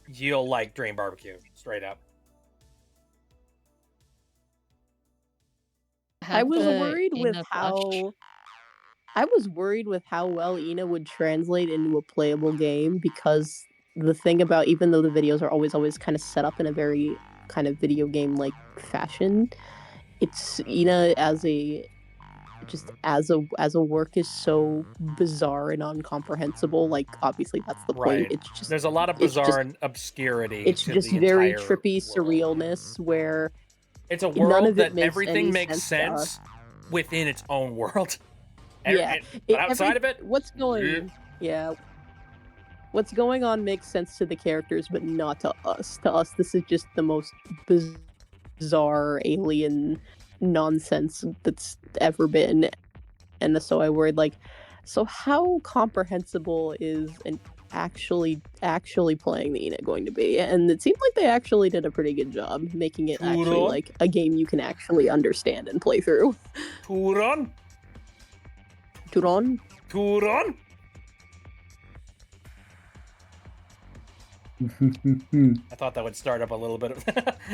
you'll like Dream Barbecue, straight up. I was the worried with Ina how well Ina would translate into a playable game, because the thing about, even though the videos are always kind of set up in a very kind of video game like fashion, it's Ina as a work is so bizarre and incomprehensible. Like, obviously that's the point. Right. It's just There's a lot of bizarre and obscurity it's to just the very entire trippy world. surrealness where It's a none world of it that everything makes sense to us. sense within its own world. Yeah, But outside of it, what's going on makes sense to the characters, but not to us. To us, this is just the most bizarre alien nonsense that's ever been. And so I worried, like, so how comprehensible is an actually playing the Ina going to be? And it seemed like they actually did a pretty good job making it actually Turon? like a game you can actually understand and play through. Turon? Turon? Turon? I thought that would start up a little bit of...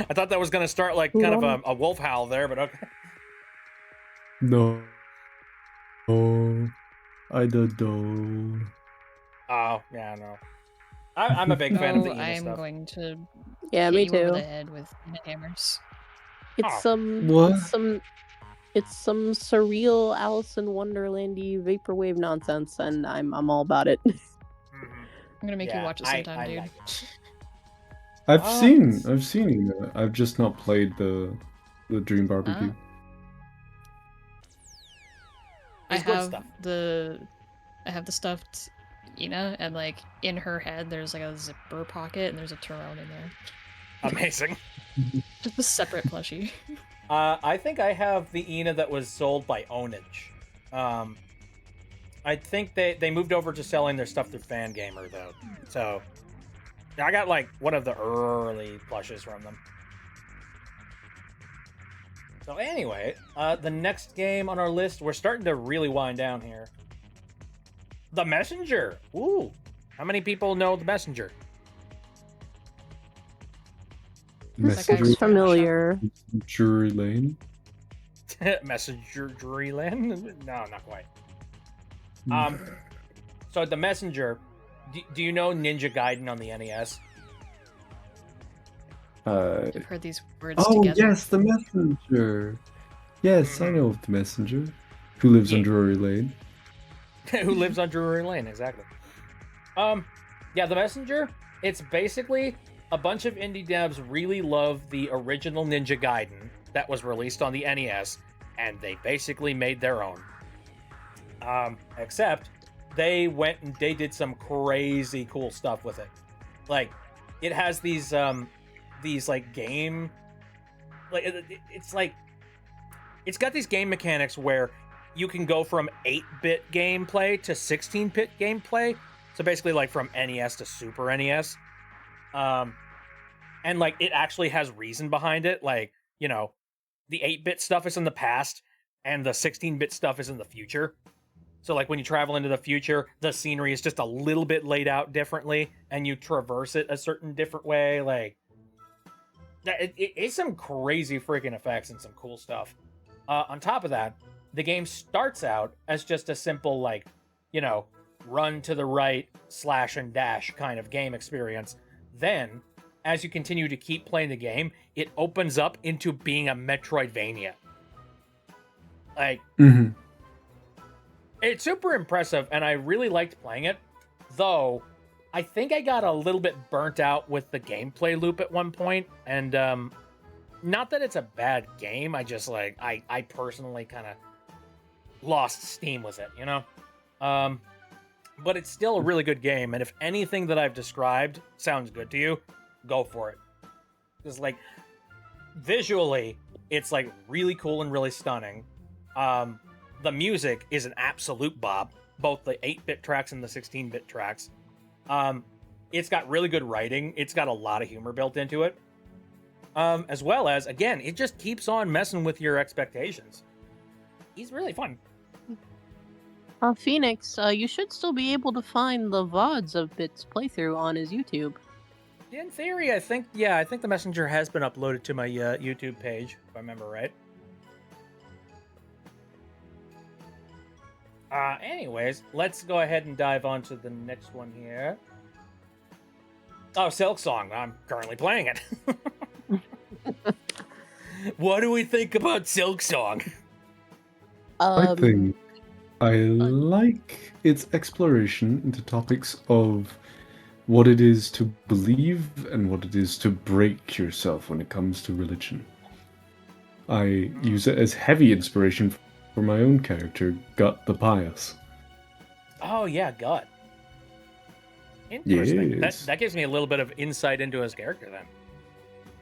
I thought that was going to start like kind of a wolf howl there, but okay. No. Oh, I don't know. Oh, yeah, no. I'm a big fan of the Ina I'm stuff. going to Yeah, hit me you over too. the head with Ina hammers. It's What? it's some surreal Alice in Wonderlandy vaporwave nonsense, and I'm all about it. I'm gonna make you watch it sometime, dude. like it. I've seen it. I've just not played the Dream Barbecue. I It's good have stuff. the stuffed Ina, and like in her head there's like a zipper pocket and there's a Tyrone in there. Amazing. Just a separate plushie. I think I have the Ina that was sold by Ownage. I think they moved over to selling their stuff through Fangamer, though. So, I got, like, one of the early plushes from them. So anyway, the next game on our list, we're starting to really wind down here. The Messenger! Ooh! How many people know The Messenger? Looks familiar. Drury Lane. Messenger Drury Lane? No, not quite. So The Messenger, do you know Ninja Gaiden on the NES? I've heard these words Oh, together. yes, the Messenger. Yes, I know of the Messenger. Who lives on Drury Lane. Who lives on Drury Lane, exactly. Yeah, The Messenger, it's basically a bunch of indie devs really love the original Ninja Gaiden that was released on the NES, and they basically made their own. Except they went and they did some crazy cool stuff with it. Like, it has these like game, like it's got these game mechanics where you can go from 8-bit gameplay to 16-bit gameplay. So basically, like, from NES to Super NES. And like, it actually has reason behind it. Like, you know, the 8-bit stuff is in the past and the 16-bit stuff is in the future. So like when you travel into the future, the scenery is just a little bit laid out differently, and you traverse it a certain different way. Like it's some crazy freaking effects and some cool stuff. On top of that, the game starts out as just a simple like, you know, run to the right, slash and dash kind of game experience. Then, as you continue to keep playing the game, it opens up into being a Metroidvania. Like, it's super impressive, and I really liked playing it. Though, I think I got a little bit burnt out with the gameplay loop at one point, and not that it's a bad game. I just like I personally kind of lost steam with it, you know. But it's still a really good game, and if anything that I've described sounds good to you, go for it. Because like visually, it's like really cool and really stunning. The music is an absolute bop, both the 8-bit tracks and the 16-bit tracks. It's got really good writing. It's got a lot of humor built into it. As well as, again, it just keeps on messing with your expectations. He's really fun. Phoenix, you should still be able to find the VODs of Bit's playthrough on his YouTube. In theory, I think the messenger has been uploaded to my YouTube page, if I remember right. Anyways, let's go ahead and dive on to the next one here. Oh, Silksong. I'm currently playing it. What do we think about Silksong? I think I like its exploration into topics of what it is to believe and what it is to break yourself when it comes to religion. I use it as heavy inspiration for my own character, Gut the Pious. Oh yeah, Gut. Interesting. Yes. That gives me a little bit of insight into his character then.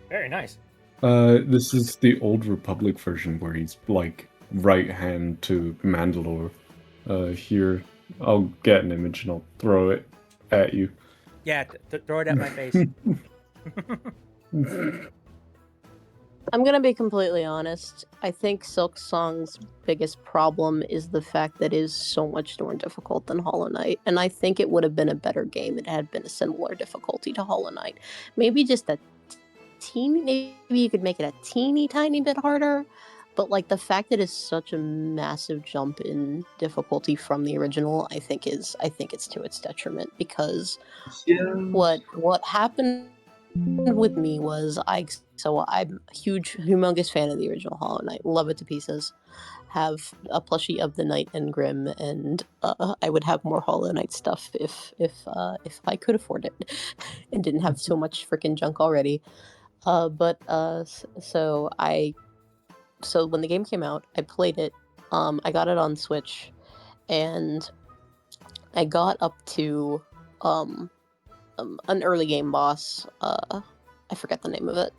Very nice. This is the Old Republic version where he's like right hand to Mandalore. Here, I'll get an image and I'll throw it at you. Yeah, throw it at my face. I'm gonna be completely honest. I think Silksong's biggest problem is the fact that it is so much more difficult than Hollow Knight, and I think it would have been a better game if it had been a similar difficulty to Hollow Knight. Maybe just a maybe you could make it a teeny tiny bit harder, but like the fact that it's such a massive jump in difficulty from the original, I think it's to its detriment, because what happened with me was I'm a humongous fan of the original Hollow Knight, love it to pieces, have a plushie of the Knight and Grim, and I would have more Hollow Knight stuff if I could afford it and didn't have so much freaking junk already. So when the game came out, I played it. I got it on Switch, and I got up to an early game boss. I forget the name of it,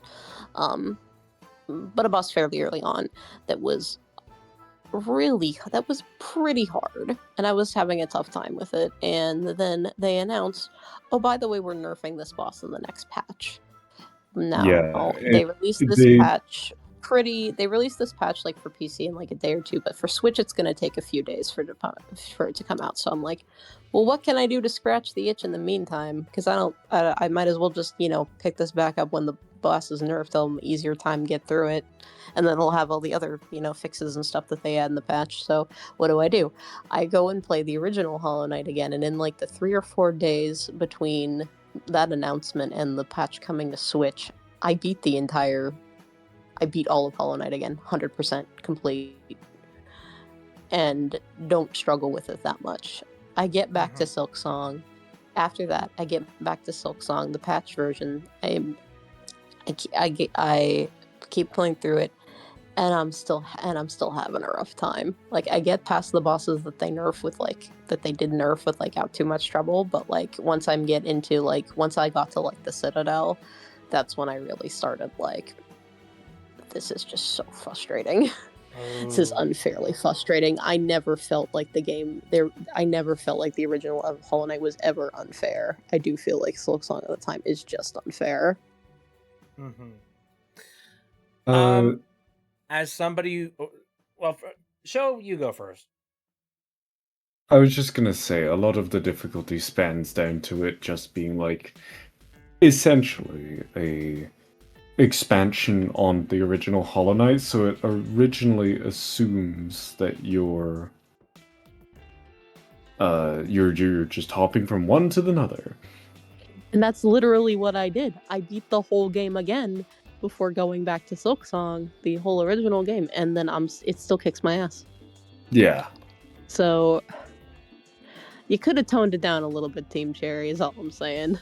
but a boss fairly early on that was pretty hard, and I was having a tough time with it. And then they announced, oh, by the way, we're nerfing this boss in the next patch. Now they released this patch. They released this patch like for PC in like a day or two, but for Switch it's going to take a few days for it to come out. So I'm like, well, what can I do to scratch the itch in the meantime? Because I might as well just pick this back up when the boss is nerfed. I'll have an easier time get through it, and then it'll have all the other fixes and stuff that they add in the patch. So what do? I go and play the original Hollow Knight again, and in like the 3 or 4 days between that announcement and the patch coming to Switch, I beat all of Hollow Knight again, 100% complete, and don't struggle with it that much. I get back to Silksong. After that, I get back to Silksong, the patch version. I keep playing through it, and I'm still having a rough time. Like, I get past the bosses that they did nerf without too much trouble, but like once I got to like the Citadel, that's when I really started like, this is just so frustrating. This is unfairly frustrating. I never felt like the original of Hollow Knight was ever unfair. I do feel like Silksong at the time is just unfair. As somebody, well, Show, you go first. I was just gonna say, a lot of the difficulty spans down to it just being like, essentially a expansion on the original Hollow Knight, so it originally assumes that you're just hopping from one to another. And that's literally what I did. I beat the whole game again before going back to Silksong, the whole original game, and then it still kicks my ass. Yeah. So you could have toned it down a little bit, Team Cherry, is all I'm saying.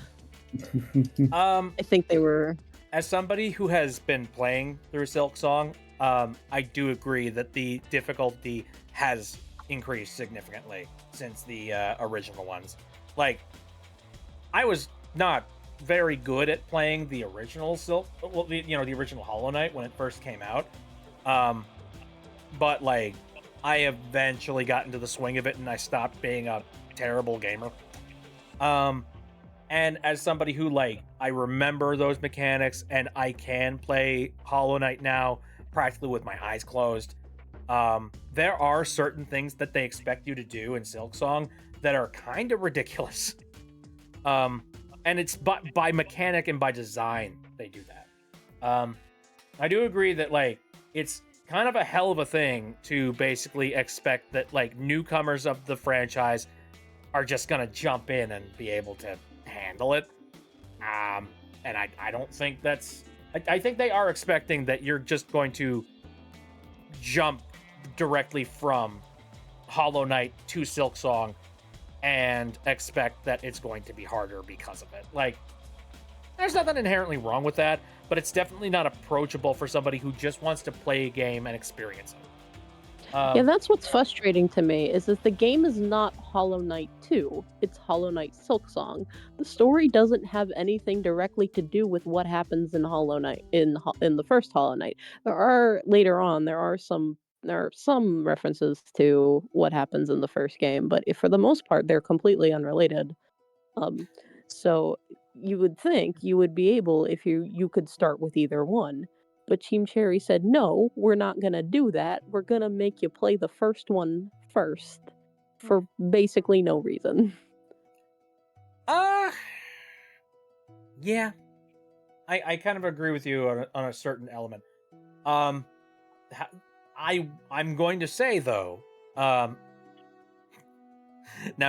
I think they were... As somebody who has been playing through Silksong, I do agree that the difficulty has increased significantly since the original ones. Like, I was not very good at playing the original the original Hollow Knight when it first came out. But like, I eventually got into the swing of it, and I stopped being a terrible gamer. And as somebody who, like, I remember those mechanics, and I can play Hollow Knight now practically with my eyes closed, there are certain things that they expect you to do in Silksong that are kind of ridiculous. And it's by mechanic and by design they do that. I do agree that, like, it's kind of a hell of a thing to basically expect that, like, newcomers of the franchise are just gonna jump in and be able to handle it. And I don't think that's... I think they are expecting that you're just going to jump directly from Hollow Knight to Silksong and expect that it's going to be harder because of it. Like, there's nothing inherently wrong with that, but it's definitely not approachable for somebody who just wants to play a game and experience it. Yeah, that's what's frustrating to me, is that the game is not Hollow Knight 2, it's Hollow Knight Silksong. The story doesn't have anything directly to do with what happens in Hollow Knight, in the first Hollow Knight. Later on, there are some references to what happens in the first game, but for the most part, they're completely unrelated. So you would think you would be able, if you could start with either one. But Team Cherry said, no, we're not going to do that. We're going to make you play the first one first for basically no reason. Yeah. I kind of agree with you on a certain element. I'm going to say, though, now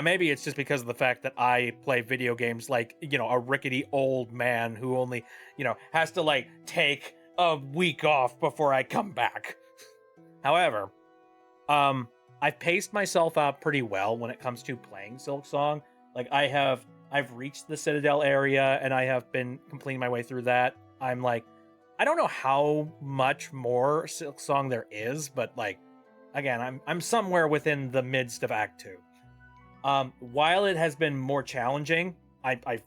maybe it's just because of the fact that I play video games like, a rickety old man who only, has to, like, take a week off before I come back. However, I've paced myself out pretty well when it comes to playing Silksong. Like, I've reached the Citadel area, and I have been completing my way through that. I'm like, I don't know how much more Silksong there is, but, like, again, I'm somewhere within the midst of Act 2. While it has been more challenging, I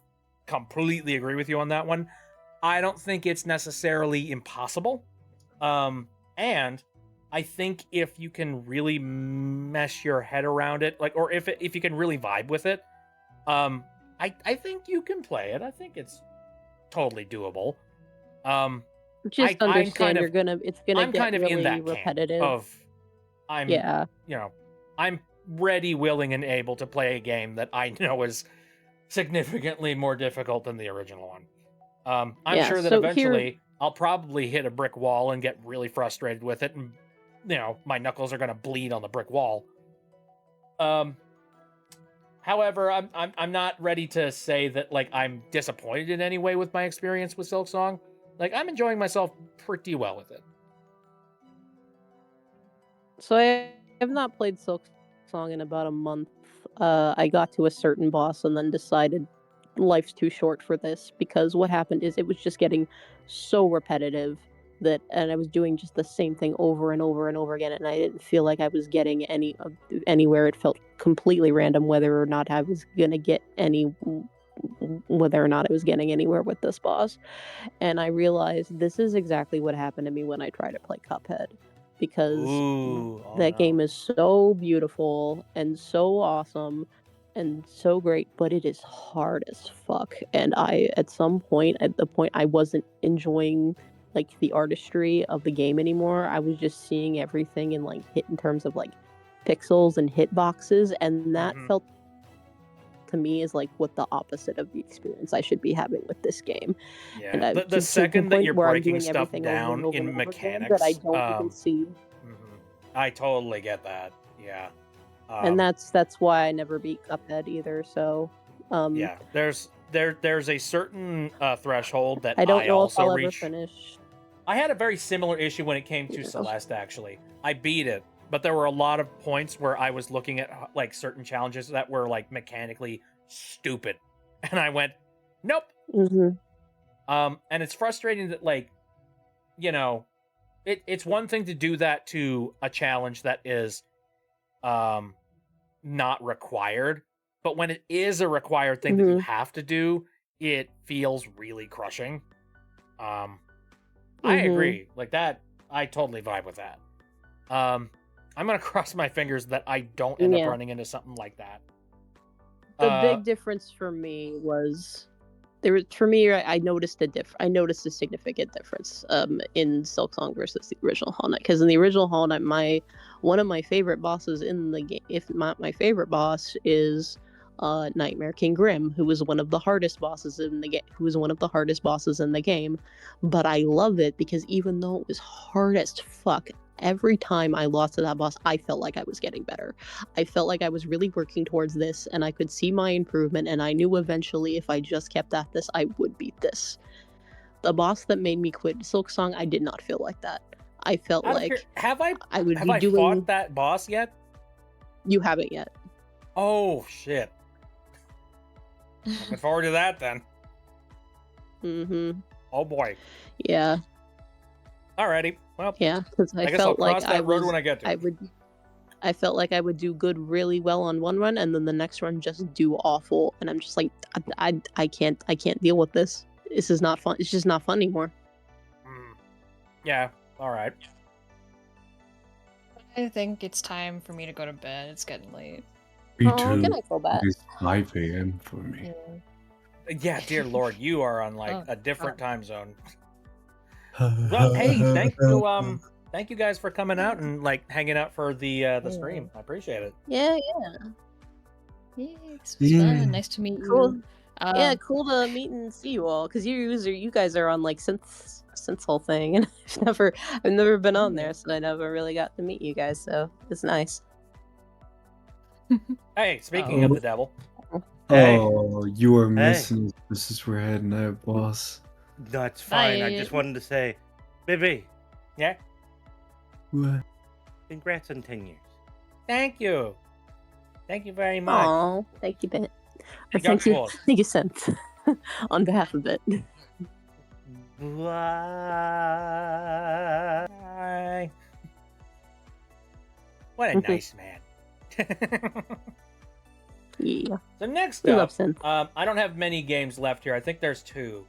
completely agree with you on that one. I don't think it's necessarily impossible. And I think if you can really mesh your head around it, like, or if you can really vibe with it, I think you can play it. I think it's totally doable. Just understand it's gonna I'm get kind of really in that repetitive. I'm ready, willing, and able to play a game that I know is significantly more difficult than the original one. I'm sure that eventually I'll probably hit a brick wall and get really frustrated with it, and my knuckles are gonna bleed on the brick wall. However, I'm not ready to say that, like, I'm disappointed in any way with my experience with Silksong. Like, I'm enjoying myself pretty well with it. So I have not played Silksong in about a month. I got to a certain boss and then decided life's too short for this, because what happened is it was just getting so repetitive and I was doing just the same thing over and over and over again, and I didn't feel like I was getting anywhere. It felt completely random whether or not I was getting anywhere with this boss. And I realized this is exactly what happened to me when I tried to play Cuphead, because that game is so beautiful and so awesome and so great, but it is hard as fuck. And at the point I wasn't enjoying, like, the artistry of the game anymore. I was just seeing everything in terms of, like, pixels and hitboxes, and that Mhm. felt to me is like what the opposite of the experience I should be having with this game. And Yeah, I the to the second that point you're where I'm breaking doing stuff everything over and down over and in over again that I mechanics, don't even see. I totally get that. Yeah. And that's why I never beat Cuphead either. So, yeah, there's a certain threshold that I don't I know if also I'll ever reach. finish. I had a very similar issue when it came to Yeah. Celeste. Actually, I beat it, but there were a lot of points where I was looking at like certain challenges that were like mechanically stupid, and I went, nope. Mhm. And it's frustrating that like, you know, it's one thing to do that to a challenge that is not required, but when it is a required thing that you Mhm. have to do, it feels really crushing. I Mhm. agree. Like that, I totally vibe with that. I'm gonna cross my fingers that I don't end up Yeah. running into something like that. The big difference for me was for me I noticed I noticed a significant difference in Silksong versus the original Hollow Knight, because in the original Hollow Knight one of my favorite bosses in the game, if not my favorite boss, is Nightmare King Grim, who was one of the hardest bosses in the game, but I love it because even though it was hard as fuck, every time I lost to that boss I felt like I was getting better. I felt like I was really working towards this, and I could see my improvement, and I knew eventually if I just kept at this, I would beat this. The boss that made me quit Silksong, I did not feel like that. I felt like have I would have be I doing. fought that boss yet? You haven't yet. Oh shit! Looking forward to that then. Mm-hmm. Oh boy. Yeah. Alrighty. Well. Yeah, because I guess felt I'll cross like that road when I get to it. I felt like I would do good really well on one run, and then the next run just do awful, and I'm just like, I can't deal with this. This is not fun. It's just not fun anymore. Yeah. All right. I think it's time for me to go to bed. It's getting late. Me Oh, too. good night, Colbert. It's 5 a.m. for me. Yeah, dear Lord, you are on like Oh, a different God. time zone. Well, hey, thank you guys for coming out and like hanging out for the stream. I appreciate it. Yeah. Yeah, this was fun. Nice to meet Cool. you. Yeah, cool to meet and see you all, because you guys are on like synth whole thing, and I've never been on there, so I never really got to meet you guys. So it's nice. Hey, speaking of the devil. Hey. Oh, you are Hey. missing us. This is red night, boss. That's fine. I Bye. just wanted to say, Bibi, Yeah. What? congrats on 10 years. Thank you. Thank you very much. Oh, thank you, Bit. Or Yeah, thank you, cool. thank you, Synth, on behalf of Bit. Bye. What a nice man. Yeah. So next We up, love Synth. I don't have many games left here. I think there's 2,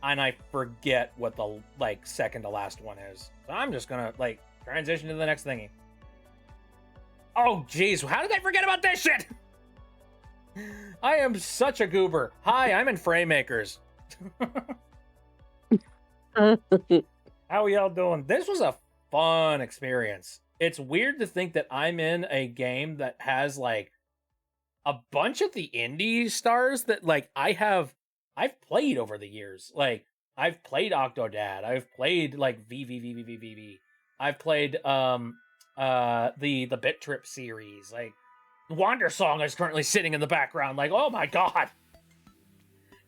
and I forget what the like second to last one is. So I'm just gonna like transition to the next thingy. Oh jeez, how did I forget about this shit? I am such a goober. Hi, I'm in Framemakers. How are y'all doing? This was a fun experience. It's weird to think that I'm in a game that has like a bunch of the indie stars that like I've played over the years. Like I've played Octodad, I've played like VVVVVVV. I've played the Bit Trip series. Like Wander Song is currently sitting in the background like, "Oh my god."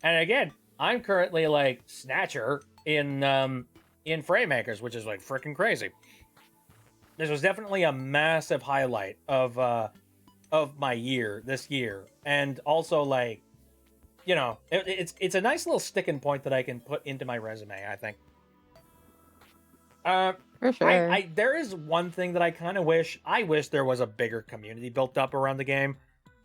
And again, I'm currently like Snatcher in Framemakers, which is like freaking crazy. This was definitely a massive highlight of my year this year, and also like, you know, it's a nice little sticking point that I can put into my resume, I think. For sure. There is one thing that I wish there was a bigger community built up around the game,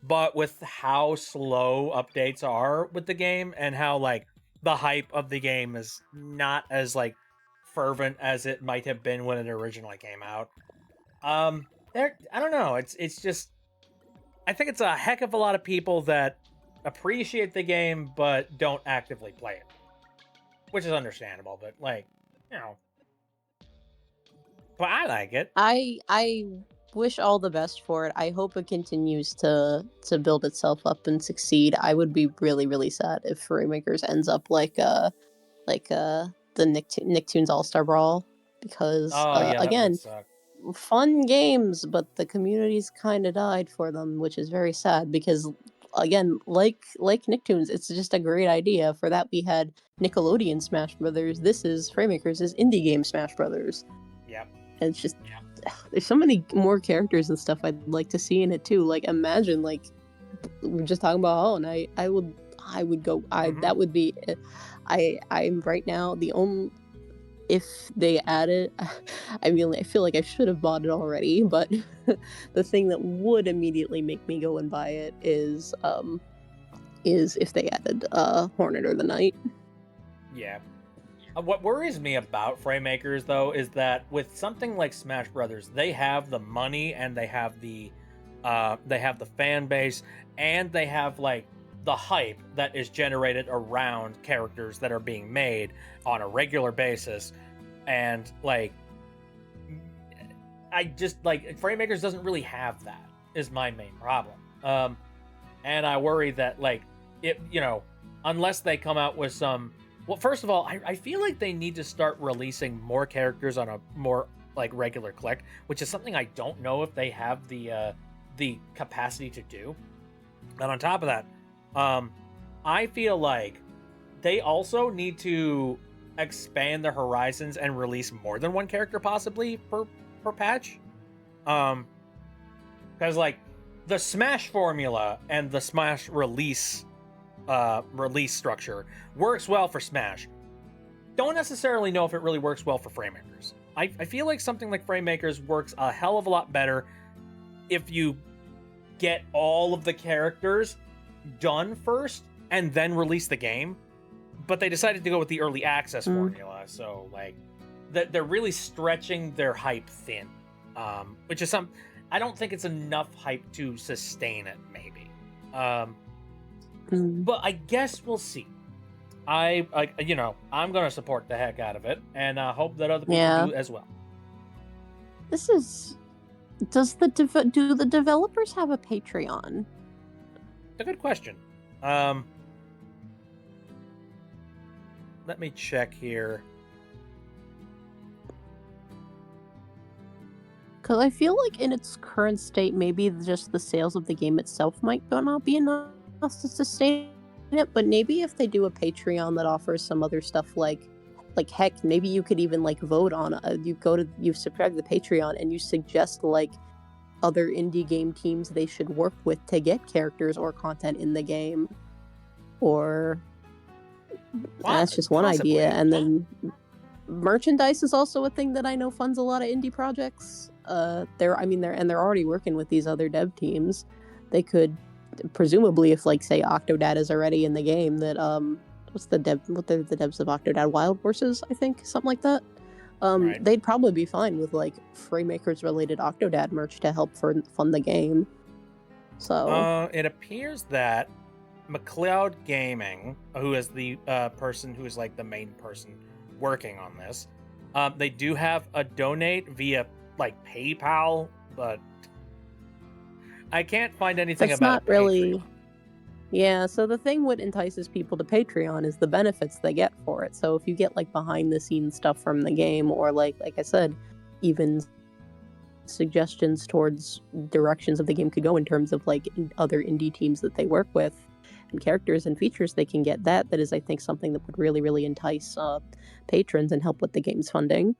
but with how slow updates are with the game and how like the hype of the game is not as like fervent as it might have been when it originally came out. I don't know. It's just, I think it's a heck of a lot of people that appreciate the game but don't actively play it, which is understandable. But like, you know, but I like it. I wish all the best for it. I hope it continues to build itself up and succeed. I would be really, really sad if Rainmakers ends up like the Nicktoons All-Star Brawl, because Oh yeah, that would again, suck. fun games, but the community's kind of died for them, which is very sad because again, like Nicktoons, it's just a great idea. For that, we had Nickelodeon Smash Brothers. This is Framemakers' indie game Smash Brothers. Yep. And it's just there's so many more characters and stuff I'd like to see in it too. Like imagine like we're just talking about Hollow Knight. I would go. That would be. I'm right now the only. If they add it, I mean, I feel like I should have bought it already, but the thing that would immediately make me go and buy it is if they added Hornet or the Knight. Yeah. What worries me about Framemakers, though, is that with something like Smash Brothers, they have the money and they have the fan base and they have like the hype that is generated around characters that are being made on a regular basis, and like I just like Framemakers doesn't really have that is my main problem. And I worry that like it, unless they come out with some. Well, first of all, I feel like they need to start releasing more characters on a more like regular click, which is something I don't know if they have the capacity to do. And on top of that, I feel like they also need to expand their horizons and release more than one character possibly per patch. Because like the Smash formula and the Smash release structure works well for Smash. Don't necessarily know if it really works well for Framemakers. I feel like something like Framemakers works a hell of a lot better if you get all of the characters done first and then release the game. But they decided to go with the early access formula, so like they're really stretching their hype thin, which is I don't think it's enough hype to sustain it. Maybe, but I guess we'll see. I'm gonna support the heck out of it, and hope that other people do as well. Do the developers have a Patreon? It's a good question. Let me check here. Because I feel like in its current state, maybe just the sales of the game itself might not be enough to sustain it. But maybe if they do a Patreon that offers some other stuff, like heck, maybe you could even like vote on. You subscribe to the Patreon and you suggest like other indie game teams they should work with to get characters or content in the game, or. That's just one idea. And then merchandise is also a thing that I know funds a lot of indie projects. They're already working with these other dev teams. They could presumably, if like say Octodad is already in the game, that what are the devs of Octodad? Wild Horses, I think, something like that. Right. They'd probably be fine with like Framemakers related Octodad merch to help fund the game. So it appears that McLeod Gaming, who is the person who is like the main person working on this, they do have a donate via like PayPal, but I can't find anything that's about not really. Yeah, so the thing what entices people to Patreon is the benefits they get for it. So if you get like behind the scenes stuff from the game, or like I said, even suggestions towards directions of the game could go in terms of like other indie teams that they work with, and characters and features they can get, that is I think something that would really, really entice patrons and help with the game's funding.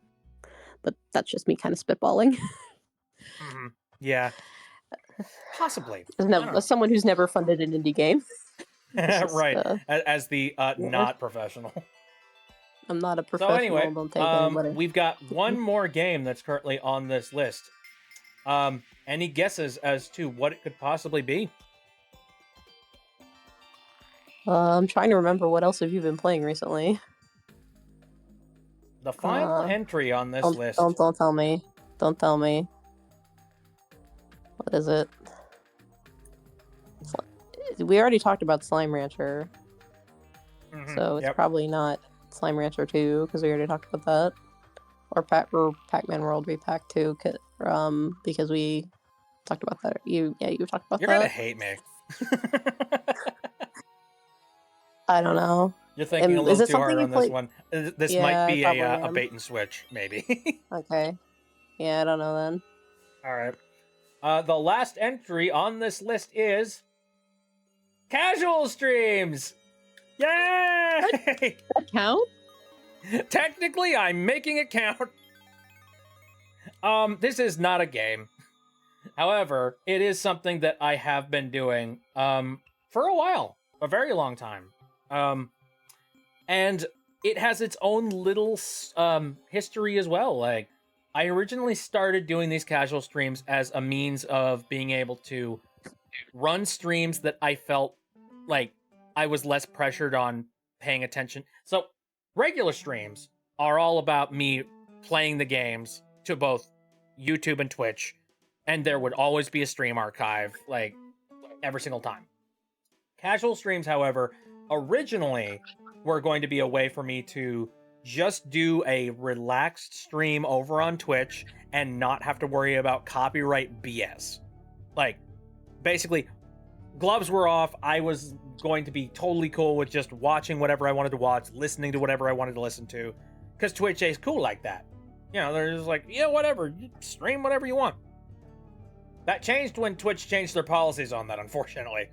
But that's just me kind of spitballing. Yeah, possibly. As someone who's never funded an indie game. Right, as the not professional. I'm not a professional. So anyway, don't take anybody. We've got one more game that's currently on this list. Any guesses as to what it could possibly be? I'm trying to remember what else have you been playing recently. The final entry on this list. Don't tell me. Don't tell me. What is it? We already talked about Slime Rancher. So it's probably not Slime Rancher 2, because we already talked about that. or Pac-Man World Repack too, because we talked about that. You talked about You're that. gonna hate me. I don't know. You're thinking a Is little it too hard something you on this play? one. This Yeah, might I be probably a am. bait and switch, maybe. Okay. Yeah, I don't know then. All right. The last entry on this list is casual streams. Yay! That count? Technically, I'm making it count. This is not a game. However, it is something that I have been doing for a while, a very long time. And it has its own little history as well. Like, I originally started doing these casual streams as a means of being able to run streams that I felt like I was less pressured on paying attention. So, regular streams are all about me playing the games to both YouTube and Twitch, and there would always be a stream archive, like, every single time. Casual streams, however, originally were going to be a way for me to just do a relaxed stream over on Twitch and not have to worry about copyright BS. Like, basically, gloves were off. I was going to be totally cool with just watching whatever I wanted to watch, listening to whatever I wanted to listen to, because Twitch is cool like that. You know, they're just like, yeah, whatever, you stream whatever you want. That changed when Twitch changed their policies on that, unfortunately.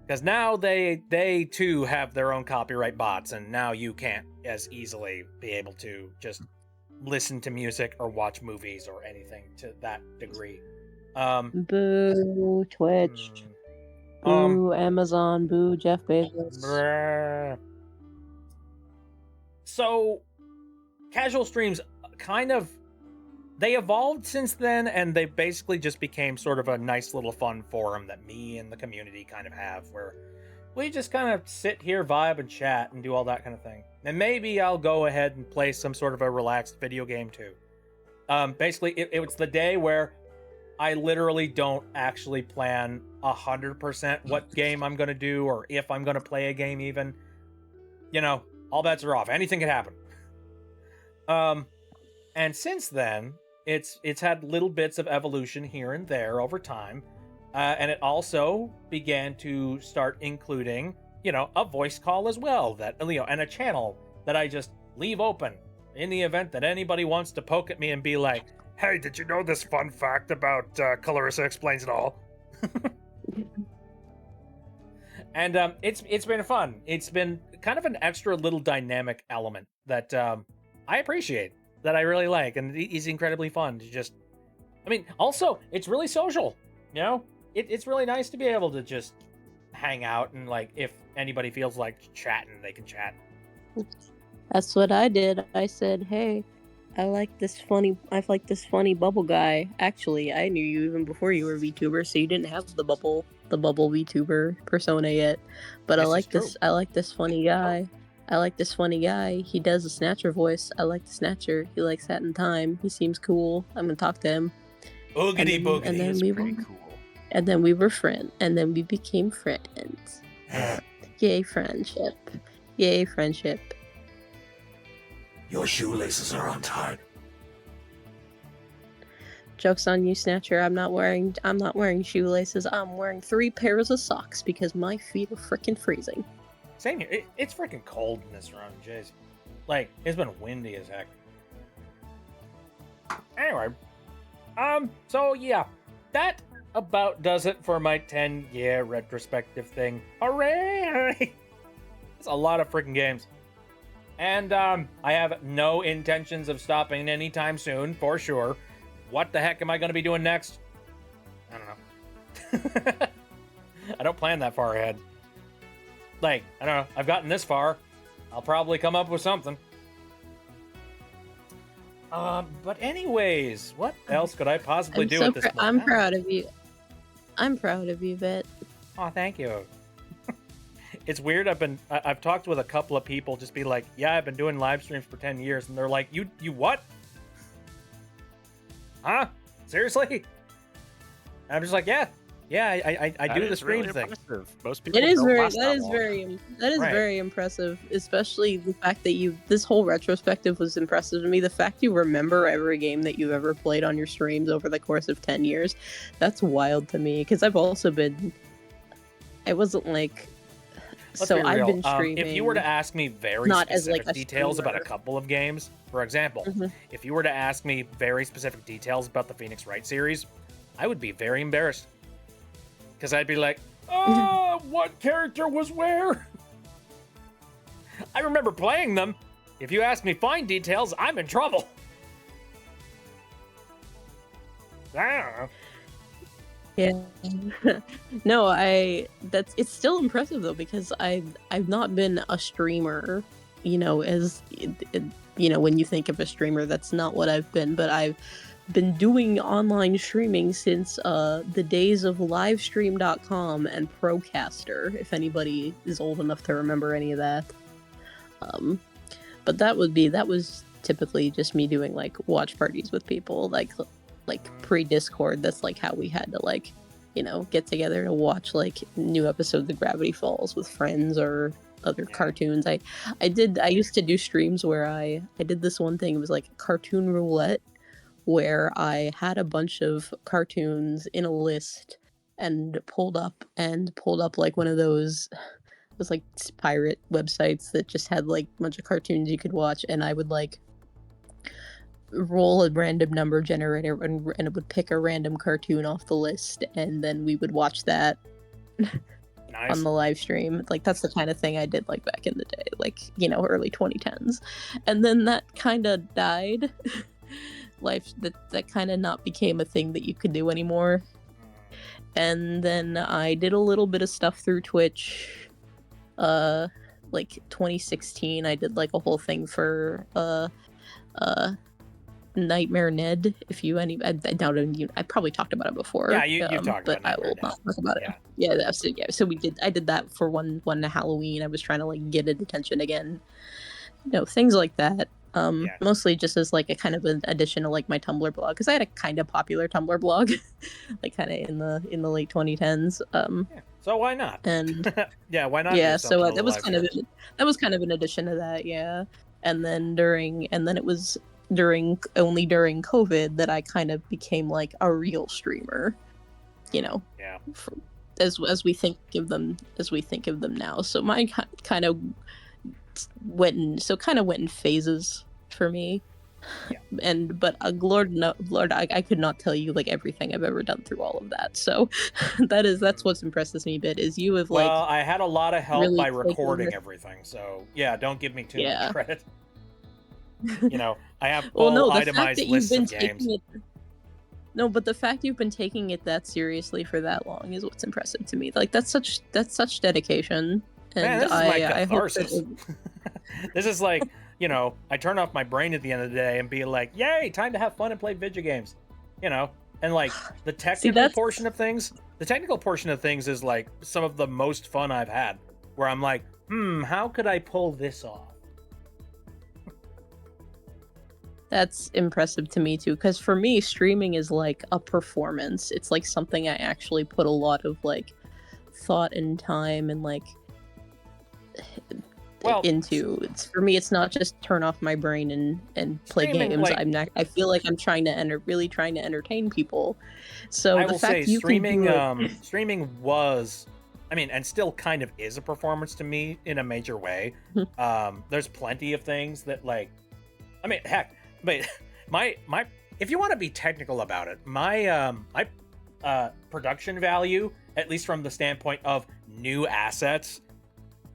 Because now they too have their own copyright bots, and now you can't as easily be able to just listen to music or watch movies or anything to that degree. Boo Twitch. Boo Amazon. Boo Jeff Bezos. Bruh. So, casual streams kind of, they evolved since then, and they basically just became sort of a nice little fun forum that me and the community kind of have, where we just kind of sit here, vibe, and chat, and do all that kind of thing. And maybe I'll go ahead and play some sort of a relaxed video game too. Basically, it's the day where I literally don't actually plan 100% what game I'm going to do, or if I'm going to play a game even. You know, all bets are off. Anything can happen. And since then, it's had little bits of evolution here and there over time. And it also began to start including, you know, a voice call as well, that, you know, and a channel that I just leave open in the event that anybody wants to poke at me and be like, hey, did you know this fun fact about Clarissa Explains It All? And it's been fun. It's been kind of an extra little dynamic element that I appreciate, that I really like, and it's incredibly fun to just, I mean, also, it's really social, you know? It's really nice to be able to just hang out, and, like, if anybody feels like chatting, they can chat. That's what I did. I said, hey, I like this funny bubble guy. Actually, I knew you even before you were a VTuber, so you didn't have the bubble VTuber persona yet. But I like this funny guy. I like this funny guy. He does a Snatcher voice. I like the Snatcher. He likes Hat in Time. He seems cool. I'm gonna talk to him. Boogity boogity is pretty cool. And then we were friends. And then we became friends. Yay, friendship. Yay, friendship. Your shoelaces are untied. Joke's on you, Snatcher. I'm not wearing shoelaces. I'm wearing 3 pairs of socks because my feet are freaking freezing. Same here. It's freaking cold in this room, jeez. Like, it's been windy as heck. Anyway, so yeah, that about does it for my 10-year retrospective thing. Hooray! It's a lot of freaking games. And, I have no intentions of stopping anytime soon, for sure. What the heck am I going to be doing next? I don't know. I don't plan that far ahead. Like, I don't know, I've gotten this far. I'll probably come up with something. But anyways, what else could I possibly do at this point? I'm proud of you. I'm proud of you, Vit. Oh, thank you. It's weird, I've talked with a couple of people, just be like, yeah, I've been doing live streams for 10 years, and they're like, you what? Huh? Seriously? And I'm just like, yeah, Yeah, I That do the is really stream thing. impressive. Most people It is don't very last that is long. Right. very impressive, especially the fact that this whole retrospective was impressive to me. The fact you remember every game that you've ever played on your streams over the course of 10 years, that's wild to me because I've also been I wasn't like Let's so be I've real. been streaming If you were to ask me very not as specific like a details about a streamer. couple of games, for example, if you were to ask me very specific details about the Phoenix Wright series, I would be very embarrassed. Because I'd be like, oh, what character was where? I remember playing them. If you ask me fine details, I'm in trouble. Ah. Yeah. No, it's still impressive though because I've not been a streamer, as when you think of a streamer, that's not what I've been, but I've been doing online streaming since the days of livestream.com and Procaster, if anybody is old enough to remember any of that. But that was typically just me doing like watch parties with people, like pre-Discord. That's like how we had to get together to watch like new episodes of Gravity Falls with friends or other cartoons. I used to do streams where I did this one thing. It was like cartoon roulette, where I had a bunch of cartoons in a list and pulled up like one of those, it was like pirate websites that just had like a bunch of cartoons you could watch, and I would like roll a random number generator and it would pick a random cartoon off the list, and then we would watch that on the live stream. Like that's the kind of thing I did like back in the day, like early 2010s, and then that kind of died. That kind of not became a thing that you could do anymore. And then I did a little bit of stuff through Twitch. Like 2016, I did like a whole thing for Nightmare Ned. I doubt it, I probably talked about it before. Yeah, you've talked but about I will not talk about it. Yeah, so I did that for one Halloween. I was trying to like get it attention again. Things like that. Mostly just as like a kind of an addition to like my Tumblr blog, because I had a kind of popular Tumblr blog, like kind of in the late 2010s. So why not? And yeah, why not? Yeah, so that was kind of an addition to that. Yeah, and then it was only during COVID that I kind of became like a real streamer. Yeah. As we think of them now. So mine kind of went in phases for me. Yeah. But Lord, I could not tell you like everything I've ever done through all of that. So that's what impresses me a bit is you have like. Well, I had a lot of help really by recording everything, so yeah, don't give me too much credit. I have full itemized lists of games. No, but the fact you've been taking it that seriously for that long is what's impressive to me. Like that's such dedication. And Man, this is my catharsis. I hope This is like, I turn off my brain at the end of the day and be like, yay, time to have fun and play video games. And like the technical portion of things is like some of the most fun I've had, where I'm like, how could I pull this off? That's impressive to me too, because for me, streaming is like a performance. It's like something I actually put a lot of like thought and time and like into. For me, it's not just turn off my brain and play games. Like, I feel like I'm really trying to entertain people. So I the will fact say you streaming can streaming was, and still kind of is a performance to me in a major way. There's plenty of things that like, heck, but my if you want to be technical about it, my production value, at least from the standpoint of new assets,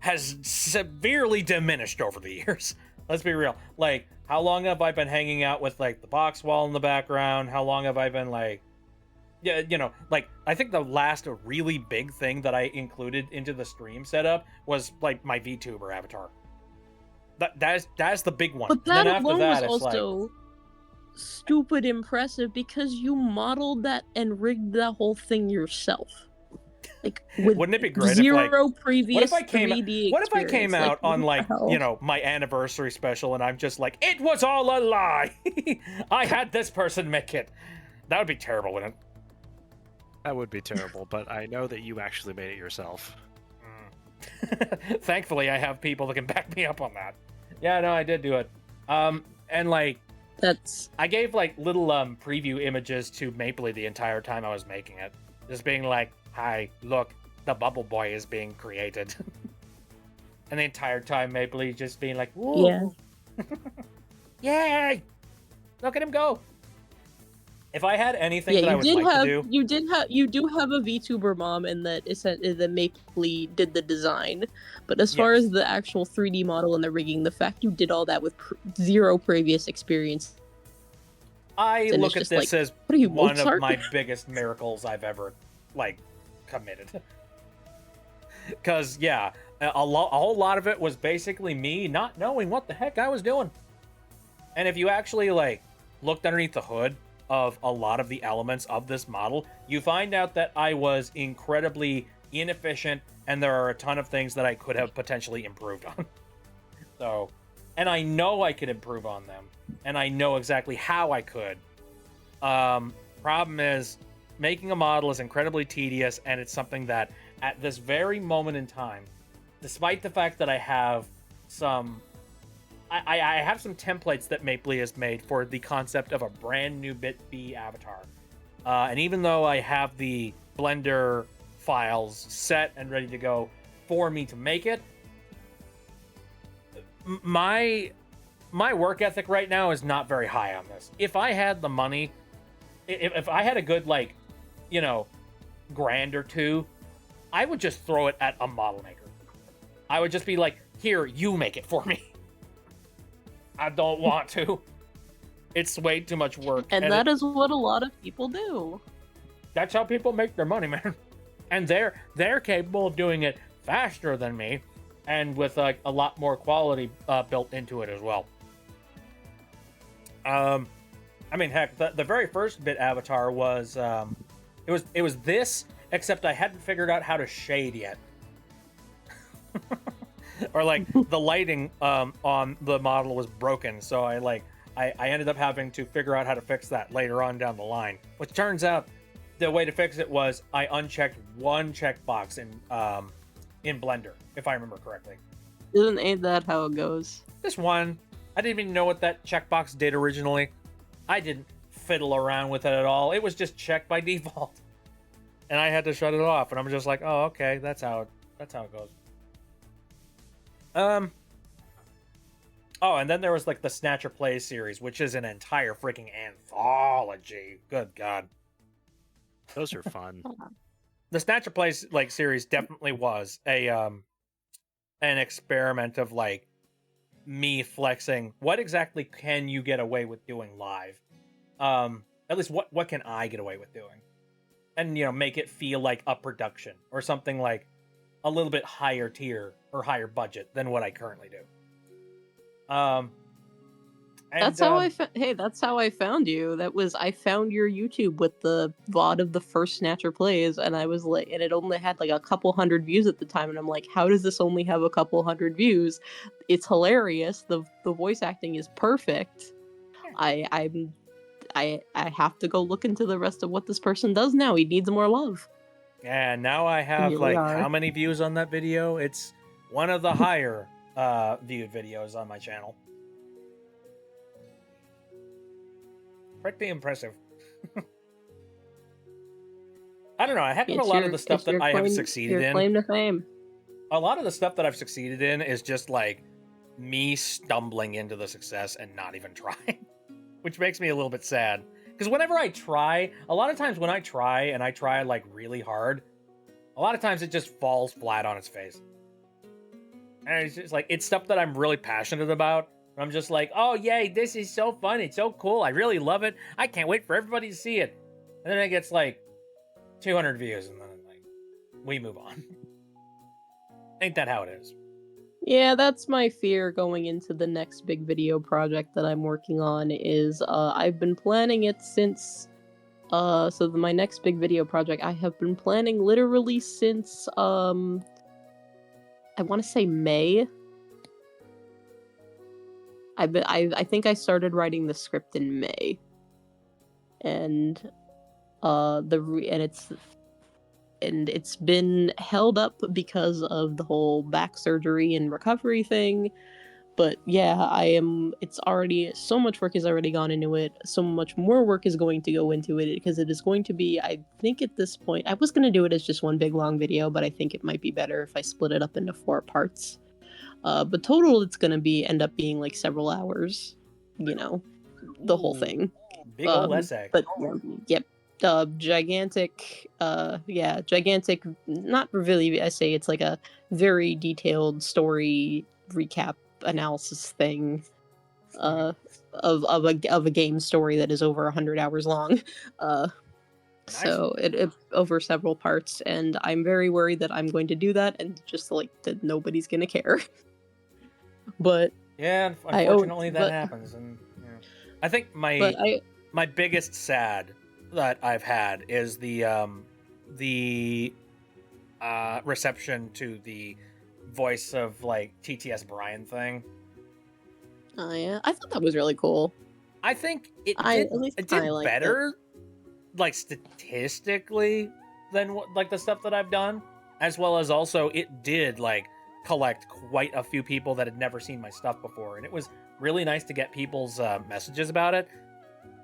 has severely diminished over the years. Let's be real. Like, how long have I been hanging out with like the box wall in the background? How long have I been like, like I think the last really big thing that I included into the stream setup was like my VTuber avatar. That's the big one. But that and then after alone that, was it's also like, stupid impressive because you modeled that and rigged that whole thing yourself. Like, wouldn't it be great zero if, previous what if I came 3D What if I came experience? out on what the hell? my anniversary special and I'm just like, it was all a lie. I had this person make it. That would be terrible, wouldn't it? That would be terrible, but I know that you actually made it yourself. Thankfully, I have people that can back me up on that. Yeah, no, I did do it. And like, I gave like little preview images to Mapley the entire time I was making it, just being like, "Hi, look, the Bubble Boy is being created," and the entire time Mapley just being like, "Woo, yay, look at him go." If I had anything that I would like to do, you do have a VTuber mom in that that Mapley did the design, but as far as the actual 3D model and the rigging, the fact you did all that with zero previous experience, I look at this as one Mozart? of my biggest miracles I've ever like committed. Because yeah, a whole lot of it was basically me not knowing what the heck I was doing. And if you actually like looked underneath the hood of a lot of the elements of this model, you find out that I was incredibly inefficient, and there are a ton of things that I could have potentially improved on. So, and I know I could improve on them, and I know exactly how I could. Problem is, making a model is incredibly tedious, and it's something that, at this very moment in time, despite the fact that I have some I have some templates that Mapley has made for the concept of a brand new BitB avatar. And even though I have the Blender files set and ready to go for me to make it, my work ethic right now is not very high on this. If I had the money, if I had a good, like, you know, grand or two, I would just throw it at a model maker. I would just be like, here, you make it for me. I don't want to. It's way too much work. And that is what a lot of people do. That's how people make their money, man. And they're capable of doing it faster than me, and with like a lot more quality built into it as well. I mean, heck, the very first bit avatar was it was this, except I hadn't figured out how to shade yet. Or like the lighting on the model was broken, so I ended up having to figure out how to fix that later on down the line. Which turns out the way to fix it was I unchecked one checkbox in Blender, if I remember correctly. Ain't that how it goes? This one, I didn't even know what that checkbox did originally. I didn't fiddle around with it at all. It was just checked by default, and I had to shut it off. And I'm just like, oh, okay, that's how it goes. Oh, and then there was like the Snatcher Plays series, which is an entire freaking anthology. Good God. Those are fun. The Snatcher Plays like series definitely was an experiment of like me flexing what exactly can you get away with doing live. At least what can I get away with doing? And make it feel like a production or something like a little bit higher tier or higher budget than what I currently do. That's how that's how I found you. I found your YouTube with the VOD of the first Snatcher Plays, and I was like, and it only had like a couple hundred views at the time, and I'm like, how does this only have a couple hundred views? It's hilarious. The voice acting is perfect. I have to go look into the rest of what this person does now. He needs more love. And now I have how many views on that video? It's one of the higher viewed videos on my channel. Pretty impressive. I don't know. I haven't a lot of the stuff that I have succeeded in. Claim to fame. A lot of the stuff that I've succeeded in is just like me stumbling into the success and not even trying, which makes me a little bit sad. Because whenever I try, a lot of times when I try like really hard, a lot of times it just falls flat on its face. And it's just like, it's stuff that I'm really passionate about. I'm just like, oh yay, this is so fun, it's so cool, I really love it, I can't wait for everybody to see it. And then it gets like 200 views, and then like we move on. Ain't that how it is? Yeah, that's my fear going into the next big video project that I'm working on. Is I've been planning it since my next big video project I have been planning literally since I want to say May. I think I started writing the script in May, and it's and it's been held up because of the whole back surgery and recovery thing. But yeah, it's already, so much work has already gone into it. So much more work is going to go into it because it is going to be, I think at this point, I was going to do it as just one big long video, but I think it might be better if I split it up into 4 parts. But total, it's going to end up being like several hours, the whole thing. Big old essay. But yep. Gigantic, gigantic, not really essay, it's like a very detailed story recap analysis thing of a game story that is over 100 hours long. So it over several parts, and I'm very worried that I'm going to do that and just like that nobody's gonna care. But yeah, unfortunately that happens, and I think my biggest sad that I've had is the reception to the voice of like TTS Brian thing. Oh yeah, I thought that was really cool. I think it did better, like statistically, than like the stuff that I've done, as well as also it did like collect quite a few people that had never seen my stuff before, and it was really nice to get people's messages about it.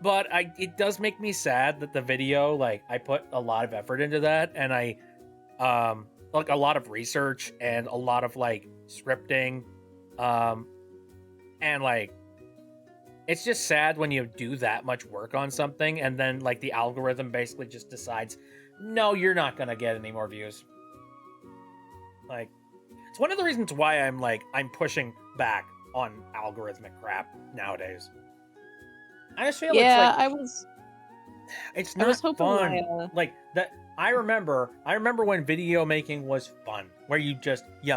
But it does make me sad that the video, like, I put a lot of effort into that, and I like a lot of research and a lot of like scripting, and like it's just sad when you do that much work on something and then like the algorithm basically just decides, no, you're not gonna get any more views. Like, it's one of the reasons why I'm pushing back on algorithmic crap nowadays. I just feel it's not fun. Like that. I remember when video making was fun, where you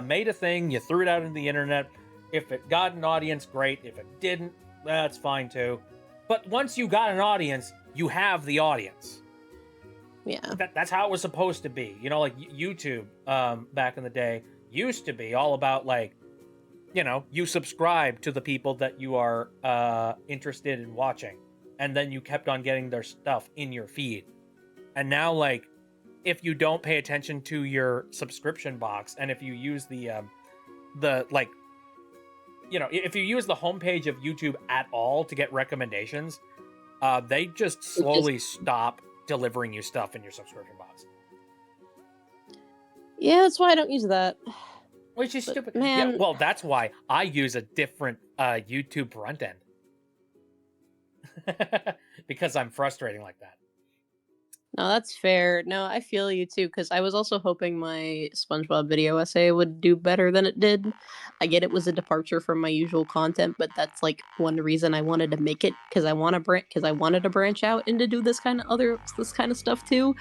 made a thing, you threw it out into the internet. If it got an audience, great. If it didn't, that's fine too. But once you got an audience, you have the audience. Yeah. That's how it was supposed to be. Like YouTube back in the day used to be all about like, you subscribe to the people that you are interested in watching, and then you kept on getting their stuff in your feed. And now, like, if you don't pay attention to your subscription box, and if you use if you use the homepage of YouTube at all to get recommendations, they just slowly stop delivering you stuff in your subscription box. Yeah, that's why I don't use that. Which is stupid. Man. Yeah, well, that's why I use a different YouTube front end. Because I'm frustrating like that. No, that's fair. No, I feel you too, because I was also hoping my SpongeBob video essay would do better than it did. I get it was a departure from my usual content, but that's like one reason I wanted to make it, because I wanted to branch out and to do this kind of stuff too.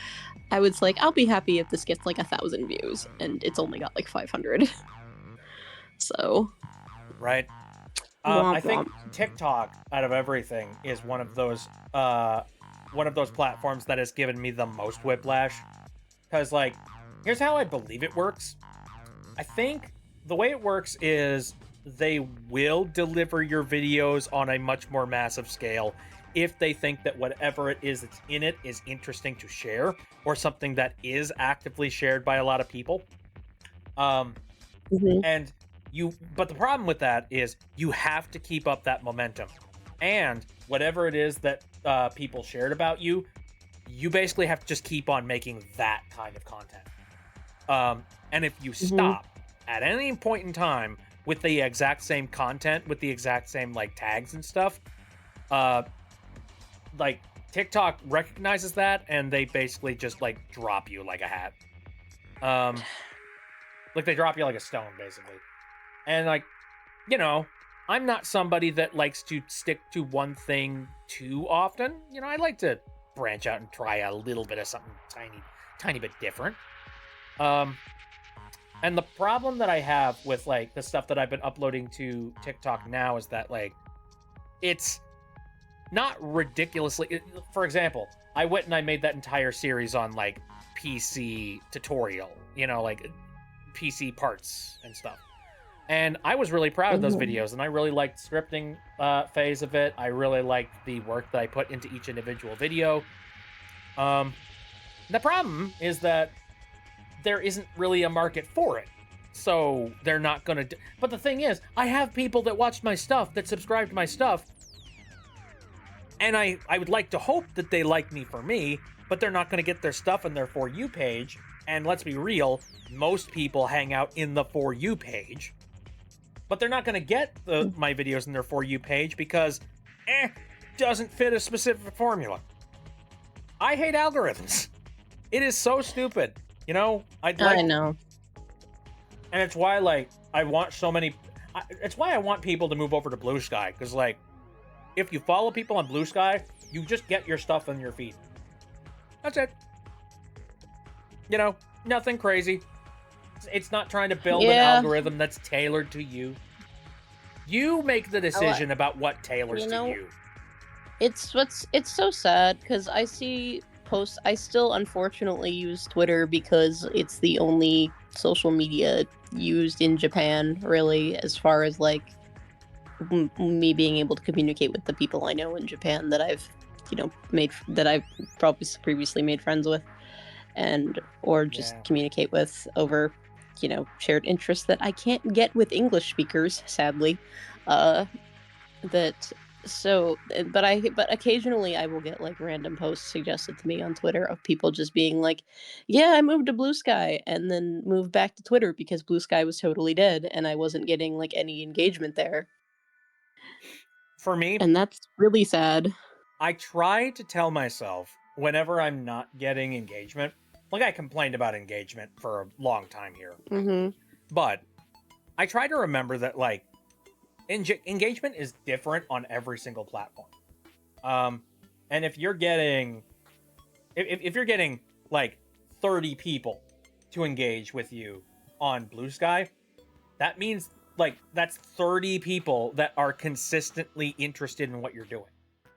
I was like, I'll be happy if this gets like 1,000 views, and it's only got like 500. So, right. I think TikTok, out of everything, is one of those platforms that has given me the most whiplash. Because, like, here's how I believe it works. I think the way it works is they will deliver your videos on a much more massive scale if they think that whatever it is that's in it is interesting to share, or something that is actively shared by a lot of people. And but the problem with that is you have to keep up that momentum, and whatever it is that people shared about you, you basically have to just keep on making that kind of content. And if you stop at any point in time with the exact same content, with the exact same like tags and stuff, like TikTok recognizes that, and they basically just like drop you like a hat. Like they drop you like a stone, basically. And like, I'm not somebody that likes to stick to one thing too often. I like to branch out and try a little bit of something tiny bit different. And the problem that I have with like the stuff that I've been uploading to TikTok now is that like, it's not ridiculously. For example, I went and I made that entire series on like PC tutorial, like PC parts and stuff. And I was really proud of those videos, and I really liked the scripting phase of it. I really liked the work that I put into each individual video. The problem is that there isn't really a market for it. So they're not gonna but the thing is, I have people that watch my stuff, that subscribe to my stuff, and I would like to hope that they like me for me, but they're not gonna get their stuff in their For You page, and let's be real, most people hang out in the For You page, but they're not gonna get my videos in their For You page because, doesn't fit a specific formula. I hate algorithms. It is so stupid. You know, I know. And it's why, like, I want so many... it's why I want people to move over to Blue Sky, because, like, if you follow people on Blue Sky, you just get your stuff in your feed. That's it. You know, nothing crazy. It's not trying to build an algorithm that's tailored to you. You make the decision about what tailors to you. It's so sad, because I see posts... I still, unfortunately, use Twitter because it's the only social media used in Japan, really, as far as, like, me being able to communicate with the people I know in Japan that I've, that I've probably previously made friends with, or just communicate with over, shared interests that I can't get with English speakers, sadly. But occasionally I will get, like, random posts suggested to me on Twitter of people just being like, yeah, I moved to Blue Sky, and then moved back to Twitter because Blue Sky was totally dead and I wasn't getting, like, any engagement there. For me, and that's really sad. I try to tell myself whenever I'm not getting engagement, like, I complained about engagement for a long time here, but I try to remember that, like, engagement is different on every single platform. And if you're getting, if you're getting, like, 30 people to engage with you on Blue Sky, that means, like, that's 30 people that are consistently interested in what you're doing,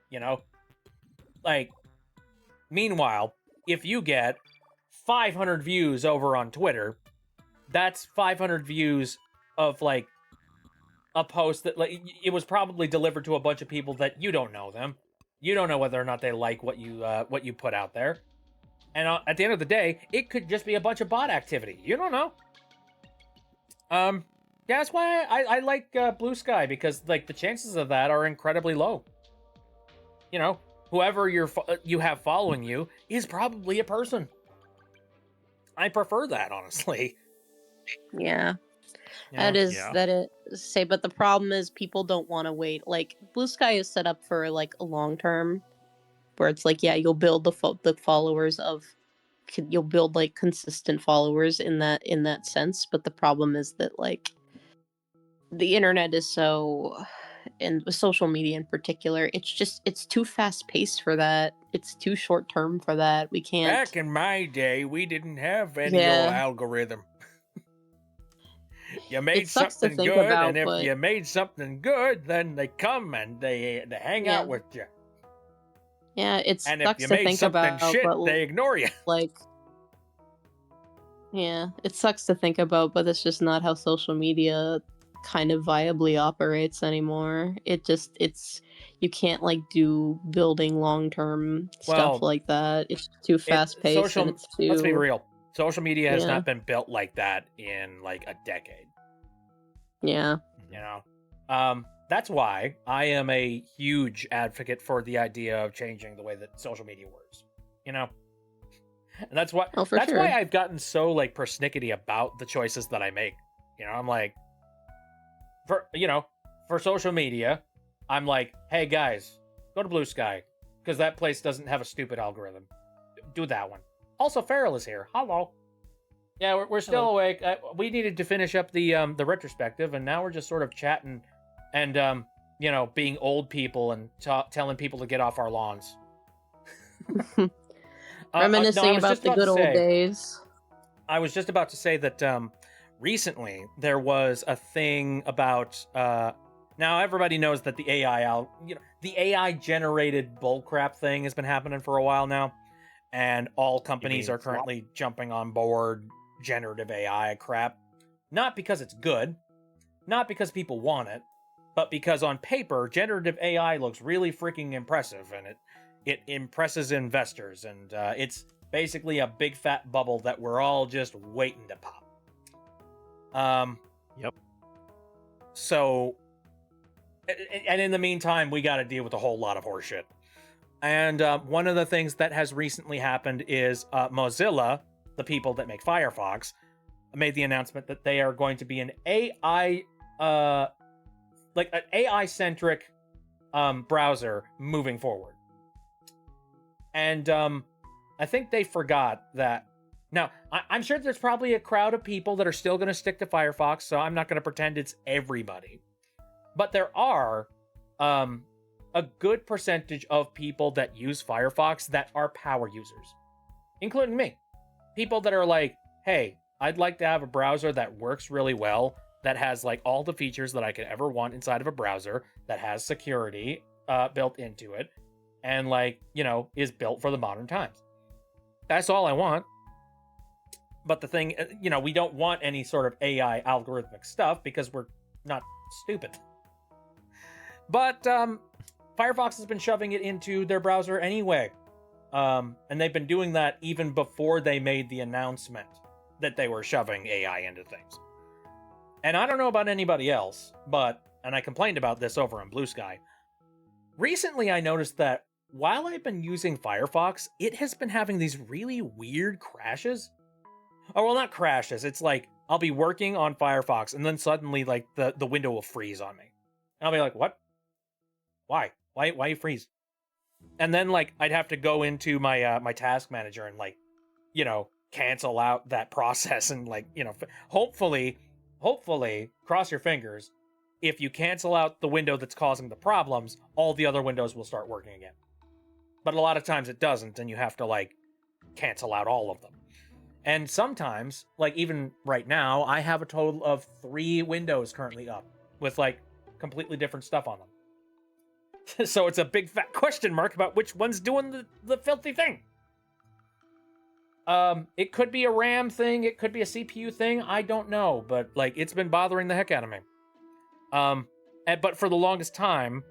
you know? Like, meanwhile, if you get 500 views over on Twitter, that's 500 views of, like, a post that, like, it was probably delivered to a bunch of people that you don't know them. You don't know whether or not they like what you put out there. And at the end of the day, it could just be a bunch of bot activity. You don't know. Yeah, that's why I like Blue Sky, because, like, the chances of that are incredibly low. You know, whoever you have following you is probably a person. I prefer that, honestly. Yeah. Yeah. That is say, but the problem is people don't want to wait. Like, Blue Sky is set up for, like, a long term, where it's like, yeah, you'll build the followers of, you'll build, like, consistent followers in that sense. But the problem is that, like, the internet is so, and with social media in particular, it's too fast paced for that. It's too short term for that. We can't. Back in my day, we didn't have any old algorithm. You made something good, and if you made something good, then they come and they hang out with you. Yeah, it and sucks if you to made think something about, shit, but, they ignore you. Like, yeah, it sucks to think about, but it's just not how social media kind of viably operates anymore. It's you can't, like, do building long-term stuff like that. It's too fast-paced, and it's too... Let's be real. Social media has not been built like that in, like, a decade. Yeah. You know? That's why I am a huge advocate for the idea of changing the way that social media works. You know? And that's why why I've gotten so, like, persnickety about the choices that I make. You know, I'm like, for social media, I'm like, hey guys, go to Blue Sky, because that place doesn't have a stupid algorithm. Do that one. Also, Farrell is here. Hello. Yeah, we're still awake. We needed to finish up the retrospective, and now we're just sort of chatting and being old people and telling people to get off our lawns. Reminiscing about the good old days. I was just about to say that recently there was a thing about now everybody knows that the AI generated bullcrap thing has been happening for a while now, and all companies are currently jumping on board generative AI crap, not because it's good, not because people want it, but because on paper generative AI looks really freaking impressive, and it impresses investors, and basically a big fat bubble that we're all just waiting to pop. Yep. So, and in the meantime, we got to deal with a whole lot of horseshit. And one of the things that has recently happened is Mozilla, the people that make Firefox, made the announcement that they are going to be an AI, like an AI-centric browser moving forward. And I think they forgot that. Now, I'm sure there's probably a crowd of people that are still going to stick to Firefox, so I'm not going to pretend it's everybody. But there are a good percentage of people that use Firefox that are power users, including me. People that are like, hey, I'd like to have a browser that works really well, that has like all the features that I could ever want inside of a browser, that has security built into it, and like, you know, is built for the modern times. That's all I want. But the thing, you know, we don't want any sort of AI algorithmic stuff because we're not stupid. But Firefox has been shoving it into their browser anyway. And they've been doing that even before they made the announcement that they were shoving AI into things. And I don't know about anybody else, but, and I complained about this over on Blue Sky, recently I noticed that while I've been using Firefox, it has been having these really weird crashes. Oh, well, not crashes. It's like, I'll be working on Firefox, and then suddenly, like, the window will freeze on me. And I'll be like, what? Why? Why you freeze? And then, like, I'd have to go into my my task manager and, like, you know, cancel out that process and, like, you know, hopefully, cross your fingers, if you cancel out the window that's causing the problems, all the other windows will start working again. But a lot of times it doesn't, and you have to, like, cancel out all of them. And sometimes, like even right now, I have a total of 3 windows currently up with like completely different stuff on them. So it's a big fat question mark about which one's doing the filthy thing. It could be a RAM thing, it could be a CPU thing, I don't know, but like it's been bothering the heck out of me. But for the longest time,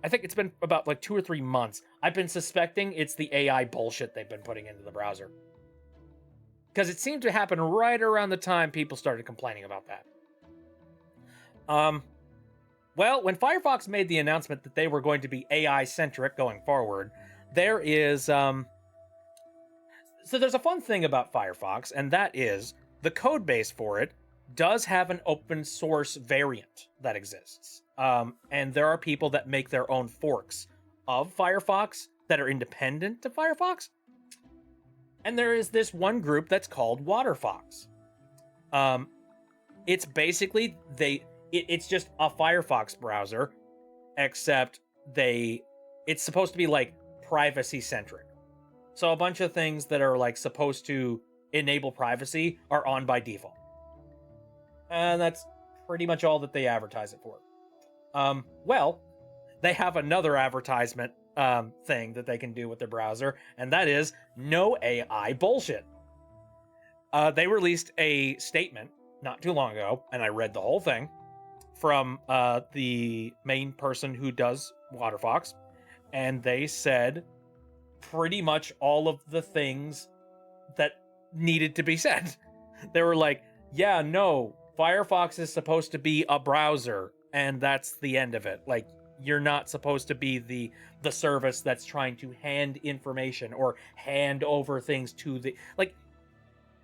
I think it's been about like 2 or 3 months, I've been suspecting it's the AI bullshit they've been putting into the browser. Because it seemed to happen right around the time people started complaining about that. Well, when Firefox made the announcement that they were going to be AI-centric going forward, there is... So there's a fun thing about Firefox, and that is the code base for it does have an open source variant that exists. And there are people that make their own forks of Firefox that are independent to Firefox. And there is this one group that's called WaterFox. It's basically it's just a Firefox browser, except it's supposed to be like privacy centric. So a bunch of things that are like supposed to enable privacy are on by default. And that's pretty much all that they advertise it for. Well, they have another advertisement thing that they can do with their browser, and that is no AI bullshit. They released a statement not too long ago, and I read the whole thing from the main person who does WaterFox, and they said pretty much all of the things that needed to be said. They were like, yeah, no, Firefox is supposed to be a browser, and that's the end of it. Like, you're not supposed to be the service that's trying to hand information or hand over things to the... Like,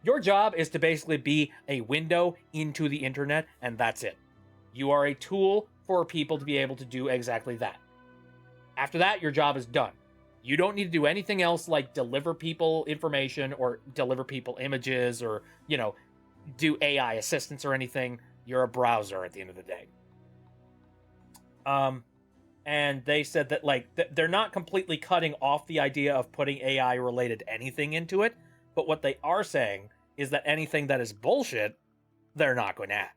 your job is to basically be a window into the internet, and that's it. You are a tool for people to be able to do exactly that. After that, your job is done. You don't need to do anything else like deliver people information or deliver people images or, you know, do AI assistance or anything. You're a browser at the end of the day. And they said that, like, they're not completely cutting off the idea of putting AI-related anything into it, but what they are saying is that anything that is bullshit, they're not going to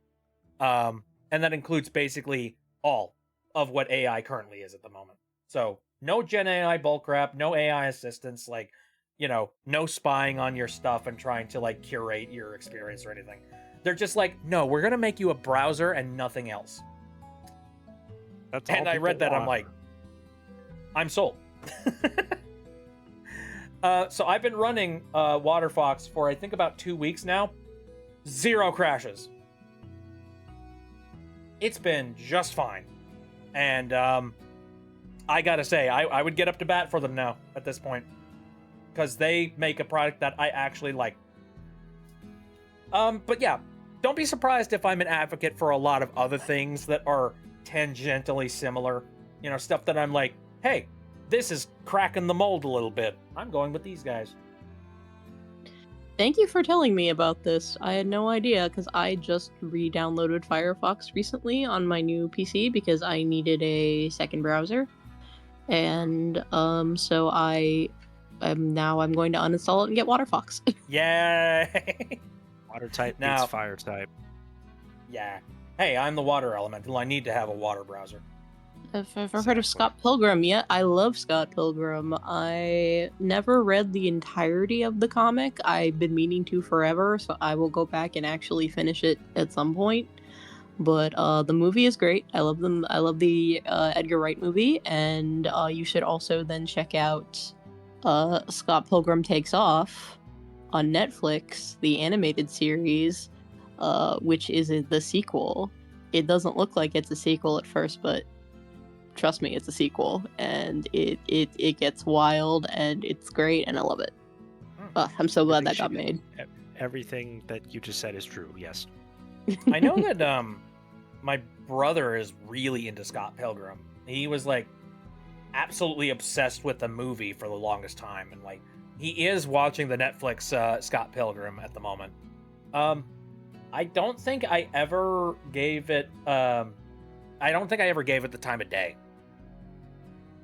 add. And that includes basically all of what AI currently is at the moment. So, no Gen AI bullcrap, no AI assistance, like, you know, no spying on your stuff and trying to, like, curate your experience or anything. They're just like, no, we're going to make you a browser and nothing else. That's and I read that, I'm like, I'm sold. So I've been running Water Fox for I think about 2 weeks now. 0 crashes. It's been just fine. And I gotta say, I would get up to bat for them now at this point. Because they make a product that I actually like. But yeah, don't be surprised if I'm an advocate for a lot of other things that are tangentially similar. You know, stuff that I'm like, hey, this is cracking the mold a little bit. I'm going with these guys. Thank you for telling me about this. I had no idea because I just re-downloaded Firefox recently on my new PC because I needed a second browser. And so I'm going to uninstall it and get WaterFox. Yay! Water type Now- beats fire type. Yeah. Hey, I'm the water elemental. I need to have a water browser. If I've ever heard of Scott Pilgrim yet, I love Scott Pilgrim. I never read the entirety of the comic. I've been meaning to forever, so I will go back and actually finish it at some point. But the movie is great. I love them. I love the Edgar Wright movie, and you should also then check out Scott Pilgrim Takes Off on Netflix, the animated series, which is the sequel. It doesn't look like it's a sequel at first, but trust me, it's a sequel, and it gets wild, and it's great, and I love it. I'm so glad that got made. Everything that you just said is true. Yes. I know that my brother is really into Scott Pilgrim. He was like absolutely obsessed with the movie for the longest time, and like he is watching the Netflix Scott Pilgrim at the moment. I don't think I ever gave it the time of day.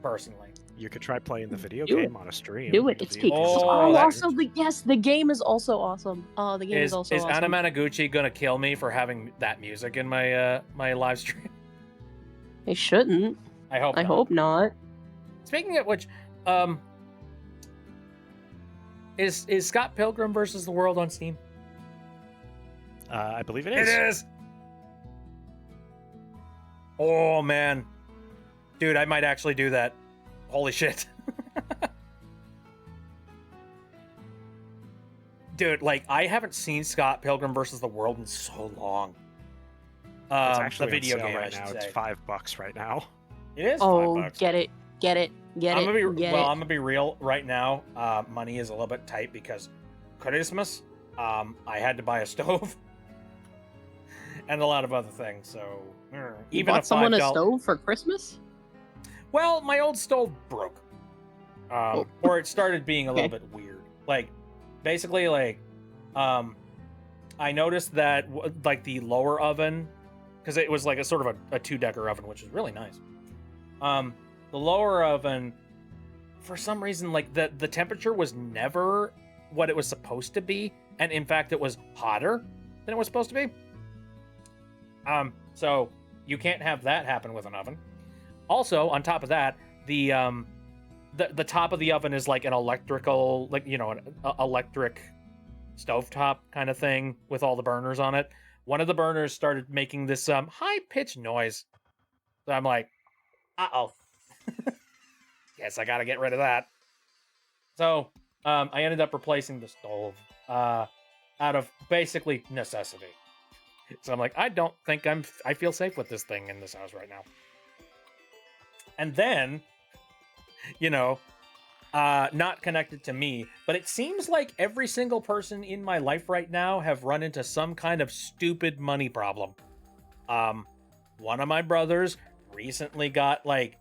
Personally. You could try playing the video Do game it. on a stream. Do it. It's It'd be peak. amazing. Also the game is also awesome. The game is also awesome. Anna Managuchi gonna kill me for having that music in my my live stream? They shouldn't. I hope. I hope not. Speaking of which, is Scott Pilgrim versus the World on Steam? I believe it is. It is. Oh man, dude, I might actually do that. Holy shit. Dude, like, I haven't seen Scott Pilgrim versus the World in so long. It's actually the video on sale game, right I now. should It's say. $5 right now. It is Oh, $5. get it. I'm gonna be real right now. Money is a little bit tight because Christmas, I had to buy a stove and a lot of other things. So You even bought someone a $5 stove for Christmas? Well, my old stove broke, or it started being a little bit weird. Like, basically, like, I noticed that like the lower oven, because it was like a sort of a 2-decker oven, which is really nice. The lower oven, for some reason, like the temperature was never what it was supposed to be, and in fact, it was hotter than it was supposed to be. So you can't have that happen with an oven. Also, on top of that, the top of the oven is like an electrical, like, you know, an electric stovetop kind of thing with all the burners on it. One of the burners started making this high-pitched noise. So I'm like, uh-oh. Guess I gotta get rid of that. So I ended up replacing the stove out of basically necessity. So I'm like, I don't think I feel safe with this thing in this house right now. And then, you know, not connected to me, but it seems like every single person in my life right now have run into some kind of stupid money problem. One of my brothers recently got, like,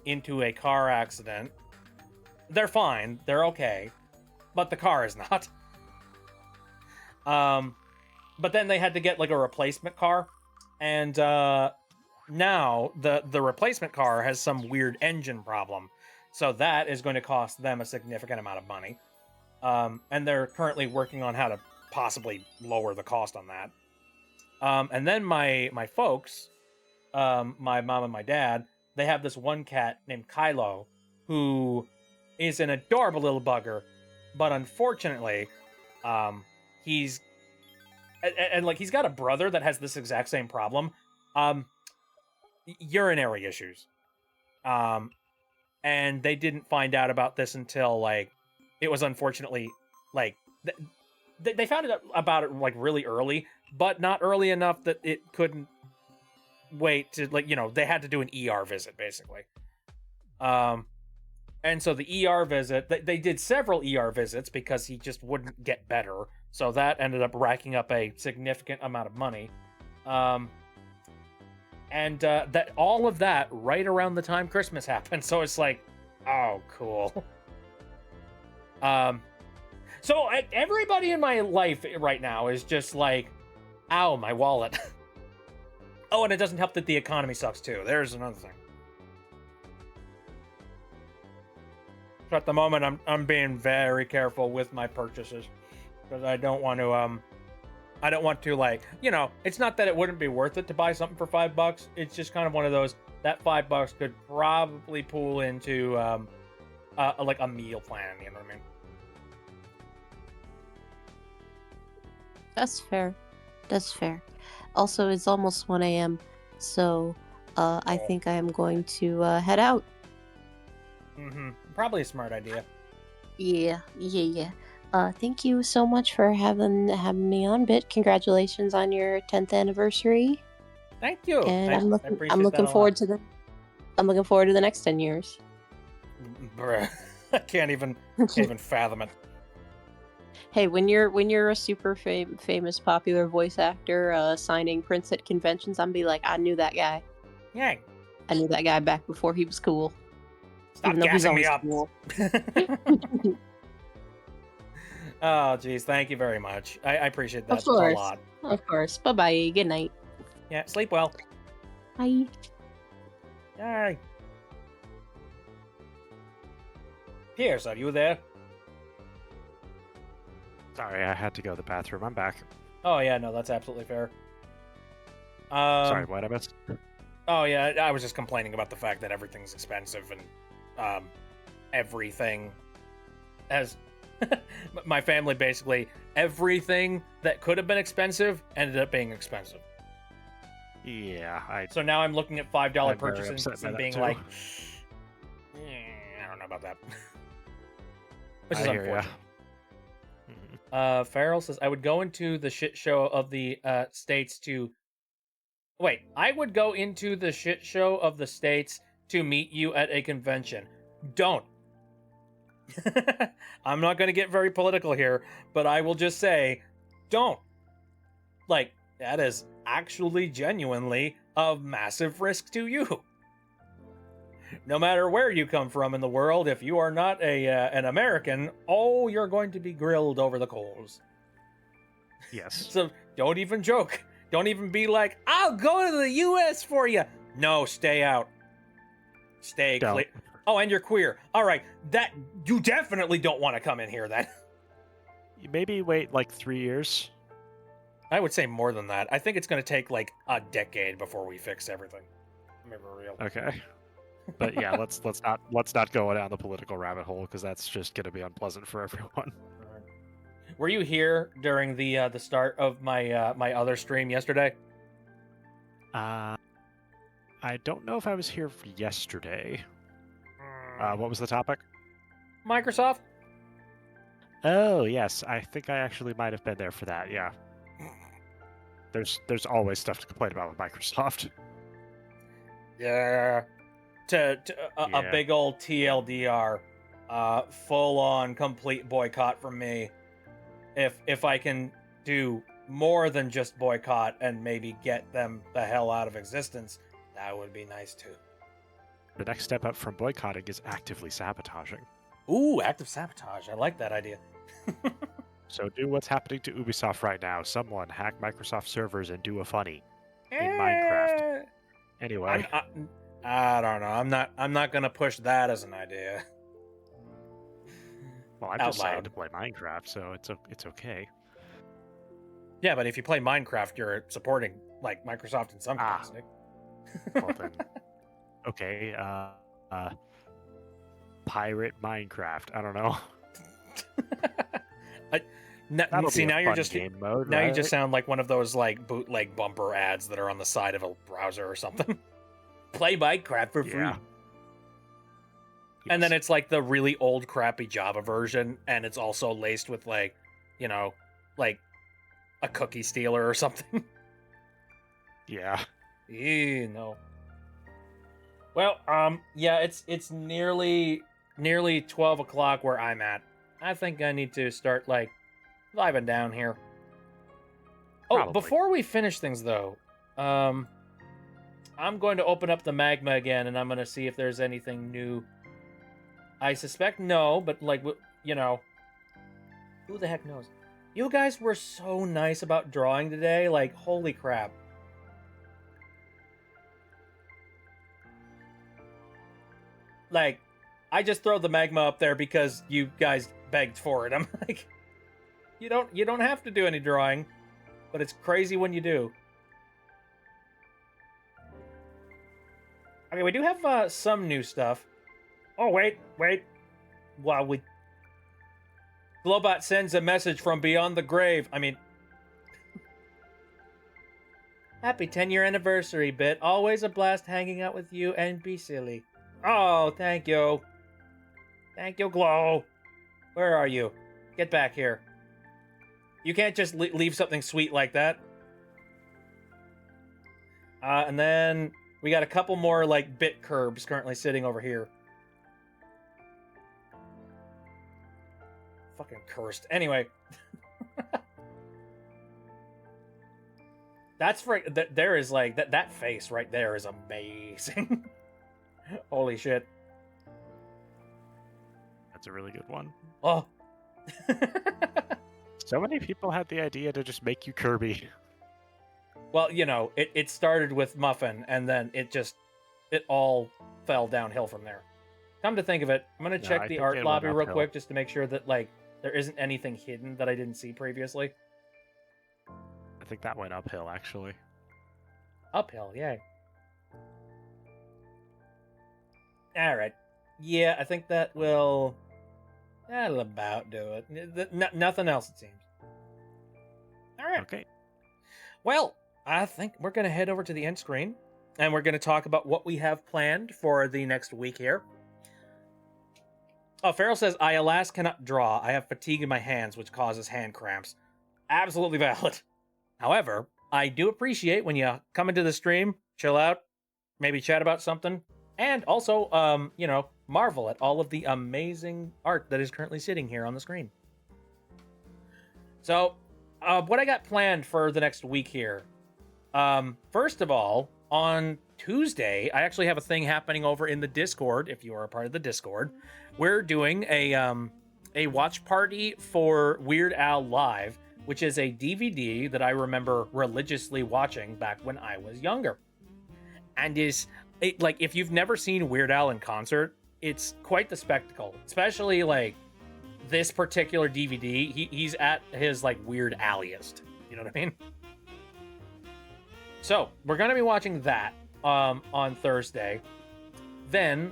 into a car accident. They're fine. They're okay. But the car is not. But then they had to get, like, a replacement car. And, now the replacement car has some weird engine problem, so that is going to cost them a significant amount of money, and they're currently working on how to possibly lower the cost on that. And then my folks, my mom and my dad, they have this one cat named Kylo, who is an adorable little bugger, but unfortunately, he's got a brother that has this exact same problem. Urinary issues. and they didn't find out about this until like it was unfortunately like they found out about it like really early, but not early enough that it couldn't wait to like they had to do an ER visit basically. And so the ER visit, they did several ER visits because he just wouldn't get better. So that ended up racking up a significant amount of money. And that all of that right around the time Christmas happened. So it's like, oh, cool. So everybody in my life right now is just like, ow, my wallet. Oh, and it doesn't help that the economy sucks too. There's another thing. So at the moment, I'm being very careful with my purchases because I don't want to like, it's not that it wouldn't be worth it to buy something for $5. It's just kind of one of those that $5 could probably pool into like a meal plan. You know what I mean? That's fair. That's fair. Also, it's almost 1 a.m., so I think I am going to head out. Probably a smart idea. Yeah. Thank you so much for having me on, Bit. Congratulations on your 10th anniversary. Thank you. And I I'm looking forward to the next 10 years. Bruh, I can't even fathom it. Hey, when you're a super famous popular voice actor signing prints at conventions, I'm be like, I knew that guy. Yeah. I knew that guy back before he was cool. Stop gassing me up. Cool. Oh, geez, thank you very much. I appreciate that Of course. a lot. Of course. Bye-bye. Good night. Yeah, sleep well. Bye. Bye. Pierce, are you there? Sorry, I had to go to the bathroom. I'm back. Oh, yeah, no, that's absolutely fair. Sorry, what I missed? Oh, yeah, I was just complaining about the fact that everything's expensive and everything has... My family basically, everything that could have been expensive ended up being expensive. Yeah, So now I'm looking at $5 I'm very purchases upset by and that being too. like, I don't know about that. Which is I hear ya. unfortunate. Farrell says, I would go into the shit show of the states to... Wait, I would go into the shit show of the states to meet you at a convention. Don't. I'm not going to get very political here, but I will just say, don't. Like, that is actually genuinely a massive risk to you. No matter where you come from in the world, if you are not an American, oh, you're going to be grilled over the coals. Yes. So don't even joke. Don't even be like, I'll go to the U.S. for you. No, stay out. Stay clear. Oh, and you're queer. All right, that you definitely don't want to come in here then. Maybe wait like 3 years. I would say more than that. I think it's going to take like a decade before we fix everything. I'm for real. Okay. But yeah, let's not go down the political rabbit hole because that's just going to be unpleasant for everyone. Were you here during the start of my my other stream yesterday? I don't know if I was here for yesterday. What was the topic? Microsoft? Oh, yes. I think I actually might have been there for that, yeah. There's always stuff to complain about with Microsoft. Yeah. A big old TLDR. Full-on complete boycott from me. If I can do more than just boycott and maybe get them the hell out of existence, that would be nice too. The next step up from boycotting is actively sabotaging. Ooh, active sabotage. I like that idea. So do what's happening to Ubisoft right now. Someone hack Microsoft servers and do a funny in Minecraft. Anyway, I don't know. I'm not gonna push that as an idea. Well, I'm just saying to play Minecraft, so it's okay. Yeah, but if you play Minecraft, you're supporting like Microsoft in some capacity. Well then, okay. Pirate Minecraft. I don't know. See, now you're just game mode, now right? you just sound like one of those like bootleg bumper ads that are on the side of a browser or something. Play Minecraft for free. And then it's like the really old crappy Java version, and it's also laced with like, you know, like a cookie stealer or something. Yeah. No. Well, yeah, it's nearly 12 o'clock where I'm at. I think I need to start like vibing down here. Oh, Probably. before we finish things though, I'm going to open up the magma again, and I'm going to see if there's anything new. I suspect no, but like, you know, who the heck knows? You guys were so nice about drawing today, like, holy crap. Like, I just throw the magma up there because you guys begged for it. I'm like, you don't have to do any drawing, but it's crazy when you do. Okay, we do have some new stuff. Oh, wait. Wow, Globot sends a message from beyond the grave. I mean... Happy 10-year anniversary, Bit. Always a blast hanging out with you and be silly. Oh, thank you. Thank you, Glow. Where are you? Get back here. You can't just leave something sweet like that. And then we got a couple more, like, Bit curbs currently sitting over here. Fucking cursed. Anyway. That's for... There is, like... That face right there is amazing. Holy shit. That's a really good one. Oh. So many people had the idea to just make you Kirby. Well, you know, it started with Muffin, and then it all fell downhill from there. Come to think of it, I'm going to check the art lobby real quick just to make sure that, like, there isn't anything hidden that I didn't see previously. I think that went uphill, actually. Uphill, yay. Alright. Yeah, I think that'll about do it. Nothing else, it seems. Alright. Okay. Well, I think we're going to head over to the end screen, and we're going to talk about what we have planned for the next week here. Oh, Farrell says, I alas cannot draw. I have fatigue in my hands, which causes hand cramps. Absolutely valid. However, I do appreciate when you come into the stream, chill out, maybe chat about something, and also, you know, marvel at all of the amazing art that is currently sitting here on the screen. So, what I got planned for the next week here. First of all, on Tuesday, I actually have a thing happening over in the Discord. If you are a part of the Discord, we're doing a watch party for Weird Al Live, which is a DVD that I remember religiously watching back when I was younger. And like, if you've never seen Weird Al in concert, it's quite the spectacle. Especially like this particular DVD, he's at his like Weird Aliest. You know what I mean? So we're gonna be watching that on Thursday. Then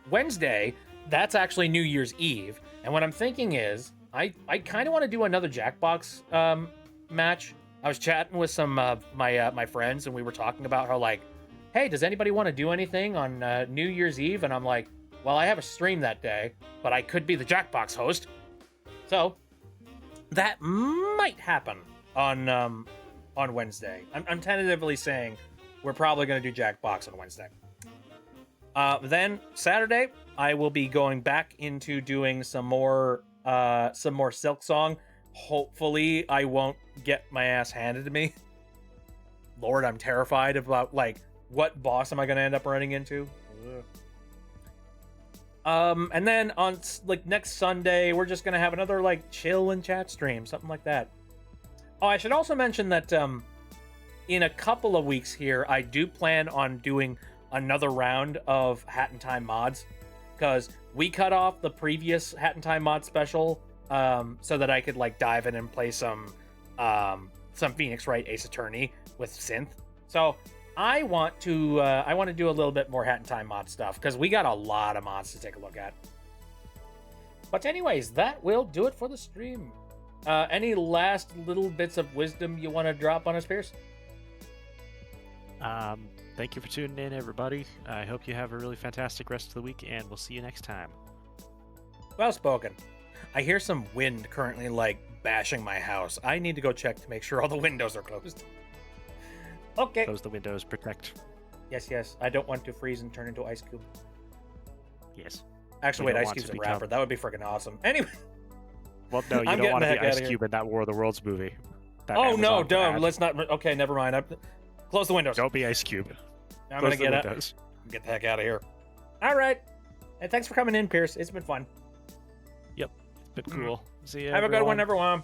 Wednesday, that's actually New Year's Eve. And what I'm thinking is, I kind of want to do another Jackbox match. I was chatting with some of my friends, and we were talking about how, like, hey, does anybody want to do anything on New Year's Eve? And I'm like, well, I have a stream that day, but I could be the Jackbox host. So that might happen on Wednesday. I'm tentatively saying we're probably going to do Jackbox on Wednesday. Then Saturday, I will be going back into doing some more Silk Song. Hopefully, I won't get my ass handed to me. Lord, I'm terrified about, like, what boss am I going to end up running into? And then on, like, next Sunday, we're just going to have another, like, chill and chat stream, something like that. Oh, I should also mention that in a couple of weeks here, I do plan on doing another round of Hat in Time mods, because we cut off the previous Hat in Time mod special so that I could, like, dive in and play some Phoenix Wright Ace Attorney with synth. So I want to do a little bit more Hat in Time mod stuff, because we got a lot of mods to take a look at. But anyways, that will do it for the stream. Any last little bits of wisdom you want to drop on us, Pierce? Thank you for tuning in, everybody. I hope you have a really fantastic rest of the week, and we'll see you next time. Well spoken. I hear some wind currently, like, bashing my house. I need to go check to make sure all the windows are closed. Okay. Close the windows, protect. Yes, yes. I don't want to freeze and turn into Ice Cube. Yes. Actually, We wait, don't Ice want Cube's to a become- rapper. That would be freaking awesome. Anyway. Well, no, you I'm don't want to getting be the heck Ice outta here. Cube in that War of the Worlds movie. That Oh, no, Amazon don't. ad. Let's not. Okay, never mind. Close the windows. Don't be Ice Cube. I'm Close going to the get windows. get the heck out of here. All right. And thanks for coming in, Pierce. It's been fun. Yep. It's been cool. See ya, Have a good one, everyone. everyone.